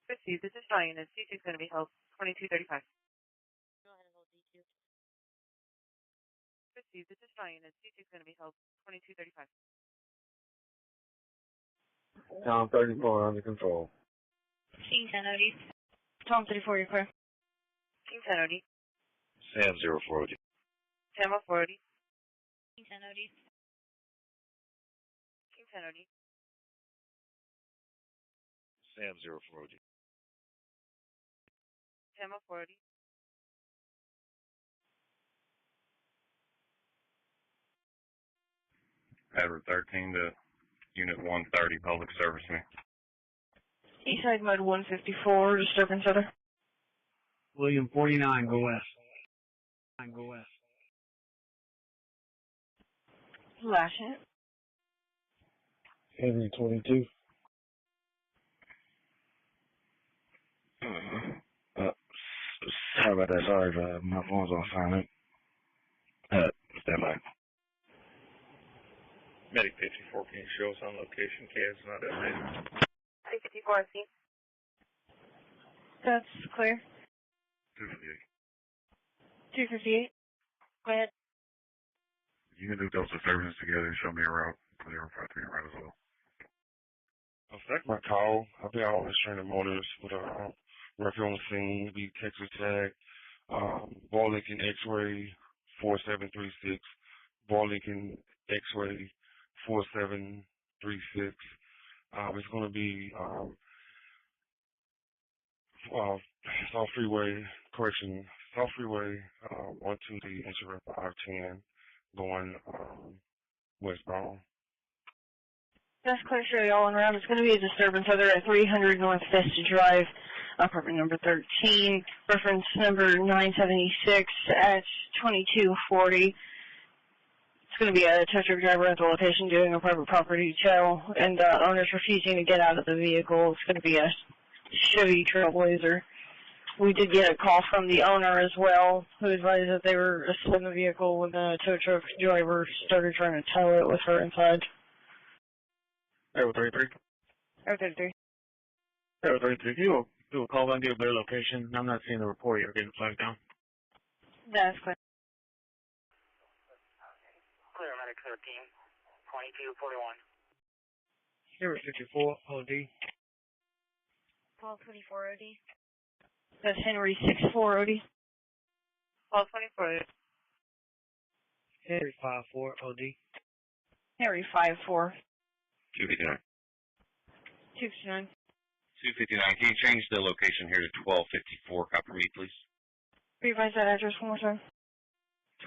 Proceed. This is Ryan. C6 is going to be held 2235. Go ahead and hold D2. Proceed. This is Ryan. C6 is going to be held 2235. Tom 34 under control. Team 10OD. Tom 34, you're clear. Team 10OD. Sam 04OD. Sam 4OD. Team 10OD. Team 10OD. Sam 04OD. Sam 4OD. Edward 13 to Unit 130, Public Service Me. Eastside Mode 154, disturbance other. William 49, go west. Go west. Last hit. Henry 22. Sorry about that. Sorry, my phone's on silent. Stand by. Medic 54, can you show us on location? Kids not estimated. 54, I see. That's clear. 258. 258. Go ahead. You can do those disturbances together and show me a route. Clear for me around as well. Affect my call. I've been always training motors with a record on the scene, be Texas tag, Ball Lincoln X-Ray 4736, Ball Lincoln X-Ray 4736. It's going to be South Freeway onto the Interrupt I-10 going westbound. That's clear, show you all around. It's going to be a disturbance other at 300 North Vista Drive, apartment number 13, reference number 976 at 2240. It's going to be a tow truck driver at the location doing a private property tow, and the owner's refusing to get out of the vehicle. It's going to be a Chevy Trailblazer. We did get a call from the owner as well, who advised that they were asleep in the vehicle when the tow truck driver started trying to tow it with her inside. Ever 33. Ever 33. Ever 33, you do a call and get a better location. I'm not seeing the report you're getting flagged down. That's clear. Clear, medic 13, 2241. Ever 54, OD. 1224 OD. That's Henry 64 OD. 1224. Henry 54 OD. Henry 54. 259. 259. 259. Can you change the location here to 1254 Coppermead, please? Revise that address one more time.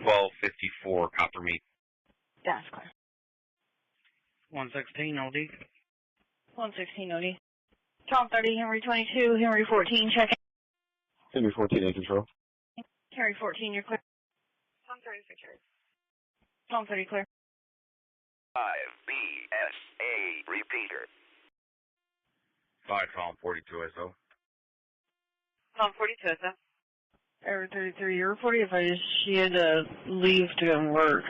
1254 Coppermead. That's clear. 116 OD. 116 OD. Tom 30, Henry 22, Henry 14, check in. Henry 14 in control. Henry 14, you're clear. Tom 30, secure. Tom 30, clear. 5BSA repeater. 5 Tom 42 SO. Tom 42 SO. Error 33, your report advised she had to leave to go and work.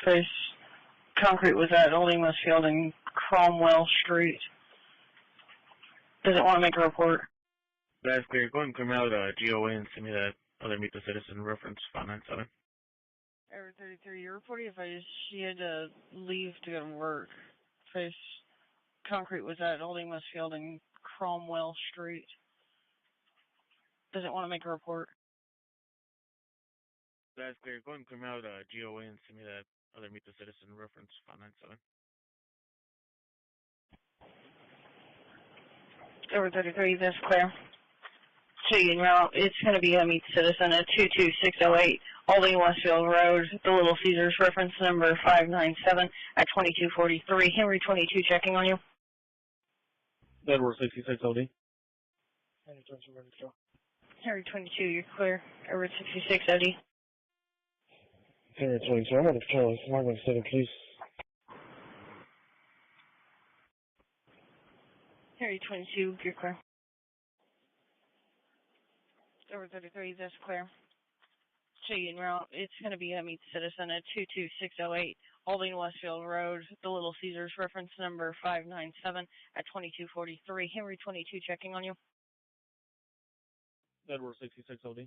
Face concrete was at Old English Field and Cromwell Street. Doesn't want to make a report. That's clear. Go ahead and come out GOA and send me that other Meet the Citizen reference 597. Error 33, your report advised she had to leave to go and work. Face concrete was at Old English Field and Cromwell Street. Doesn't want to make a report. That's clear. Go ahead and come out GOA and send me that other Meet the Citizen reference 597. Error 33, that's clear. So you know, it's going to be a Meet the Citizen at 22608 Old Westfield Road, the Little Caesars, reference number 597 at 2243. Henry 22 checking on you. Edward 66 OD. Henry 22, you're clear. Edward 66 OD. Henry 22, I'm on the phone. Mark 7, please. Henry 22, you're clear. Edward 33, that's clear. So you know, it's going to be a Meet the Citizen at 22608 Old Westfield Road, the Little Caesars, reference number 597 at 2243. Henry 22 checking on you. Edward 66 OD.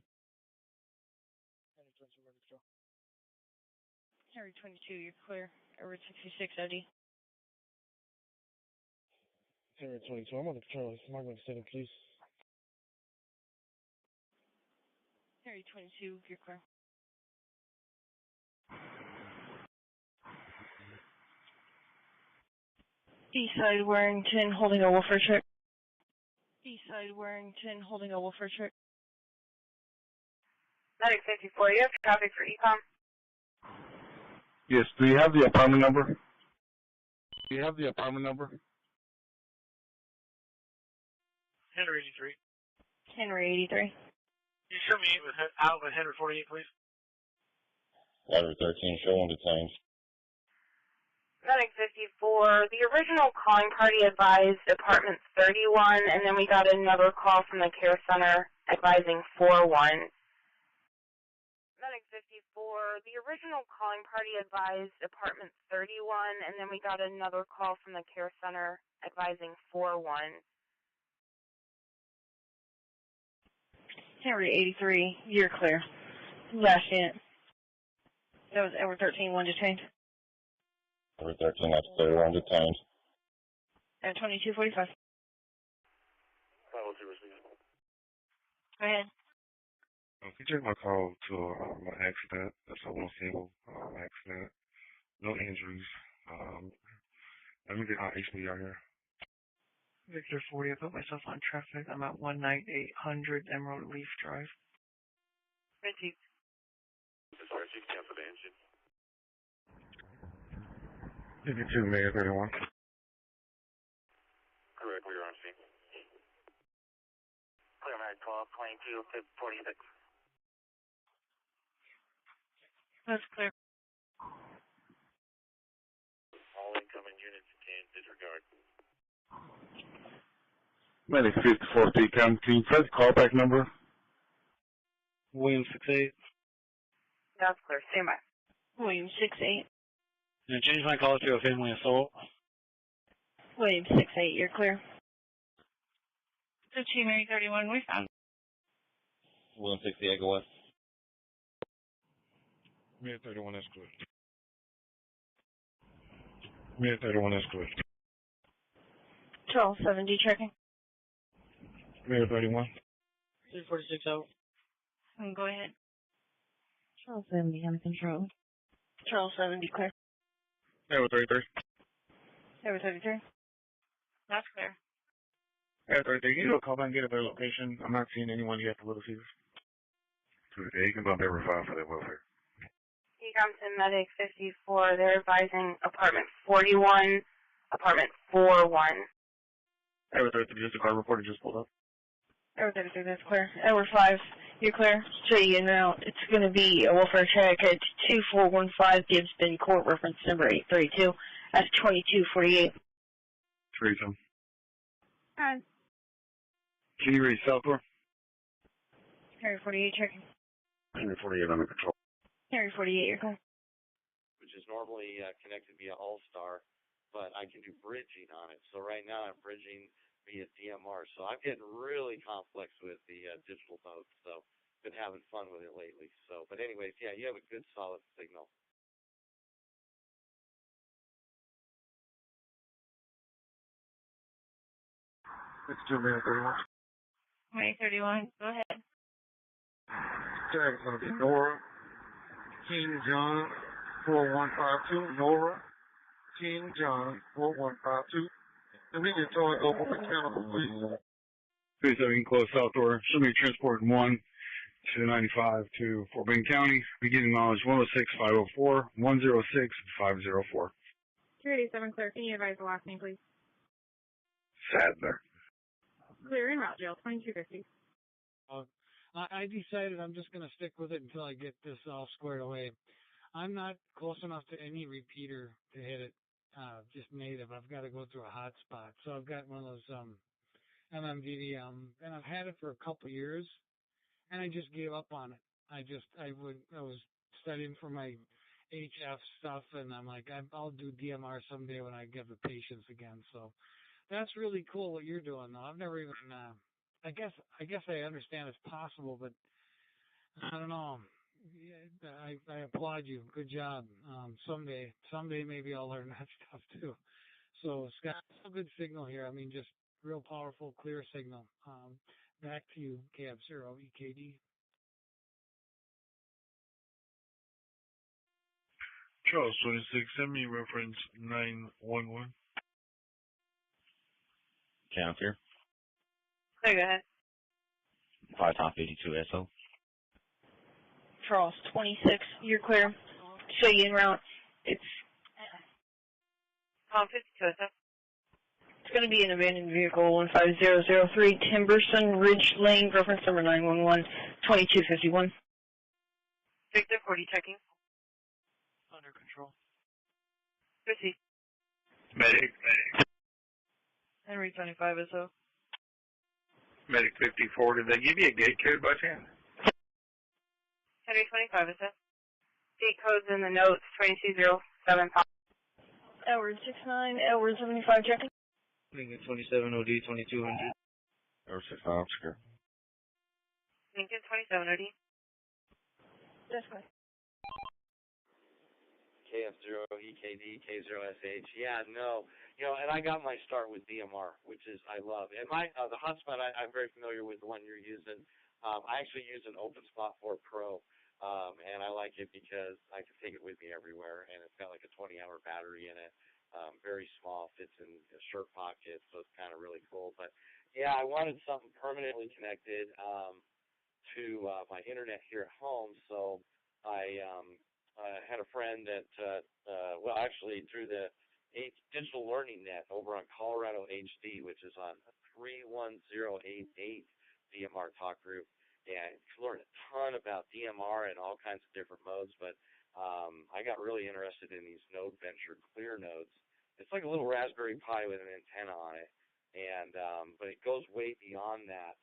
Henry 22, you're clear. Edward 66 OD. Henry 22, I'm on the phone. Mark 7, please. Henry 22, you're clear. Eastside Warrington holding a woofer check. Eastside Warrington holding a woofer check. Medic 54, you have traffic for ECOM? Yes, do you have the apartment number? Do you have the apartment number? Henry 83. Henry 83. Can you show me out with Henry 48, please? Ladder 13, show one detained. Medic 54, the original calling party advised apartment 31, and then we got another call from the care center advising 41. Medic 54, the original calling party advised apartment 31, and then we got another call from the care center advising 41. Henry 83, you're clear. Last unit. That was Edward 13, one detained. Edward 13, that's 31 detained. At 2245. Go ahead. Can you check my call to my accident? That's a one single accident. No injuries. Let me get our HB out here. Victor 40, I put myself on traffic. I'm at 19800 Emerald Leaf Drive. Richie. Sorry, you can cancel the engine. 52, Mayor 31. Correct, we are on scene. Clear mag call, 2246. That's clear. All incoming units can disregard. Medic 54 P County, can you press the callback number? William 68. That's clear. Stand by. William 68. Can I change my call to a family assault? William 68, you're clear. 15 Mary 31, we found. William 68, go west. Mayor 31, that's clear. Mayor 31, that's clear. 1270 checking. Mayor 31. 346 out. Go ahead. 1270 under control. 1270 clear. Mayor 33. Edward 33. That's clear. After they can do a call back and get a better location. I'm not seeing anyone yet at the Little Caesars. Yeah, you can bump every 5 for that welfare. Compton Medic 54, they're advising apartment 41, apartment 41. Edward 33, just a car reporter just pulled up. Edward 33, that's clear. Edward 5, you're clear. So you know, it's going to be a welfare check at 2415 Gibbs Bend Court, reference number 832. That's 2248. 32. Hi. Can you read Southport? Harry 48, checking. Henry 48 under control. Harry 48, you're clear. Which is normally connected via All-Star, but I can do bridging on it. So right now I'm bridging via DMR. So I'm getting really complex with the digital mode. So been having fun with it lately. So, but anyways, yeah, you have a good solid signal. It's 2 minutes 31. May 31, go ahead. Check, it's going to be Nora, King John, 4152, Nora, King John, 4152. Immediate towing over the channel, please. 37 close south door. Show me transport 1 to 95 to Fort Bend County. Beginning knowledge 106-504, 106-504. 287 clear. Can you advise the last name, please? Sadler. Clear en route, jail 2250. I decided I'm just going to stick with it until I get this all squared away. I'm not close enough to any repeater to hit it just native. I've got to go through a hotspot. So I've got one of those MMDD, and I've had it for a couple years, and I just gave up on it. I was studying for my HF stuff, and I'm like, I'll do DMR someday when I get the patience again. So that's really cool what you're doing, though. I've never even, I guess I understand it's possible, but I don't know. I applaud you. Good job. Someday maybe I'll learn that stuff too. So Scott, a good signal here. I mean, just real powerful, clear signal. Back to you, Cab 0 EKD. Charles 26, send me reference 911. Count here. So go ahead. 5 top 82 SO. Charles 26, you're clear. Show you en route. It's 52, It's going to be an abandoned vehicle 15003 Timberson Ridge Lane, reference number 911 2251. Victor 40 checking. Under control. Proceed. Medic. Henry 25 SO. Medic 54, did they give you a gate code by chance? Henry 25 is it? Gate codes in the notes 2207. Edward 69, Edward 75 checking. Lincoln 27 OD 2200. Or 65, secure. Lincoln 27 OD. That's good. KF0 EKD K0SH. Yeah, no. You know, and I got my start with DMR, which is I love. And my the hotspot I'm very familiar with the one you're using. I actually use an OpenSpot 4 Pro, and I like it because I can take it with me everywhere, and it's got like a 20-hour battery in it. Very small, fits in a shirt pocket, so it's kind of really cool. But yeah, I wanted something permanently connected to my internet here at home, so I had a friend that, well, actually through the Digital Learning Net over on Colorado HD, which is on 31088 DMR talk group, and learned a ton about DMR and all kinds of different modes, but I got really interested in these node venture clear nodes. It's like a little Raspberry Pi with an antenna on it, and but it goes way beyond that,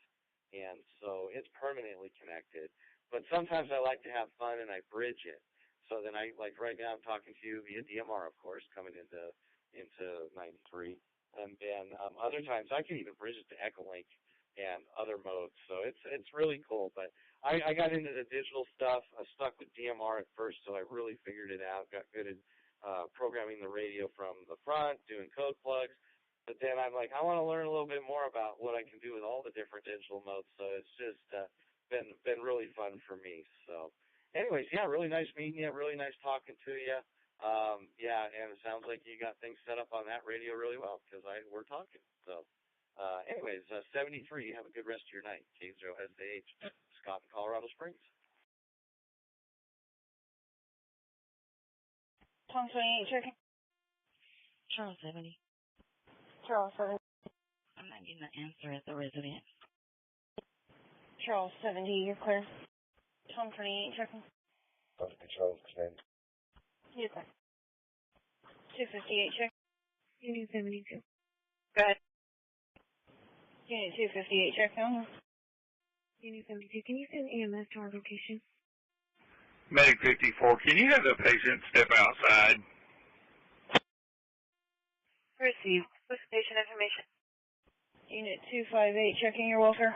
and so it's permanently connected. But sometimes I like to have fun and I bridge it. So then I, like right now I'm talking to you via DMR, of course, coming into 93. And then other times I can even bridge it to Echolink and other modes. So it's really cool. But I got into the digital stuff. I stuck with DMR at first, so I really figured it out. Got good at programming the radio from the front, doing code plugs. But then I'm like, I want to learn a little bit more about what I can do with all the different digital modes. So it's just been really fun for me. So anyways, yeah, really nice meeting you. Really nice talking to you. Yeah, and it sounds like you got things set up on that radio really well because we're talking. So Anyways, 73, have a good rest of your night. K0SAH, Scott in Colorado Springs. Tom 28, checking. Charles 70. Charles 70. I'm not getting an answer at the residence. Charles 70, you're clear. Tom 28, checking. Charles Command. Yes, sir. 258, check. Unit 72. Go ahead. Unit 258, check on. Unit 72, can you send EMS to our location? Medic 54, can you have the patient step outside? Receive. What's patient information? Unit 258, checking your welfare.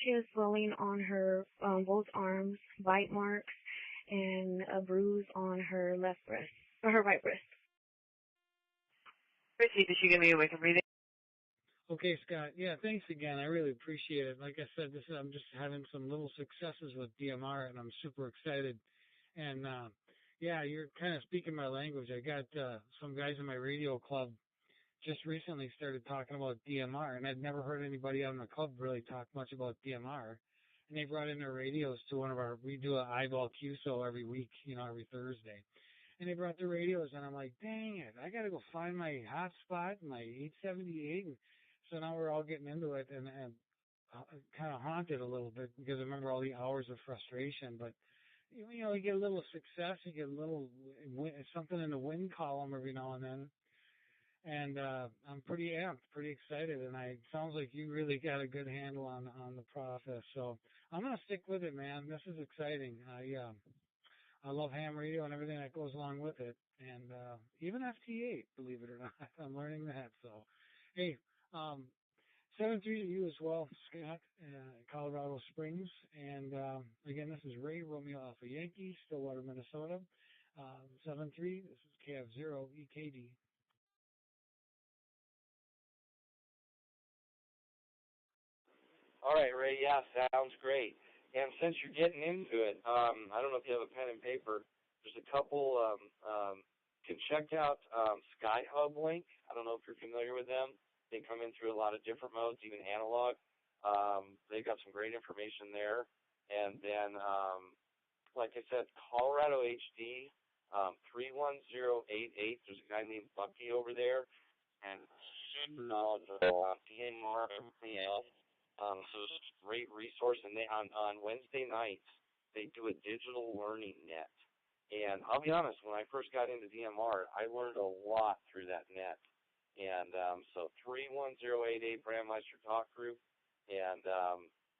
She has swelling on her both arms, bite marks, and a bruise on her left breast, or her right breast. Receive. Is she going to be awake and breathing? Okay, Scott. Yeah, thanks again. I really appreciate it. Like I said, I'm just having some little successes with DMR, and I'm super excited. And yeah, you're kind of speaking my language. I got some guys in my radio club just recently started talking about DMR, and I'd never heard anybody on the club really talk much about DMR. And they brought in their radios to we do an eyeball QSO every week, every Thursday. And they brought their radios, and I'm like, dang it, I got to go find my hotspot, my 878. And so now we're all getting into it, and kind of haunted a little bit because I remember all the hours of frustration. But, you get a little success, you get a little something in the win column every now and then. And I'm pretty amped, pretty excited, and it sounds like you really got a good handle on the process. So I'm going to stick with it, man. This is exciting. I love ham radio and everything that goes along with it, and even FT8, believe it or not. I'm learning that. So, hey, 7-3 to you as well, Scott, Colorado Springs. And again, this is Ray Romeo Alpha Yankee, Stillwater, Minnesota. 7-3, this is KF0 EKD. All right, Ray, yeah, sounds great. And since you're getting into it, I don't know if you have a pen and paper. There's a couple, can check out SkyHub Link. I don't know if you're familiar with them. They come in through a lot of different modes, even analog. They've got some great information there. And then, like I said, Colorado HD, 31088. There's a guy named Bucky over there. And super knowledgeable on DMR and everything else. So it's a great resource, and they on Wednesday nights they do a digital learning net. And I'll be honest, when I first got into DMR, I learned a lot through that net. And so 31088 Brandmeister Talk Group, and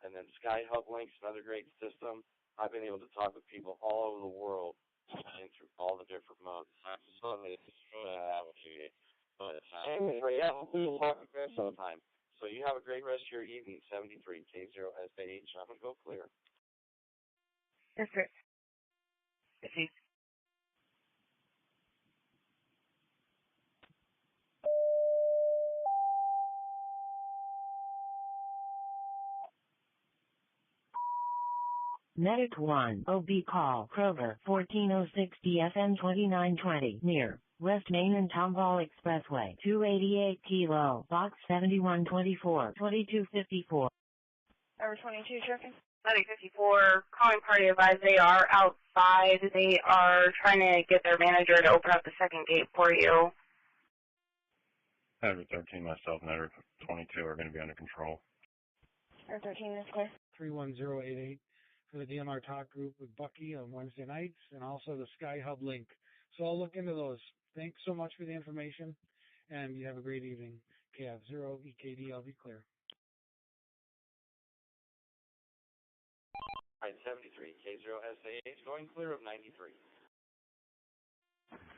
then SkyHub Link's another great system. I've been able to talk with people all over the world and through all the different modes. But anyway, yeah, hopefully we'll talk again sometime. So you have a great rest of your evening, 73, K0SAH. I'm going to go clear. That's great. Receive. Medic 1, OB call, Kroger, 1406 DFM 2920, near West Main and Tomball Expressway, 288 Kilo, Box 7124, 2254. Number 22, checking. Medic 54, calling party advised they are outside. They are trying to get their manager to open up the second gate for you. Number 13, myself, and number 22 are going to be under control. Number 13 is clear. 31088 for the DMR Talk Group with Bucky on Wednesday nights, and also the SkyHub link. So I'll look into those. Thanks so much for the information, and you have a great evening. KF0 EKD, I'll be clear. All right, 73, K0SAH, going clear of 93.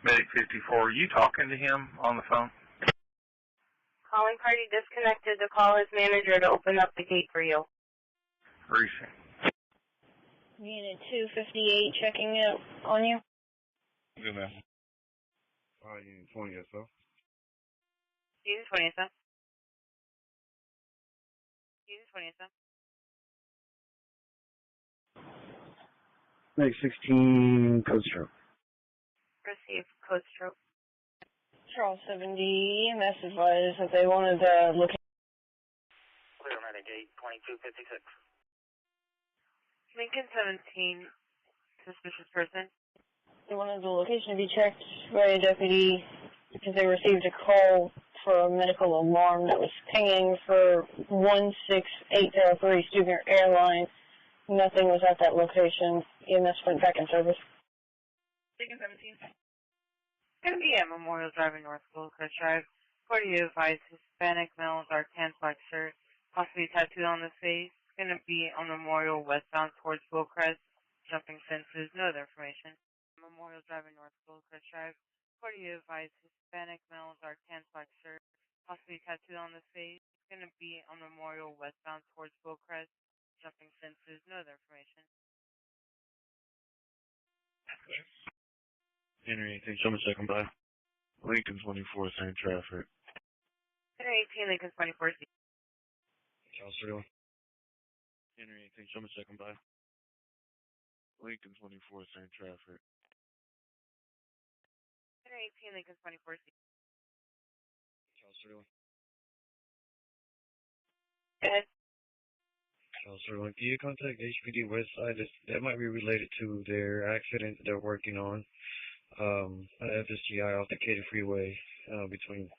Medic 54, are you talking to him on the phone? Calling party disconnected to call his manager to open up the gate for you. Appreciate it. Unit 258 checking it on you. Good, man. Unit 20, SO. Unit 20, SO. Unit 20, SO. Medic 16, code stroke. Receive code stroke. Charles 70, EMS advised that they wanted the location. Clear medic 82256. Lincoln 17, suspicious person. They wanted the location to be checked by a deputy because they received a call for a medical alarm that was pinging for 16803 Stuttgart Airlines. Nothing was at that location. EMS went back in service. Lincoln 17. It's going to be at Memorial Drive in North Gilchrist Drive. 40 advised Hispanic males are tan black shirt, possibly tattooed on the face. It's going to be on Memorial westbound towards Gilchrist. Jumping fences, no other information. Memorial Drive in North Gilchrist Drive. 40 advised Hispanic males are tan black shirt, possibly tattooed on the face. It's going to be on Memorial westbound towards Gilchrist. Jumping fences, no other information. Henry 18, show me second by. Lincoln 24, same traffic. Henry 18, Lincoln 24. Charles 31. Henry 18, show me second by. Lincoln 24, same traffic. Henry 18, Lincoln 24. Charles 31. Go ahead. Charles 31. Can you contact HPD West Side? That might be related to their accident they're working on. FSGI off the Katy Freeway between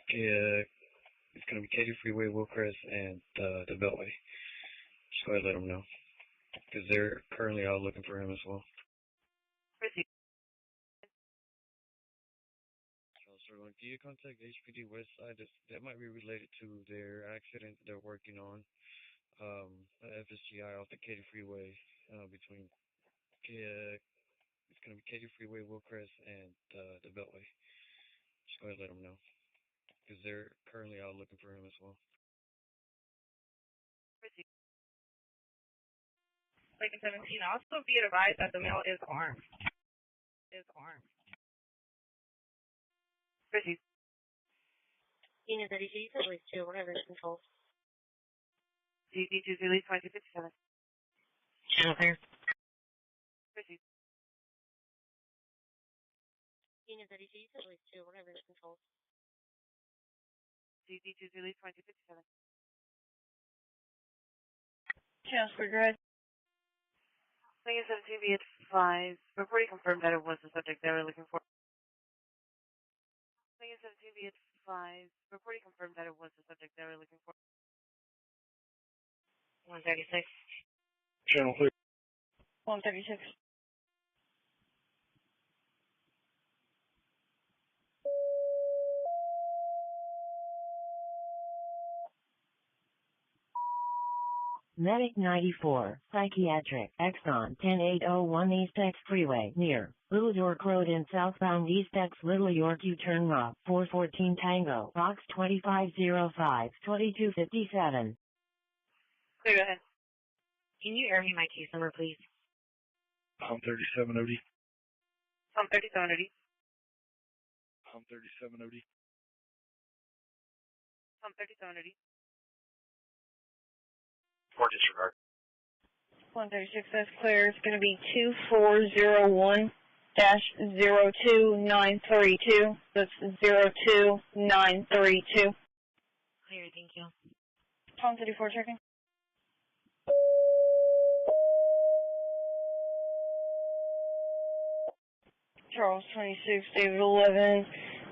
it's going to be Katy Freeway, Wilcrest, and the Beltway. Just go ahead and let them know because they're currently out looking for him as well. Proceed. Charles 31. Can you contact HPD West Side? That might be related to their accident they're working on. FSGI off the Katy Freeway between it's going to be Katy Freeway, Wilcrest, and the Beltway. Just go ahead and let them know because they're currently out looking for him as well. Proceed. Lincoln 17. Also be advised that the male is armed. Proceed. Unit 33, release 2, whatever is control. CP 2 release 2257. Channel clear. Proceed. Unit 33, release 2, whatever is control. CP 2 release 2257. Channel square, go ahead. Lincoln 17 be advised. Reporting confirmed that it was the subject they were looking for. Lincoln 17 be advised. Reporting confirmed that it was the subject they were looking for. 136. Channel clear. 136. Medic 94, Psychiatric, Exxon 10801 East X Freeway, near Little York Road in southbound East X Little York U-turn rock 414 Tango, box 2505, 2257. Clear, go ahead. Can you air me my case number, please? 37OD. 37OD. 37OD. 37OD. 4 disregard. 136, that's clear. It's going to be 2401-02932. That's 02932. Clear, thank you. Tom 34 checking. Charles 26, David 11.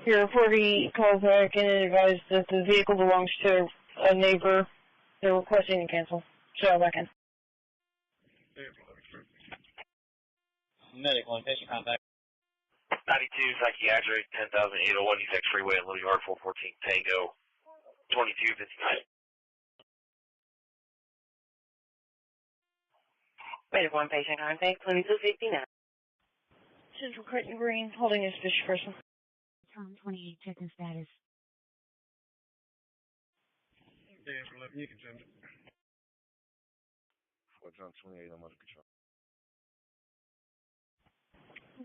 Your reportee calls back and advised that the vehicle belongs to a neighbor. They're requesting to cancel. Show back in. Medic, one patient contact. 92 psychiatric, 10,801 East X Freeway in Little Yard, 414 Tango, 2259. Medic 1 patient contact, 2259. Central Creighton Green, holding a suspicious person. Tom 28, checking status. You can send it. Fort John 28, I'm under control.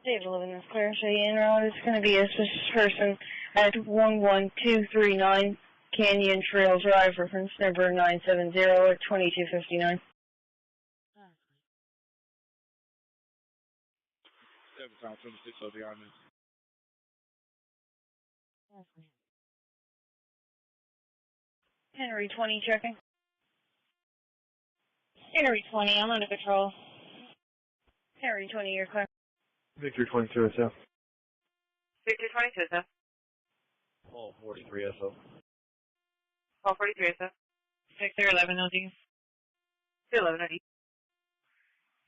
David 11 is clear. So you en route. It's going to be a suspicious person at 11239 Canyon Trail Drive, reference number 970 at 2259. 7 26 OD on this. Henry 20 checking. Henry 20, I'm under control. Henry 20, you're clear. Victor 22 SF. Victor 22 SF. Paul 43 SO. Paul 43 SF. Victor 11 OD. 11 OD.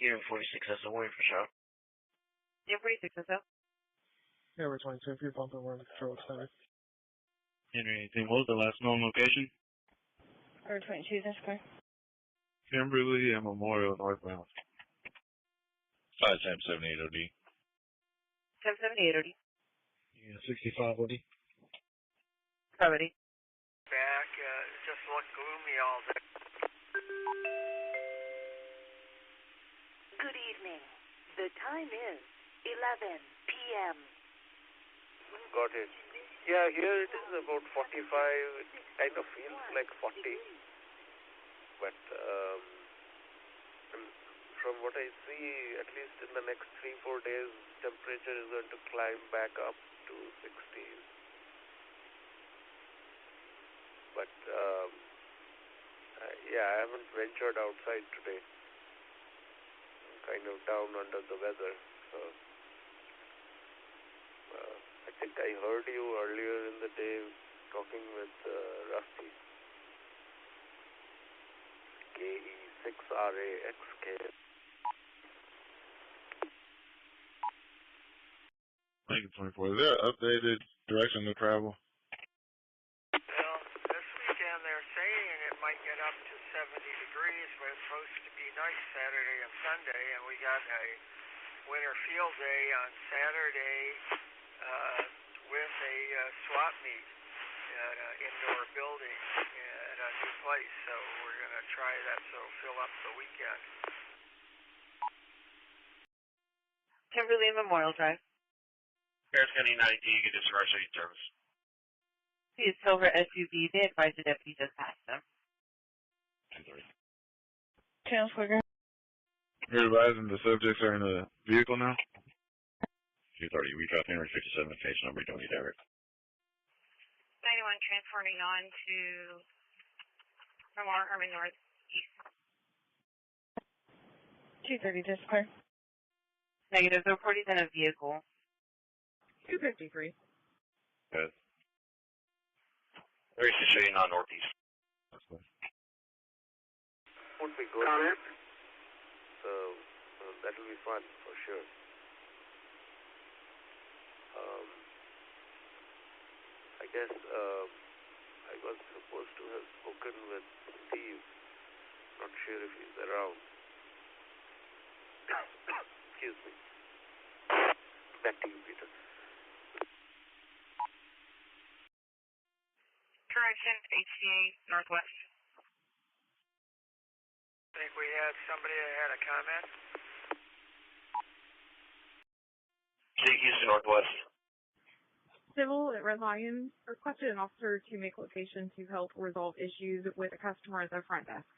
Unit 46 SO, waiting for shot. Unit 46 SF. Airway 22, if you're bumping, we're under control extended. Henry 18, what was the last known location? Airway 22, that's clear. Kimberly and Memorial northbound. 5778 OD. 1078 OD. Unit 65 OD. Already. Back, it just looked gloomy all day. Good evening. The time is 11 p.m. Got it. Yeah, here it is about 45. It kind of feels like 40. But from what I see, at least in the next 3-4 days, temperature is going to climb back up to 60s. But yeah, I haven't ventured outside today. I'm kind of down under the weather. So I think I heard you earlier in the day talking with Rusty. KE6RAXK. Lincoln 24. Is there an updated direction to travel? Well, this weekend they're saying it might get up to 70 degrees, but it's supposed to be nice Saturday and Sunday, and we got a winter field day on Saturday with a swap meet at an indoor building at a new place, so we're going to try that so it'll fill up the weekend. Kimberly and Memorial Drive. Harris County 90, you get discharged at service. See a silver SUV. They advise the deputy just passed them. 230. Channel Square. You're advising the subjects are in the vehicle now? 230, we dropped Henry 57 case number, you don't need Eric. 91 transporting on to Memorial Herman Northeast. 230, just clear. Negative, the reporting in a vehicle. 253. Good. There's the shading on Northeast. Would be good. So that'll be fun for sure. I guess I was supposed to have spoken with Steve. Not sure if he's around. Excuse me. Back to you, Peter. Correction, HCA Northwest. I think we had somebody that had a comment. Houston Northwest. Civil at Red Lion requested an officer to make location to help resolve issues with a customer at the front desk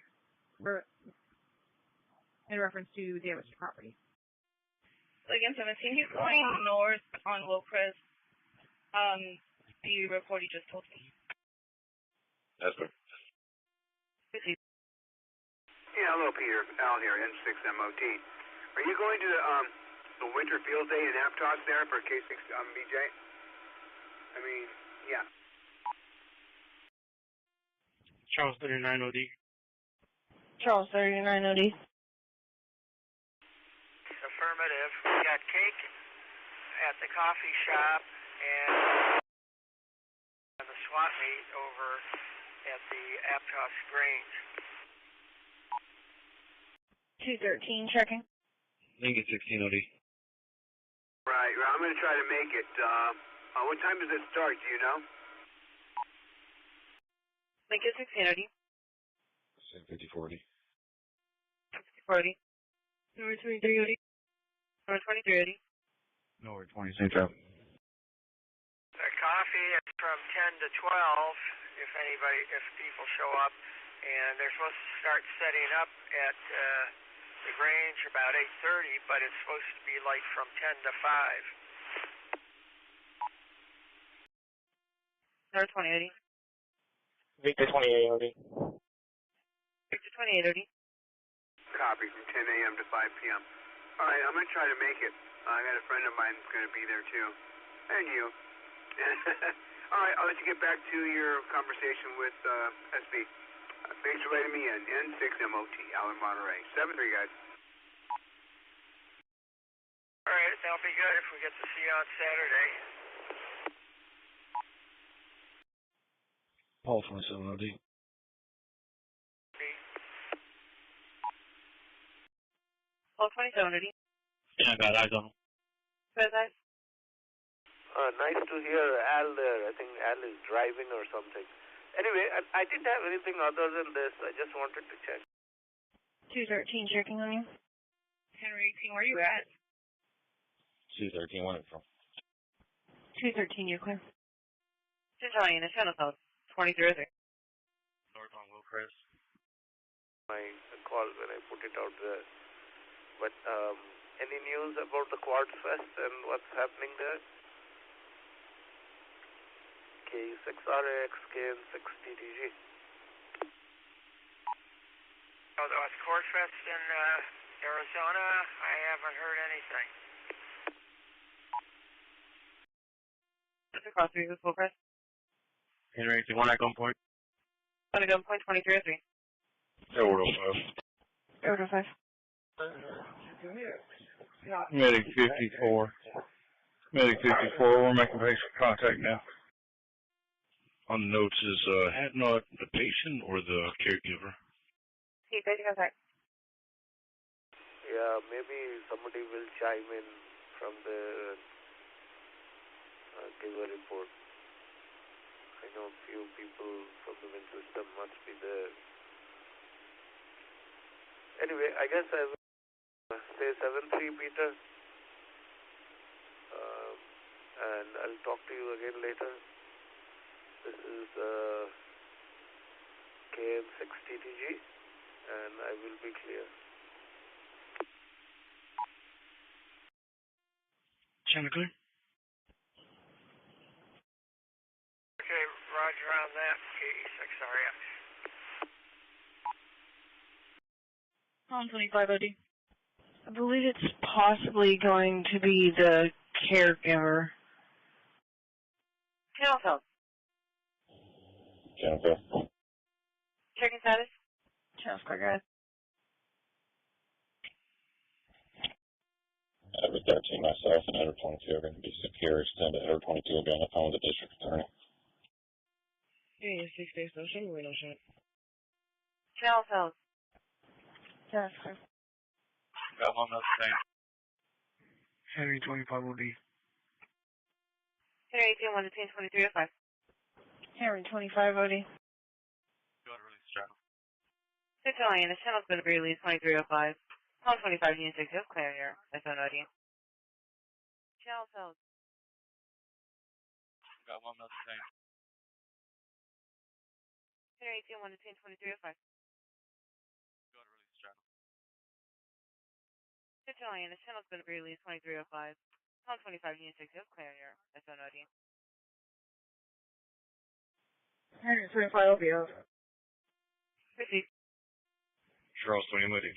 in reference to damaged property. Again, 17, he's going north on Wilcrest. The report he just told me. That's good. Yeah, hello, Peter. Al here, N6MOT. Are you going to the winter field day in Aptos there for K6 BJ? I mean, yeah. Charles 39 OD. Charles 39 OD. Affirmative. We got cake at the coffee shop and the SWAT meet over at the Aptos Grange. 213, checking. Lincoln 16 OD. Right, I'm going to try to make it. What time does it start, do you know? Lincoln 16 OD. 5040. 40. Number 23 OD. Number 23 OD. No, 20, same time. The coffee is from 10 to 12, if people show up, and they're supposed to start setting up at the Grange about 8:30, but it's supposed to be like from 10 to 5. Number 2080. Victor 28OD. Victor 2880. Copy from 10 a.m. to 5 p.m. All right, I'm going to try to make it. I got a friend of mine who's going to be there too. And you. All right, I'll let you get back to your conversation with SB. Thanks for letting me in. N6MOT, Allen Monterey. 7-3, guys. All right, that'll be good if we get to see you on Saturday. Paul 27OD. Paul 2780. Yeah, I got eyes on him. Good, guys. Nice to hear Al there. I think Al is driving or something. Anyway, I didn't have anything other than this. I just wanted to check. 213 checking on you. Henry 18, where you at? 213, where are you from? 213, you're clear. Centralia, channel code 2303. North on Wilcrest. My call when I put it out there. But any news about the Quartz Fest and what's happening there? K6RX, KN6TTG. Oh, the Quartz Fest in Arizona, I haven't heard anything. That's across the full press. Henry 18, 1 at gunpoint. 1 at gunpoint 2303. Order 5. Order 5. Medic 54. Medic 54, we're making patient contact now. On the notes is not the patient or the caregiver? Hey, patient contact. Yeah, maybe somebody will chime in from the give a report. I know a few people from the wind system must be there. Anyway, I guess I will say 7-3, Peter. And I'll talk to you again later. This is KN6TTG, and I will be clear. Channel clear? Okay, roger on that, KE6RX. On 25OD. I believe it's possibly going to be the caregiver. Channel code. Jennifer. Checking status. Channel clear, guys. Edward 13, myself, and Edward 22 are going to be secure. Extended. Edward 22 will be on the phone with the district attorney. Yeah, 6 days, no shit, we no shit. Channel code. Channel clear. Got one other thing. Henry 25OD. Henry 18, 1 to 2305. Henry 25OD. Go to release straddle. Centralia, the channel's going to be released 2305. Phone 25, unit 6, clear here. SNOD. Channel code. Got one other thing. Henry 18, 1 to 2305. Go to release straddle. Centralia, the channel's going to be released 2305. Phone 25, unit 6, clear here. SNOD. Henry 25 OBO. Receive. Charles 20 Moody.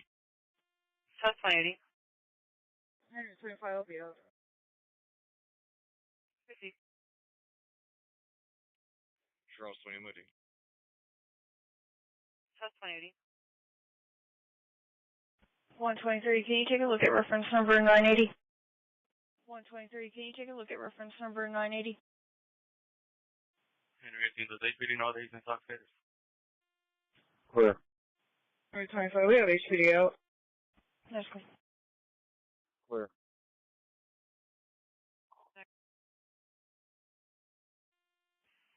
Trust 2080. Henry 25 OBO. Receive. Charles 20 Moody. Trust 2080. 123, can you take a look at reference number 980? 123, can you take a look at reference number 980? Henry 18, does HPD know that he's in stock status? Clear. Henry 25, we have HPD out. That's cool. Clear.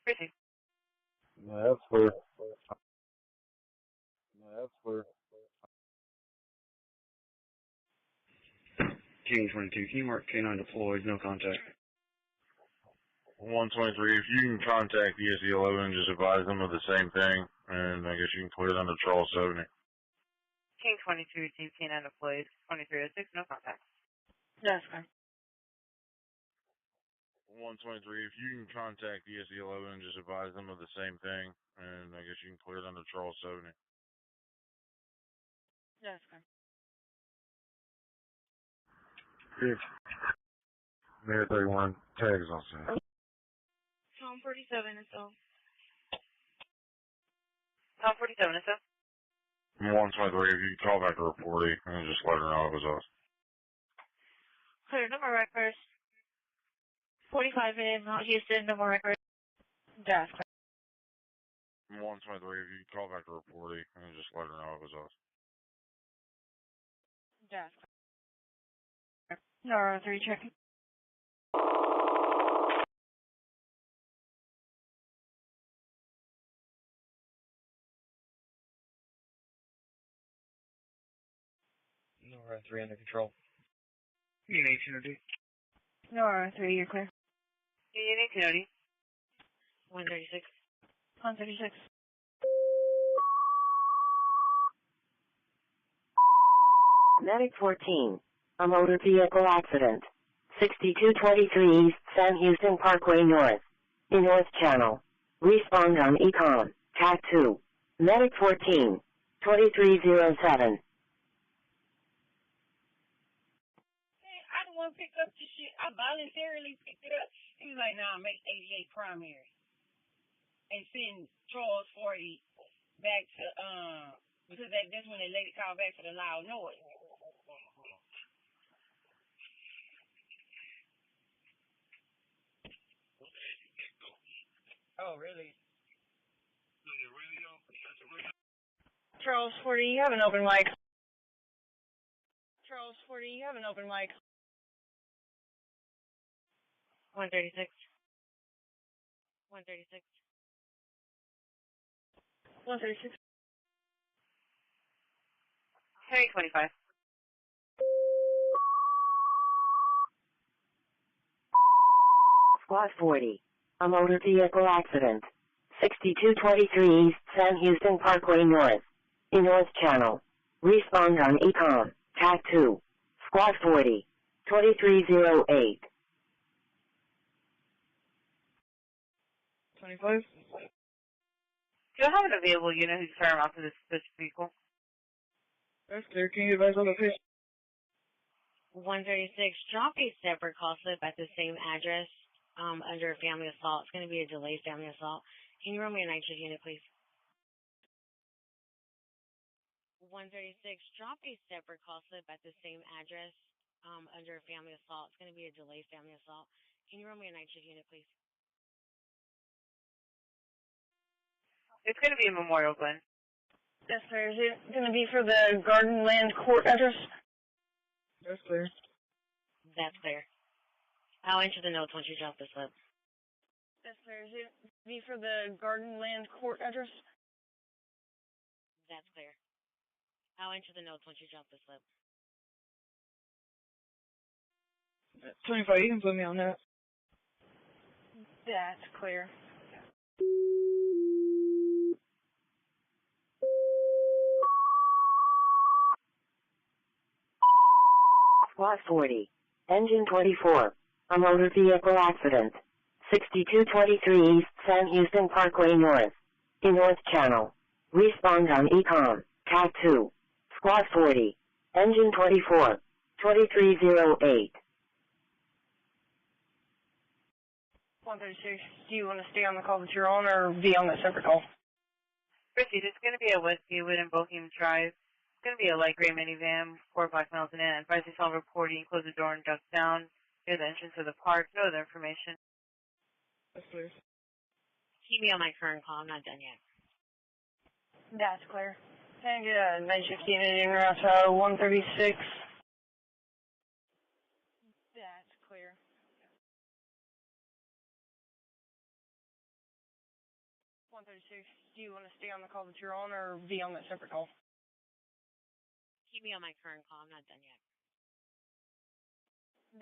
Receive. That's clear. That's clear. King 22, can you mark K9 deployed, no contact? 123, if you can contact ESD-11, just advise them of the same thing, and I guess you can clear them to Charles 70. King 22, Team K9 deployed. 2306, no contact. That's fine. 123, if you can contact ESD-11 and just advise them of the same thing, and I guess you can clear it under Charles 70. Yes, sir. If Mayor 31, tags on set. Tom 47 is so. Tom 47 is so. 123, if you can call back to report it and just let her know it was us. Clear, number records. 45 in Houston, number records. Yes, 123, if you can call back to report it and just let her know it was us. yes. Nora 3 checking. Nora 3 under control. Unit 2D. Nora 3, you're clear. Unit 2D. 136. 136. Medic 14. A motor vehicle accident. 6223 East San Houston Parkway North. In North Channel. Respond on Econ. TAC 2. Medic 14. 2307. I don't want to pick up this shit. I voluntarily picked it up. He was like, nah, make 88 primary. And send Charles 40 back to, because that's when they let it call back for the loud noise. Oh, really? Charles 40, you have an open mic. Charles 40, you have an open mic. 136. 136. 136. Harry 25. Squad 40. A motor vehicle accident. 6223 East San Houston Parkway North. In North Channel. Respond on Econ. TAC 2. Squad 40. 2308. 25. Do you have an available unit who's firing off of this vehicle? That's clear. Can you advise on the pitch? 136. Drop a separate call slip at the same address under a family assault. It's going to be a delayed family assault. Can you run me a night shift unit, please? 136. Drop a separate call slip at the same address under a family assault. It's going to be a delayed family assault. Can you run me a night shift unit, please? It's going to be a Memorial Glen. Yes, sir. Is it going to be for the Garden Land Court address? That's clear. That's clear. I'll enter the notes once you drop the slip. Yes, sir. Is it going to be for the Garden Land Court address? That's clear. I'll enter the notes once you drop the slip. 25, you can put me on that. That's clear. Squad 40. Engine 24. A motor vehicle accident. 6223 East San Houston Parkway North. In North Channel. Respond on Econ. TAC 2. Squad 40. Engine 24. 2308. 136, do you want to stay on the call that you're on or be on that separate call? Proceed. It's going to be a Westwood and Boheim Drive. It's going to be a light gray minivan, 4 or 5 miles an hour. Advise yourself reporting, close the door and duck down near the entrance of the park. No other information. That's clear. Keep me on my current call. I'm not done yet. That's clear. Can I get a night shift unit in route 136? That's clear. 136, do you want to stay on the call that you're on or be on that separate call? Keep me on my current call. I'm not done yet.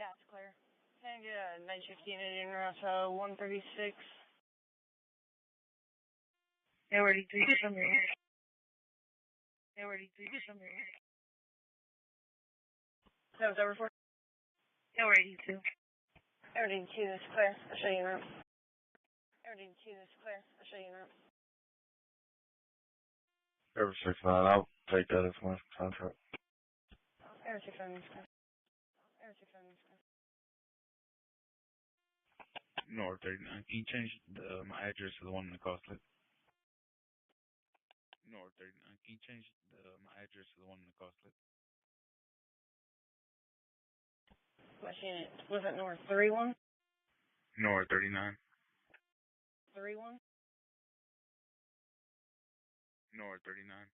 That's clear. Can I get a night shift unit in route 136? Already 3 from your ear. Already 3 from your ear. That was over for? Already 2. Everything 2 is clear. I'll show you around. Everything 2 is clear. I'll show you around. Ever 6-9, I'll take that as my contract. Air 6-9 is clear. Air 6-9 is clear. North 39. Can you change my address to the one in the cost list? North 39. Can you change my address to the one in the cost list? Machine, was it North 31? North 39. 31? North 39.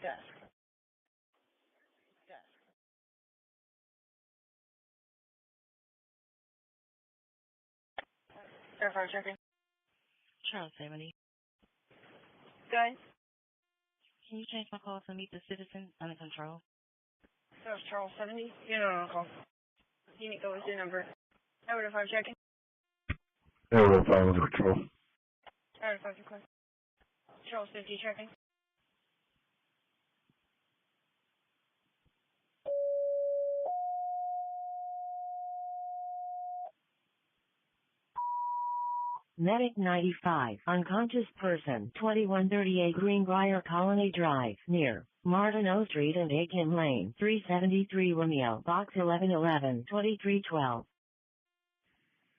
Desk. Desk. Airfire checking. Charles 70. Go ahead. Can you change my call to meet the citizen under control? That was Charles 70. You know, no call. Unit go with your number. Air 5 checking. Air 5 under control. Air 5 request. Charles 50 checking. Medic 95, unconscious person, 2138 Greenbrier Colony Drive, near Martin O Street and Aiken Lane, 373 Romeo, Box 1111, 2312.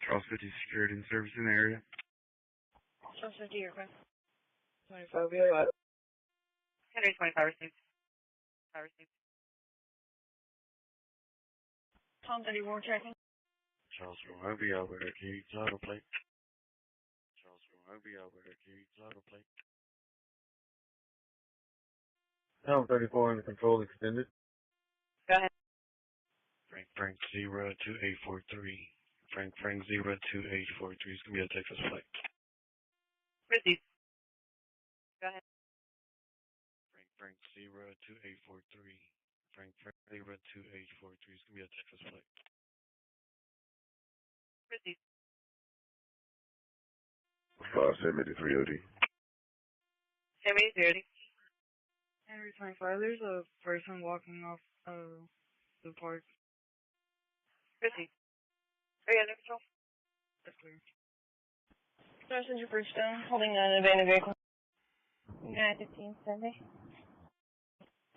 Charles 50 security and service in the area. Charles 50 request. 25, be alright. Henry 25 received. Tom 34 checking. Charles Romeo, over there. Can you title plate? Charles Romeo, over there. Can you title plate? Tom 34 under control extended. Go ahead. Frank 02843. Frank 02843 is going to be a Texas flight. Received. Go ahead. Frank 02843. Frank 02843 is going to be a Texas flight. Received. 573 OD. 7030. Henry 25, there's a person walking off the park. Received. Are you under control? That's clear. Passenger Bridgestone, holding an abandoned vehicle. 15 Sunday.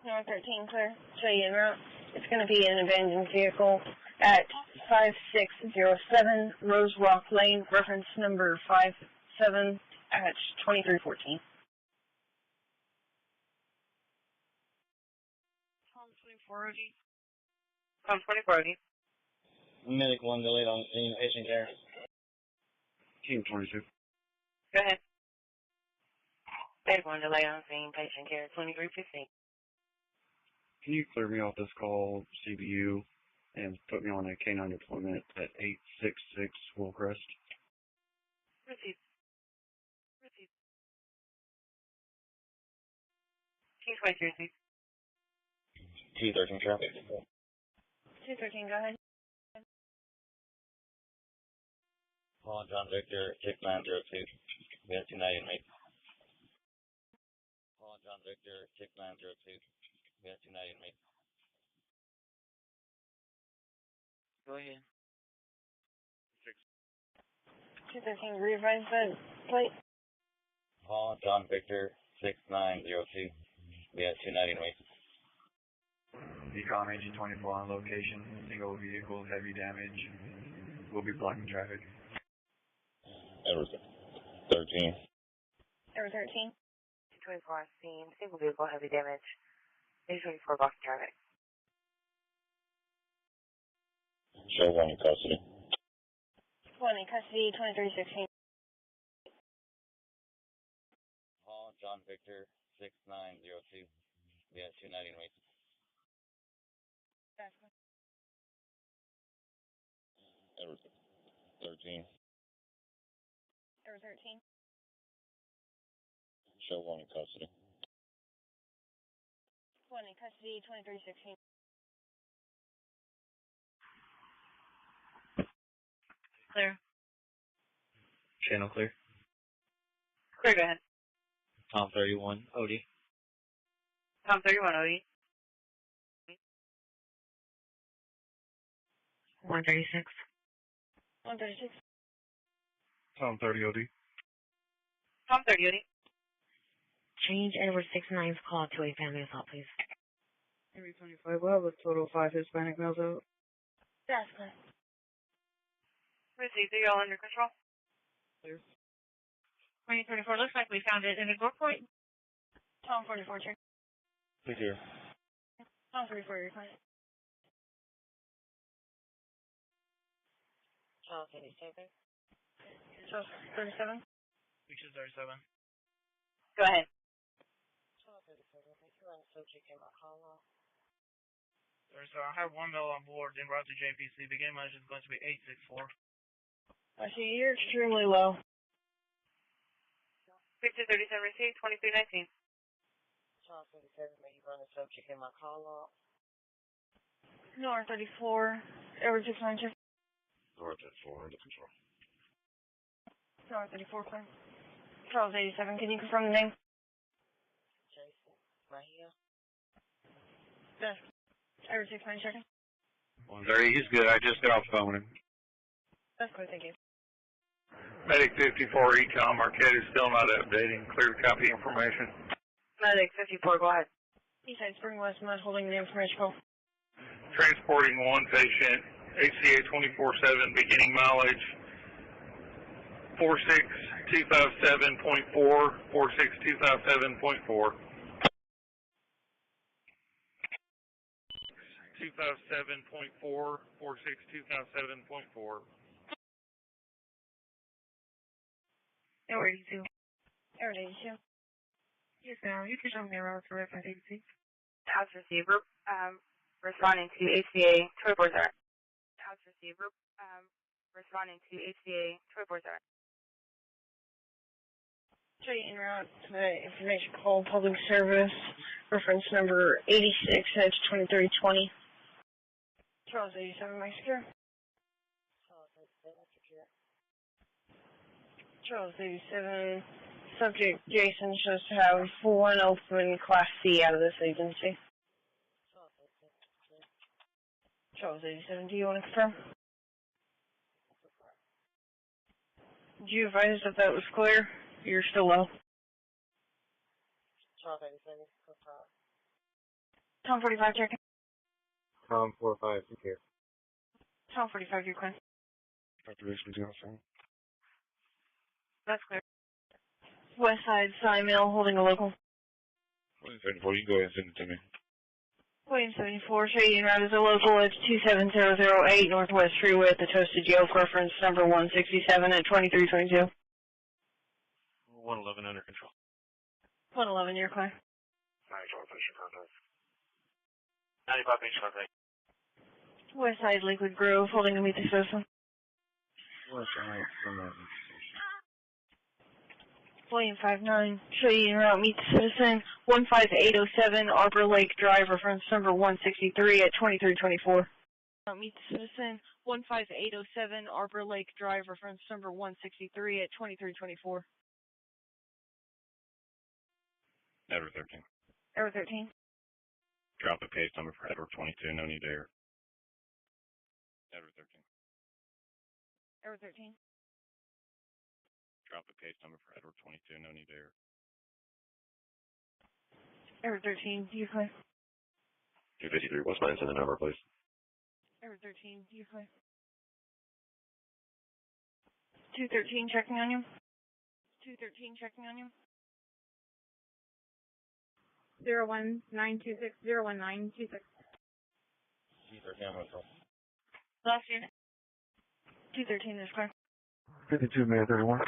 North 13 clear. Show you en route. It's going to be an abandoned vehicle at 5607 Rose Rock Lane, reference number 57 at 2314. Tom 24 OD. Tom 24 OD. Medic 1 delayed on scene, patient care. Team 22. Go ahead. Medic 1 delay on scene, patient care 2315. Can you clear me off this call, CBU, and put me on a K9 deployment at 866 Willcrest? Received. Team 22 received. T13 traffic. 213, go ahead. Paul John Victor 6902. We have 290 inmates. Paul John Victor 6902. We have 290 inmates. Go ahead. 213, revise that plate. Paul John Victor 6902. We have 290 inmates. Econ Agent 24 on location. Single vehicle, heavy damage. We'll be blocking traffic. Edward 13. Number 13. 24 on scene. Single vehicle, heavy damage. 824 box traffic. Show 1 in custody. 1 in custody, 2316. Paul John Victor 6902. We have 290 inmates. Edward 13. Number 13. Show 1 in custody. 1 in custody, 2316. Clear. Channel clear. Clear, go ahead. Tom 31 OD. Tom 31 OD. 136. 136. Tom 30 OD. Tom 30, OD. Change Edward 69's call to a family assault, please. Henry 25, we'll have a total of 5 Hispanic males out. That's good. Received. Are you all under control? Clear. 2024, looks like we found it in a door point. Tom 44, check. Take care. Tom 34, you're fine. Charles 87. Charles 37. Beaches 37. Go ahead. Charles 37, make sure I'm subject in my call log. So I have 1 male on board en route to JPC. Beginning mileage is going to be 864. I see you're extremely low. Beaches 37, received. 2319. Charles 37, may you run the subject in my call log. North 34, Edward 69, check. North at 4, under control. North 34, clear. Charles 87, can you confirm the name? Jason, right here. Yes. Edward 69, checking. 130, he's good. I just got off the phone with him. That's clear, thank you. Medic 54 Ecom, Marquette is still not updating. Clear to copy information. Medic 54, go ahead. Eastside Spring West Mud holding the information call. Transporting one patient, HCA 24/7, beginning mileage 46257.4, 46257.4. 257.4, 46257.4. Edward 82. Edward 82. Yes, ma'am. You can show me around to reference 86. House receiver, responding to HCA 240. House receiver, responding to HCA 240. Show you en route to the information call public service, reference number 86-2320. Charles 87, Mike secure. Charles 87, secure. Charles 87, subject Jason shows to have one open Class C out of this agency. Charles 87, secure. Charles 87, do you want to confirm? Did you advise that was clear? You're still low. Charles 87, confirm. Tom 45, checking. Tom 45, take care. Tom 45, you're clear. Activation is outside. That's clear. West Side Cy Mill holding a local. William 74, you can go ahead and send it to me. William 74, Shady Route is a local. It's 27008 Northwest Freeway at the Toasted Yolk, reference number 167 at 2322. 111 under control. 111, you're clear. 95 patient contact. 95 patient contact. West Side Liquid Grove holding a meet the citizen. West Side, from that William 59, Shady Route meet the citizen. 15807 Arbor Lake Drive, reference number 163 at 2324. Meet the citizen. 15807 Arbor Lake Drive, reference number 163 at 2324. Edward 13. Edward 13. Drop the case number for Edward 22, no need to air. Edward 13. Edward 13. Drop the case number for Edward 22, no need to air. Edward 13, you clear. 253, what's mine? Send the number, please. Edward 13, you clear. 213, checking on you. 213, checking on you. 01926, 01926. Last unit. 213 is clear. 52, man, 31.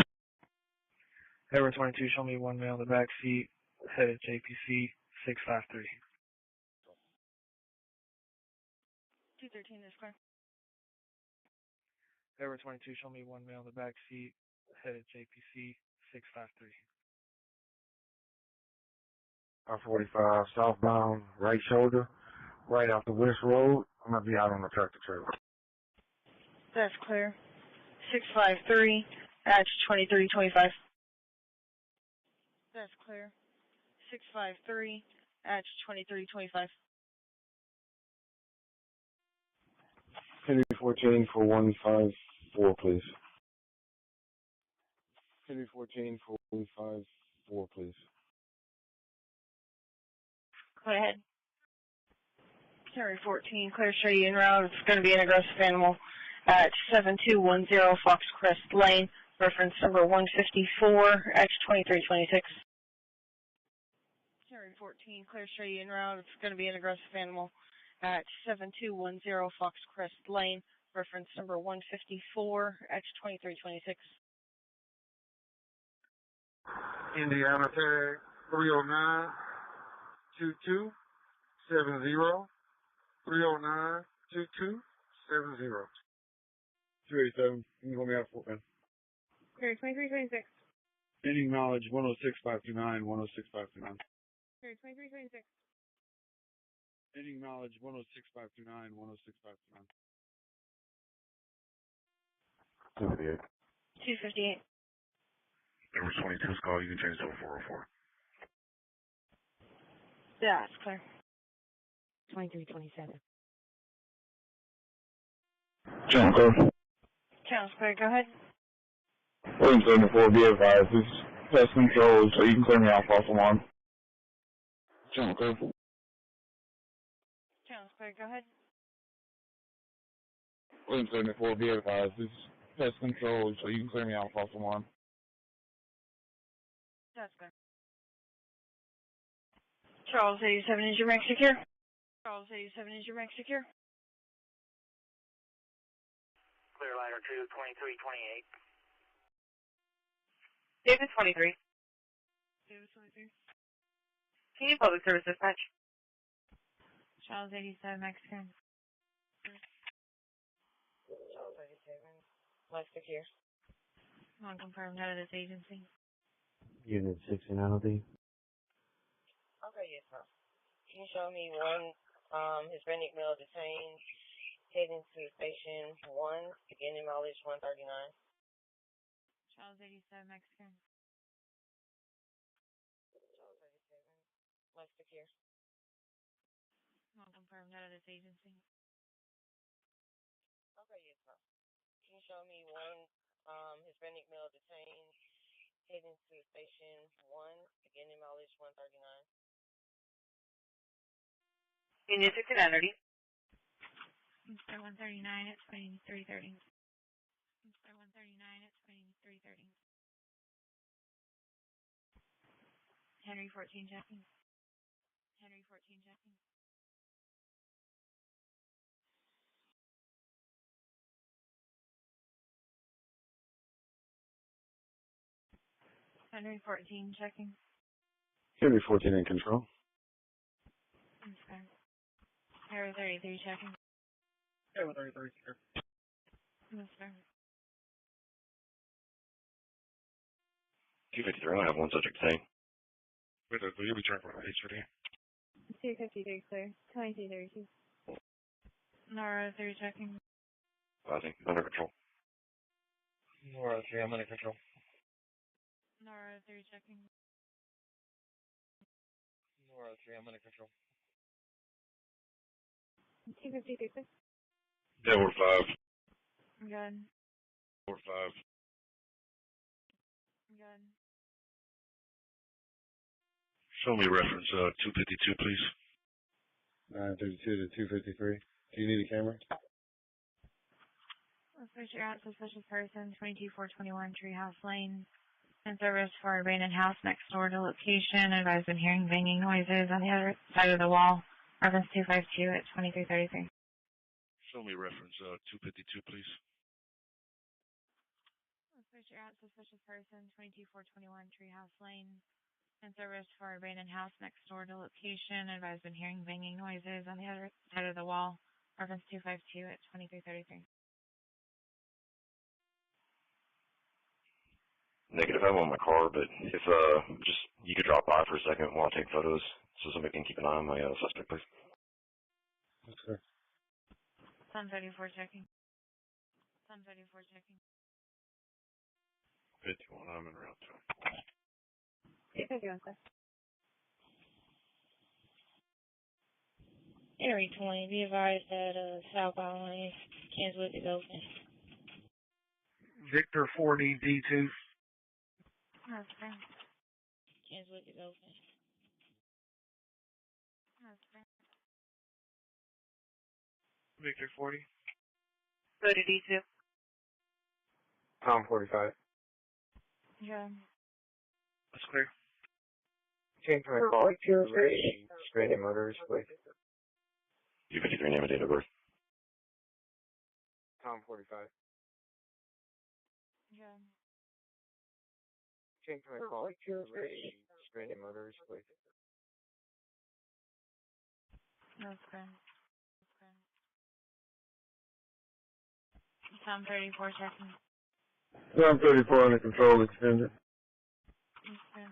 Edward 22, show me 1 male in the back seat, headed JPC 653. 213 is clear. Edward 22, show me 1 male in the back seat, headed JPC 653. I-45 southbound, right shoulder, right off the West Road. I'm going to be out on the tractor trailer. That's clear. 653, at 2325. That's clear. 653, at 2325. Henry 14 for 154, please. Henry 14 for 154, please. Go ahead. Henry 14, clear straight en route. It's going to be an aggressive animal at 7210 Fox Crest Lane, reference number 154, X2326. Henry 14, clear straight en route. It's going to be an aggressive animal at 7210 Fox Crest Lane, reference number 154, X2326. Indiana tag 309-2270. 309-2270. 287. Can you hold me out for man? Clear 2326. Any knowledge 106529, 106529. Clear 2326. Any knowledge 106529, 106529. 258. 258. Number 22's call, you can change to a 404. Yeah, it's clear. 2327. Channel code. Channel's clear, go ahead. William 74, be advised. This is pest control, so you can clear me off false alarm. Channel code. Channel's clear, go ahead. William 74, be advised. This is pest control, so you can clear me off false alarm. That's clear. Charles 87, is your rank secure? Charles 87, is your rank secure? Clear ladder 2, 2328. David 23. David 23. Can you public service dispatch? Charles 87, Mexican. Charles 87, less secure. Want to confirm that of this agency? Unit 69LD. Okay, yes, sir. Can you show me one Hispanic male detained heading to station 1, beginning mileage 139? Charles 87, Mexican. Charles 87, less secure. Want to confirm that of this agency? Okay, yes, sir. Can you show me one Hispanic male detained heading to station 1, beginning mileage 139? Union 6930. Mr. 139 at 2330. Mr. 139 at 2330. Henry 14 checking. Henry 14 checking. Henry 14 checking. Henry 14 in control. Okay. Henry 33 checking. Henry 33 here. Yes, sir. 253, I have one subject saying. Wait, you'll be trying for H3. 253 clear. 2232. Nora 3 checking. Passing, under control. Nora 3, I'm under control. Nora 3 checking. Nora 3, I'm under control. 253 Delaware 5. Good. Delaware 5. Good. Show me reference 252, please. 932 to 253. Do you need a camera? Let's your out suspicious person, 22421 Treehouse Lane. In service for abandoned house next door to location. Advised been hearing banging noises on the other side of the wall. Reference 252 at 2333. Show me reference 252, please. Let's your out suspicious person, 22421 Treehouse Lane. In service for abandoned house next door to location. Advised been hearing banging noises on the other side of the wall. Reference 252 at 2333. Negative, I'm on my car, but if just you could drop by for a second while I take photos, so somebody can keep an eye on my suspect, please. That's fair. Sun 34 checking. Sun 34 checking. 51, I'm en route. 51, sir. Henry 20, be advised that southbound lane Kansas is open. Victor 40 D2. Okay. Kansas is open. Okay. Victor 40. Go to D2. Tom 45. Yeah. That's clear. Change my call. Straight motors, please. U53 name and date of birth. Tom 45. Yeah. Change my call. Straight motors, please. Okay. Tom 34 seconds. Tom 34 under control extended. Okay.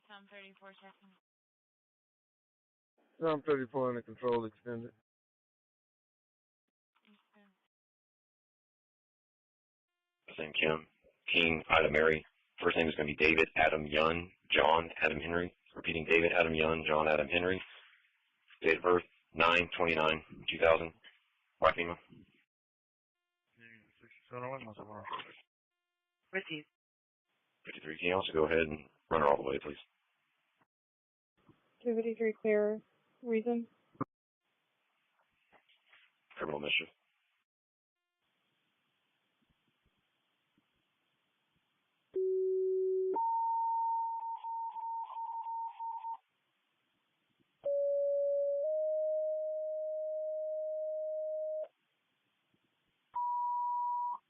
Tom 34 seconds. Tom 34 under control extended. Same Kim. King, Ida Mary. First name is going to be David Adam Yun, John Adam Henry. Repeating, David Adam Yun, John Adam Henry. Date of birth, 9/29/2000. White female. Receive. 53, can you also go ahead and run her all the way, please? 253 clear. Reason? Criminal mischief.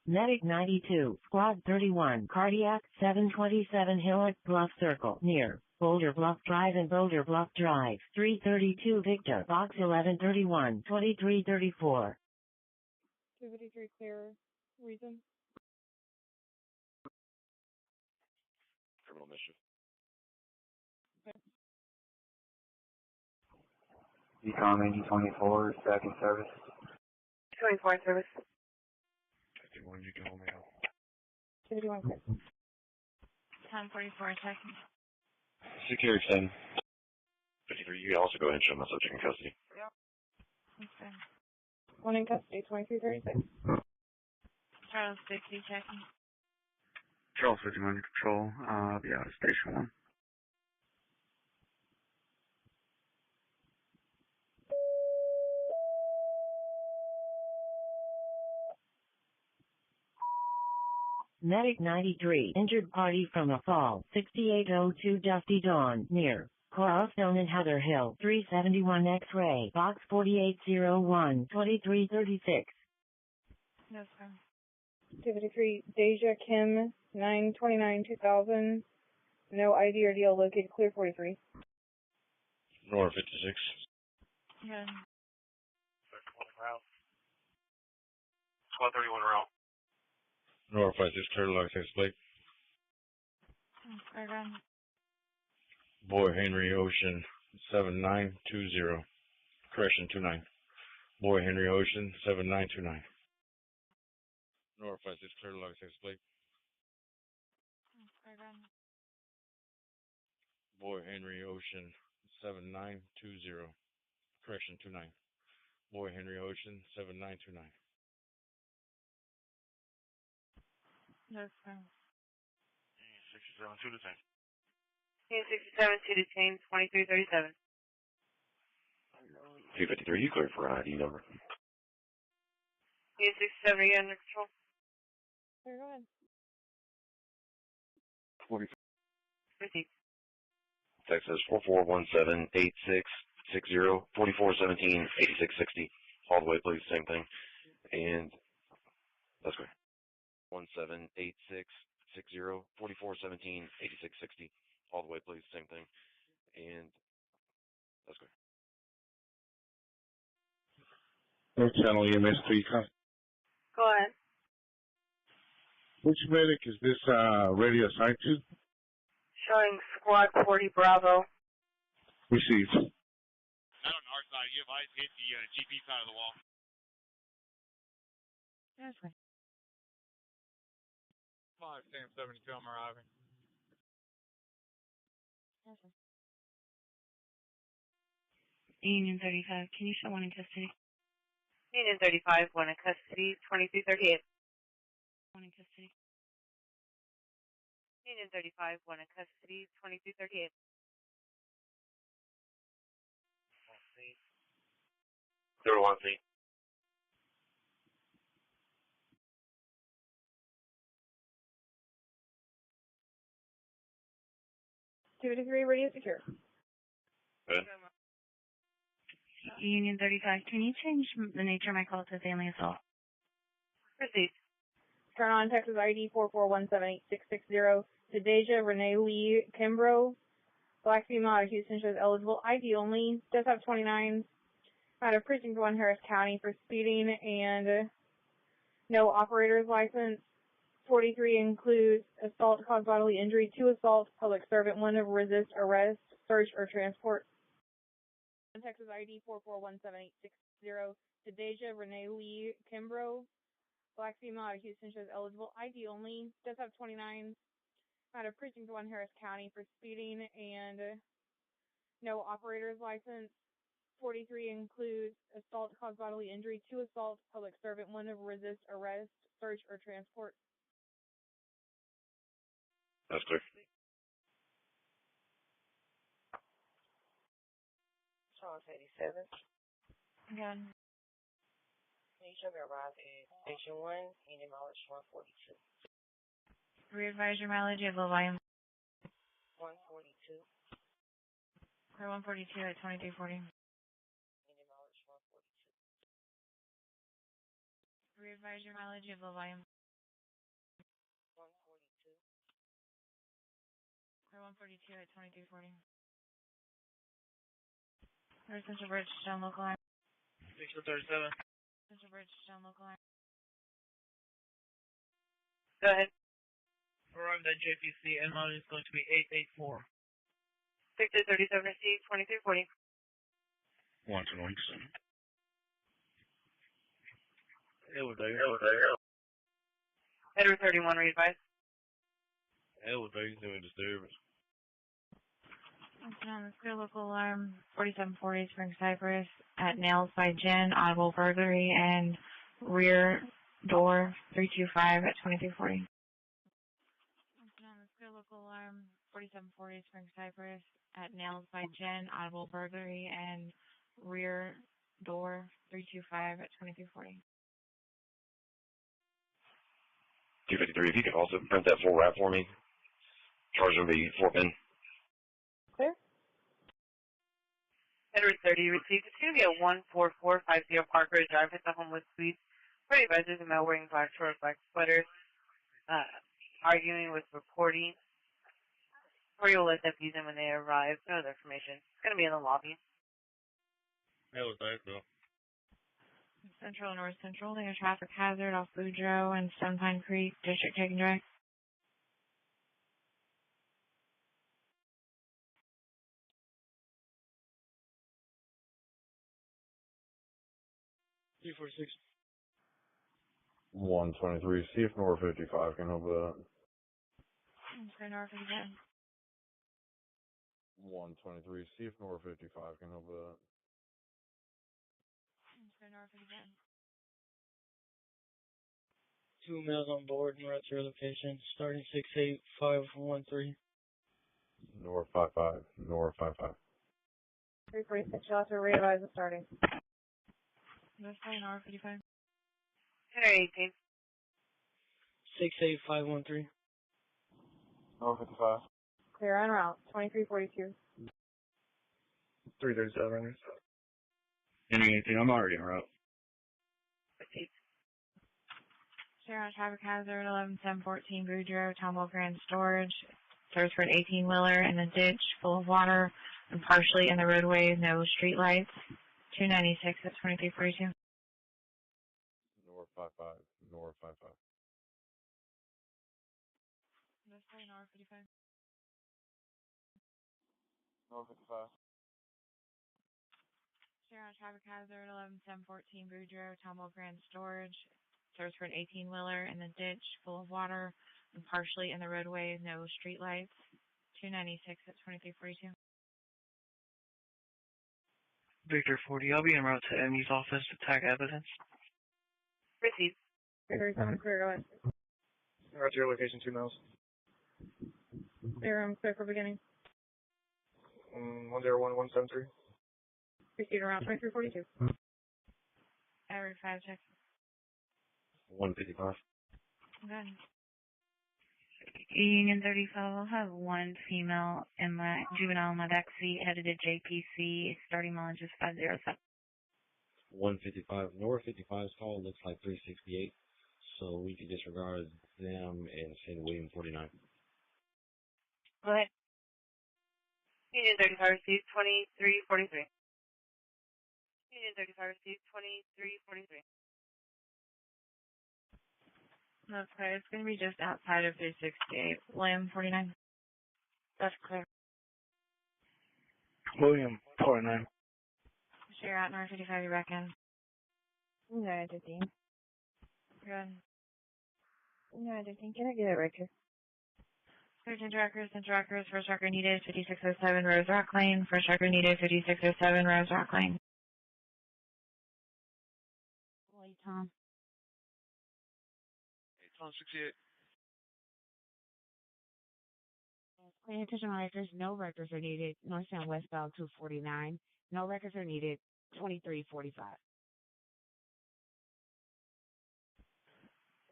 Medic 92, Squad 31, Cardiac, 727 Hillock Bluff Circle, near Boulder Bluff Drive and Boulder Bluff Drive, 332 Victor, Box 1131, 2334. 253 clear. Reason? Criminal mischief. Econ 8024, second service. 24 service. 51, you can hold me out. 51 clear. Tom 44 seconds. Security extend. 53, you can also go ahead and show my subject in custody. Okay. One in custody, 2336. Charles 50 seconds. Charles 51 under control. Be out of station 1. Medic 93, injured party from a fall, 6802 Dusty Dawn, near Coralstone and Heather Hill, 371 X-ray, Box 4801, 2336. Yes, sir. 253 Deja Kim, 9/29/2000. No ID or deal located. Clear 43. Nora 56. Yeah. Route. Squad 31 route. Nora 56, Turtle Lock, 6 plate. Okay, then. Boy Henry Ocean 7920. Correction 29. Boy Henry Ocean 7929. Nora 56, Turtle Lock, 6 plate. Okay, then. Boy Henry Ocean 7920. Correction 29. Boy Henry Ocean 7929. Yes, sir. 67 2 to 10. 67 2 to chain 2337. 253, you clear for ID number. 67, are you under control? Clear, go ahead. 44. Receive. Text says 44178660 4417 8660. All the way, please, same thing. And that's great. 178660 4417 8660. All the way, please, same thing. And that's great. North Channel EMS 3. Go ahead. Which medic is this radio assigned to? Showing squad 40 Bravo. Received. Not on our side. You have eyes hit the GP side of the wall. Yes, sir. 5 Sam 72, I'm arriving. Yes, sir. Union 35, can you show one in custody? Union 35, one in custody, 2338. One in custody. Union 35, one in custody, 2338. Zero one C. Two to three, radio secure. Good. Union 35, can you change the nature of my call to family assault? Proceed. Turn on Texas ID 44178660 to Deja Renee Lee Kimbrough. Black female out of Houston shows eligible. ID only. Does have 29. Out of Precinct 1, Harris County for speeding and no operator's license. 43 includes assault, cause bodily injury, 2 assault, public servant, 1 of resist, arrest, search, or transport. Texas ID 44178660 to Deja Renee Lee Kimbrough. Black female out of Houston shows eligible. ID only. Does have 29. Out of Precinct 1, Harris County for speeding and no operator's license. 43 includes assault, cause bodily injury, 2 assault, public servant, 1 of resist, arrest, search, or transport. That's clear. Charles 87. Again. Please show me arrive at Station 1, Indian mileage 142. Re-advise your mileage at low volume. 142. Clear 142 at 2340. Indian mileage 142. Re-advise your mileage at low volume. 142. Clear 142 at 2340. There's Central Bridge down local line. 637. Central Bridge down local line. Go ahead. Arrived at JPC and mileage is going to be 884. Victor 37 C, 2340. Watching links. It was there. Edward 31, re-advise. It was there. No disturbance. Clear local alarm 4740 Spring Cypress at Nails by Jen, audible burglary and rear door 325 at 2340. Clear local alarm 4740 Spring Cypress at Nails by Jen, audible burglary and rear door 325 at 2340. 253, if you could also print that full wrap for me. Charge will be 4 pin. Clear. Edward 30, received. It's going to be a 14450 Park Road Drive at the Homewood Suites. For advisors and male wearing black shorts, black sweaters, arguing with reporting. Or you'll let deputies in when they arrive. No other information. It's going to be in the lobby. It was there, though. Central and North Central, there's a traffic hazard off Boudreaux and Stone Pine Creek, district taking direct. Three, 4, 6. 123. See if North 55 can help with that. Okay, North again. 123. See if North 55 can help with that. Okay, North again. 2 males on board and we're at your location. Starting 68513. North 55. North 55. 346, you'll have to re-advise the starting. That's fine, North 55. 1018. 68513. North 55. Clear en route. 2342. 337. Anything, I'm already en route. Share on traffic hazard 11714 Boudreaux, Tomball Grand Storage. Serves for an 18-wheeler in the ditch full of water and partially in the roadway, no street lights. 296 at 2342. North 55. North 55. That's fine, North 55. North 55. Share on traffic hazard 11714 Boudreaux, Tomball Grand Storage. Serves for an 18-wheeler in the ditch full of water and partially in the roadway, no street lights. 296 at 2342. Victor 40, I'll be en route to ME's office to tag evidence. Received. Victor 7 clear, go ahead. Route to your location, 2 miles. Clear, clear for beginning. 101173. Proceed around 2342. Average 5 check. 155. Good. Union 35, I'll have one female in my juvenile in my backseat headed to JPC. Starting mileage is 507. 155. North 55's call looks like 368, so we can disregard them and send William 49. Go ahead. Union 35 received 2343. Union 35 received 2343. That's clear. It's going to be just outside of 368. William 49. That's clear. William 49. So you're out north 55, you're back in. No, 15. Good. No, 15. Can I get it right here? 13 trackers, 10 trackers. First tracker needed 5607 Rose Rock Lane. First tracker needed 5607 Rose Rock Lane. Wait, Tom. 68. Clear attention records. No records are needed. Northbound, westbound 249. No records are needed. 2345.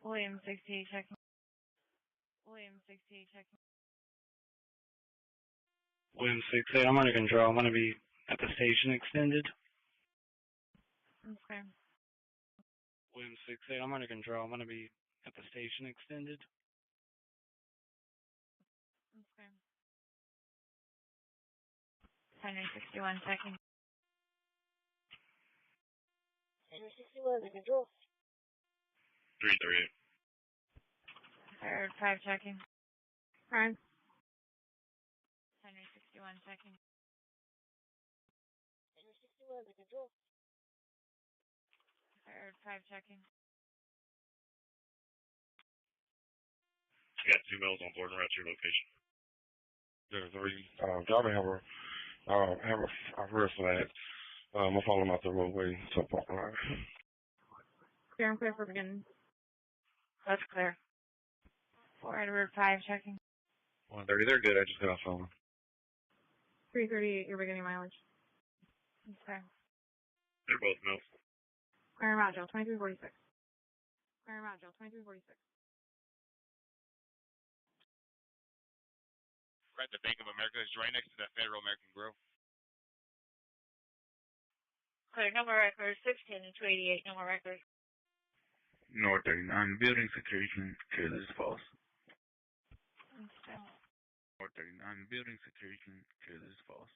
William 68 checking. William 68 checking. William 68, I'm under control. I'm going to be at the station extended. Okay. William 68, I'm under control. I'm going to be at the station extended. Okay. 161 checking. 161 under control. 338. Third 5 checking. Alright. 161 checking. 161 under control. Third 5 checking. Got 2 males on board and route to your location. There's 3. Driving have a rear flag. I'm following them out the roadway to parking lot. Clear, I'm clear for beginning. That's clear. 4 Edward 5 checking. 130, they're good. I just got off phone. 338, you're beginning mileage. Okay. They're both males. Clear him out, Joe, 2346. Clear him out, Joe, 2346. Right at the Bank of America. It's right next to that Federal American Grove. Clear, no more records. 16 and 288, no more records. North 39, building situation, clear, this is false. Okay. North 39, building situation, clear, this is false.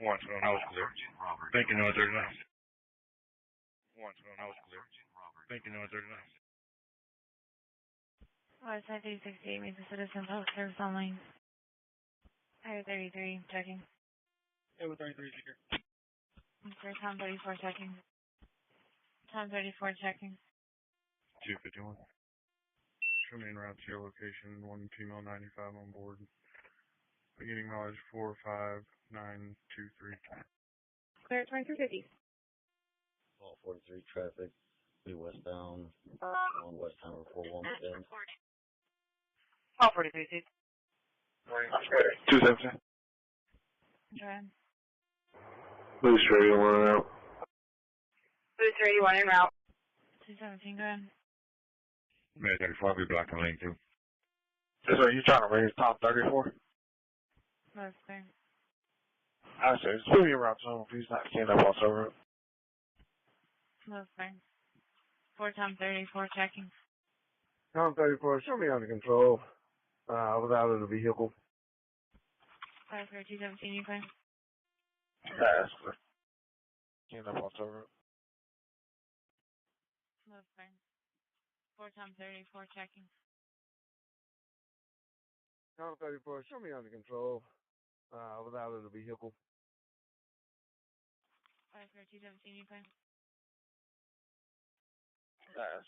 112, I was clear. Thank you, North 39. 112, I was clear. Thank you, North 39. Side 368 means a citizen public service only. Higher 33 checking. Over 33 secure. Okay, Tom 34 checking. Tom 34 checking. 251. Show me en route to your location. 1 female 95 on board. Beginning mileage 45923. Clear, 2350. All 43 traffic. Be westbound. On West Hammer 41 bend. All 43 seats. 217. Go ahead. Boost radio 1 out. Boost 31 en route. 217, go ahead. May 34, be blocking lane 2. So you trying to raise Tom 34? That's clear. I said, it's still your route zone. Please not stand up on server. That's clear. 4 Tom 34 checking. Tom 34, show me under control. I was out of the vehicle. 5 clear, 217, you clear? Pass. Stand up on server. That's clear. 4 Tom 34 checking. Tom 34, show me under control. I was out of the vehicle. 5 clear, 217, you clear? Pass.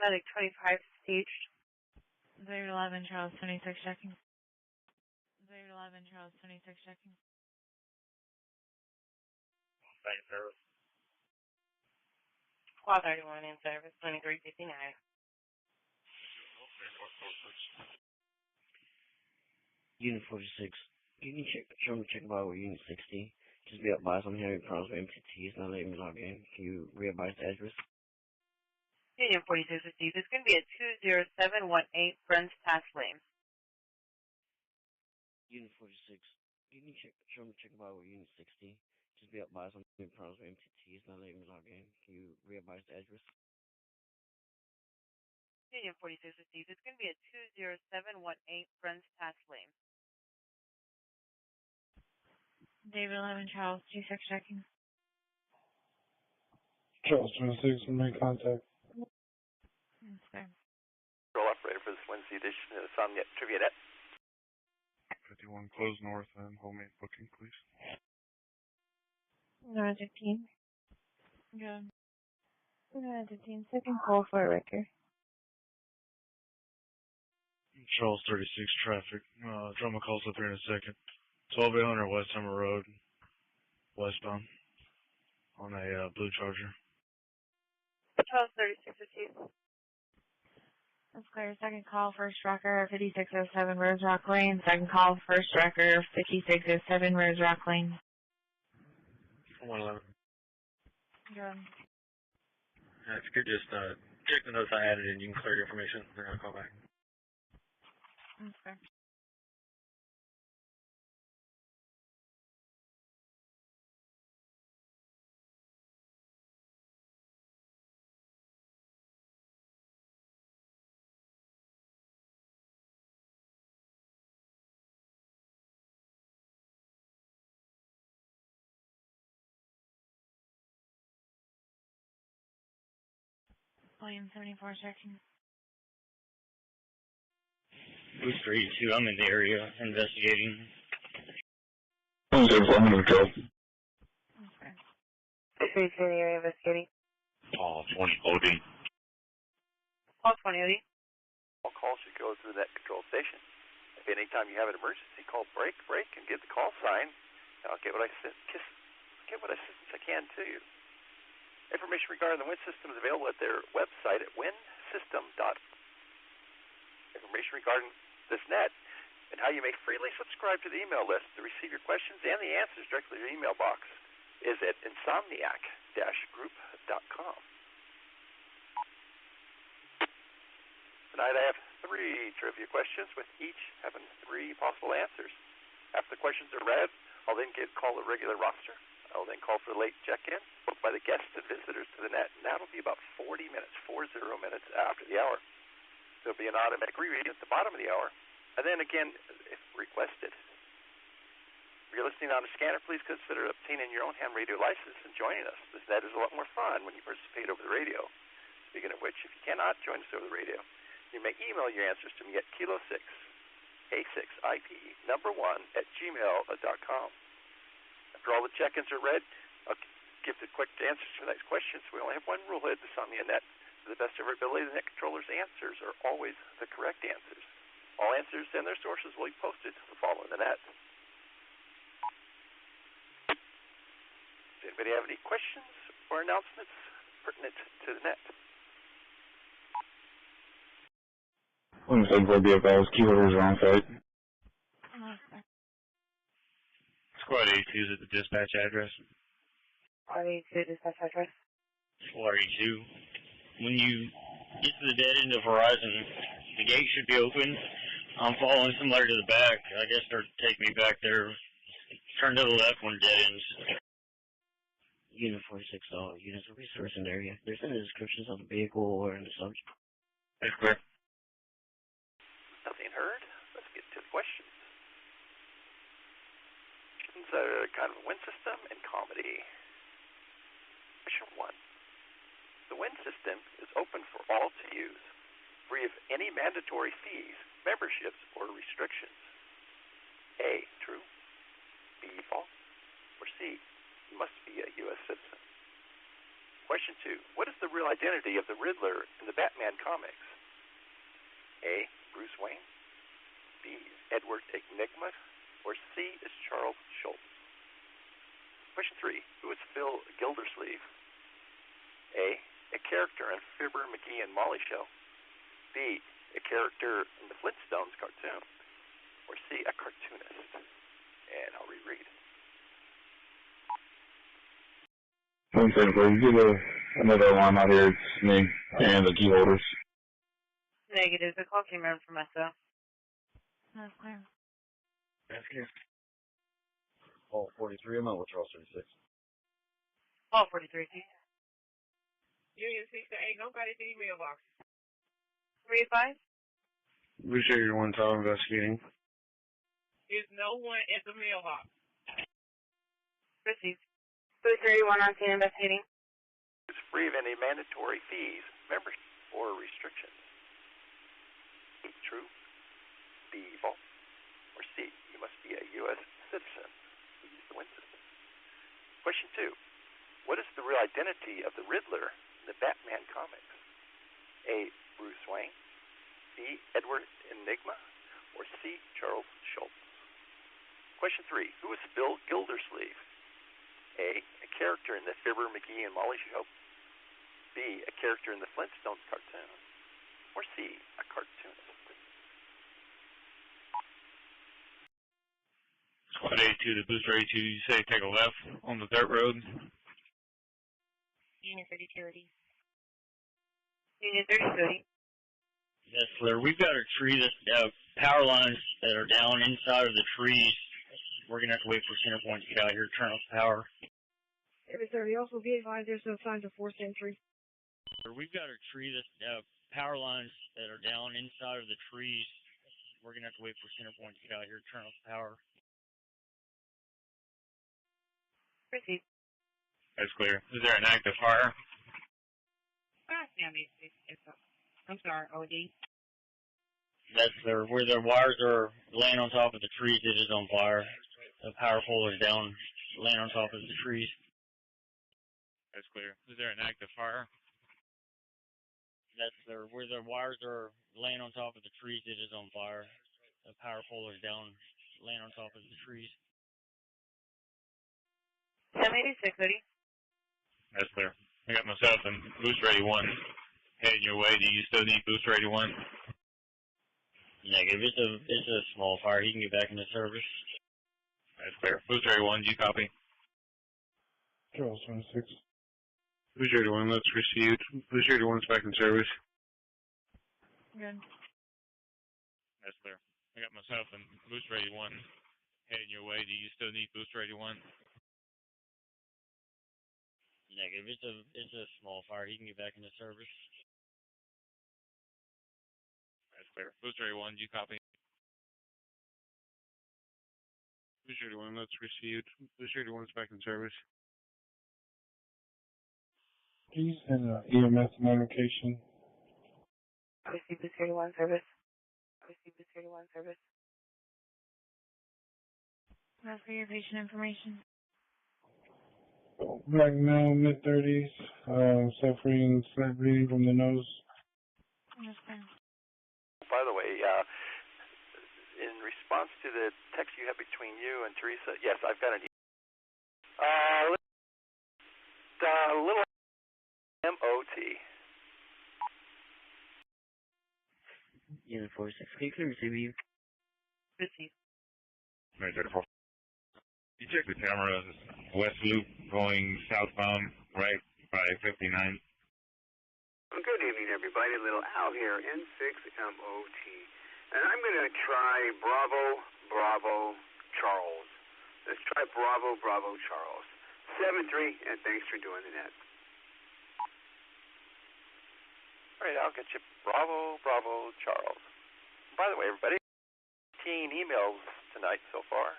Medic 25 staged. 011 Charles 26 checking. 011 Charles 26 checking. Site service. Squad 31 in service, 2359. Unit 46. Unit check. Show me check about with Unit 60. Just be advised I'm hearing problems with MTTs, not letting me log in. Can you re-advise the address? Union 46 received. It's going to be at 20718 Friends Pass Lane. Unit 46. Unit check. Show me check about with Unit 60. Just be advised I'm hearing problems with MTTs, not letting me log in. Can you re-advise the address? Union 46 received. It's going to be at 20718 Friends Pass Lane. David 11 Charles 26 checking. Charles 26, make contact. Okay. Control operator for this Wednesday edition of Insomnia Trivia Net. 51 close north and homemade booking, please. North 15. Good. North 15. Second call for a record. Charles 36 traffic. Drama calls up here in a second. 12800 West Summer Road, westbound, on a blue Charger. Charles 36 received. That's clear. Second call, first tracker, 5607 Rose Rock Lane. Second call, first tracker, 5607 Rose Rock Lane. 111. Good. If you could just check the notes I added and you can clear your information, then I'll call back. Okay. William 74 checking. Booster 82, I'm in the area investigating. I'm in the control. Okay. Booster 82 in the area investigating. Paul 20 OD. Call 20 OD. All calls should go through that control station. If anytime you have an emergency, call break, and get the call sign. And I'll get what assistance I can to you. Information regarding the WIN system is available at their website at winsystem.com. Information regarding this net and how you may freely subscribe to the email list to receive your questions and the answers directly to your email box is at insomniac-group.com. Tonight I have 3 trivia questions with each having 3 possible answers. After the questions are read, I'll then call the regular roster. I'll then call for the late check-in booked by the guests and visitors to the net, and that'll be about 40 minutes after the hour. There'll be an automatic reread at the bottom of the hour, and then again, if requested. If you're listening on a scanner, please consider obtaining your own ham radio license and joining us. This net is a lot more fun when you participate over the radio. Speaking of which, if you cannot join us over the radio, you may email your answers to me at kilo6A6IP1@gmail.com. After all the check-ins are read, I'll give the quick answers to the next questions. We only have one rule at the Insomnia Net. To the best of our ability, the net controller's answers are always the correct answers. All answers and their sources will be posted following the net. Does anybody have any questions or announcements pertinent to the net? William 74 BFLs, key holders are on site. Squad 82 is at the dispatch address. R82 dispatch address. Squad 82. When you get to the dead end of Horizon, the gate should be open. I'm following somebody to the back. I guess they're taking me back there. Turn to the left when dead ends. Unit 46, all units are researching the area. If there's any descriptions of the vehicle or in the subject. That's clear. Nothing heard? Let's get to the questions. Questions are kind of a WIN system and comedy. Question 1. The WIN system is open for all to use, free of any mandatory fees, memberships, or restrictions. A, true. B, false. Or C, you must be a U.S. citizen. Question 2. What is the real identity of the Riddler in the Batman comics? A. Bruce Wayne. B. Edward Enigma. Or C. is Charles Schultz. Question 3. Who is Phil Gildersleeve? A. A character in Fibber, McGee, and Molly Show. B. A character in the Flintstones cartoon. Or C. A cartoonist. And I'll reread. One second, please. Get another alarm out here. It's me and the key holders. Negative. The call came in from SO. That's clear. That's clear. All 43, I'm out with Charles 36. All 43. Union 6 to 8. Nobody to the mailbox. 3-5. Appreciate your one time investigating. There's no one at the mailbox. Received. 331 on scene investigating. Is free of any mandatory fees, membership, or restrictions. A. True. B. False. Or C. You must be a U.S. citizen to use the WIN system. Question 2. What is the real identity of the Riddler in the Batman comics? A. Bruce Wayne. B. Edward Enigma. Or C. Charles Schultz. Question 3. Who is Phil Gildersleeve? A. A character in the Fibber, McGee, and Molly Show. B. A character in the Flintstones cartoon. Or C. A cartoonist. Squad 82 to Booster 82, you say take a left on the dirt road. Unit 3030. Unit 3030. Yes, sir. We've got a tree that's power lines that are down inside of the trees. We're going to have to wait for Centerpoint to get out here, turn off power. Every 30. Also be advised there's no signs of forced entry. We've got a tree that's power lines that are down inside of the trees. We're going to have to wait for Centerpoint to get out here, turn off power. Proceed. That's clear. Is there an active fire? I'm sorry, OD. That's where the wires are laying on top of the trees, it is on fire. The power pole is down, laying on top of the trees. That's clear. Is there an active fire? That's where the wires are laying on top of the trees, it is on fire. The power pole is down, laying on top of the trees. 786, Hoodie. That's clear. I got myself and Booster 81 heading your way. Do you still need Booster 81? Negative. It's a small fire. He can get back into service. That's clear. Booster 81, do you copy? Charles 26. Booster 81, let's receive. Booster 81's back in service. Good. That's clear. I got myself and Booster 81 heading your way. Do you still need Booster 81? Negative. It's a small fire. He can get back into service. That's clear. Booster 81, do you copy? Booster 81, let's receive. Booster 81's back in service. Please send an EMS notification. Receive Booster 81 service. Receive Booster 81 service. That's for your patient information. Black male, mid-30s, suffering slight bleeding from the nose. Understand. By the way, in response to the text you have between you and Teresa, yes, I've got an little MOT. Unit 46, can you clear receive you? Receive. You check the cameras, west loop going southbound, right by 59. Good evening, everybody. A little Al here, N6MOT. And I'm going to try Bravo, Bravo, Charles. Let's try Bravo, Bravo, Charles. 7-3, and thanks for doing the net. All right, I'll get you Bravo, Bravo, Charles. By the way, everybody, 15 emails tonight so far.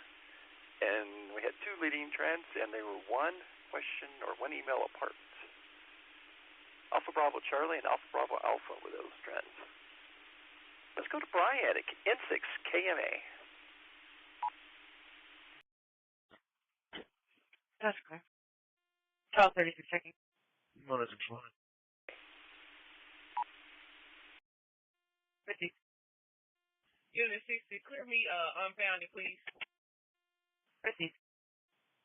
And we had 2 leading trends, and they were one question or one email apart. Alpha Bravo Charlie and Alpha Bravo Alpha were those trends. Let's go to Brian at N6 KMA. That's clear. Charles 36 checking. Monitor flying. 50. Unit 60, clear me unfounded, please. 50.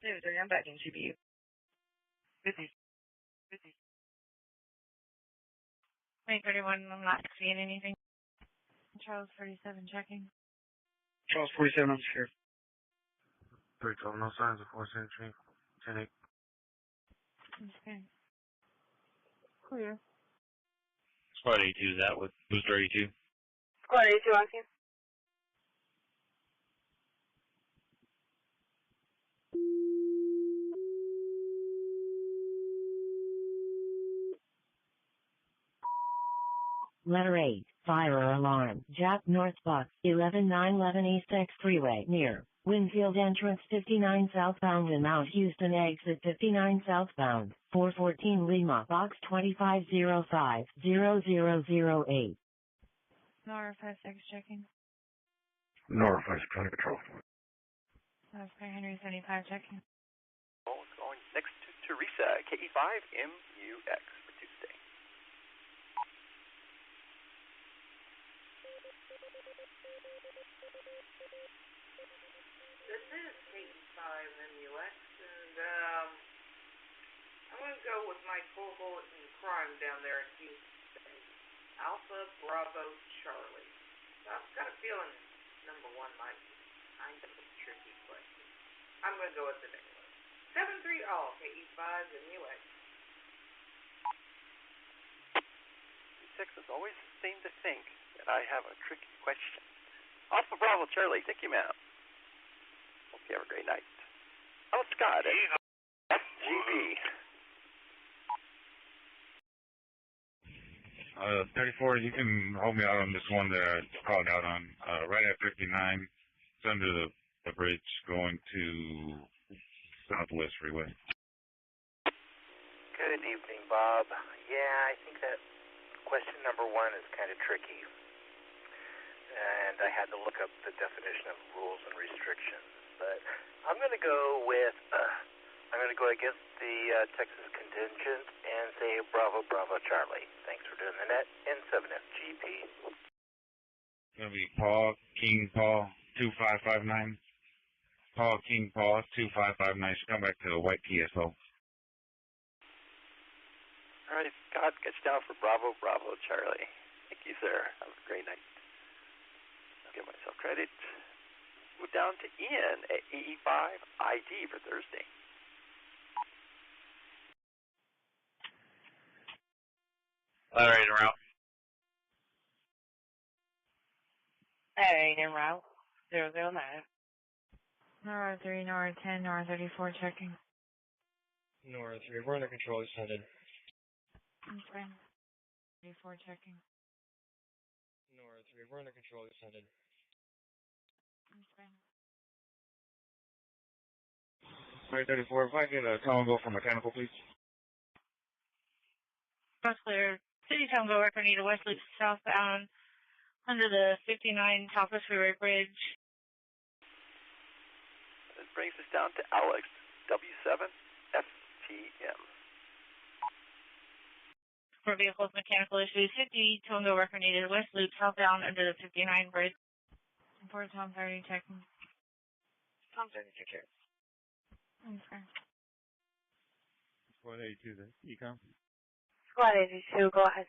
Unit 3, I'm back in GPU. 50. 50. 2031, I'm not seeing anything. Charles 47 checking. Charles 47, I'm secure. 312, no signs of force entry. 10-8. Okay. Clear. Squad 82 is out with Booster 82. Squad 82 on scene. Letter 8, fire alarm. Jap North Bucks, 11911 East X Freeway, near Winfield entrance 59 southbound and Mount Houston exit 59 southbound, 414 Lima, box 2505, 0008. Nora 56 checking. North, Vice County Patrol. Oscar Henry 75 checking. Going next to Teresa, KE5MUX for Tuesday. This is KE5MUX, and I'm going to go with my cohort in crime down there in Houston. Alpha Bravo Charlie. So I've got a feeling number one might be kind of a tricky question. I'm going to go with the next one. 7-3 all, KE5MUX. You Texans always seem to think that I have a tricky question. Alpha Bravo Charlie, thank you, ma'am. Hope you have a great night. Oh, Scott, FGB. 34, you can hold me out on this one that I called out on. Right at 59, it's under the bridge going to Southwest Freeway. Good evening, Bob. Yeah, I think that question number one is kind of tricky. And I had to look up the definition of rules and restrictions. But I'm going to go with, I'm going to go against the Texas contingent and say Bravo, Bravo, Charlie. Thanks for doing the net. N7FGP. It's going to be Paul, King Paul, 2559. Paul, King Paul, 2559. Should come back to the white PSO. All right, Scott, get you down for Bravo, Bravo, Charlie. Thank you, sir. Have a great night. I'll give myself credit. Move down to Ian at EE5ID for Thursday. Letter 8 en route. Letter 8 en route. 009. Nora 3, Nora 10, Nora 34 checking. Nora 3, we're under control, extended. Okay. 34 checking. Nora 3, we're under control, extended. Okay. 34, if I get a Congo for mechanical, please. Cross clear. City Congo record needed west loop southbound under the 59 Southwest Freeway Bridge. This brings us down to Alex, W7FTM. For vehicles mechanical issues, 50 Congo record needed west loop southbound under the 59 bridge. For Tom 30 checking. Tom 30 secure. Okay. Squad 82 then. Ecom. Squad 82, go ahead.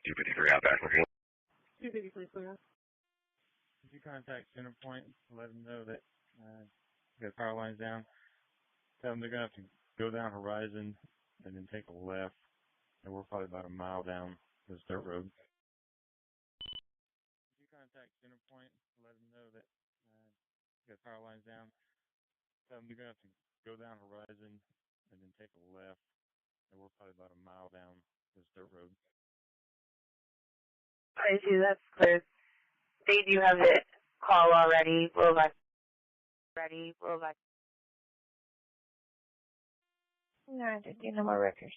253 out back with you. 253 clear. If you contact Centerpoint, let them know that got power lines down. Tell them they're going to have to go down Horizon and then take a left. And we're probably about a mile down this dirt road. If you contact Centerpoint, let them know that got power lines down. Tell them they're going to have to go down Horizon and then take a left. And we're probably about a mile down this dirt road. 22, that's clear. They do have the call already. Robot. Ready, robot. No, no more records.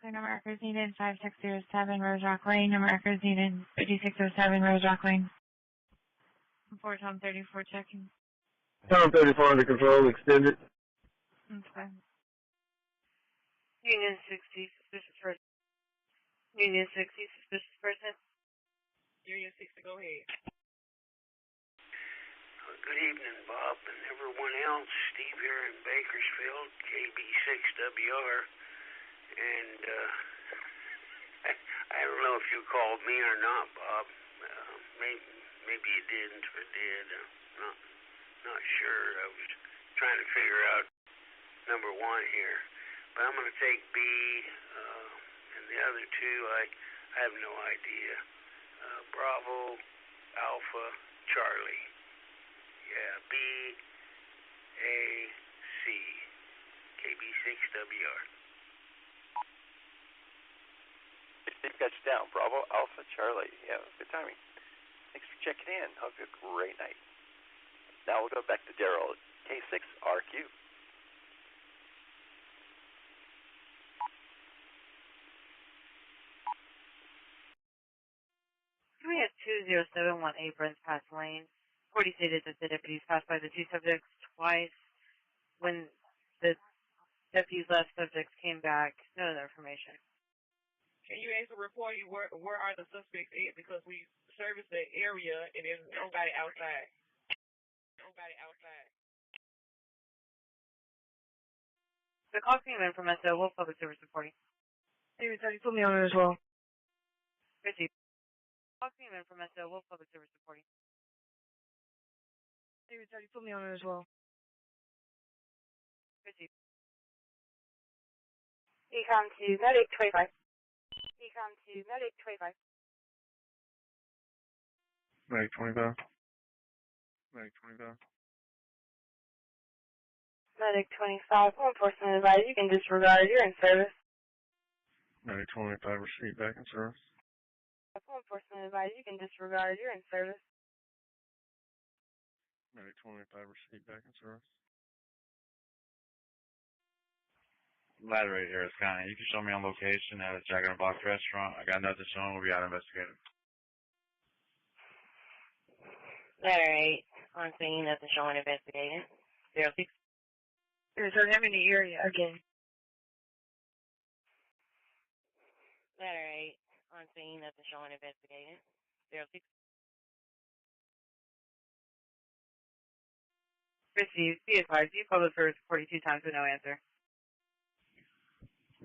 No records needed. 5607 Rose Rock Lane. No records needed. 5607 Rose Rock Lane. 4 Tom 34 checking. Tom 34 under control, extended. Okay. Union 60, suspicious person. Union 60, suspicious person. Union 60, go ahead. Good evening, Bob, and everyone else. Steve here in Bakersfield, KB6WR. And I don't know if you called me or not, Bob. Maybe you didn't or did. Not sure. I was trying to figure out number one here. But I'm going to take B, and the other two, I have no idea. Bravo, Alpha, Charlie. Yeah, B, A, C, KB6WR. Steve got you down. Bravo, Alpha, Charlie. Yeah, good timing. Thanks for checking in. Have a great night. Now we'll go back to Daryl, K6RQ. We have 2071 Aprons Pass Lane. 40 stated that the deputies passed by the two subjects twice. When the deputies left, subjects came back. No other information. Can you ask the reporter where are the suspects at? Because we service the area and there's nobody outside. The call came in from SO, Wolf Public Service reporting. David, sorry, put me on it as well. Received. Call came in from SO, Wolf Public Service reporting. David, sorry, put me on it as well. Received. Ecom to Medic 25. Ecom to Medic 25. Medic 25. Medic 25. Medic 25. Law enforcement advised you can disregard. You're in service. Medic 25, receipt back in service. Law enforcement advised you can disregard. You're in service. Medic 25, receipt back in service. Ladder 8, Harris County. You can show me on location at a Jack in the Box restaurant. I got nothing showing. We'll be out investigating. Ladder 8, on scene, nothing showing, investigating. 06. There's a him in the area again. Ladder 8, on scene, nothing showing, investigating. 06. Received. Be advised. You public service 42 times with no answer.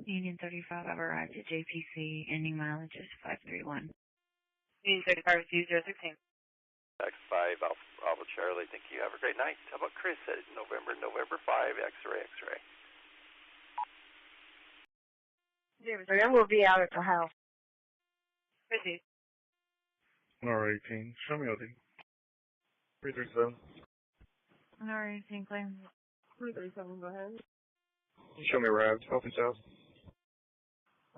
Union 35, I've arrived at JPC. Ending mileage is 531. Union 35 received 016. X5, Alpha, Charlie. Thank you. Have a great night. How about Chris at November 5, X-ray. David, sorry, I'm going to be out at the house. Received. NR18, show me OD. 337. NR18 claim. 337, go ahead. Show me arrived, Health and South.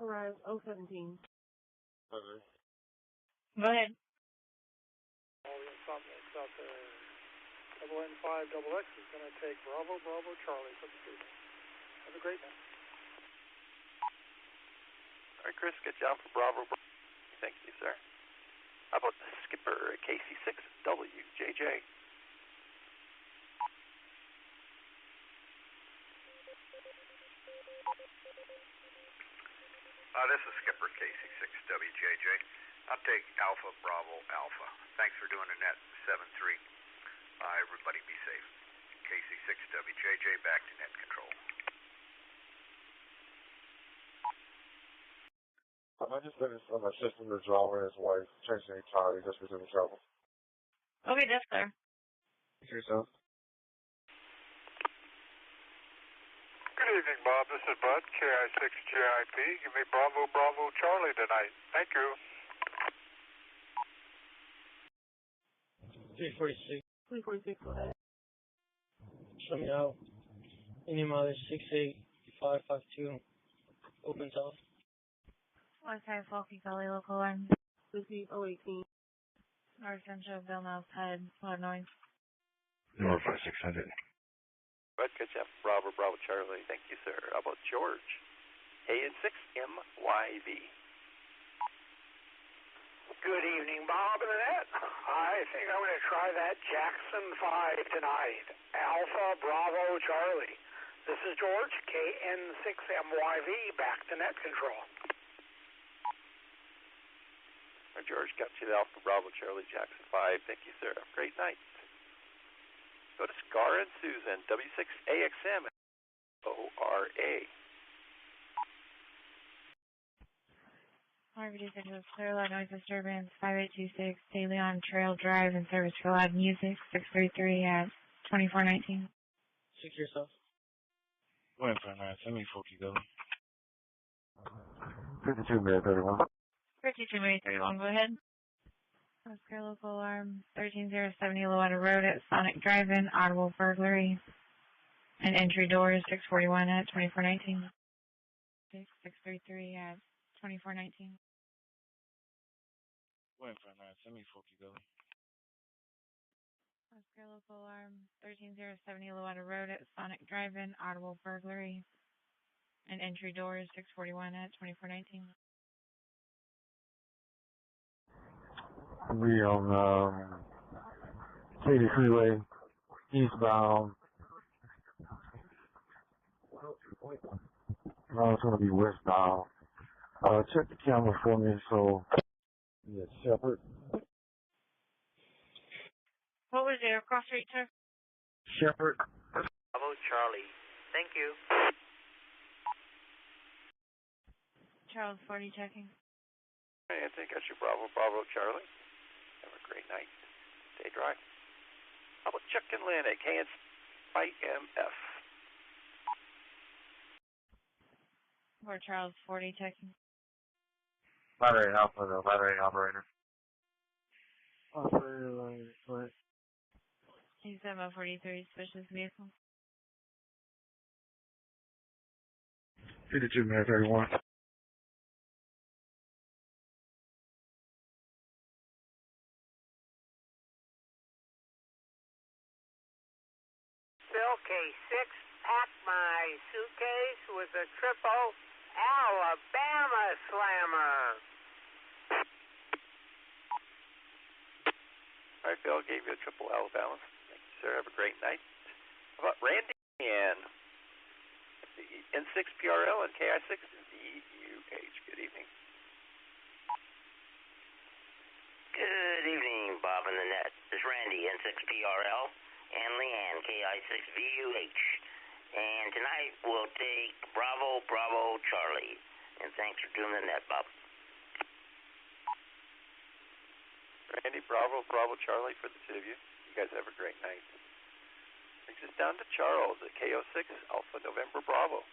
Arrived 017. Okay. Go ahead. South double N5 double X is going to take Bravo Charlie for the station. Have a great night. All right, Chris, get you out for Bravo. Thank you, sir. How about the skipper at KC6WJJ? This is Skipper KC6WJJ. I'll take Alpha Bravo Alpha. Thanks for doing the net 7-3. Everybody be safe. KC6WJJ back to net control. I just finished on my system to draw and his wife chasing a child. He just was in trouble. Okay, that's clear. Thank yourself. Good evening, Bob. This is Bud, KI6GIP. Give me Bravo Charlie tonight. Thank you. 346. 346, go ahead. Show me out. Ending mileage 68552. Open south. West Side Falky Valley local line. Receive 018. North Central Bill Mouse Head. Loud noise. Number 5600. Bud, get you out for Bravo Charlie. Thank you, sir. How about George? AN6MYV. Good evening, Bob and Annette. I think I'm going to try that Jackson 5 tonight. Alpha Bravo Charlie. This is George, KN6MYV, back to net control. George, got you to Alpha Bravo Charlie Jackson 5. Thank you, sir. Have a great night. Go to Scar and Susan, W6AXM, ORA. RVD Central Clear, Loud Noise Disturbance, 5826, De Leon Trail Drive and Service for Loud Music, 633 at 2419. Check yourself. Wait for a minute. Send me Forky Go. 52 minutes, everyone. 52 May 31, go ahead. Oscar Local Alarm, 13070 Lowata Road at Sonic Drive-In, audible burglary. And entry doors, 641 at 2419. 633 at 2419. Wait for a minute. Send me Forky Go. Oscar Local Alarm, 13070 Lowata Road at Sonic Drive-In, audible burglary. And entry doors, 641 at 2419. We on Katy Freeway, eastbound. No, it's going to be westbound. Check the camera for me, so, yeah, Shepherd. What was your cross street, sir? Shepherd. Bravo Charlie. Thank you. Charles 40 checking. Hey, I think that's your Bravo Bravo Charlie. Have a great night. Stay dry. How about Chuck and Lynn at KNIMF? Or Charles 40 checking. Battery Alpha, the battery operator. Operator, what? He's 743, suspicious vehicle. 52 minutes, everyone. Bill K6, pack my suitcase with a triple Alabama slammer. All right, Bill, gave you a triple Alabama. Thank you, sir. Have a great night. How about Randy and the N6PRL and KI6VUH? Good evening. Good evening, Bob and the Net. This is Randy, N6PRL, and Leanne, KI6VUH. And tonight we'll take Bravo, Bravo, Charlie. And thanks for doing the net, Bob. Randy, Bravo, Bravo, Charlie for the two of you. You guys have a great night. Brings us down to Charles at KO6 Alpha November Bravo.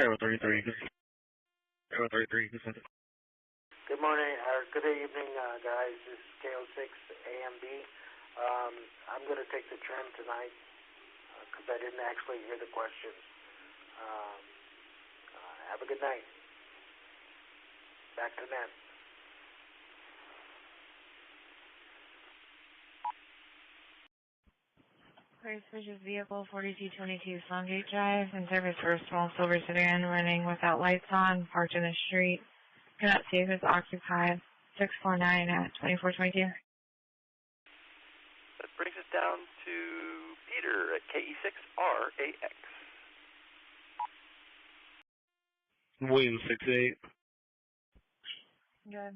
Aero 33. Aero 33. Good morning, or good evening, guys. This is KO6 AMB. I'm going to take the trim tonight because I didn't actually hear the questions. Have a good night. Back to net. Very suspicious vehicle, 4222 Slumgate Drive, in service for a small silver sedan running without lights on, parked in the street. Cannot see if it's occupied. 649 at 2422. That brings us down to Peter at KE6RAX. William 68. Good.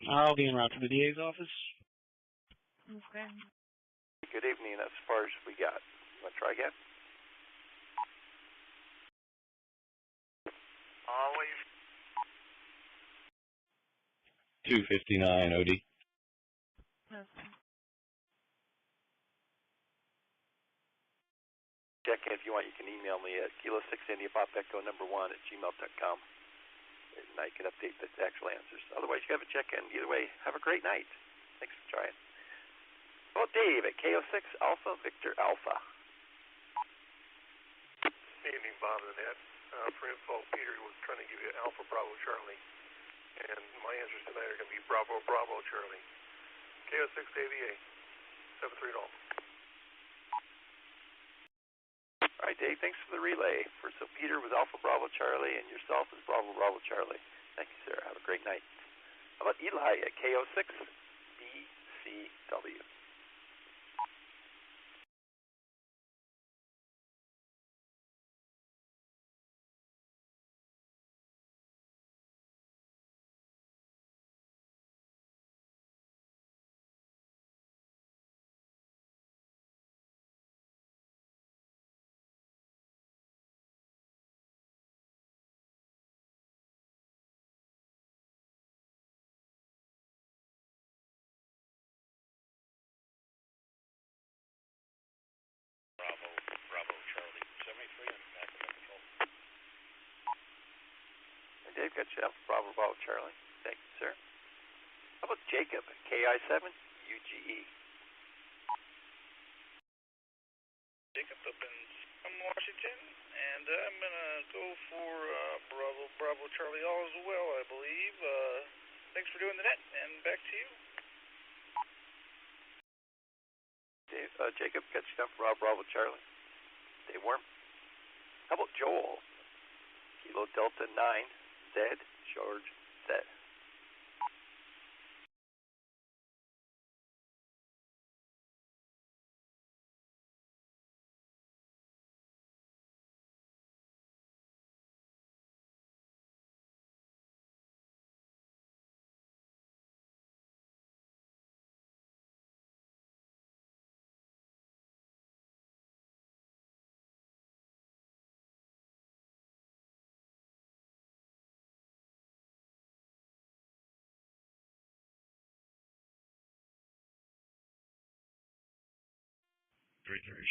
I'll be en route to the DA's office. Okay. Good evening. That's as far as we got. Want to try again? Always. 259 OD. Okay. Check in if you want. You can email me at kilo6indiapopecho1@gmail.com. And I can update the actual answers. Otherwise, you have a check-in. Either way, have a great night. Thanks for trying. Well, Dave at KO6 Alpha Victor Alpha. Evening, Bob and Annette. For info, Peter was trying to give you Alpha Bravo Charlie. And my answers tonight are going to be Bravo Bravo Charlie. KO6 AVA. 73 all. All right, Dave, thanks for the relay. So Peter was Alpha Bravo Charlie, and yourself is Bravo Bravo Charlie. Thank you, sir. Have a great night. How about Eli at KO6 BCW? Dave got you Alpha Bravo Bravo Charlie. Thank you, sir. How about Jacob, KI7 UGE? Jacob up in Washington, and I'm gonna go for Bravo Bravo Charlie all as well, I believe. Thanks for doing the net, and back to you. Dave, Jacob got you Alpha Bravo Bravo Charlie. Dave Worm. How about Joel? Kilo Delta 9 Z George Z.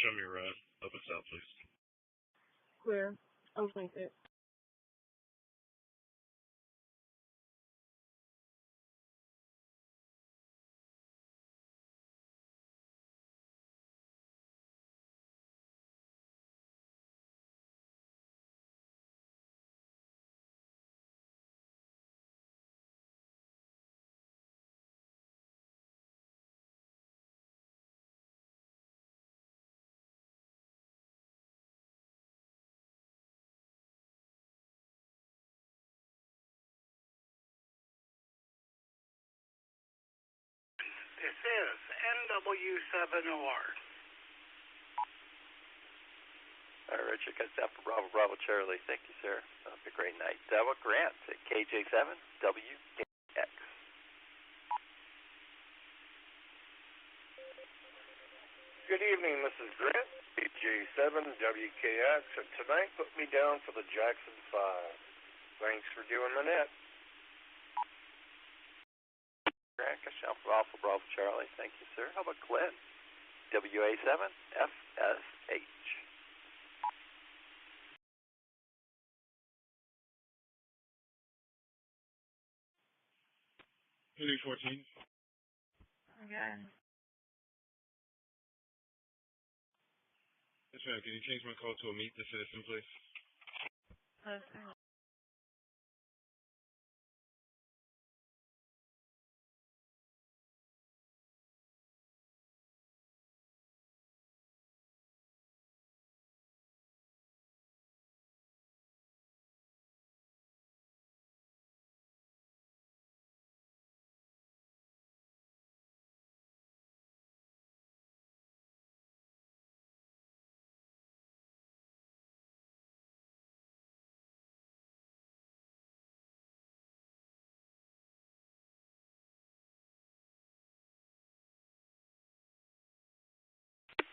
Show me right. Up and south, please. Clear. Opening it. This is NW7OR. Richard got Alpha Bravo Bravo Charlie. Thank you, sir. Have a great night. What Grant at KJ7 WKX. Good evening, Mrs. Grant, KJ7WKX, and tonight put me down for the Jackson 5. Thanks for doing the net. Grant got Alpha Bravo Charlie. Thank you, sir. How about Glenn? WA7 FSH. Unit 14. Okay. Yes, ma'am. Can you change my call to a meet the citizen, please? Okay.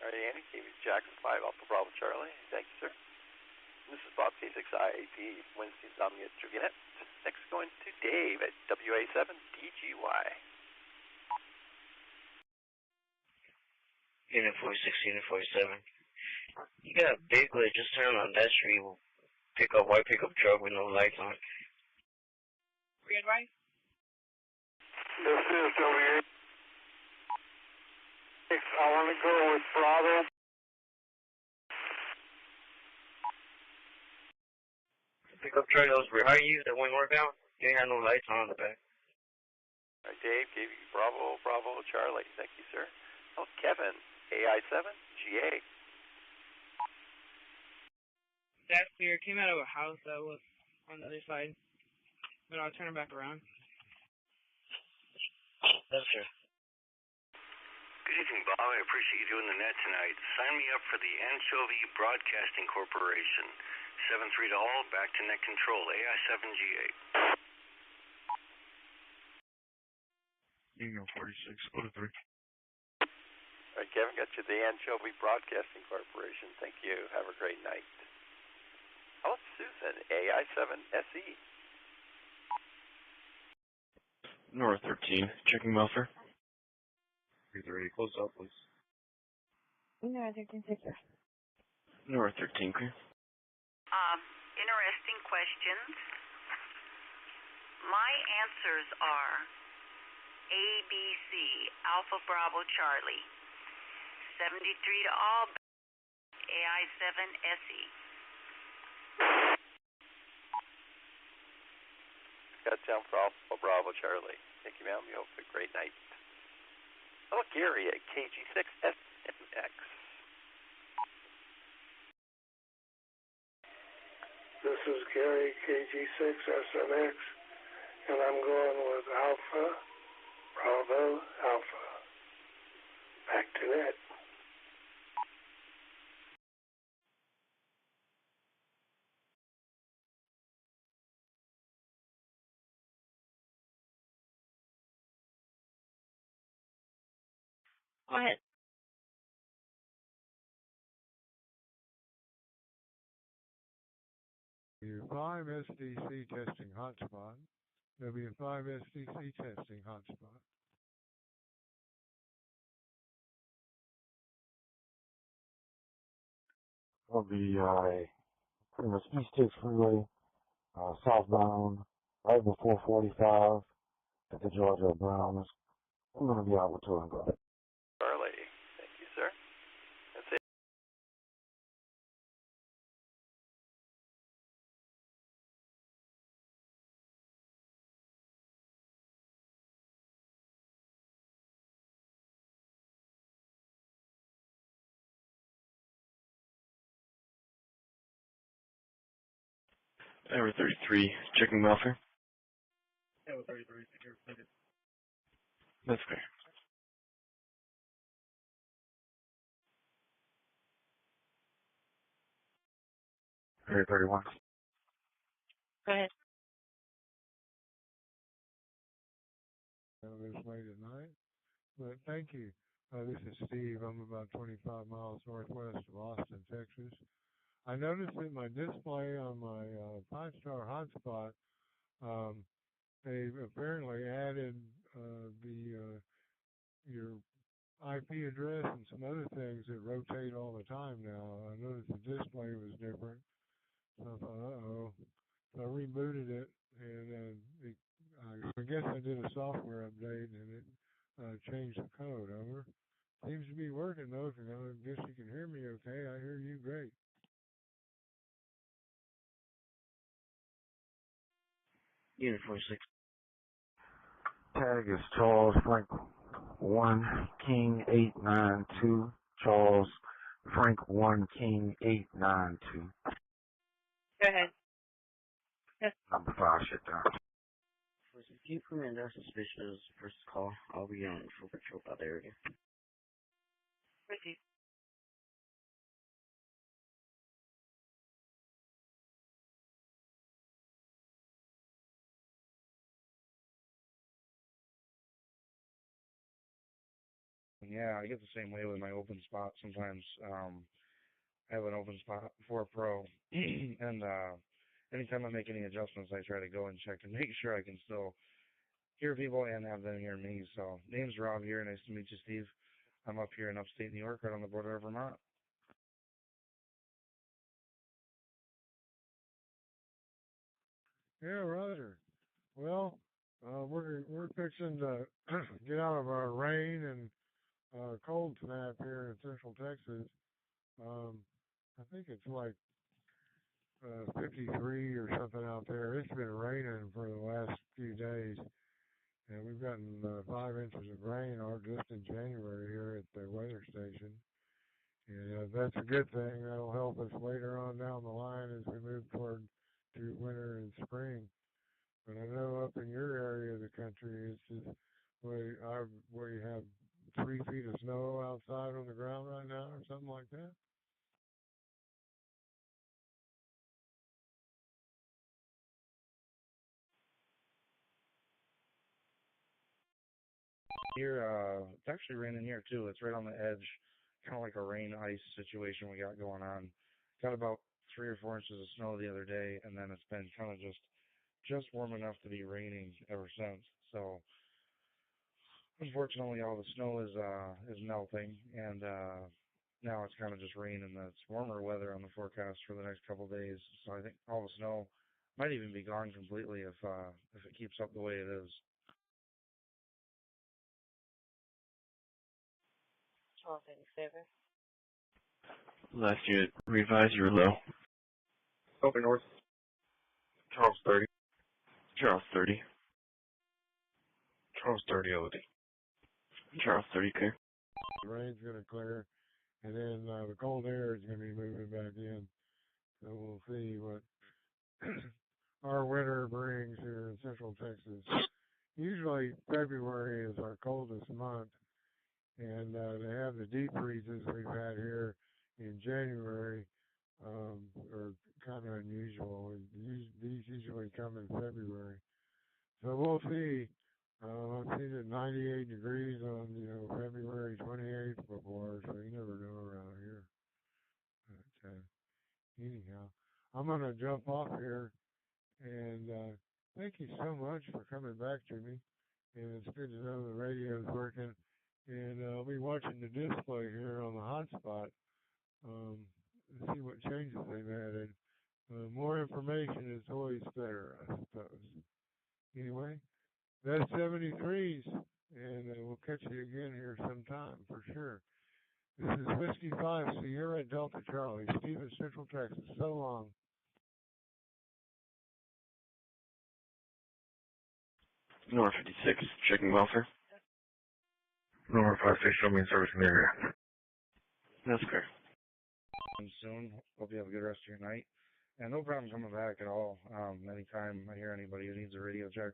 All right, Andy, KV Jackson 5 Alpha Bravo Charlie. Thank you, sir. This is Bob K6IAP, Wednesday Insomnia Trivia Net. Next going to Dave at WA7 DGY. Unit 46, Unit 47. You got a big glitch, just turn on that street, white pickup truck with no lights on. Red right? This is WA6. I want to go with Bravo. Pickup truck that was behind you that wouldn't work out? You ain't had no lights on the back. All right, Dave, gave you Bravo Bravo Charlie. Thank you, sir. Oh, Kevin, AI7 GA. That's clear. It came out of a house that was on the other side. But I'll turn it back around. That's true. Good evening, Bob. I appreciate you doing the net tonight. Sign me up for the Anchovy Broadcasting Corporation. 7-3 to all, back to net control, AI7GA. Unit 46, go to 3. All right, Kevin, got you the Anchovy Broadcasting Corporation. Thank you. Have a great night. How about Susan, AI7SE? North 13, checking welfare. Get ready, close out, please. No, 13-6. North 13, clear. Interesting questions. My answers are ABC, Alpha Bravo Charlie, 73 to all, AI7SE. Got down for Alpha Bravo Charlie. Thank you, ma'am. You have a great night. Oh, Gary at KG6SMX. This is Gary, KG6SMX, and I'm going with Alpha Bravo Alpha. Back to net. Go ahead. W5 SDC testing hotspot. W5 SDC testing hotspot. I'll be pretty much East State Freeway, southbound, right before 45 at the Georgia Browns. I'm going to be out with two and go. Charlie. Thank you, sir. That's it. Tower 33, checking welfare. Tower 33, secure. That's clear. Area 31. Go ahead. This late at night, but thank you. This is Steve. I'm about 25 miles northwest of Austin, Texas. I noticed that my display on my 5-star hotspot, they've apparently added your IP address and some other things that rotate all the time now. I noticed the display was different. So I thought, uh-oh. So I rebooted it, and I guess I did a software update, and it changed the code over. Seems to be working, though. I guess you can hear me okay. I hear you great. Unit 46. Tag is Charles Frank 1 King 892. Charles Frank 1 King 892. Go ahead. Yes. Number 5 shut down. If you permit our suspicious first call, I'll be on full patrol by the area. Proceed. Yeah, I get the same way with my open spot. Sometimes I have an open spot for a pro, and anytime I make any adjustments, I try to go and check and make sure I can still hear people and have them hear me. So, name's Rob here. Nice to meet you, Steve. I'm up here in upstate New York, right on the border of Vermont. Yeah, Roger. Well, we're fixing to get out of our rain and cold snap here in Central Texas. I think it's like 53 or something out there. It's been raining for the last few days, and we've gotten 5 inches of rain just in January here at the weather station. And that's a good thing. That'll help us later on down the line as we move toward to winter and spring. But I know up in your area of the country, it's just where you have 3 feet of snow outside on the ground right now, or something like that. Here, it's actually raining here too. It's right on the edge, kind of like a rain ice situation we got going on. Got about 3 or 4 inches of snow the other day, and then it's been kind of just warm enough to be raining ever since. So unfortunately, all the snow is melting, and now it's kind of just rain, and it's warmer weather on the forecast for the next couple of days. So I think all the snow Might even be gone completely if it keeps up the way it is. Charles 87. Last unit, revise, you were low. Open north. Charles 30. Charles 30. Charles 30 OD. Charles 30 clear. The rain's going to clear, and then the cold air is going to be moving back in. So we'll see what our winter brings here in Central Texas. Usually February is our coldest month, and to have the deep freezes we've had here in January are kind of unusual. These usually come in February. So we'll see. I've seen it 98 degrees on, February 28th before, so you never know around here. But anyhow, I'm going to jump off here, and thank you so much for coming back to me. And it's good to know the radio's working. And I'll be watching the display here on the hotspot and see what changes they've added. More information is always better, I suppose. Anyway, that's 73s, and we'll catch you again here sometime for sure. This is Whiskey 5 Sierra Delta Charlie, Stevens, Central Texas. So long. North 56, checking welfare. North 56, show me in service in the area. That's clear. Soon. Hope you have a good rest of your night. And no problem coming back at all. Anytime I hear anybody who needs a radio check,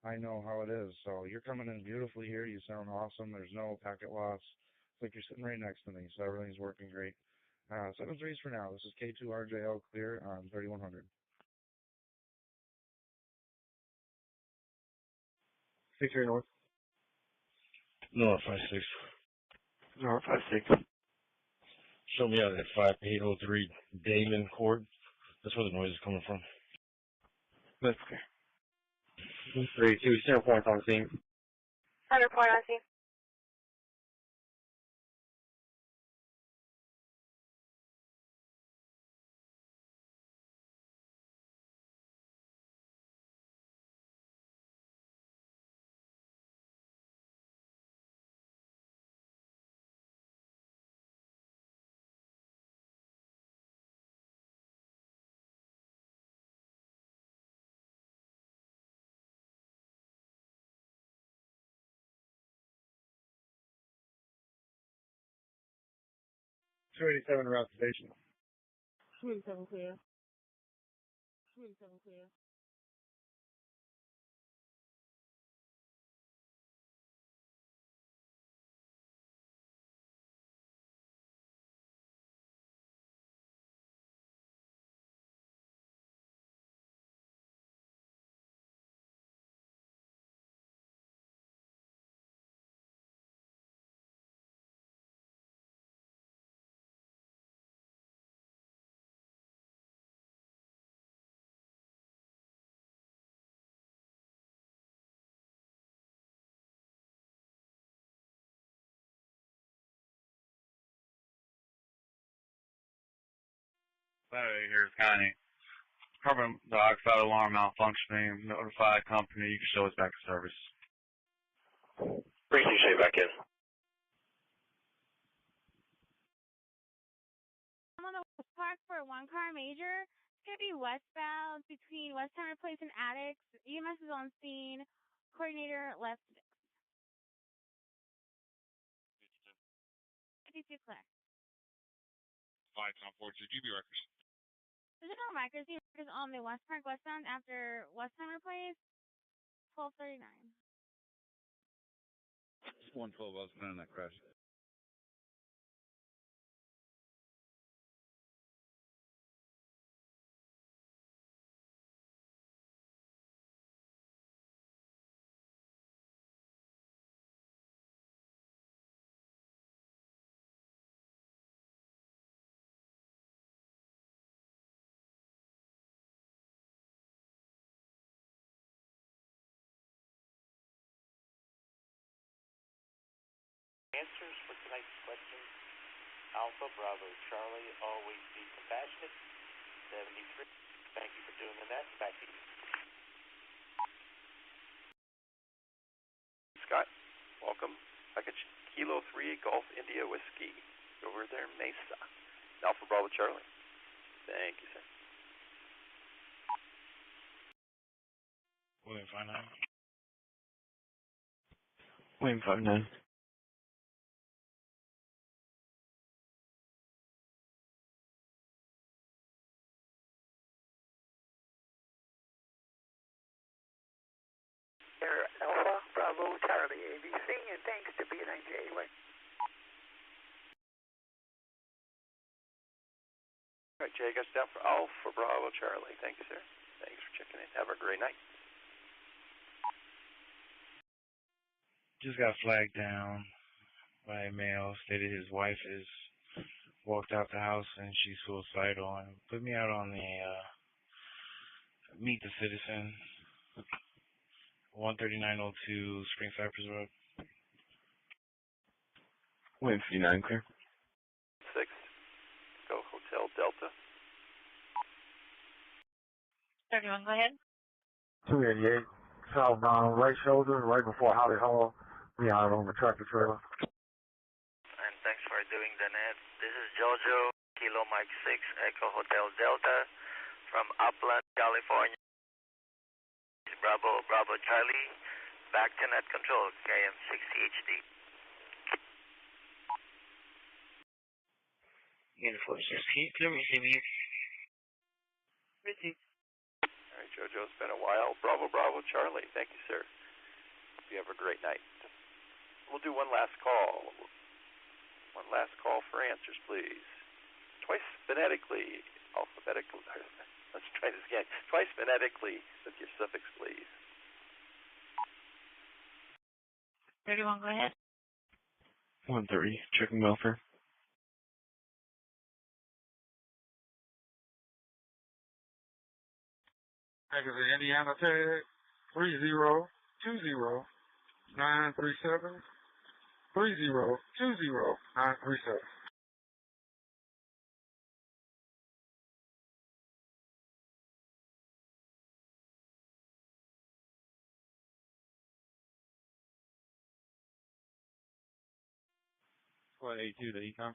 I know how it is. So you're coming in beautifully here. You sound awesome. There's no packet loss. It's like you're sitting right next to me, so everything's working great. 7-3s for now. This is K2RJL clear on 3100. 63 north. North 56. North 56. Show me out at 5803 Damon Court. That's where the noise is coming from. That's clear. 3-2, center point on scene. Center point on scene. .287 around the station. 287 clear. 287 clear. Saturday here is Connie. Carbon dioxide alarm malfunctioning. Notify company. You can show us back to service. Briefly, show back in. I'm on the West Park for a one-car major. It's going to be westbound between Westheimer Place and Addicts. EMS is on scene. Coordinator left 6. 52 clear. 5-4 GB records. There's no records. The records on the West Park westbound after Westheimer Place. 1239. 112, I was planning that crash. Answers for tonight's questions. Alpha, Bravo, Charlie, always be compassionate. 73. Thank you for doing the net. Back Northern Mesa. Alpha Bravo Charlie. Thank you, sir. William 59. William 59. Air Alpha Bravo Charlie ABC, and thanks to B9J. All right, Jay, got you down for Alpha Bravo Charlie. Thank you, sir. Thanks for checking in. Have a great night. Just got flagged down by a male. Stated his wife has walked out the house and she's suicidal, and put me out on the Meet the Citizen, 13902 Spring Cypress Road. William 59, clear. 6, go Hotel Delta. 31, go ahead. 288, southbound right shoulder, right before Holly Hall. We out on the tractor trailer. And thanks for doing the net. This is Jojo, Kilo Mike 6, Echo Hotel Delta, from Upland, California. Bravo, Bravo Charlie, back to net control, KM60HD. Uniform 6, can you clear me, CBU? Received. All right, Jojo, it's been a while. Bravo, Bravo Charlie. Thank you, sir. Hope you have a great night. We'll do one last call. One last call for answers, please. Twice phonetically, alphabetically. Let's try this again. Twice phonetically with your suffix, please. 31, go ahead. 130, checking welfare. Package of Indiana tag 3020937. 3020937. Squad 82 to Econ.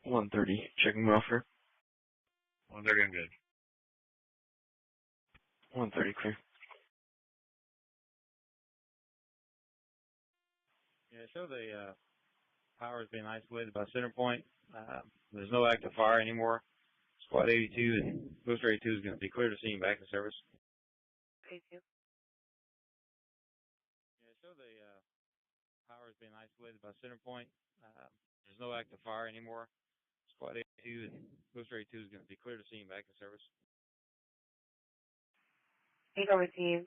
130, checking welfare. 130, I'm good. 130, clear. Yeah, show the power is being isolated by center point. There's no active fire anymore. Squad 82 and Booster 82 is going to be clear to scene back in service. 82. Yeah, show the power is being isolated by center point. There's no active fire anymore. Squad 82 and Booster 82 is going to be clear to scene back in service. Econ received.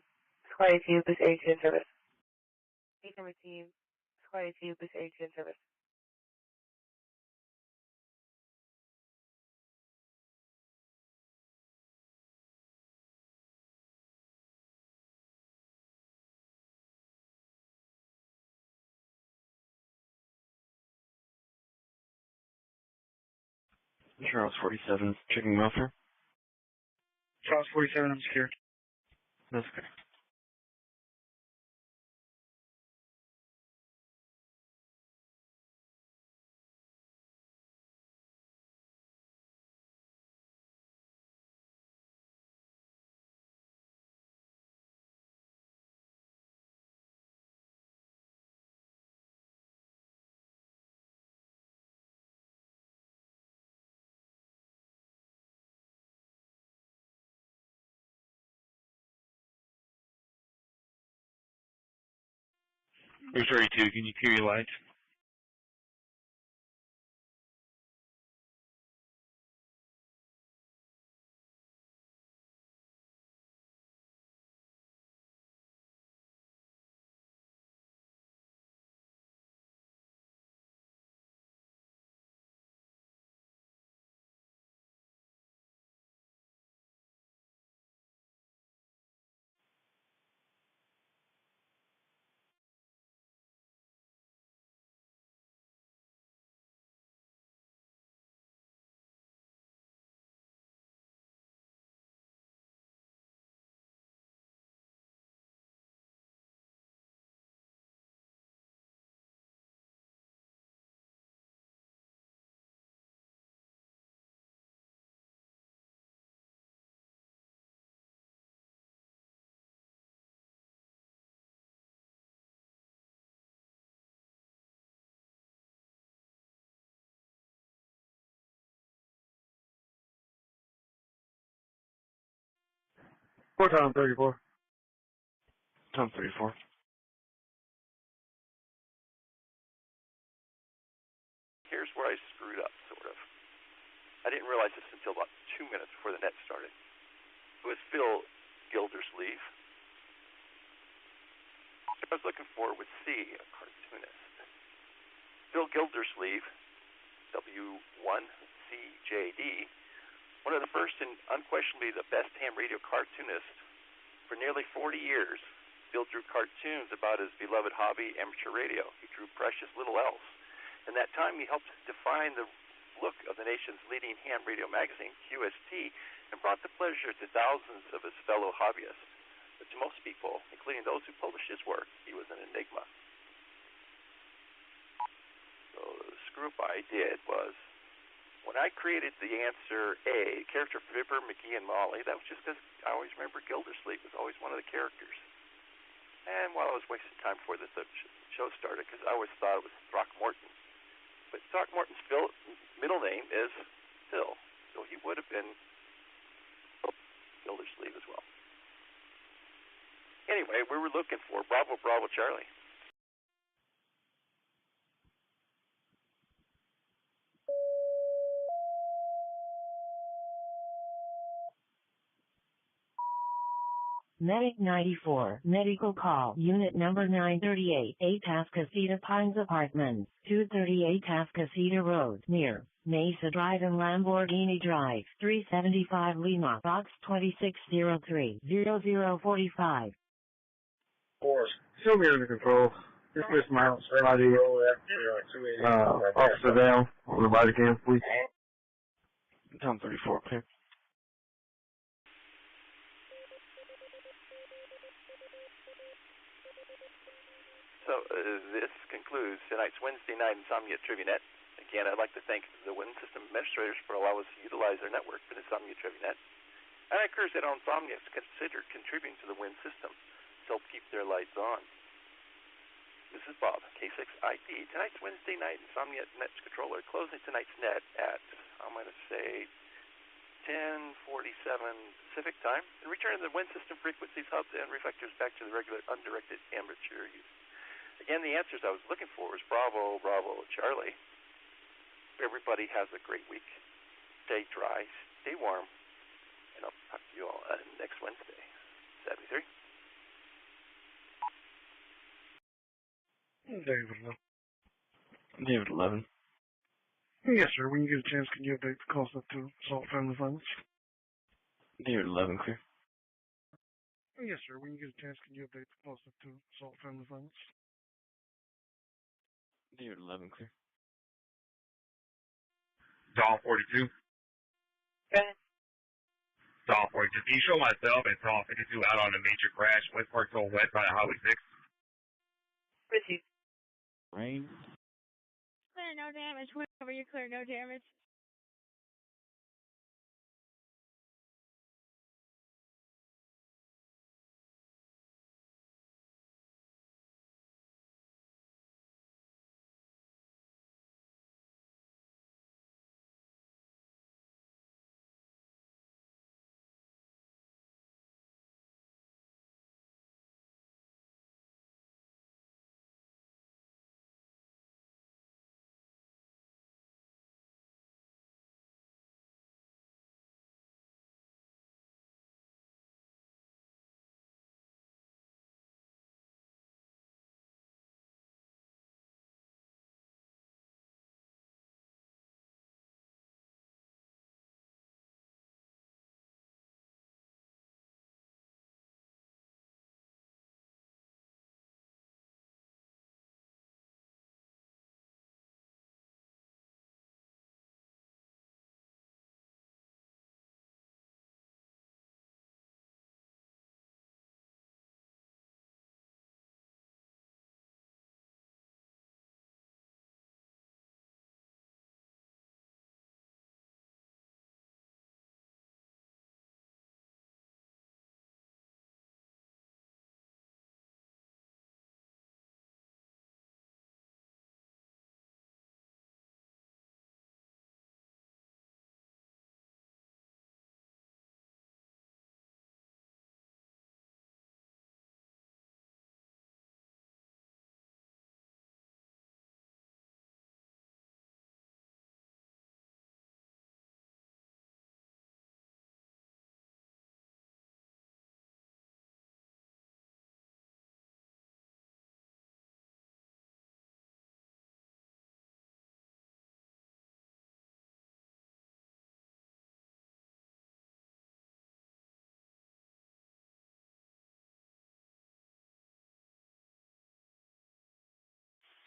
Squad 82, Boost 82 in service. Econ received. Squad 82, Boost 82 in service. Charles 47, checking welfare. Charles 47, I'm secured. That's okay. Booster 82, can you clear your lights? What time 34? Time 34. Here's where I screwed up, sort of. I didn't realize this until about 2 minutes before the net started. It was Phil Gildersleeve. I was looking for with C, a cartoonist. Phil Gildersleeve, W1CJD, one of the first and unquestionably the best ham radio cartoonists. For nearly 40 years, Phil drew cartoons about his beloved hobby, amateur radio. He drew precious little else. In that time, he helped define the look of the nation's leading ham radio magazine, QST, and brought the pleasure to thousands of his fellow hobbyists. But to most people, including those who published his work, he was an enigma. So the screw-up I did was, when I created the answer A, character Fibber, McGee, and Molly, that was just because I always remember Gildersleeve was always one of the characters. And while I was wasting time before the show started, because I always thought it was Throckmorton. But Throckmorton's middle name is Phil, so he would have been Gildersleeve as well. Anyway, we were looking for Bravo, Bravo, Charlie. Medic 94, medical call, unit number 938, Atascocita Pines Apartments, 238 Atascocita Road, near Mesa Drive and Lamborghini Drive, 375 Lima, box 2603, 0045. Show me under control. Just miss my ID. Officer down on the body cam, please. Time 34, clear. So this concludes tonight's Wednesday night Insomnia Trivia Net. Again, I'd like to thank the Win System administrators for allowing us to utilize their network for Insomnia Trivia Net. And I encourage that all Insomniacs consider contributing to the Win System to help keep their lights on. This is Bob, K6ID. Tonight's Wednesday night Insomnia Net controller, closing tonight's net at, I'm going to say, 10:47 Pacific time, and returning the Win System frequencies, hubs, and reflectors back to the regular undirected amateur use. Again, the answers I was looking for was Bravo, Bravo, Charlie. Everybody has a great week. Stay dry, stay warm, and I'll talk to you all next Wednesday. 73. David 11. Yes, sir. When you get a chance, can you update the cost up to Salt Family Finance? David 11, clear. Yes, sir. When you get a chance, can you update the cost up to Salt Family Finance? David 11, clear. Dawn 42. Okay. Dawn 42. Can you show myself and Dawn 52 out on a major crash, West Park Toll West by Highway 6? Received. Rain. Clear, no damage. Whenever you clear, no damage.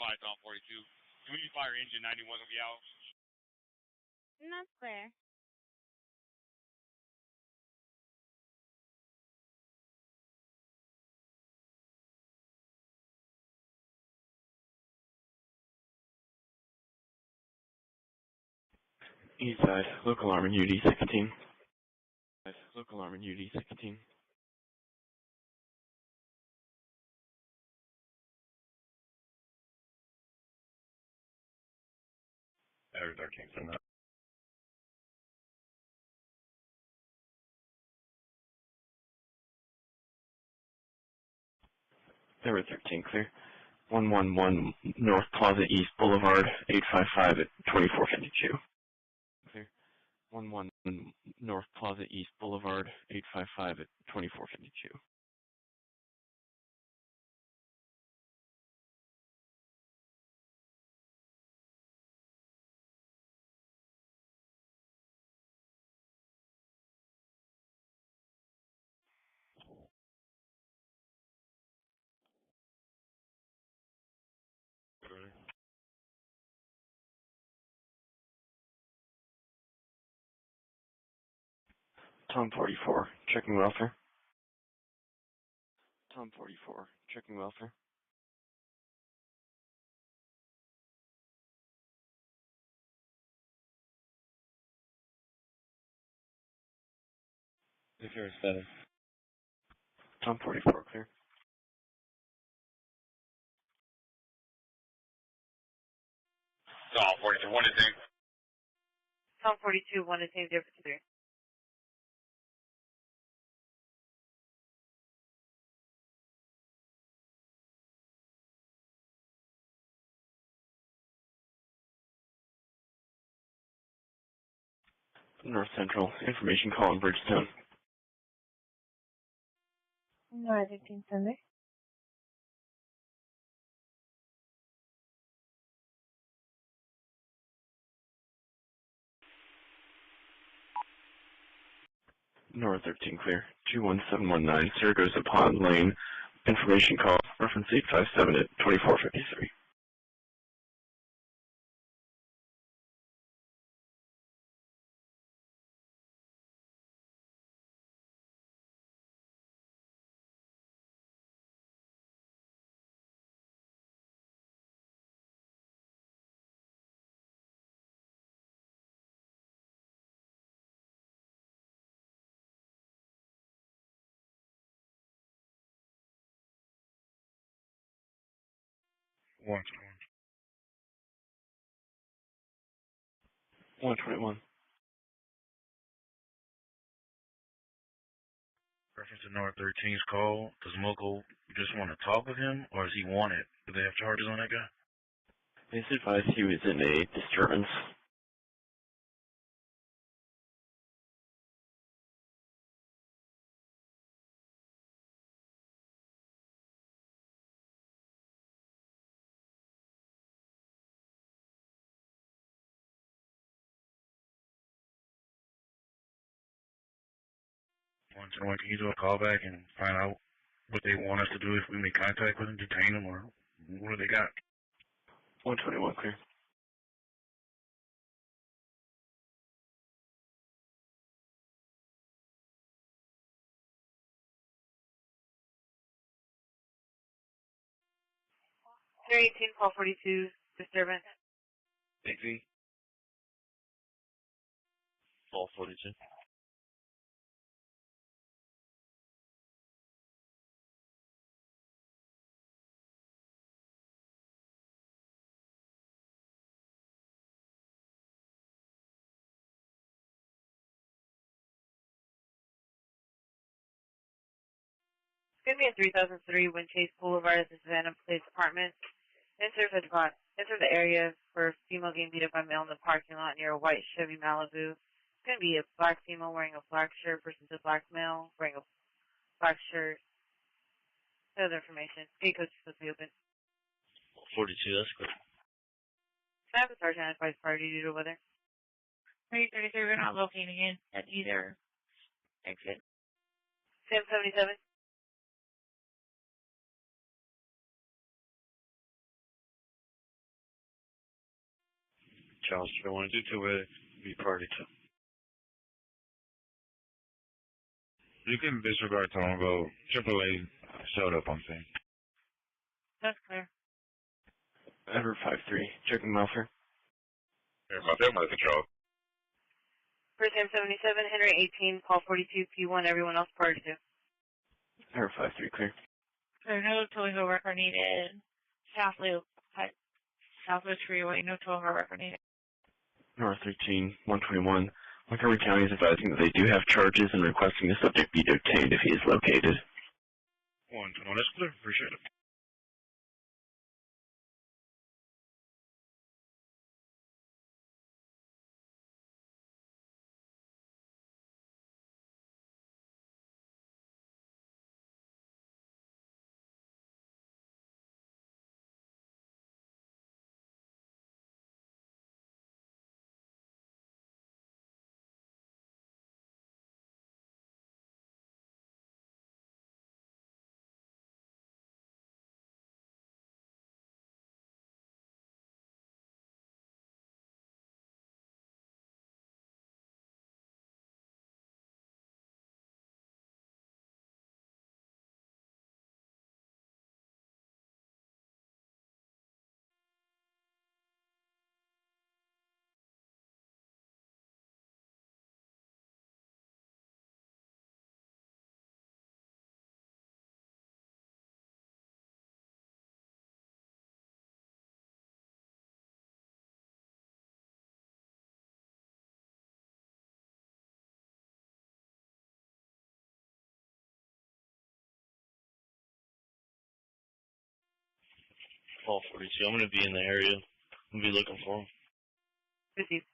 5, Tom 42. Community Fire Engine 91 will be out. That's clear. East side, local alarm in UD 16. Local alarm in UD 16. There's our Kingston. Tower 13 clear. 111 North Plaza East Boulevard, 855 at 2452. Clear. 111 North Plaza East Boulevard, 855 at 2452. Tom 44, checking welfare. Tom 44, checking welfare. Clear 7. Tom 44, clear. Tom 42, 1 to 10. Tom 42, 1 to 10, 0 for 3. North Central, information call in Bridgetown. North 15 Sunday. North 13 clear. 21719, Saragossa Pond Lane, information call, reference 857 at 2453. One. 121. Reference to North 13's call. Does Moko just want to talk with him, or does he want it? Do they have charges on that guy? Please advise he was in a disturbance. Can you do a call back and find out what they want us to do if we make contact with them, detain them, or what do they got? 121 clear. Area 18, call 42, disturbance. Big V. All 42. It's going to be at 3003 Wind Chase Boulevard at the Savannah Place Apartment. Enter the area for a female getting beat up by male in the parking lot near a white Chevy Malibu. It's going to be a black female wearing a black shirt versus a black male wearing a black shirt. Other information. Gate coach is supposed to be open. 42, that's good. Can I have the sergeant advise priority due to weather? 333, we're not locating in at either exit. Sam 77. else if they want to do to it, be party to. You can disregard tone, go AAA showed up on scene. That's clear. Ever 5-3, checking welfare. My family control. First time 77, Henry 18, call 42, P1, everyone else party to. Ever 5-3, clear. There's no total record needed. South Loop, Southwest Freeway, no total record needed. North 13, 121. Montgomery County is advising that they do have charges and requesting the subject be detained if he is located. 121, that's clear. Appreciate it. Call 42. I'm going to be in the area. I'm going to be looking for him. Received.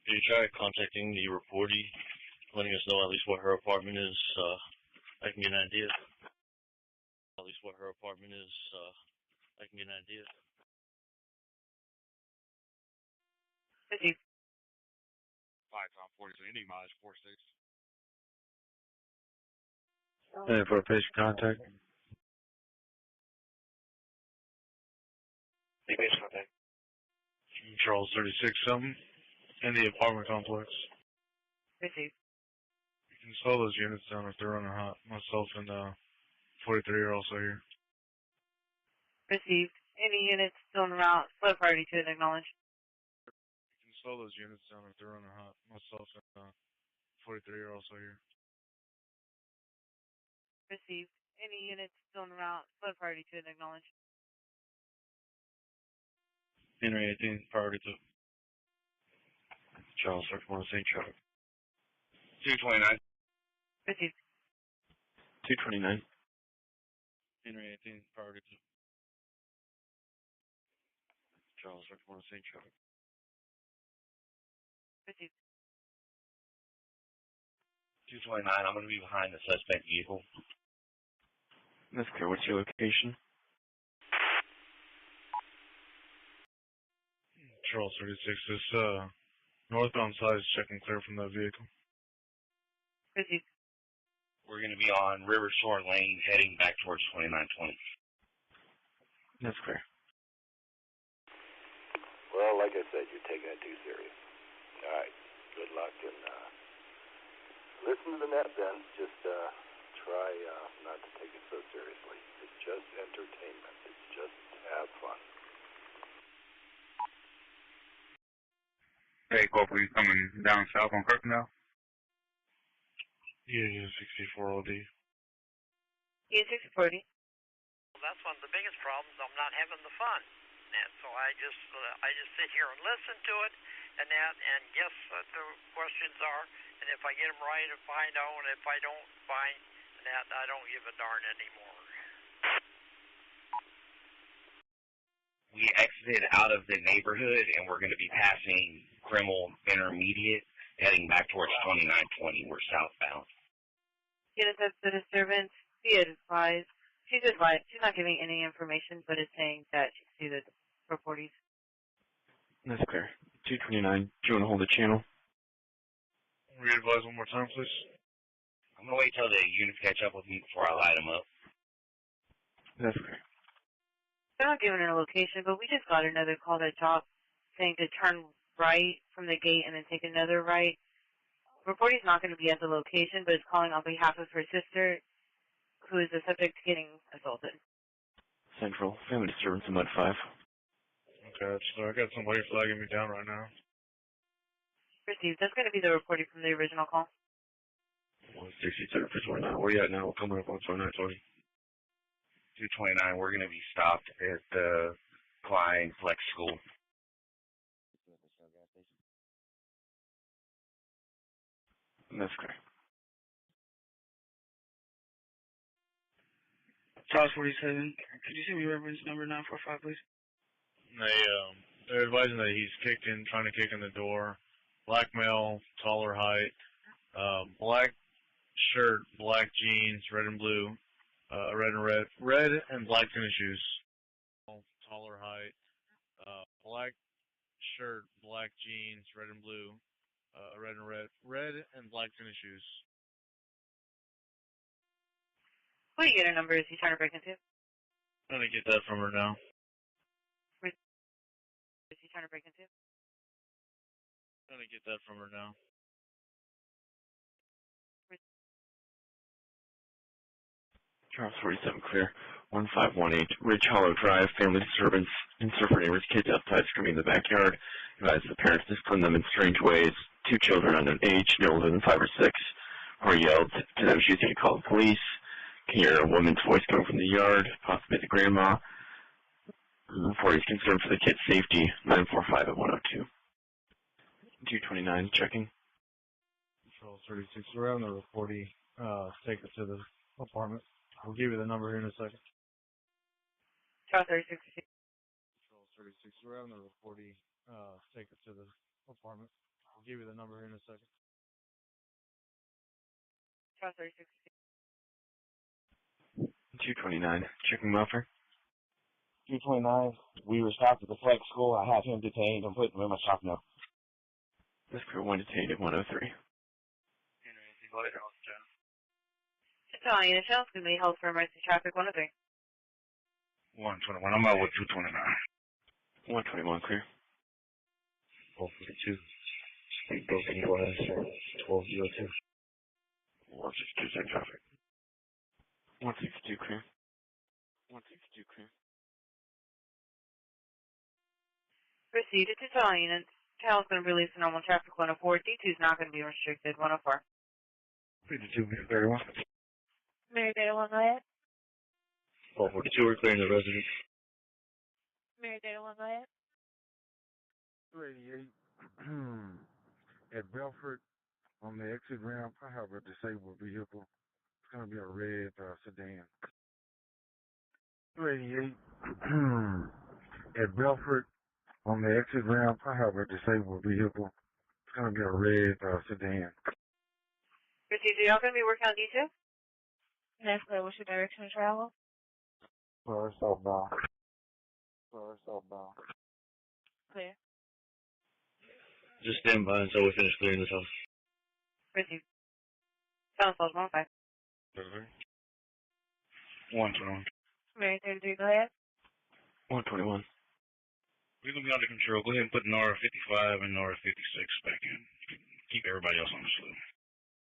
Can you try contacting the reportee, letting us know at least what her apartment is? I can get an idea. At least what her apartment is, I can get an idea. Busy. 5-42, any mileage 46. And for patient contact. Patient contact. Charles 36 something in the apartment complex. Busy. You can slow those units down if they're running hot. Myself and 43 are also here. Received. Any units still en route, slow priority to acknowledge. You can slow those units down if they're running hot. Myself and 43 are also here. Received. Any units still en route, slow priority to acknowledge. Henry 18, priority to. Charles, search 1 St. Trevor. 229. Received. 229. Henry 18, priority to. Charles, search 1 St. Trevor. Received. 229, I'm going to be behind the suspect vehicle. That's clear. What's your location? Charles 36, this northbound side is checking clear from that vehicle. Received. We're going to be on River Shore Lane heading back towards 2920. That's clear. Well, like I said, you're taking it too serious. All right. Good luck and listen to the net then. Just try not to take it so seriously. It's just entertainment. It's just have fun. Hey, Corporal, you coming down south on Kirk now? Yeah, 64 OD. Yeah, 640. Well, that's one of the biggest problems. I'm not having the fun. And so I just sit here and listen to it and guess what the questions are. And if I get them right, if I don't, and if I don't find that, I don't give a darn anymore. We exited out of the neighborhood, and we're going to be passing Grimmel Intermediate, heading back towards 2920. We're southbound. Units of the disturbance, be advised. She's advised. She's not giving any information, but is saying that she sees the reportees. That's clear. 229. Do you want to hold the channel? Re-advise one more time, please. I'm going to wait till the units catch up with me before I light them up. That's clear. They're not giving her a location, but we just got another call that dropped saying to turn right from the gate and then take another right. Reportee's not going to be at the location, but is calling on behalf of her sister, who is the subject to getting assaulted. Central. Family disturbance in Mud 5. Okay, so I got somebody flagging me down right now. Received. That's going to be the reporting from the original call. 167 for 29. Where you at now? We're coming up on 2920. 229, we're going to be stopped at the Klein Flex School. That's clear. Charles 47, could you send me reference number 945, please? They're advising that he's trying to kick in the door. Black male, taller height, black shirt, black jeans, red and blue, red and black tennis shoes. Taller height, black shirt, black jeans, red and blue, red and black tennis shoes. What unit number is he trying to break into? I'm trying to get that from her now. Is he trying to break into? I'm trying to get that from her now. Charles 47 clear. 1518 Ridge Hollow Drive. Family disturbance. And surfer neighbors, kids outside screaming in the backyard. Advise the parents discipline them in strange ways. 2 children under age, no older than 5 or 6, were yelled to them choosing to call the police. Can hear a woman's voice coming from the yard, possibly the grandma. Report is concerned for the kid's safety. 945 at 102. 229 checking. Control 36. We're on the reportee. Take it to the apartment. I'll give you the number here in a second. Charles 36. Control 36. We're on the reportee. Take it to the apartment. I'll give you the number here in a second. Charles 36. 229, checking welfare. 229, we were stopped at the flex school. I have him detained. I'm putting him in my shop now. This crew 1 detained at 103. Italian and Charles can be held for emergency traffic 103. 121. I'm out with 229. 121 clear. 1242. Speed broken glass. 1202. 162 check traffic. 162 clear. 162 clear. Proceed to Italian and Charles going to release the normal traffic 104. D2 is not going to be restricted 104. 52, very well. Mary Data 1, go ahead. 1242, we're clearing the residence. Mary Data 1, go ahead. 288 at Belford on the exit ramp. I have a disabled vehicle. It's going to be a red sedan. 288 at Belford on the exit ramp. I have a disabled vehicle. It's going to be a red sedan. Procedure, y'all going to be working on D2? That's clear. What's your direction of travel? First southbound. First southbound. Clear. Just stand by until we finish clearing this house. Proceed. Sounds close, 15. 121. Mary 33, go ahead. 121. We're going to be under control. Go ahead and put Nora 55 and Nora 56 back in. Keep everybody else on the sloop.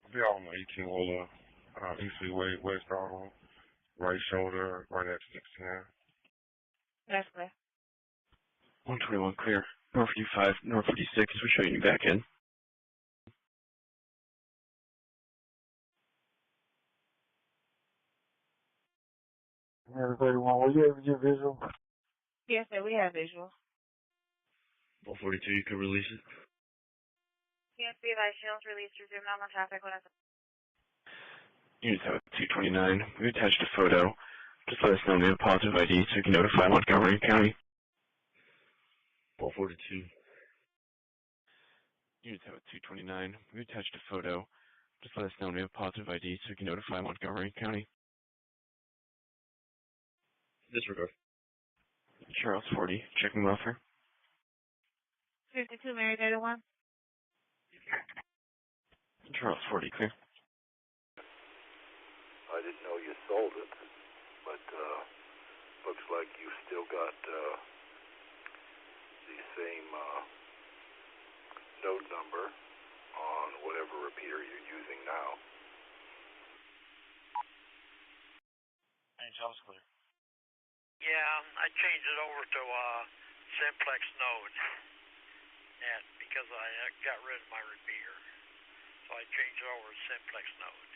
We'll be out on the 18 wheeler, East Freeway, west throttle, right shoulder, right at 69. That's clear. 121 clear. North 55, North 56, we're showing you back in. Mary 31, will you ever get visual? Yes, sir, we have visual. 1242, you can release it. Can't see that Shields released resume normal traffic 103. Units have 229. We attached a photo. Just let us know when they have positive ID so we can notify Montgomery County. 1242. Units have 229. We attached a photo. Just let us know when we have positive ID so we can notify Montgomery County. Disregard. Charles 40, checking welfare. 52, Mary Data 1. Charles 40, clear. I didn't know you sold it, but looks like you've still got the same node number on whatever repeater you're using now. Hey, Charles clear. Yeah, I changed it over to simplex node. And because I got rid of my repeater. So I changed it over to simplex node.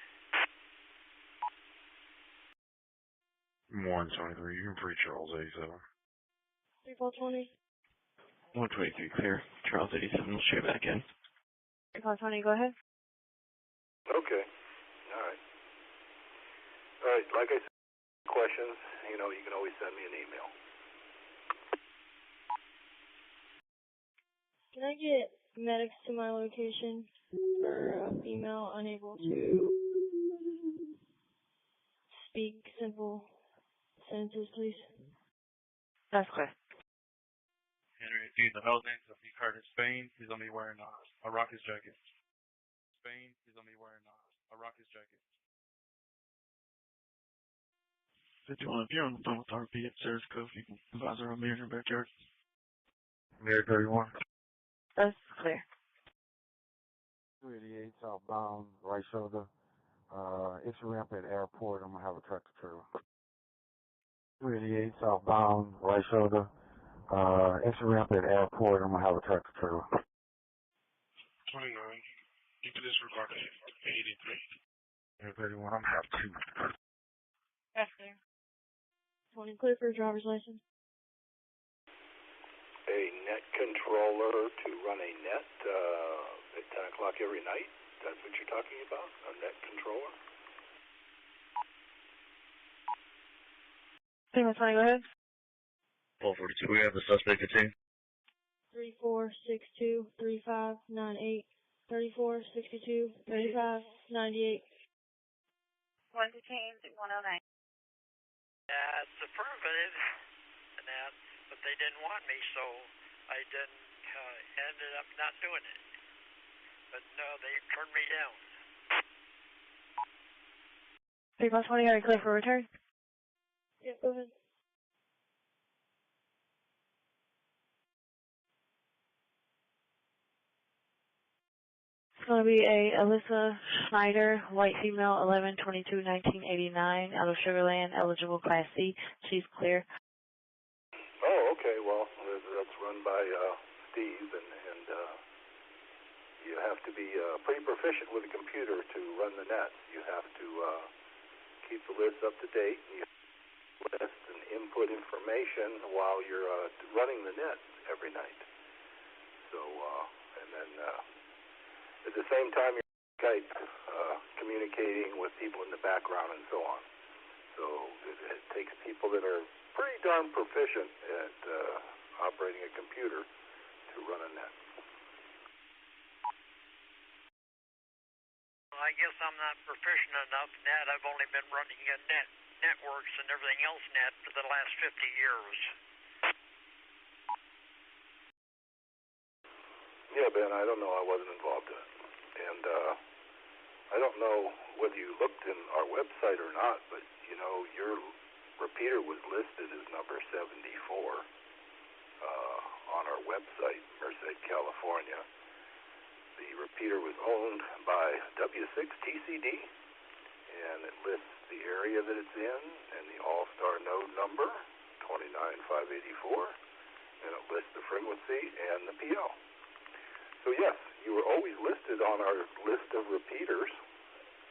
123, you can free Charles 87. 3420. 123 clear. Charles 87 will show you back in. 3420, go ahead. Okay. All right. All right, like I said, questions, you can always send me an email. Can I get medics to my location for female unable to speak simple sentences, please? That's clear. Henry, if he's a housing, so if he's hurt in Spain, he's going to be wearing a rocket jacket. Spain, he's going to be wearing a rocket jacket. If you're on the phone with RP upstairs, Cove, you can advise her on me in her backyard. Mary 31. That's clear. 288 southbound, right shoulder. It's a ramp at airport. I'm going to have a tractor trailer. 288 southbound, right shoulder. It's a ramp at airport. I'm going to have a tractor trailer. 29. You can disregard that. 83. Mary 31, I'm going to have 2. That's clear. 20 clear for driver's license. A net controller to run a net at 10 o'clock every night? That's what you're talking about? A net controller? 20, go ahead. 1242, we have the suspect detained. 3462-3598, 3462-3598. One detained, 109. It's affirmative, and that, but they didn't want me, so I didn't, ended up not doing it. But no, they turned me down. 3+20, are you clear for return? Yeah, go ahead. It's going to be a Alyssa Schneider, white female, 11/22/1989, out of Sugar Land, eligible Class C. She's clear. Oh, okay. Well, that's run by Steve, and you have to be pretty proficient with a computer to run the nets. You have to keep the list up to date. You list and input information while you're running the nets every night. So, and then at the same time, you're Skype communicating with people in the background and so on. So it takes people that are pretty darn proficient at operating a computer to run a net. I guess I'm not proficient enough net. I've only been running networks and everything else net for the last 50 years. Yeah, Ben, I don't know. I wasn't involved in it. And I don't know whether you looked in our website or not, but, you know, your repeater was listed as number 74 on our website, Merced, California. The repeater was owned by W6TCD, and it lists the area that it's in and the all-star node number, 29584, and it lists the frequency and the PO. So yes, you were always listed on our list of repeaters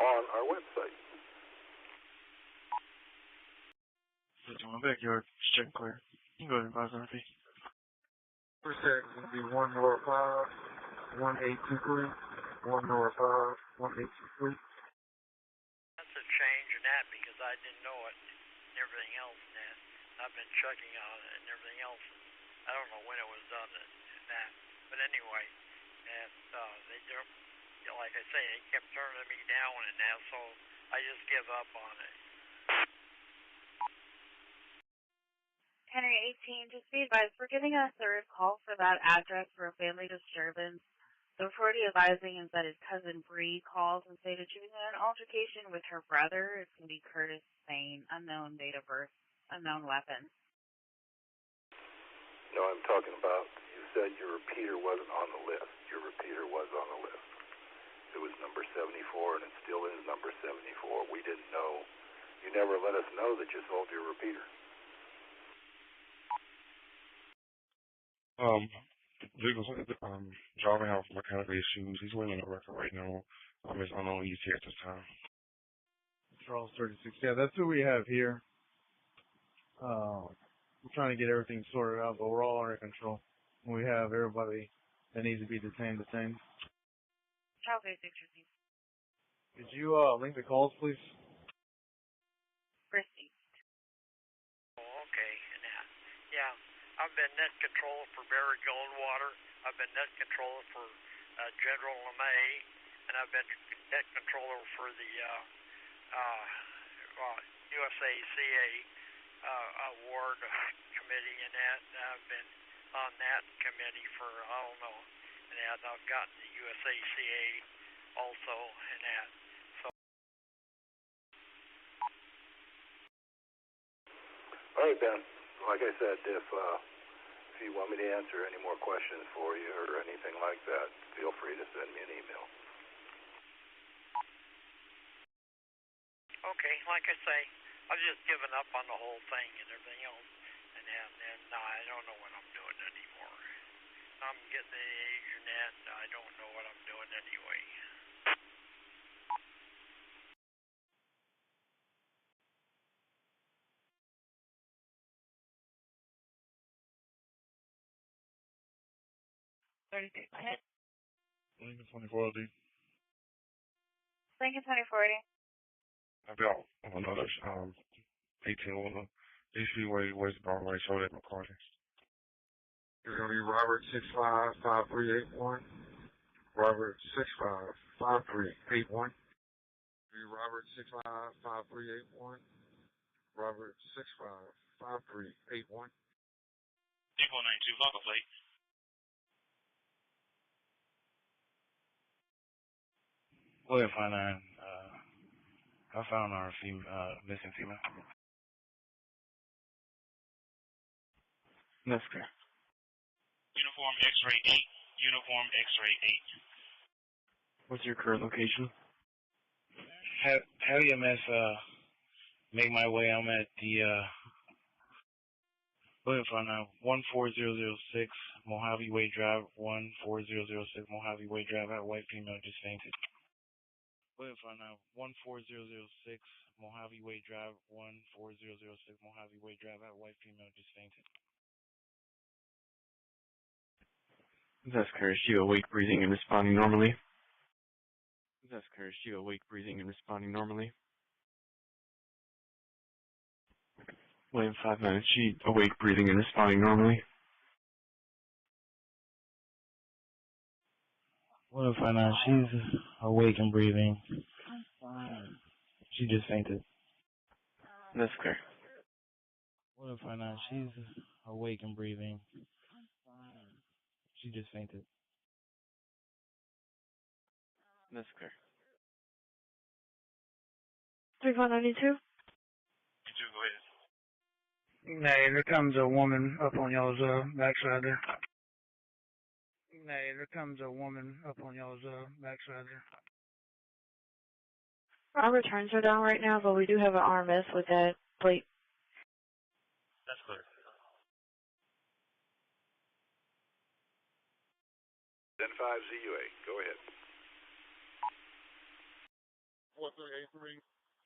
on our website. It's on the backyard. Just check clear. You can go ahead and pass on the First set is going to be 1 North 5, 1823, 1 North 5, 1823. That's a change in that because I didn't know it and everything else in that. I've been checking on it and everything else. I don't know when it was done and that. But anyway, and they don't, you know, like I say, they kept turning me down and that, so I just give up on it. Henry 18, just be advised, we're getting a third call for that address for a family disturbance. The authority advising is that his cousin Bree calls and stated she was in an altercation with her brother. It's going to be Curtis Spain, unknown date of birth, unknown weapon. No, I'm talking about, you said your repeater wasn't on the list. Your repeater was on the list. It was number 74, and it still is number 74. We didn't know. You never let us know that you sold your repeater. Driving out mechanical issues. He's waiting on a record right now. It's unknown ET at this time. Charles 36. Yeah, that's who we have here. We're trying to get everything sorted out, but we're all under control. We have everybody that needs to be detained. Charles 36, Could you link the calls, please? Christy. Oh, okay. And that, yeah, I've been net controller for Barry Goldwater. I've been net controller for General LeMay, and I've been net controller for the USACA award committee and that. I've been on that committee for, I don't know, and that. I've gotten the USACA also and that. So. All right, Ben. Like I said, if you want me to answer any more questions for you or anything like that, feel free to send me an email. Okay, like I say, I've just given up on the whole thing and everything else, and I don't know what I'm doing anymore. I'm getting the age and that, and I don't know what I'm doing anyway. Ahead. Lincoln 24LD. Lincoln 2040. I've got another 18 on the Eastway West Broadway show at McCarty. It's going to be Robert 655381. Robert 655381. Robert 655381. Robert 655381. Depot 92, local plate. William 59, I found our missing female. That's clear. Uniform X-ray 8, Uniform X-ray 8. What's your current location? Have EMS make my way. I'm at the William 59, 14006 Mojave Way Drive, 14006 Mojave Way Drive. That white female just fainted. William 59, 14006 Mojave Way Drive, 14006 Mojave Way Drive. That white female just fainted. That's clear. Is she awake, breathing, and responding normally? That's clear. Is she awake, breathing, and responding normally? William 59, is she awake, breathing, and responding normally? William 59, she's awake and breathing. She just fainted. That's clear. William 59, she's awake and breathing. She just fainted. That's clear. 3492. Go ahead. Hey, there comes a woman up on y'all's backside there. Hey, there comes a woman up on y'all's backside there. Our returns are down right now, but we do have an RMS with that plate. That's clear. 10-5-ZUA. Go ahead. 4383.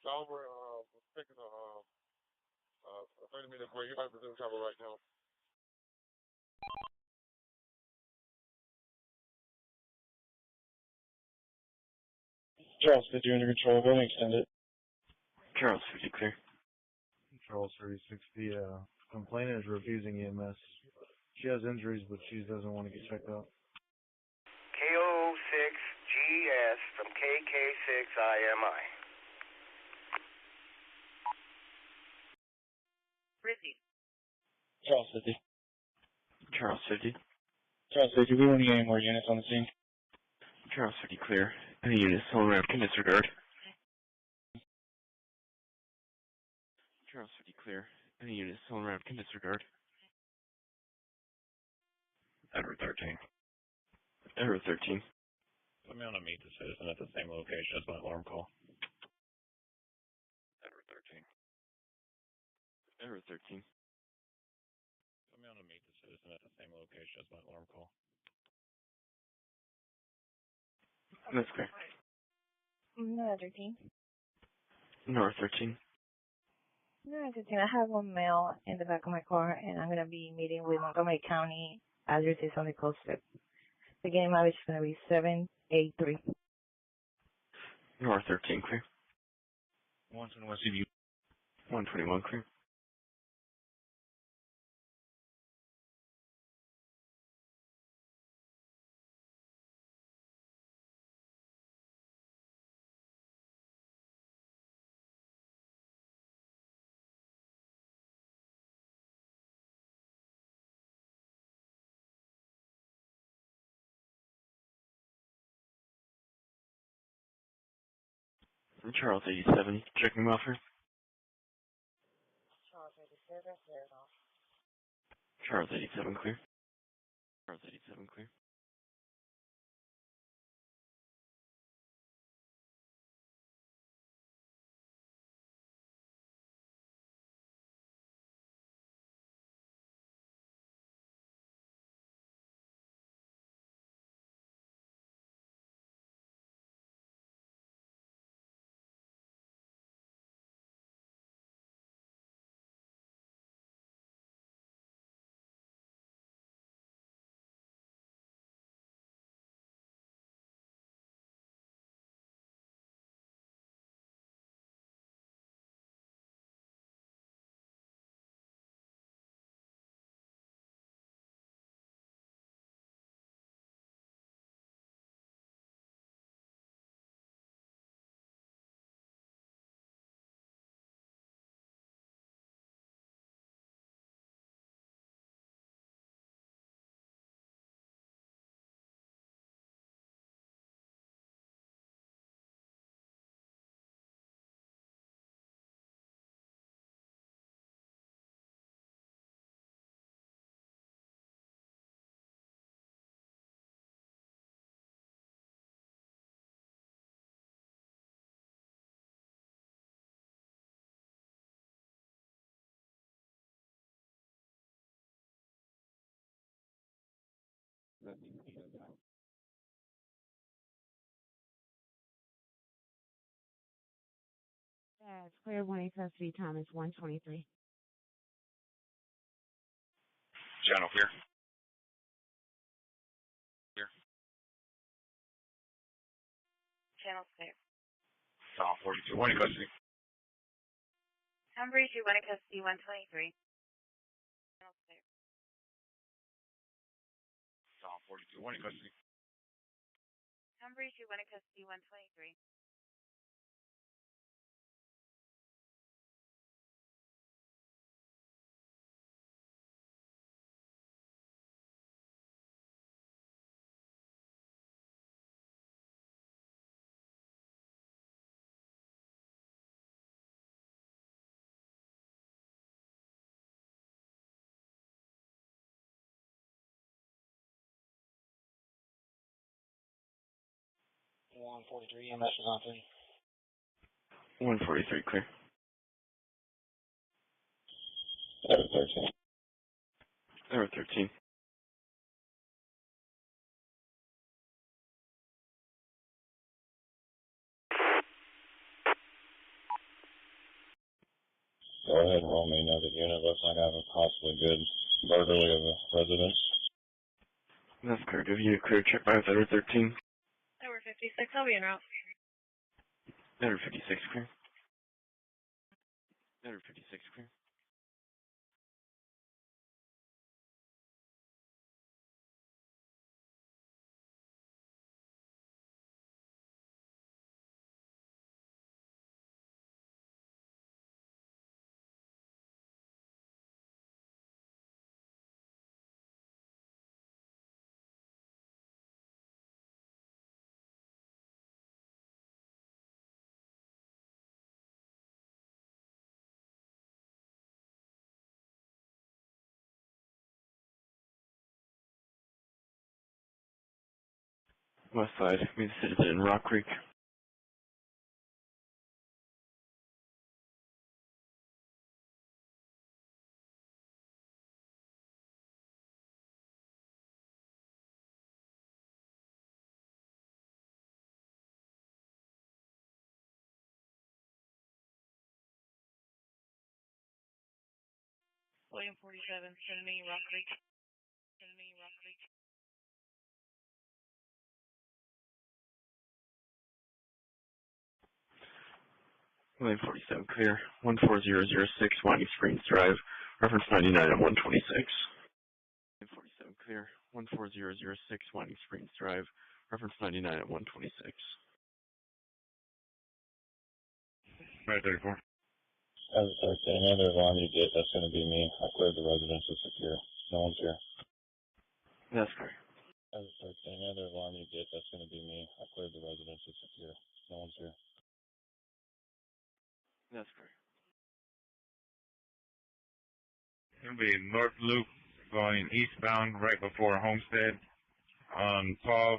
Salver, taking a 30-minute break. You might resume travel right now. Charles 50 under control. Go ahead and extend it. Charles 50, clear. Charles 3060, complainant is refusing EMS. She has injuries, but she doesn't want to get checked out. KO6GS from KK6IMI. Rizzy. Charles 50. Charles 50. Charles 50, we want to get any more units on the scene. Charles 50, clear. Any units still around can disregard. Charles 50, clear. Any units still around can disregard. Edward 13. Edward 13. Put me on a meet the citizen at the same location as my alarm call. Edward 13. Edward 13. Put me on a meet the citizen at the same location as my alarm call. That's clear. No, 13. North 13. No, 13. I have one male in the back of my car, and I'm going to be meeting with Montgomery County. Address is on the close strip. The game mileage is going to be 783. North 13, clear. 121 CB. 121, clear. Charles 87, checking offer. Charles 87, clear off. Charles 87, clear. Charles 87, clear. That's clear. 1 custody. Time is 1:23. Channel clear. Clear. Channel clear. South 42, 1 in custody. Number 2, 1 in custody, 123. Channel clear. South 42, 1 in custody. Number 2, 1 in custody, 123. EMS is on 3. 143 clear. Error 13. Error 13. Go ahead and roll me another unit. Looks like I have a possibly good burglary of a residence. That's clear. Give you a clear check by error 13. Tower 56, I'll be en route. Error 56 clear. Error 56 clear. West side, meet the citizen in Rock Creek. William 47, send me Rock Creek. Send me Rock Creek. Lane 47 clear. 14006 Winding Springs Drive. Reference 99 at 126. Lane 47 clear. 14006 Winding Springs Drive. Reference 99 at 126. Right 34. As I start saying, any other alarm you get, that's going to be me. I cleared the residence to secure. No one's here. That's correct. As I start saying, any other alarm you get, that's going to be me. I cleared the residence to secure. No one's here. That's correct. It'll be North Loop going eastbound right before Homestead. Paul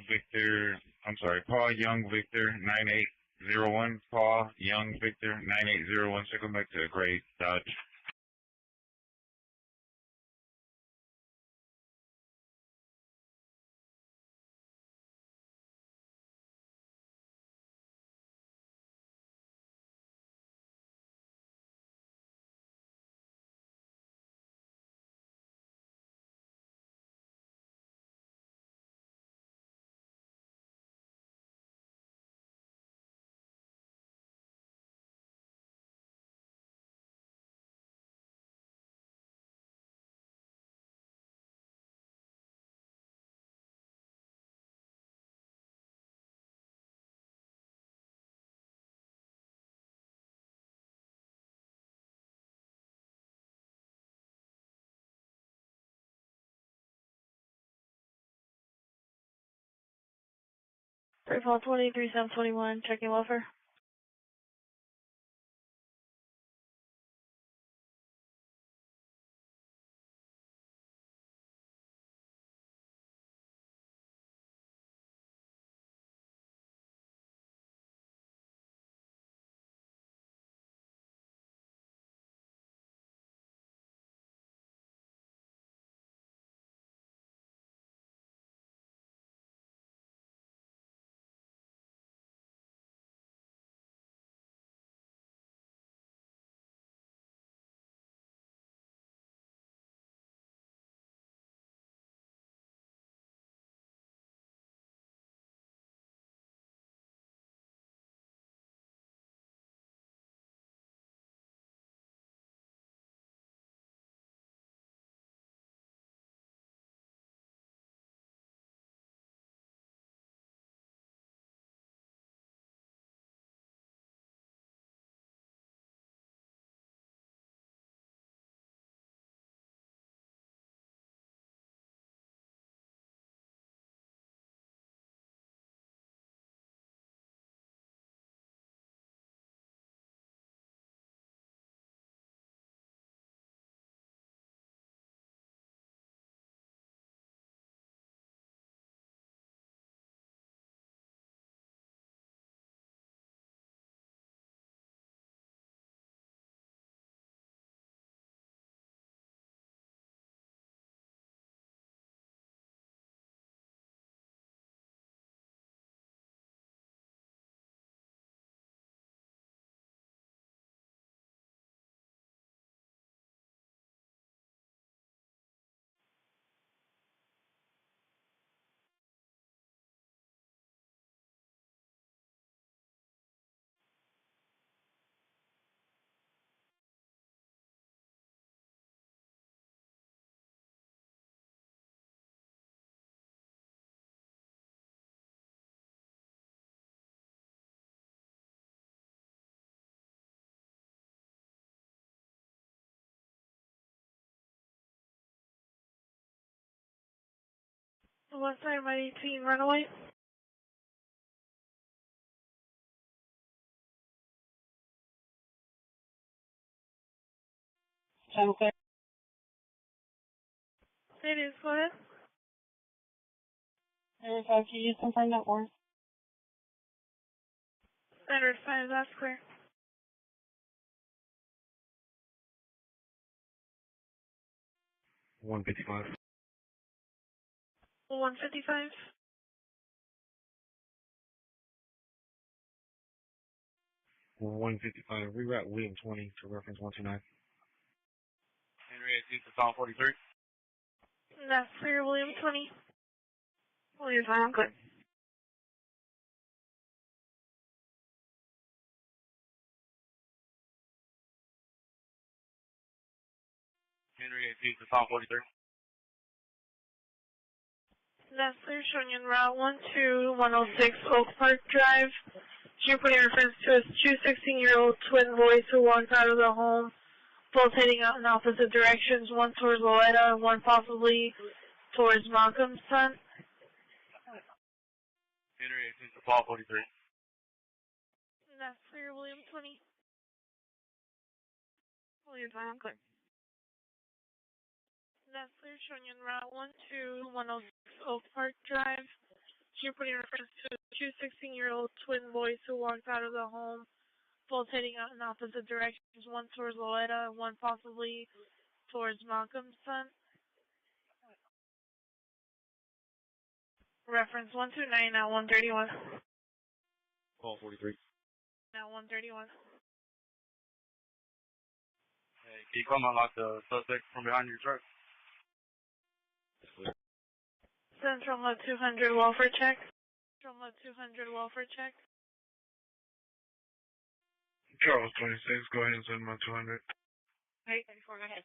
Young Victor 9801. Paul Young Victor 9801. Circle back to a gray Dodge. Great Fall 23, 721, checking welfare. West side of 18, runaway. Okay. It is, go ahead. Area 5, can you just confirm that for us? Standard 5, that's clear. $155. 155. $155. Reroute William 20 to reference 129. Henry 18 to Tom 43. That's clear, William 20. William 5, I'm good. Henry 18 to Tom 43. That's clear, showing in route 12106 Oak Park Drive. You're putting reference to a 16-year-old twin boys who walked out of the home, both heading out in opposite directions, one towards Loretta and one possibly towards Malcolm's son. Henry 18 to Paul 43. That's clear, William 20. William 5, I'm clear. That's clear, showing in route 12106 Oak Park Drive. You're putting reference to two 16-year-old twin boys who walked out of the home, both heading out in opposite directions, one towards Loretta and one possibly towards Malcolm's son. Reference 129 at 131. Paul 43. At 131. Hey, can you come unlock the suspect from behind your truck? Central Mode 200 welfare check. Central Mode 200 welfare check. Charles 26, go ahead and send my 200. Hey, 34, go ahead.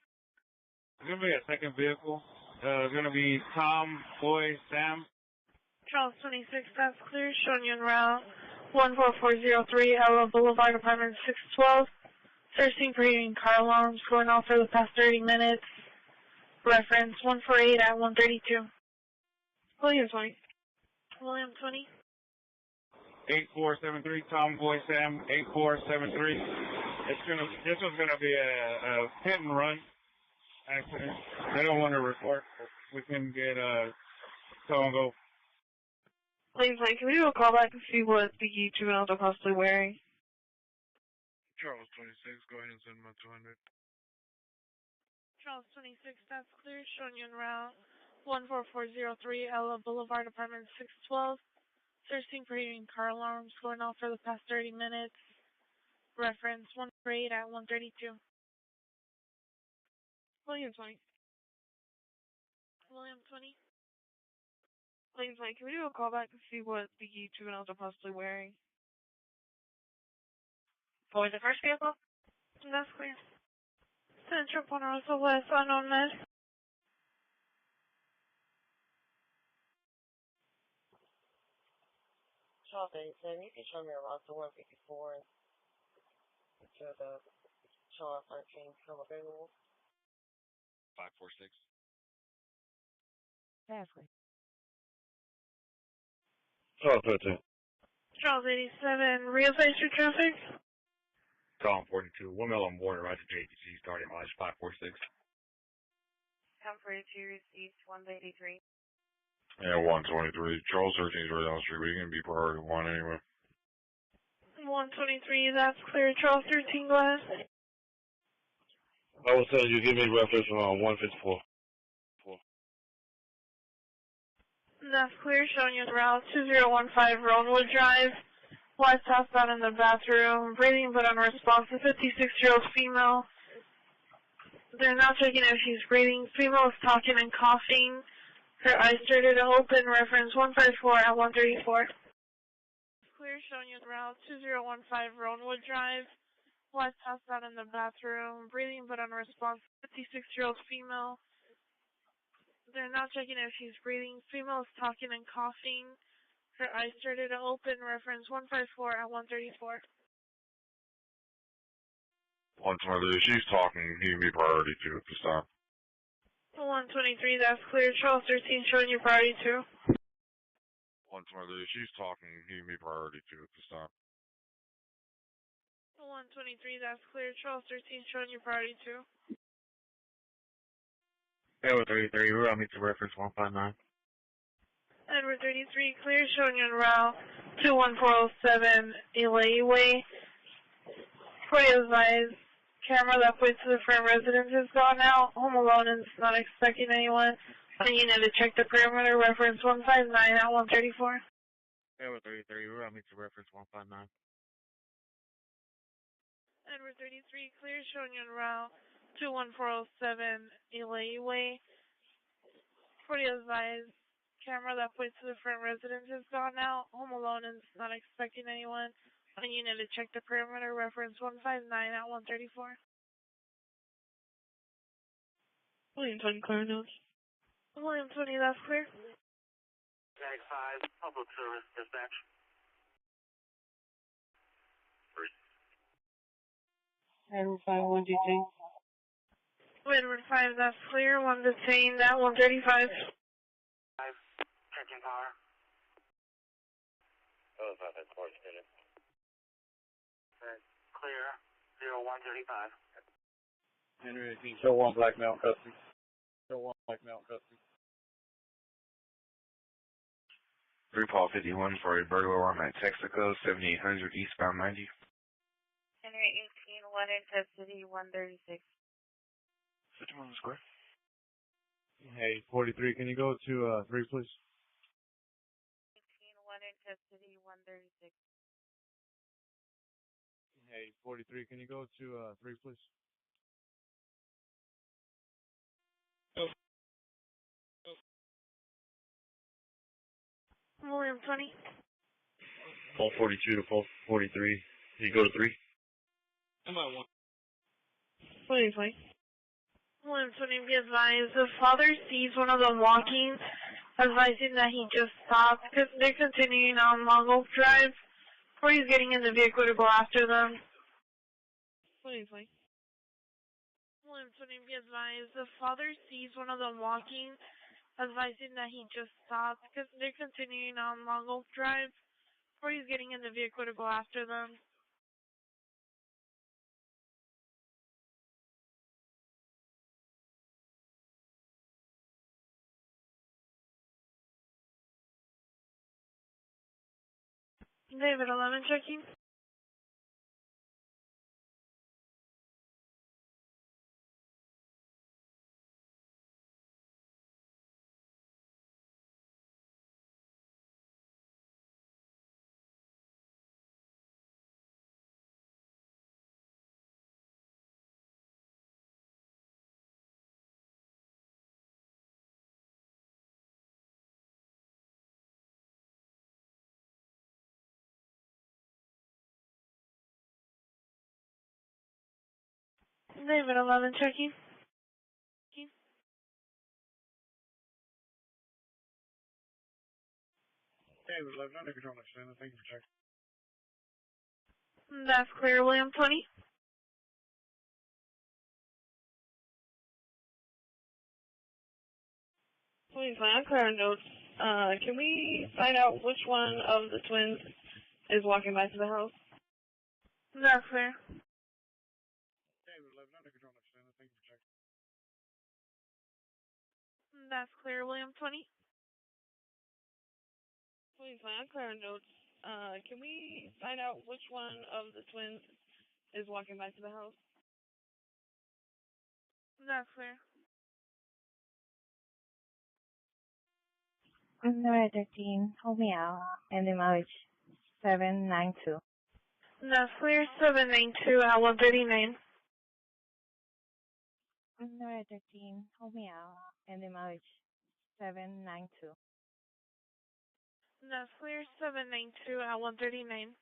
There's going to be a second vehicle. It's going to be Tom, Boy, Sam. Charles 26, that's clear. Showing you en route 14403 Ella Boulevard, apartment 612. Searching for hearing car alarms going off for the past 30 minutes. Reference 148 at 132. William 20. William 20. 8473, Tom, Boy, Sam, 8473. This was gonna be a hit and run accident. They don't want to report. We can get someone go. Please, can we do a call back and see what the juveniles are possibly wearing? Charles 26, go ahead and send my 200. Charles 26, that's clear. Showing you en route 14403 Ella Boulevard, apartment 612. Searching for hearing car alarms going off for the past 30 minutes. Reference 148 at 132. William 20. William 20. Please, can we do a call back and see what the juveniles are possibly wearing? For the first vehicle? That's clear. Central Ponderosa West, unknown med. Charles 87, you can show me around to 154 until the Charles 13 come available. 546. That's clear. Charles 13. Charles 87, Rio Station traffic. Tom 42. 1 mile on board, right to JTC, starting mileage 546. Tom 42 received 183. And 123. Charles 13 is right down the street, but he can be priority 1 anyway. 123, that's clear. Charles 13, go ahead. I was telling you, give me reference on 154. That's clear, showing you the route 2015 Roanwood Drive. Wife passed out in the bathroom, breathing but unresponsive, 56-year-old female. They're not checking if she's breathing. Female is talking and coughing. Her eyes started to open. Reference 154 at 134. Clear, showing you the route 2015 Roanwood Drive. Wife passed out in the bathroom, breathing but unresponsive, 56-year-old female. They're not checking if she's breathing. Female is talking and coughing. Her eyes started to open. Reference 154 at 134. 123. She's talking. He can be priority 2 at this time. 123, that's clear. Charles 13 showing you priority 2. 123, she's talking, give me priority 2 at this time. 123, that's clear. Charles 13 showing you priority 2. Edward 33, we're on me to reference 159. Edward 33, clear, showing you en route 21407 Elaine Way. For your advice, camera left way to the front residence is gone out. Home alone and not expecting anyone. And you need to check the perimeter, reference 159 at 134. Edward 33, we're on me to reference 159. Edward 33, clear, showing you en route 21407 Elaine Way. For your advice, camera left way to the front residence is gone out. Home alone and not expecting anyone. And you need to check the perimeter, reference 159 at 134. William 20, clear notes. William 20, that's clear. Jag 5, public service dispatch. Edward 5, 1 detained. Edward 5, that's clear. 1 detained at 135. 5, checking power. Oh, 5 has 4 minutes. Clear, 0135. Henry 18, show 1 black male custody. Show 1 black male custody. 3 Paul 51 for a burglar alarm at Texaco, 7800 eastbound 90. Henry 18, 1 in custody, 136. 51 square. Hey, 43, can you go to 3, please? 18, 1 in custody, 136. Hey, 43, can you go to 3, please? William 20. Paul 42 to Paul 43. Can you go to 3? I'm at 1. William 20. William 20, be advised, the father sees one of them walking, advising that he just stopped because they're continuing on Long Oak Drive, or he's getting in the vehicle to go after them. William 20. William 20, be advised, the father sees one of them walking, advising that he just stopped because they're continuing on Long Oak Drive, or he's getting in the vehicle to go after them. David 11 checking. David 11 checking. David 11, under control, understand. Thank you for checking. That's clear, William 20. Please, I'm clear on notes. Can we find out which one of the twins is walking back to the house? That's clear. David 11, under control, understand. Thank you for checking. That's clear, William 20. Please, I'm clear on notes. Can we find out which one of the twins is walking back to the house? That's clear. Number 13, hold me out, and the mileage 792. That's clear, 792 at 139. Number 13, hold me out, and the mileage 792. That's clear, 792 at 139.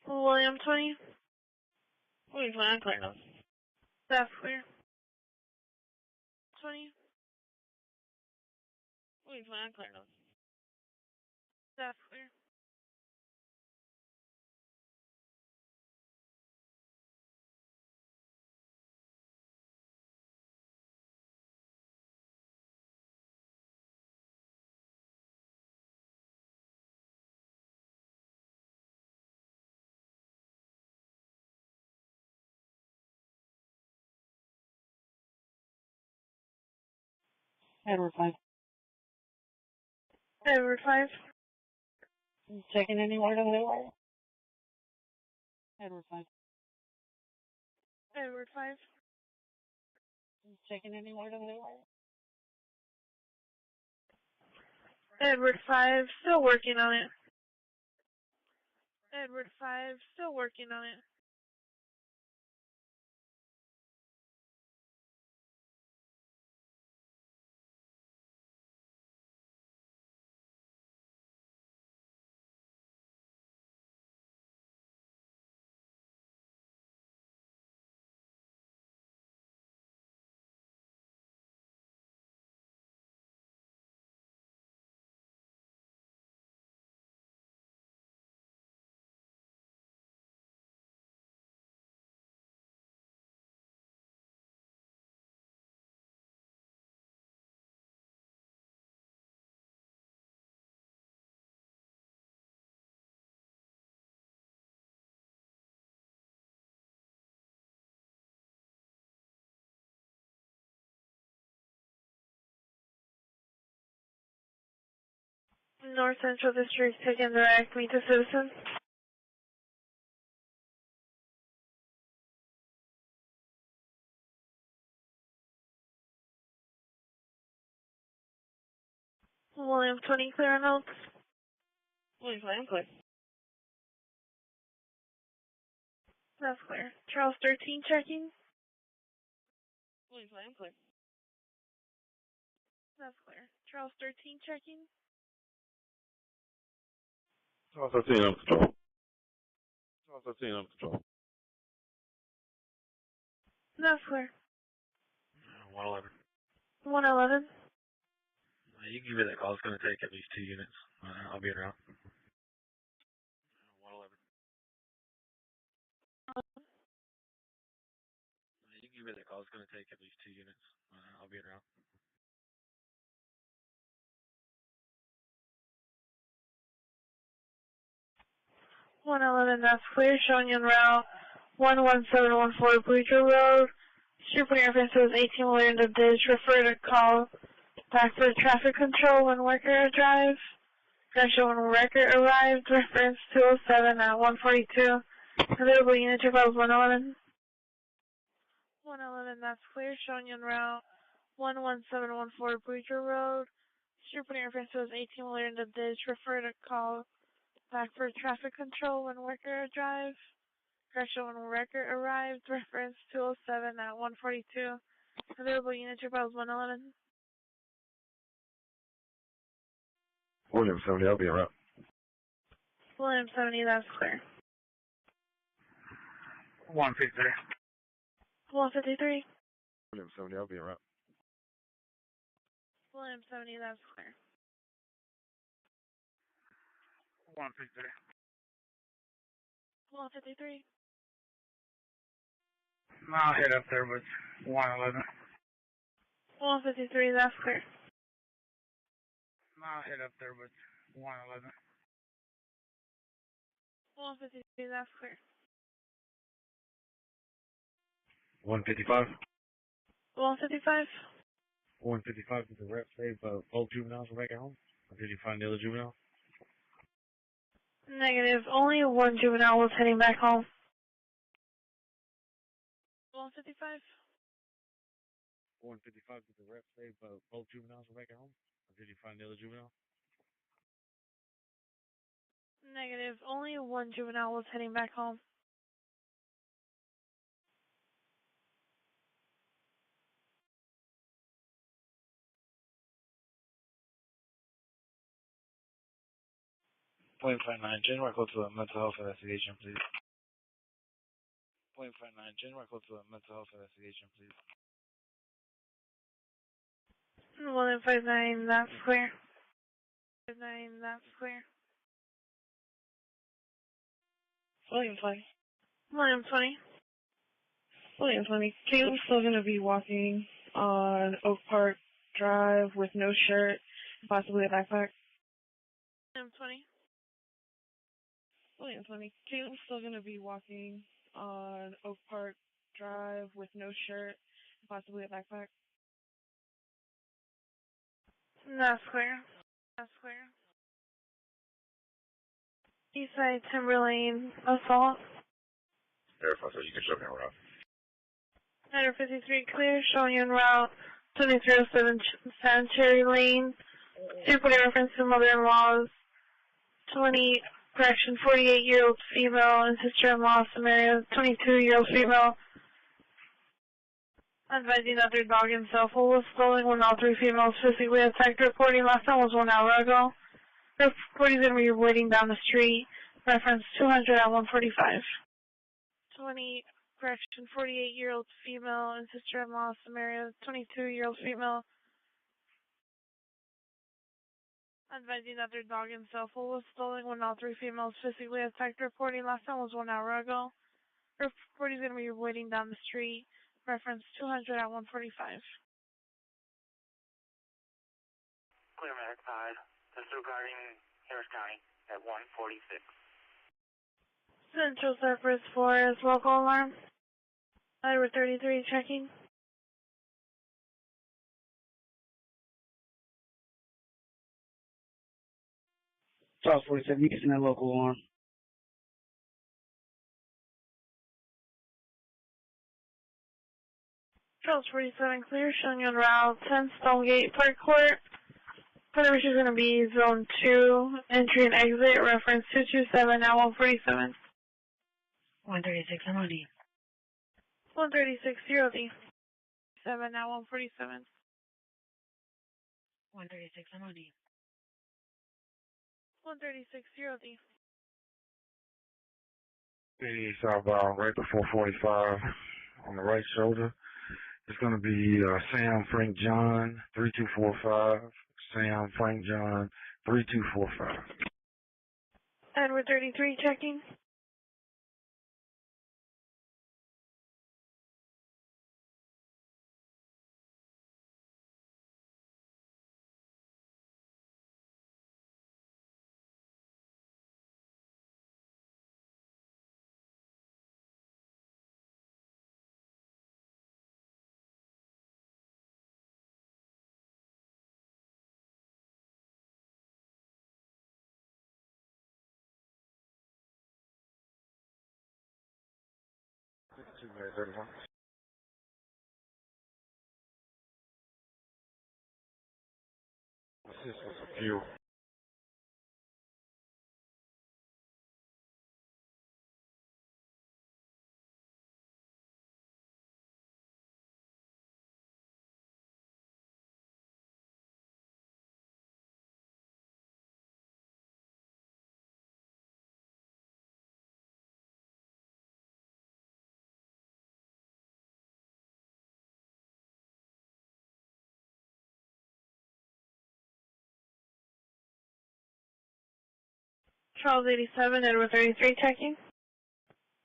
William 20. Please, I'm clear. That's clear. 20. Please, I'm clear. That's clear. Edward 5. Edward 5. Checking any word on the wire. Edward 5. Edward 5. Checking any word on the wire. Edward 5, still working on it. Edward 5, still working on it. North Central District taking direct meet the citizen. William 20 clear on notes. William 5, clear. That's clear. Charles 13 checking. William 5, clear. That's clear. Charles 13 checking. Charles 13 on control. Charles 13 on control. That's clear. 111. 111. You can give me that call. It's going to take at least 2 units. I'll be around. 111. You can give me that call. It's going to take at least 2 units. I'll be around. 111, that's clear. Showing you en route 11714 Bleacher Road. Super reference is 18 wheeler in the ditch. Refer to call back for traffic control when worker drive. Actually, when record arrived. Reference 207 at 142. Available unit trip of 111. 111, that's clear. Showing you en route 11714 Bleacher Road. Super reference is 18 wheeler in the ditch. Refer to call back for traffic control when worker drive. Correction when record arrived. Reference 207 at 142. Available unit trip was 111. William 70, I'll be around. William 70, that's clear. 153. 153. William 70, I'll be around. William 70, that's clear. 153. 153. I'll head up there with 111. 153, that's clear. I'll head up there with 111. 153, that's clear. 155. 155. 155 to the rep save both juveniles are back at home. Or did you find the other juvenile? Negative. Only one juvenile was heading back home. 155. 155 to the rep save both juveniles are back at home. Or did you find the other juvenile? Negative. Only one juvenile was heading back home. .59, January code to a mental health investigation, please. .59, January code to a mental health investigation, please. 159, that's clear. 59, that's clear. William 20. William 20. William 20. Caleb's still going to be walking on Oak Park Drive with no shirt, possibly a backpack. William 20. William 20. Caleb's still going to be walking on Oak Park Drive with no shirt, possibly a backpack. That's clear. That's clear. Eastside Timberlane assault. Verify so you can show me a route. 153 clear, showing you en route 2307 Sanitary Lane. 240 reference to mother-in-law's 48-year-old female and sister-in-law Samaria, 22-year-old female. Advising that their dog and cell phone was stolen when all three females physically attacked. Reporting last time was 1 hour ago. Reporting is going to be waiting down the street. Reference 200 at 145. 48-year-old female and sister-in-law Samaria, 22-year-old female. Advising that their dog and cell phone was stolen when all three females physically attacked. Reporting last time was 1 hour ago. Reporting is going to be waiting down the street. Reference 200 at 145. Clear Medic 5. Disregarding Harris County at 146. Central Cypress 4 is local alarm. Iowa 33 checking. Charles 47, you can send that local alarm. Charles 47 clear, showing on route 10 Stonegate Park Court. Further is going to be zone 2, entry and exit, reference 227 at 147. 136, I'm on E. 136, 0D. 7 at 147. 136, I'm on E. 136, 0D. Southbound right before 45 on the right shoulder. It's going to be Sam Frank John 3245. Sam Frank John 3245. Edward 33 checking. Assist with some fuel. Charles 87, Edward 33 checking.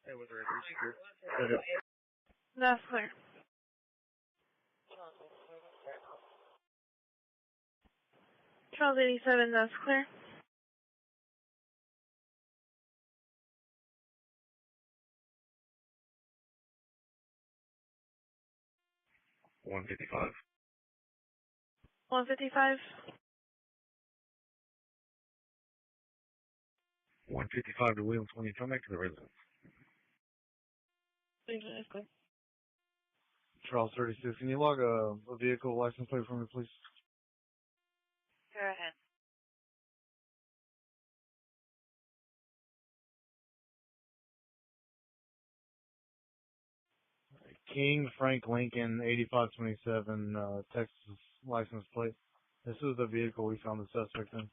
Edward 33 secure. That's clear. Charles 87, that's clear. $155. 155. 155 to Williams 20. Come back to the residence. That's clear. Charles 36, can you log a vehicle license plate for me, please? Go ahead. King Frank Lincoln 8527 Texas license plate. This is the vehicle we found the suspect in.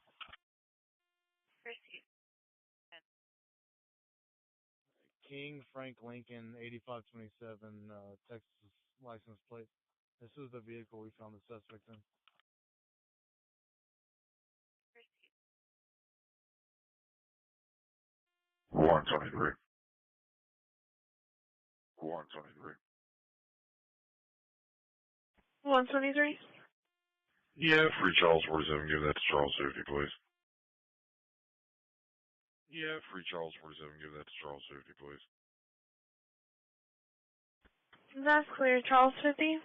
King Frank Lincoln 8527 Texas license plate. This is the vehicle we found the suspect in. One 23. 123. 123. Yeah, free Charles 47. Give that to Charles 50, please. Yeah, free Charles 47. Give that to Charles 50, please. That's clear. Charles 50.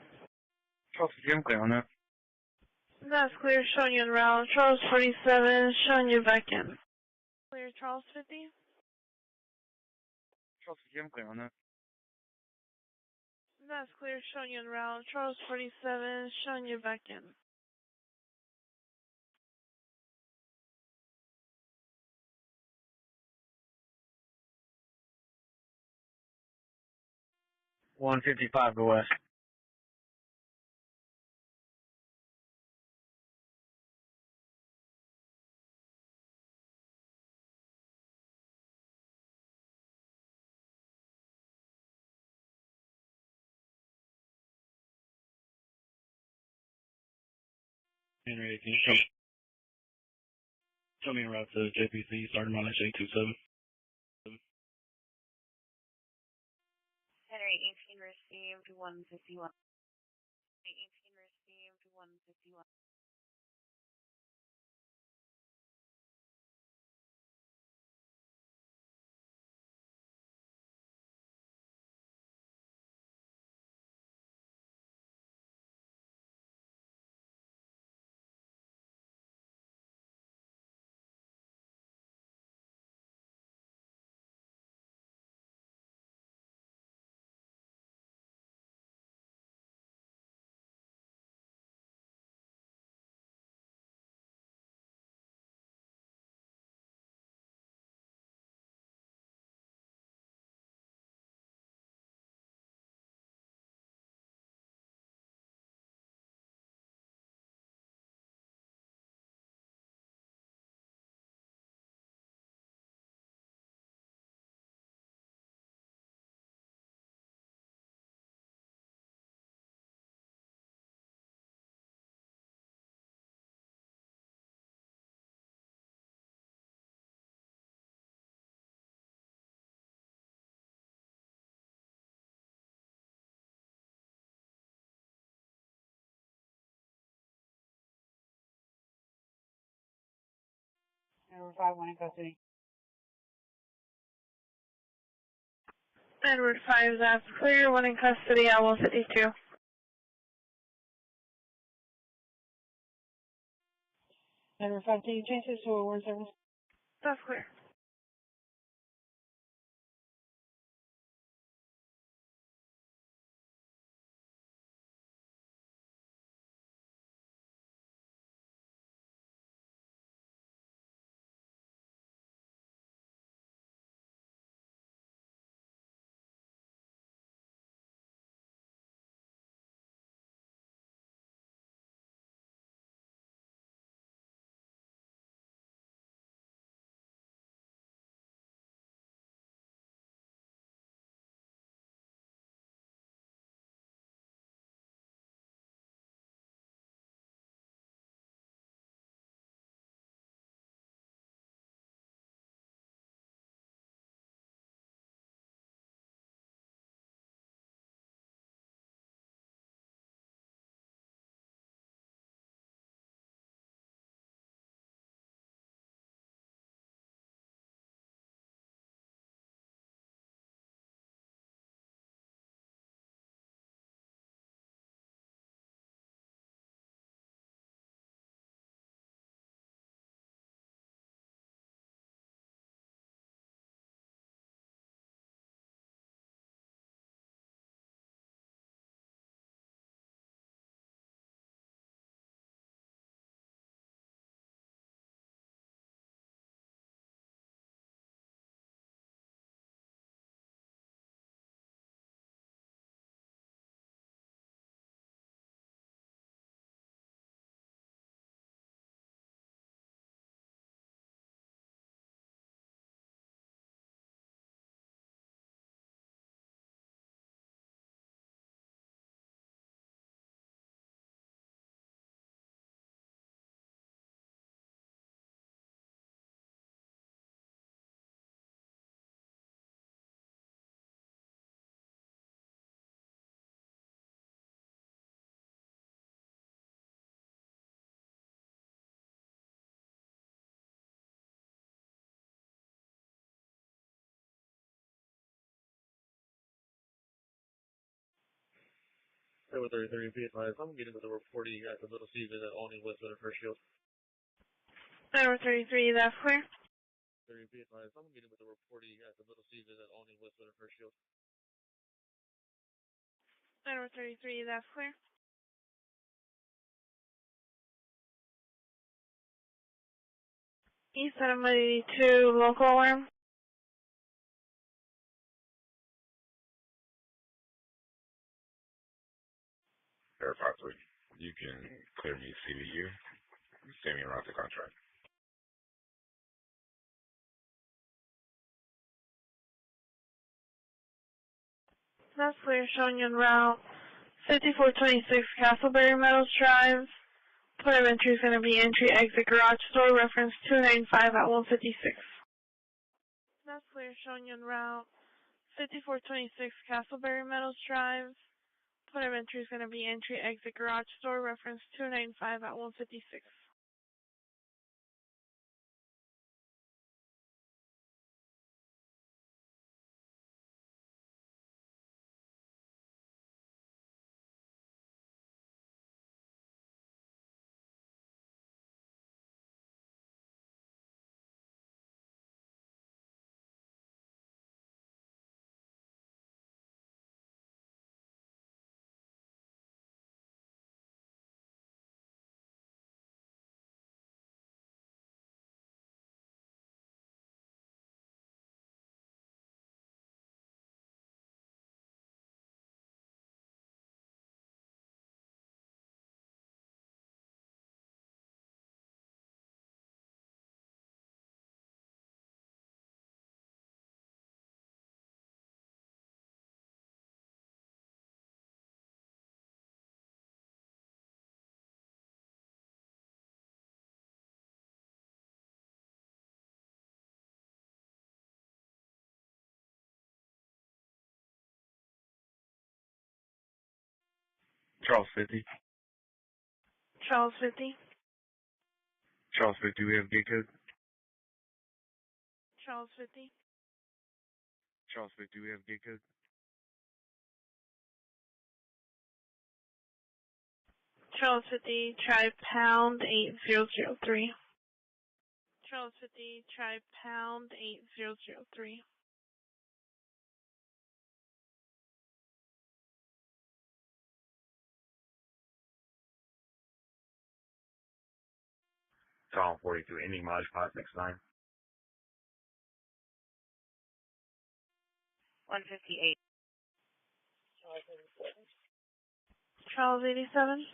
Charles 50, I'm clear on that. That's clear, showing you en route. Charles 47, showing you back in. Clear, Charles 50. Charles, I'm clear on that. That's clear, showing you en route. Charles 47, showing you back in. $155 go west. Henry, can you show me a route to JPC, starting on S827? Henry 18 received 151. 18 received 151. Number 5, one in custody. Edward 5, that's clear, one in custody, I will 52. Edward 5, can you change this to a word service? That's clear. Over 33, be advised, I'm getting with a report you got the Little Caesar that only was with her shield. Over 33, that's clear. 30, be advised, I'm getting with a report you got the Little Caesar that only was with her shield. Over 33, that's clear. East 782, local alarm. Verify 3. You can clear me CVU. Send me around the contract. That's clear, showing you en route. 5426 Castleberry Meadows Drive. Point of entry is going to be entry, exit, garage door, reference 295 at 156. That's clear, showing you en route. 5426 Castleberry Meadows Drive. Point of entry is going to be entry, exit, garage door, reference 295 at 156. Charles 50. Charles 50. Charles 50, do we have gate code? Charles 50. Charles 50, do we have gate code? Charles 50, try pound 8003. Charles 50, try pound 8003. Tom 42, ending mileage 569. 158. Charles 87.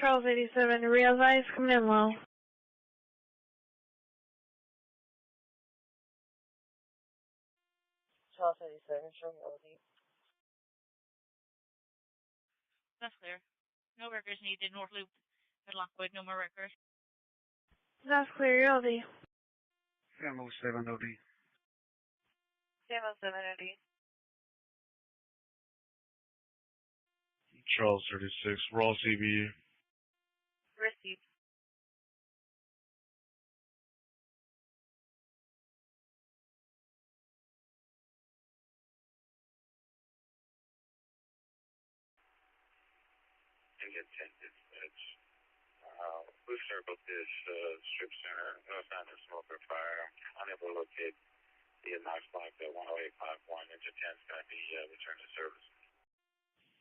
Charles 87, realize coming in low. Charles 87, show me OD. That's clear. No records needed. North Loop at Lockwood. No more records. That's clear, you're OD. Sam 07 OD. Sam 07 OD. Charles 36, raw CBU. Received. And get 10 dispatch. We've circled this strip center, no sign of smoke or fire. Unable to locate the NOx block at 10851. Engine 10 is going to be returned to service.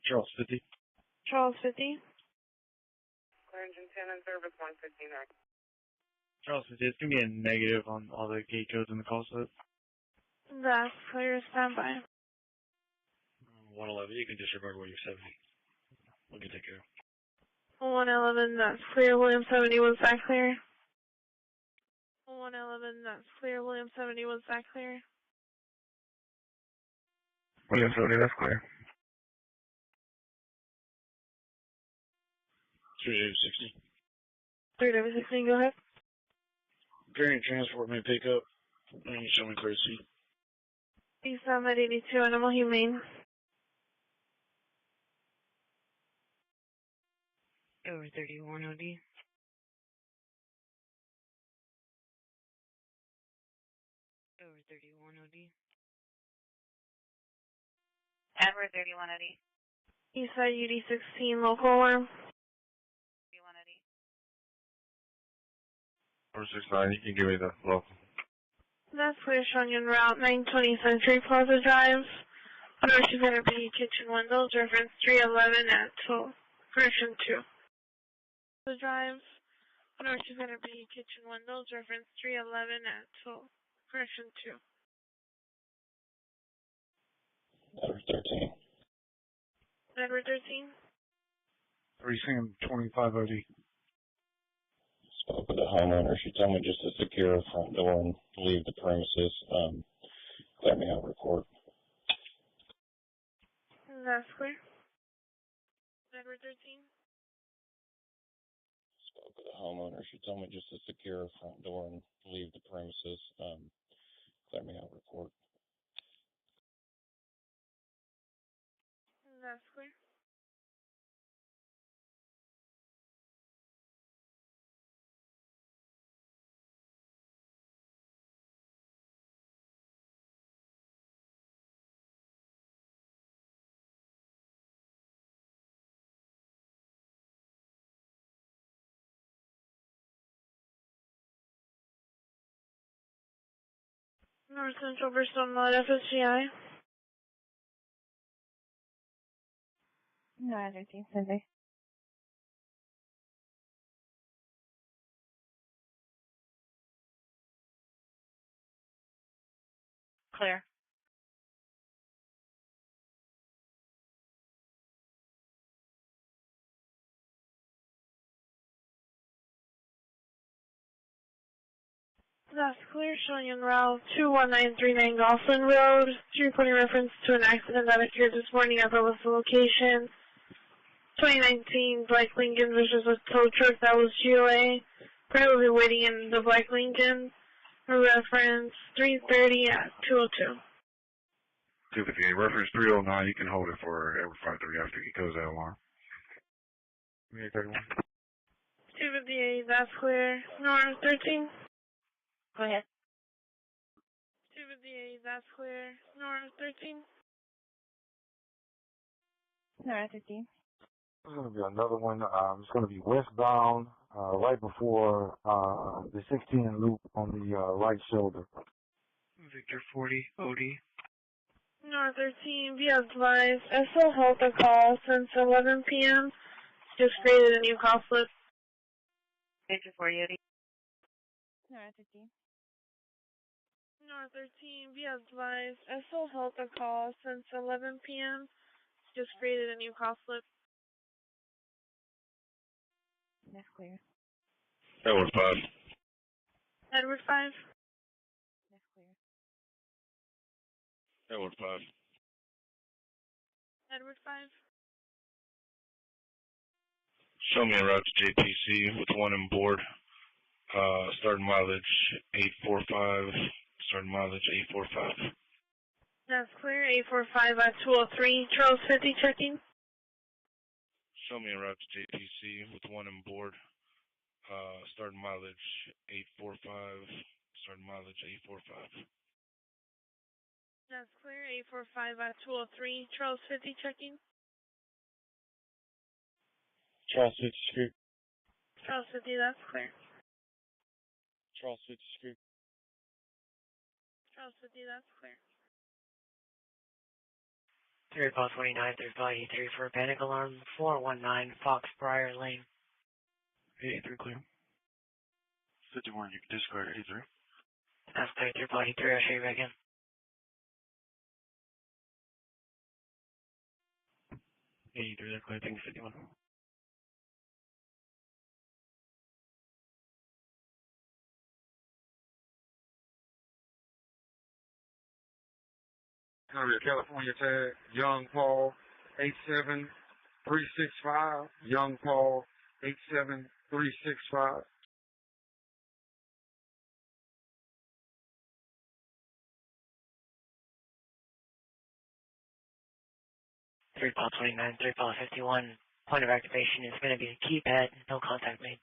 Charles 50. Charles 50. Clear engine 10 in service 159. Charles 50, it's going to be a negative on all the gate codes in the call set. That's clear, standby. 111, you can disregard what you said. We can take care of it. 111, that's clear. William 70, was that clear? 111, that's clear. William 70, was that clear? William 70, that's clear. 3860. 3816, go ahead. Variant transport may pick up. And you show me clear seat. East Summit 82, Animal Humane. Over 31 OD. 31 OD. Edward 31 OD. Eastside UD16, local alarm. 31 OD. 469, you can give me the local. That's clear, showing en route 920 Century Plaza Drive. Ocean Center B, kitchen windows, reference 311 at 12, correction 2. The drive, Ocean Center B, kitchen windows, reference 311 at 12, correction 2. Edward 13. Edward 13. 3 Sam 25 OD. Spoke with the homeowner. She told me just to secure the front door and leave the premises. Let me have a report. That's clear. Edward 13. Spoke with the homeowner. She told me just to secure the front door and leave the premises. Let me have a report. That's clear. North Central Bristol Mud, FSGI. No, 13, Cindy. Clear. That's clear, showing en route 21939 Gosselin Road. 320 reference to an accident that occurred this morning at the location. 2019 Black Lincoln versus a tow truck that was GOA. Probably waiting in the Black Lincoln. Reference 330 at 202. 258, reference 309, you can hold it for Edward 53 after he goes that alarm. 31. 258, that's clear. North 13. Go ahead. 258, that's clear. North 13. No, 13. There's going to be another one. It's going to be westbound, right before the 16 loop on the right shoulder. Victor 40 OD. North 13, be advised. SL held the call since 11 p.m. Just created a new call slip. Victor 40 OD. No, 13. North 13, be advised. SL held the call since 11 p.m. Just created a new call slip. That's clear. Edward 5. Edward 5. That's clear. Edward 5. Edward 5. Show me a route to JPC with one on board. Starting mileage 845. Starting mileage 845. That's clear. 845 at 203. Charles 50 checking. Show me a route to JPC with one on board. Starting mileage 845. Starting mileage 845. That's clear. 845 at 203. Charles 50 checking. Charles 50 Street. Charles 50, that's clear. Charles 50 Street. Charles 50, that's clear. 3 Paul 29, 3 Paul 83 for a panic alarm, 419 Fox Briar Lane. 83 clear. 51, you can discard 83. That's clear, 3 Paul 83, I'll show you back in. 83, that's clear, thank you, 51. California tag, Young Paul 87365. Young Paul 87365. Three Paul 29, 3 Paul 51. Point of activation is going to be a keypad, no contact made.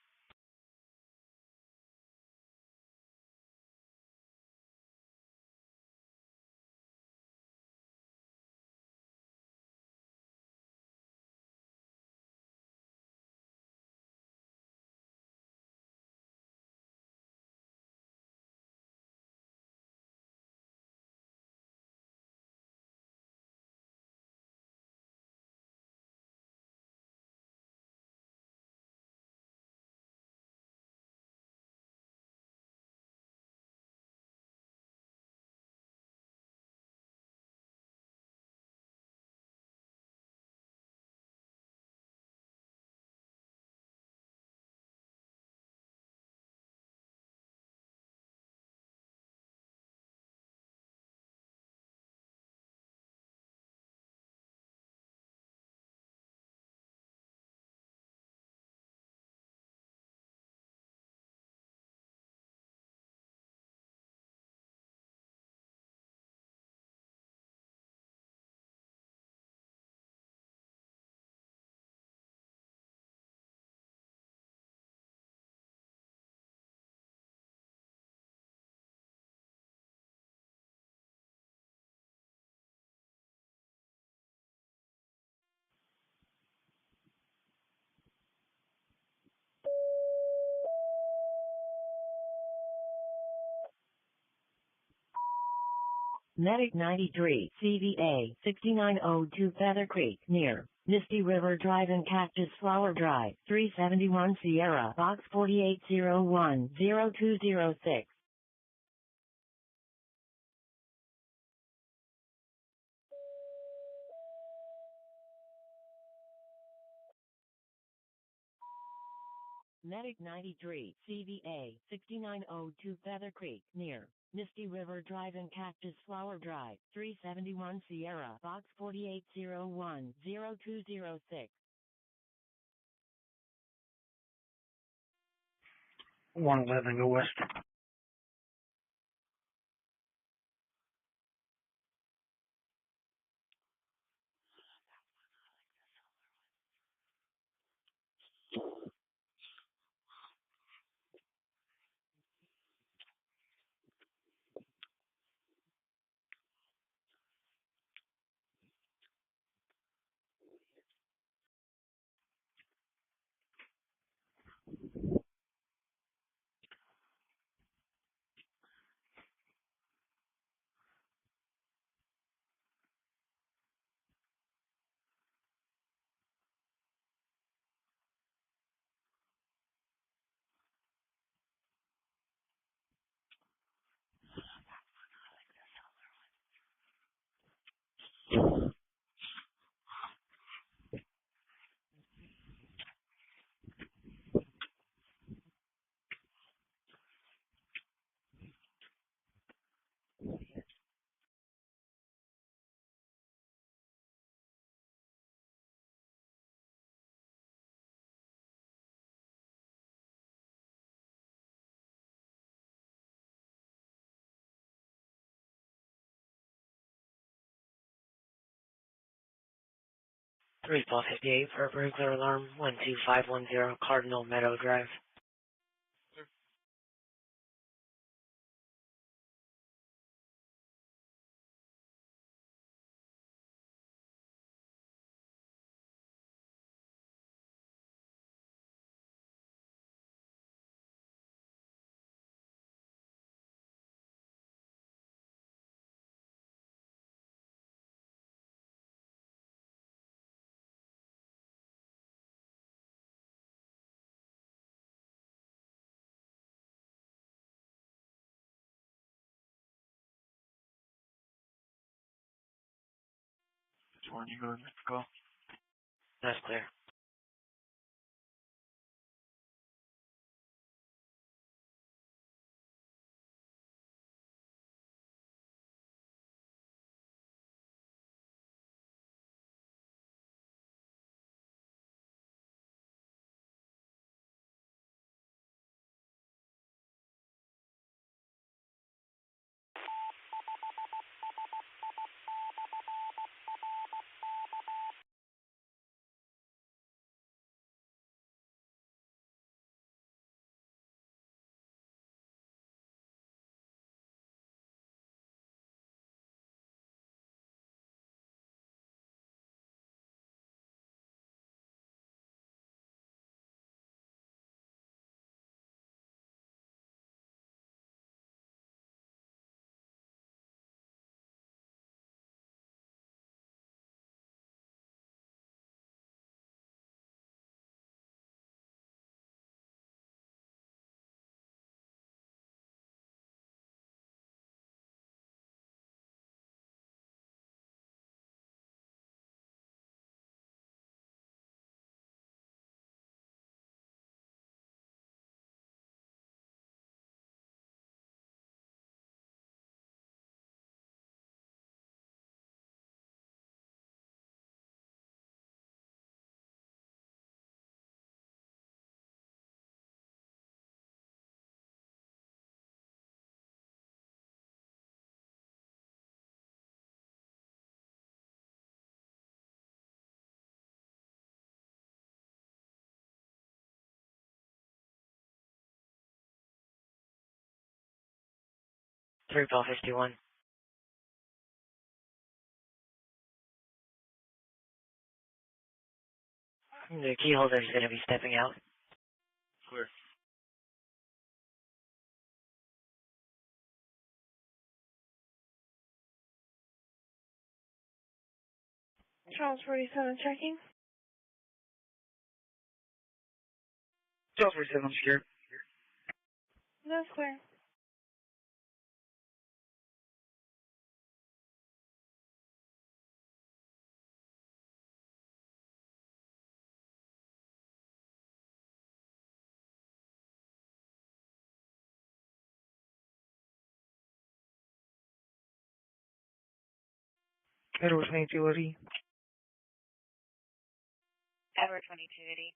Medic 93, CVA 6902 Feather Creek, near Misty River Drive and Cactus Flower Drive, 371 Sierra, Box 4801-0206. Medic 93, CVA 6902 Feather Creek, near Misty River Drive and Cactus Flower Drive, 371 Sierra, Box 4801-0206. 111, go west. Three Paul 58 for a burglar alarm, 12510 Cardinal Meadow Drive. Which one you going? Let's go. That's clear. Three Paul 51. The key holder is going to be stepping out. Clear. Charles 47 checking. Charles 47, I'm scared. That's clear. Edward 2280. Edward 2280.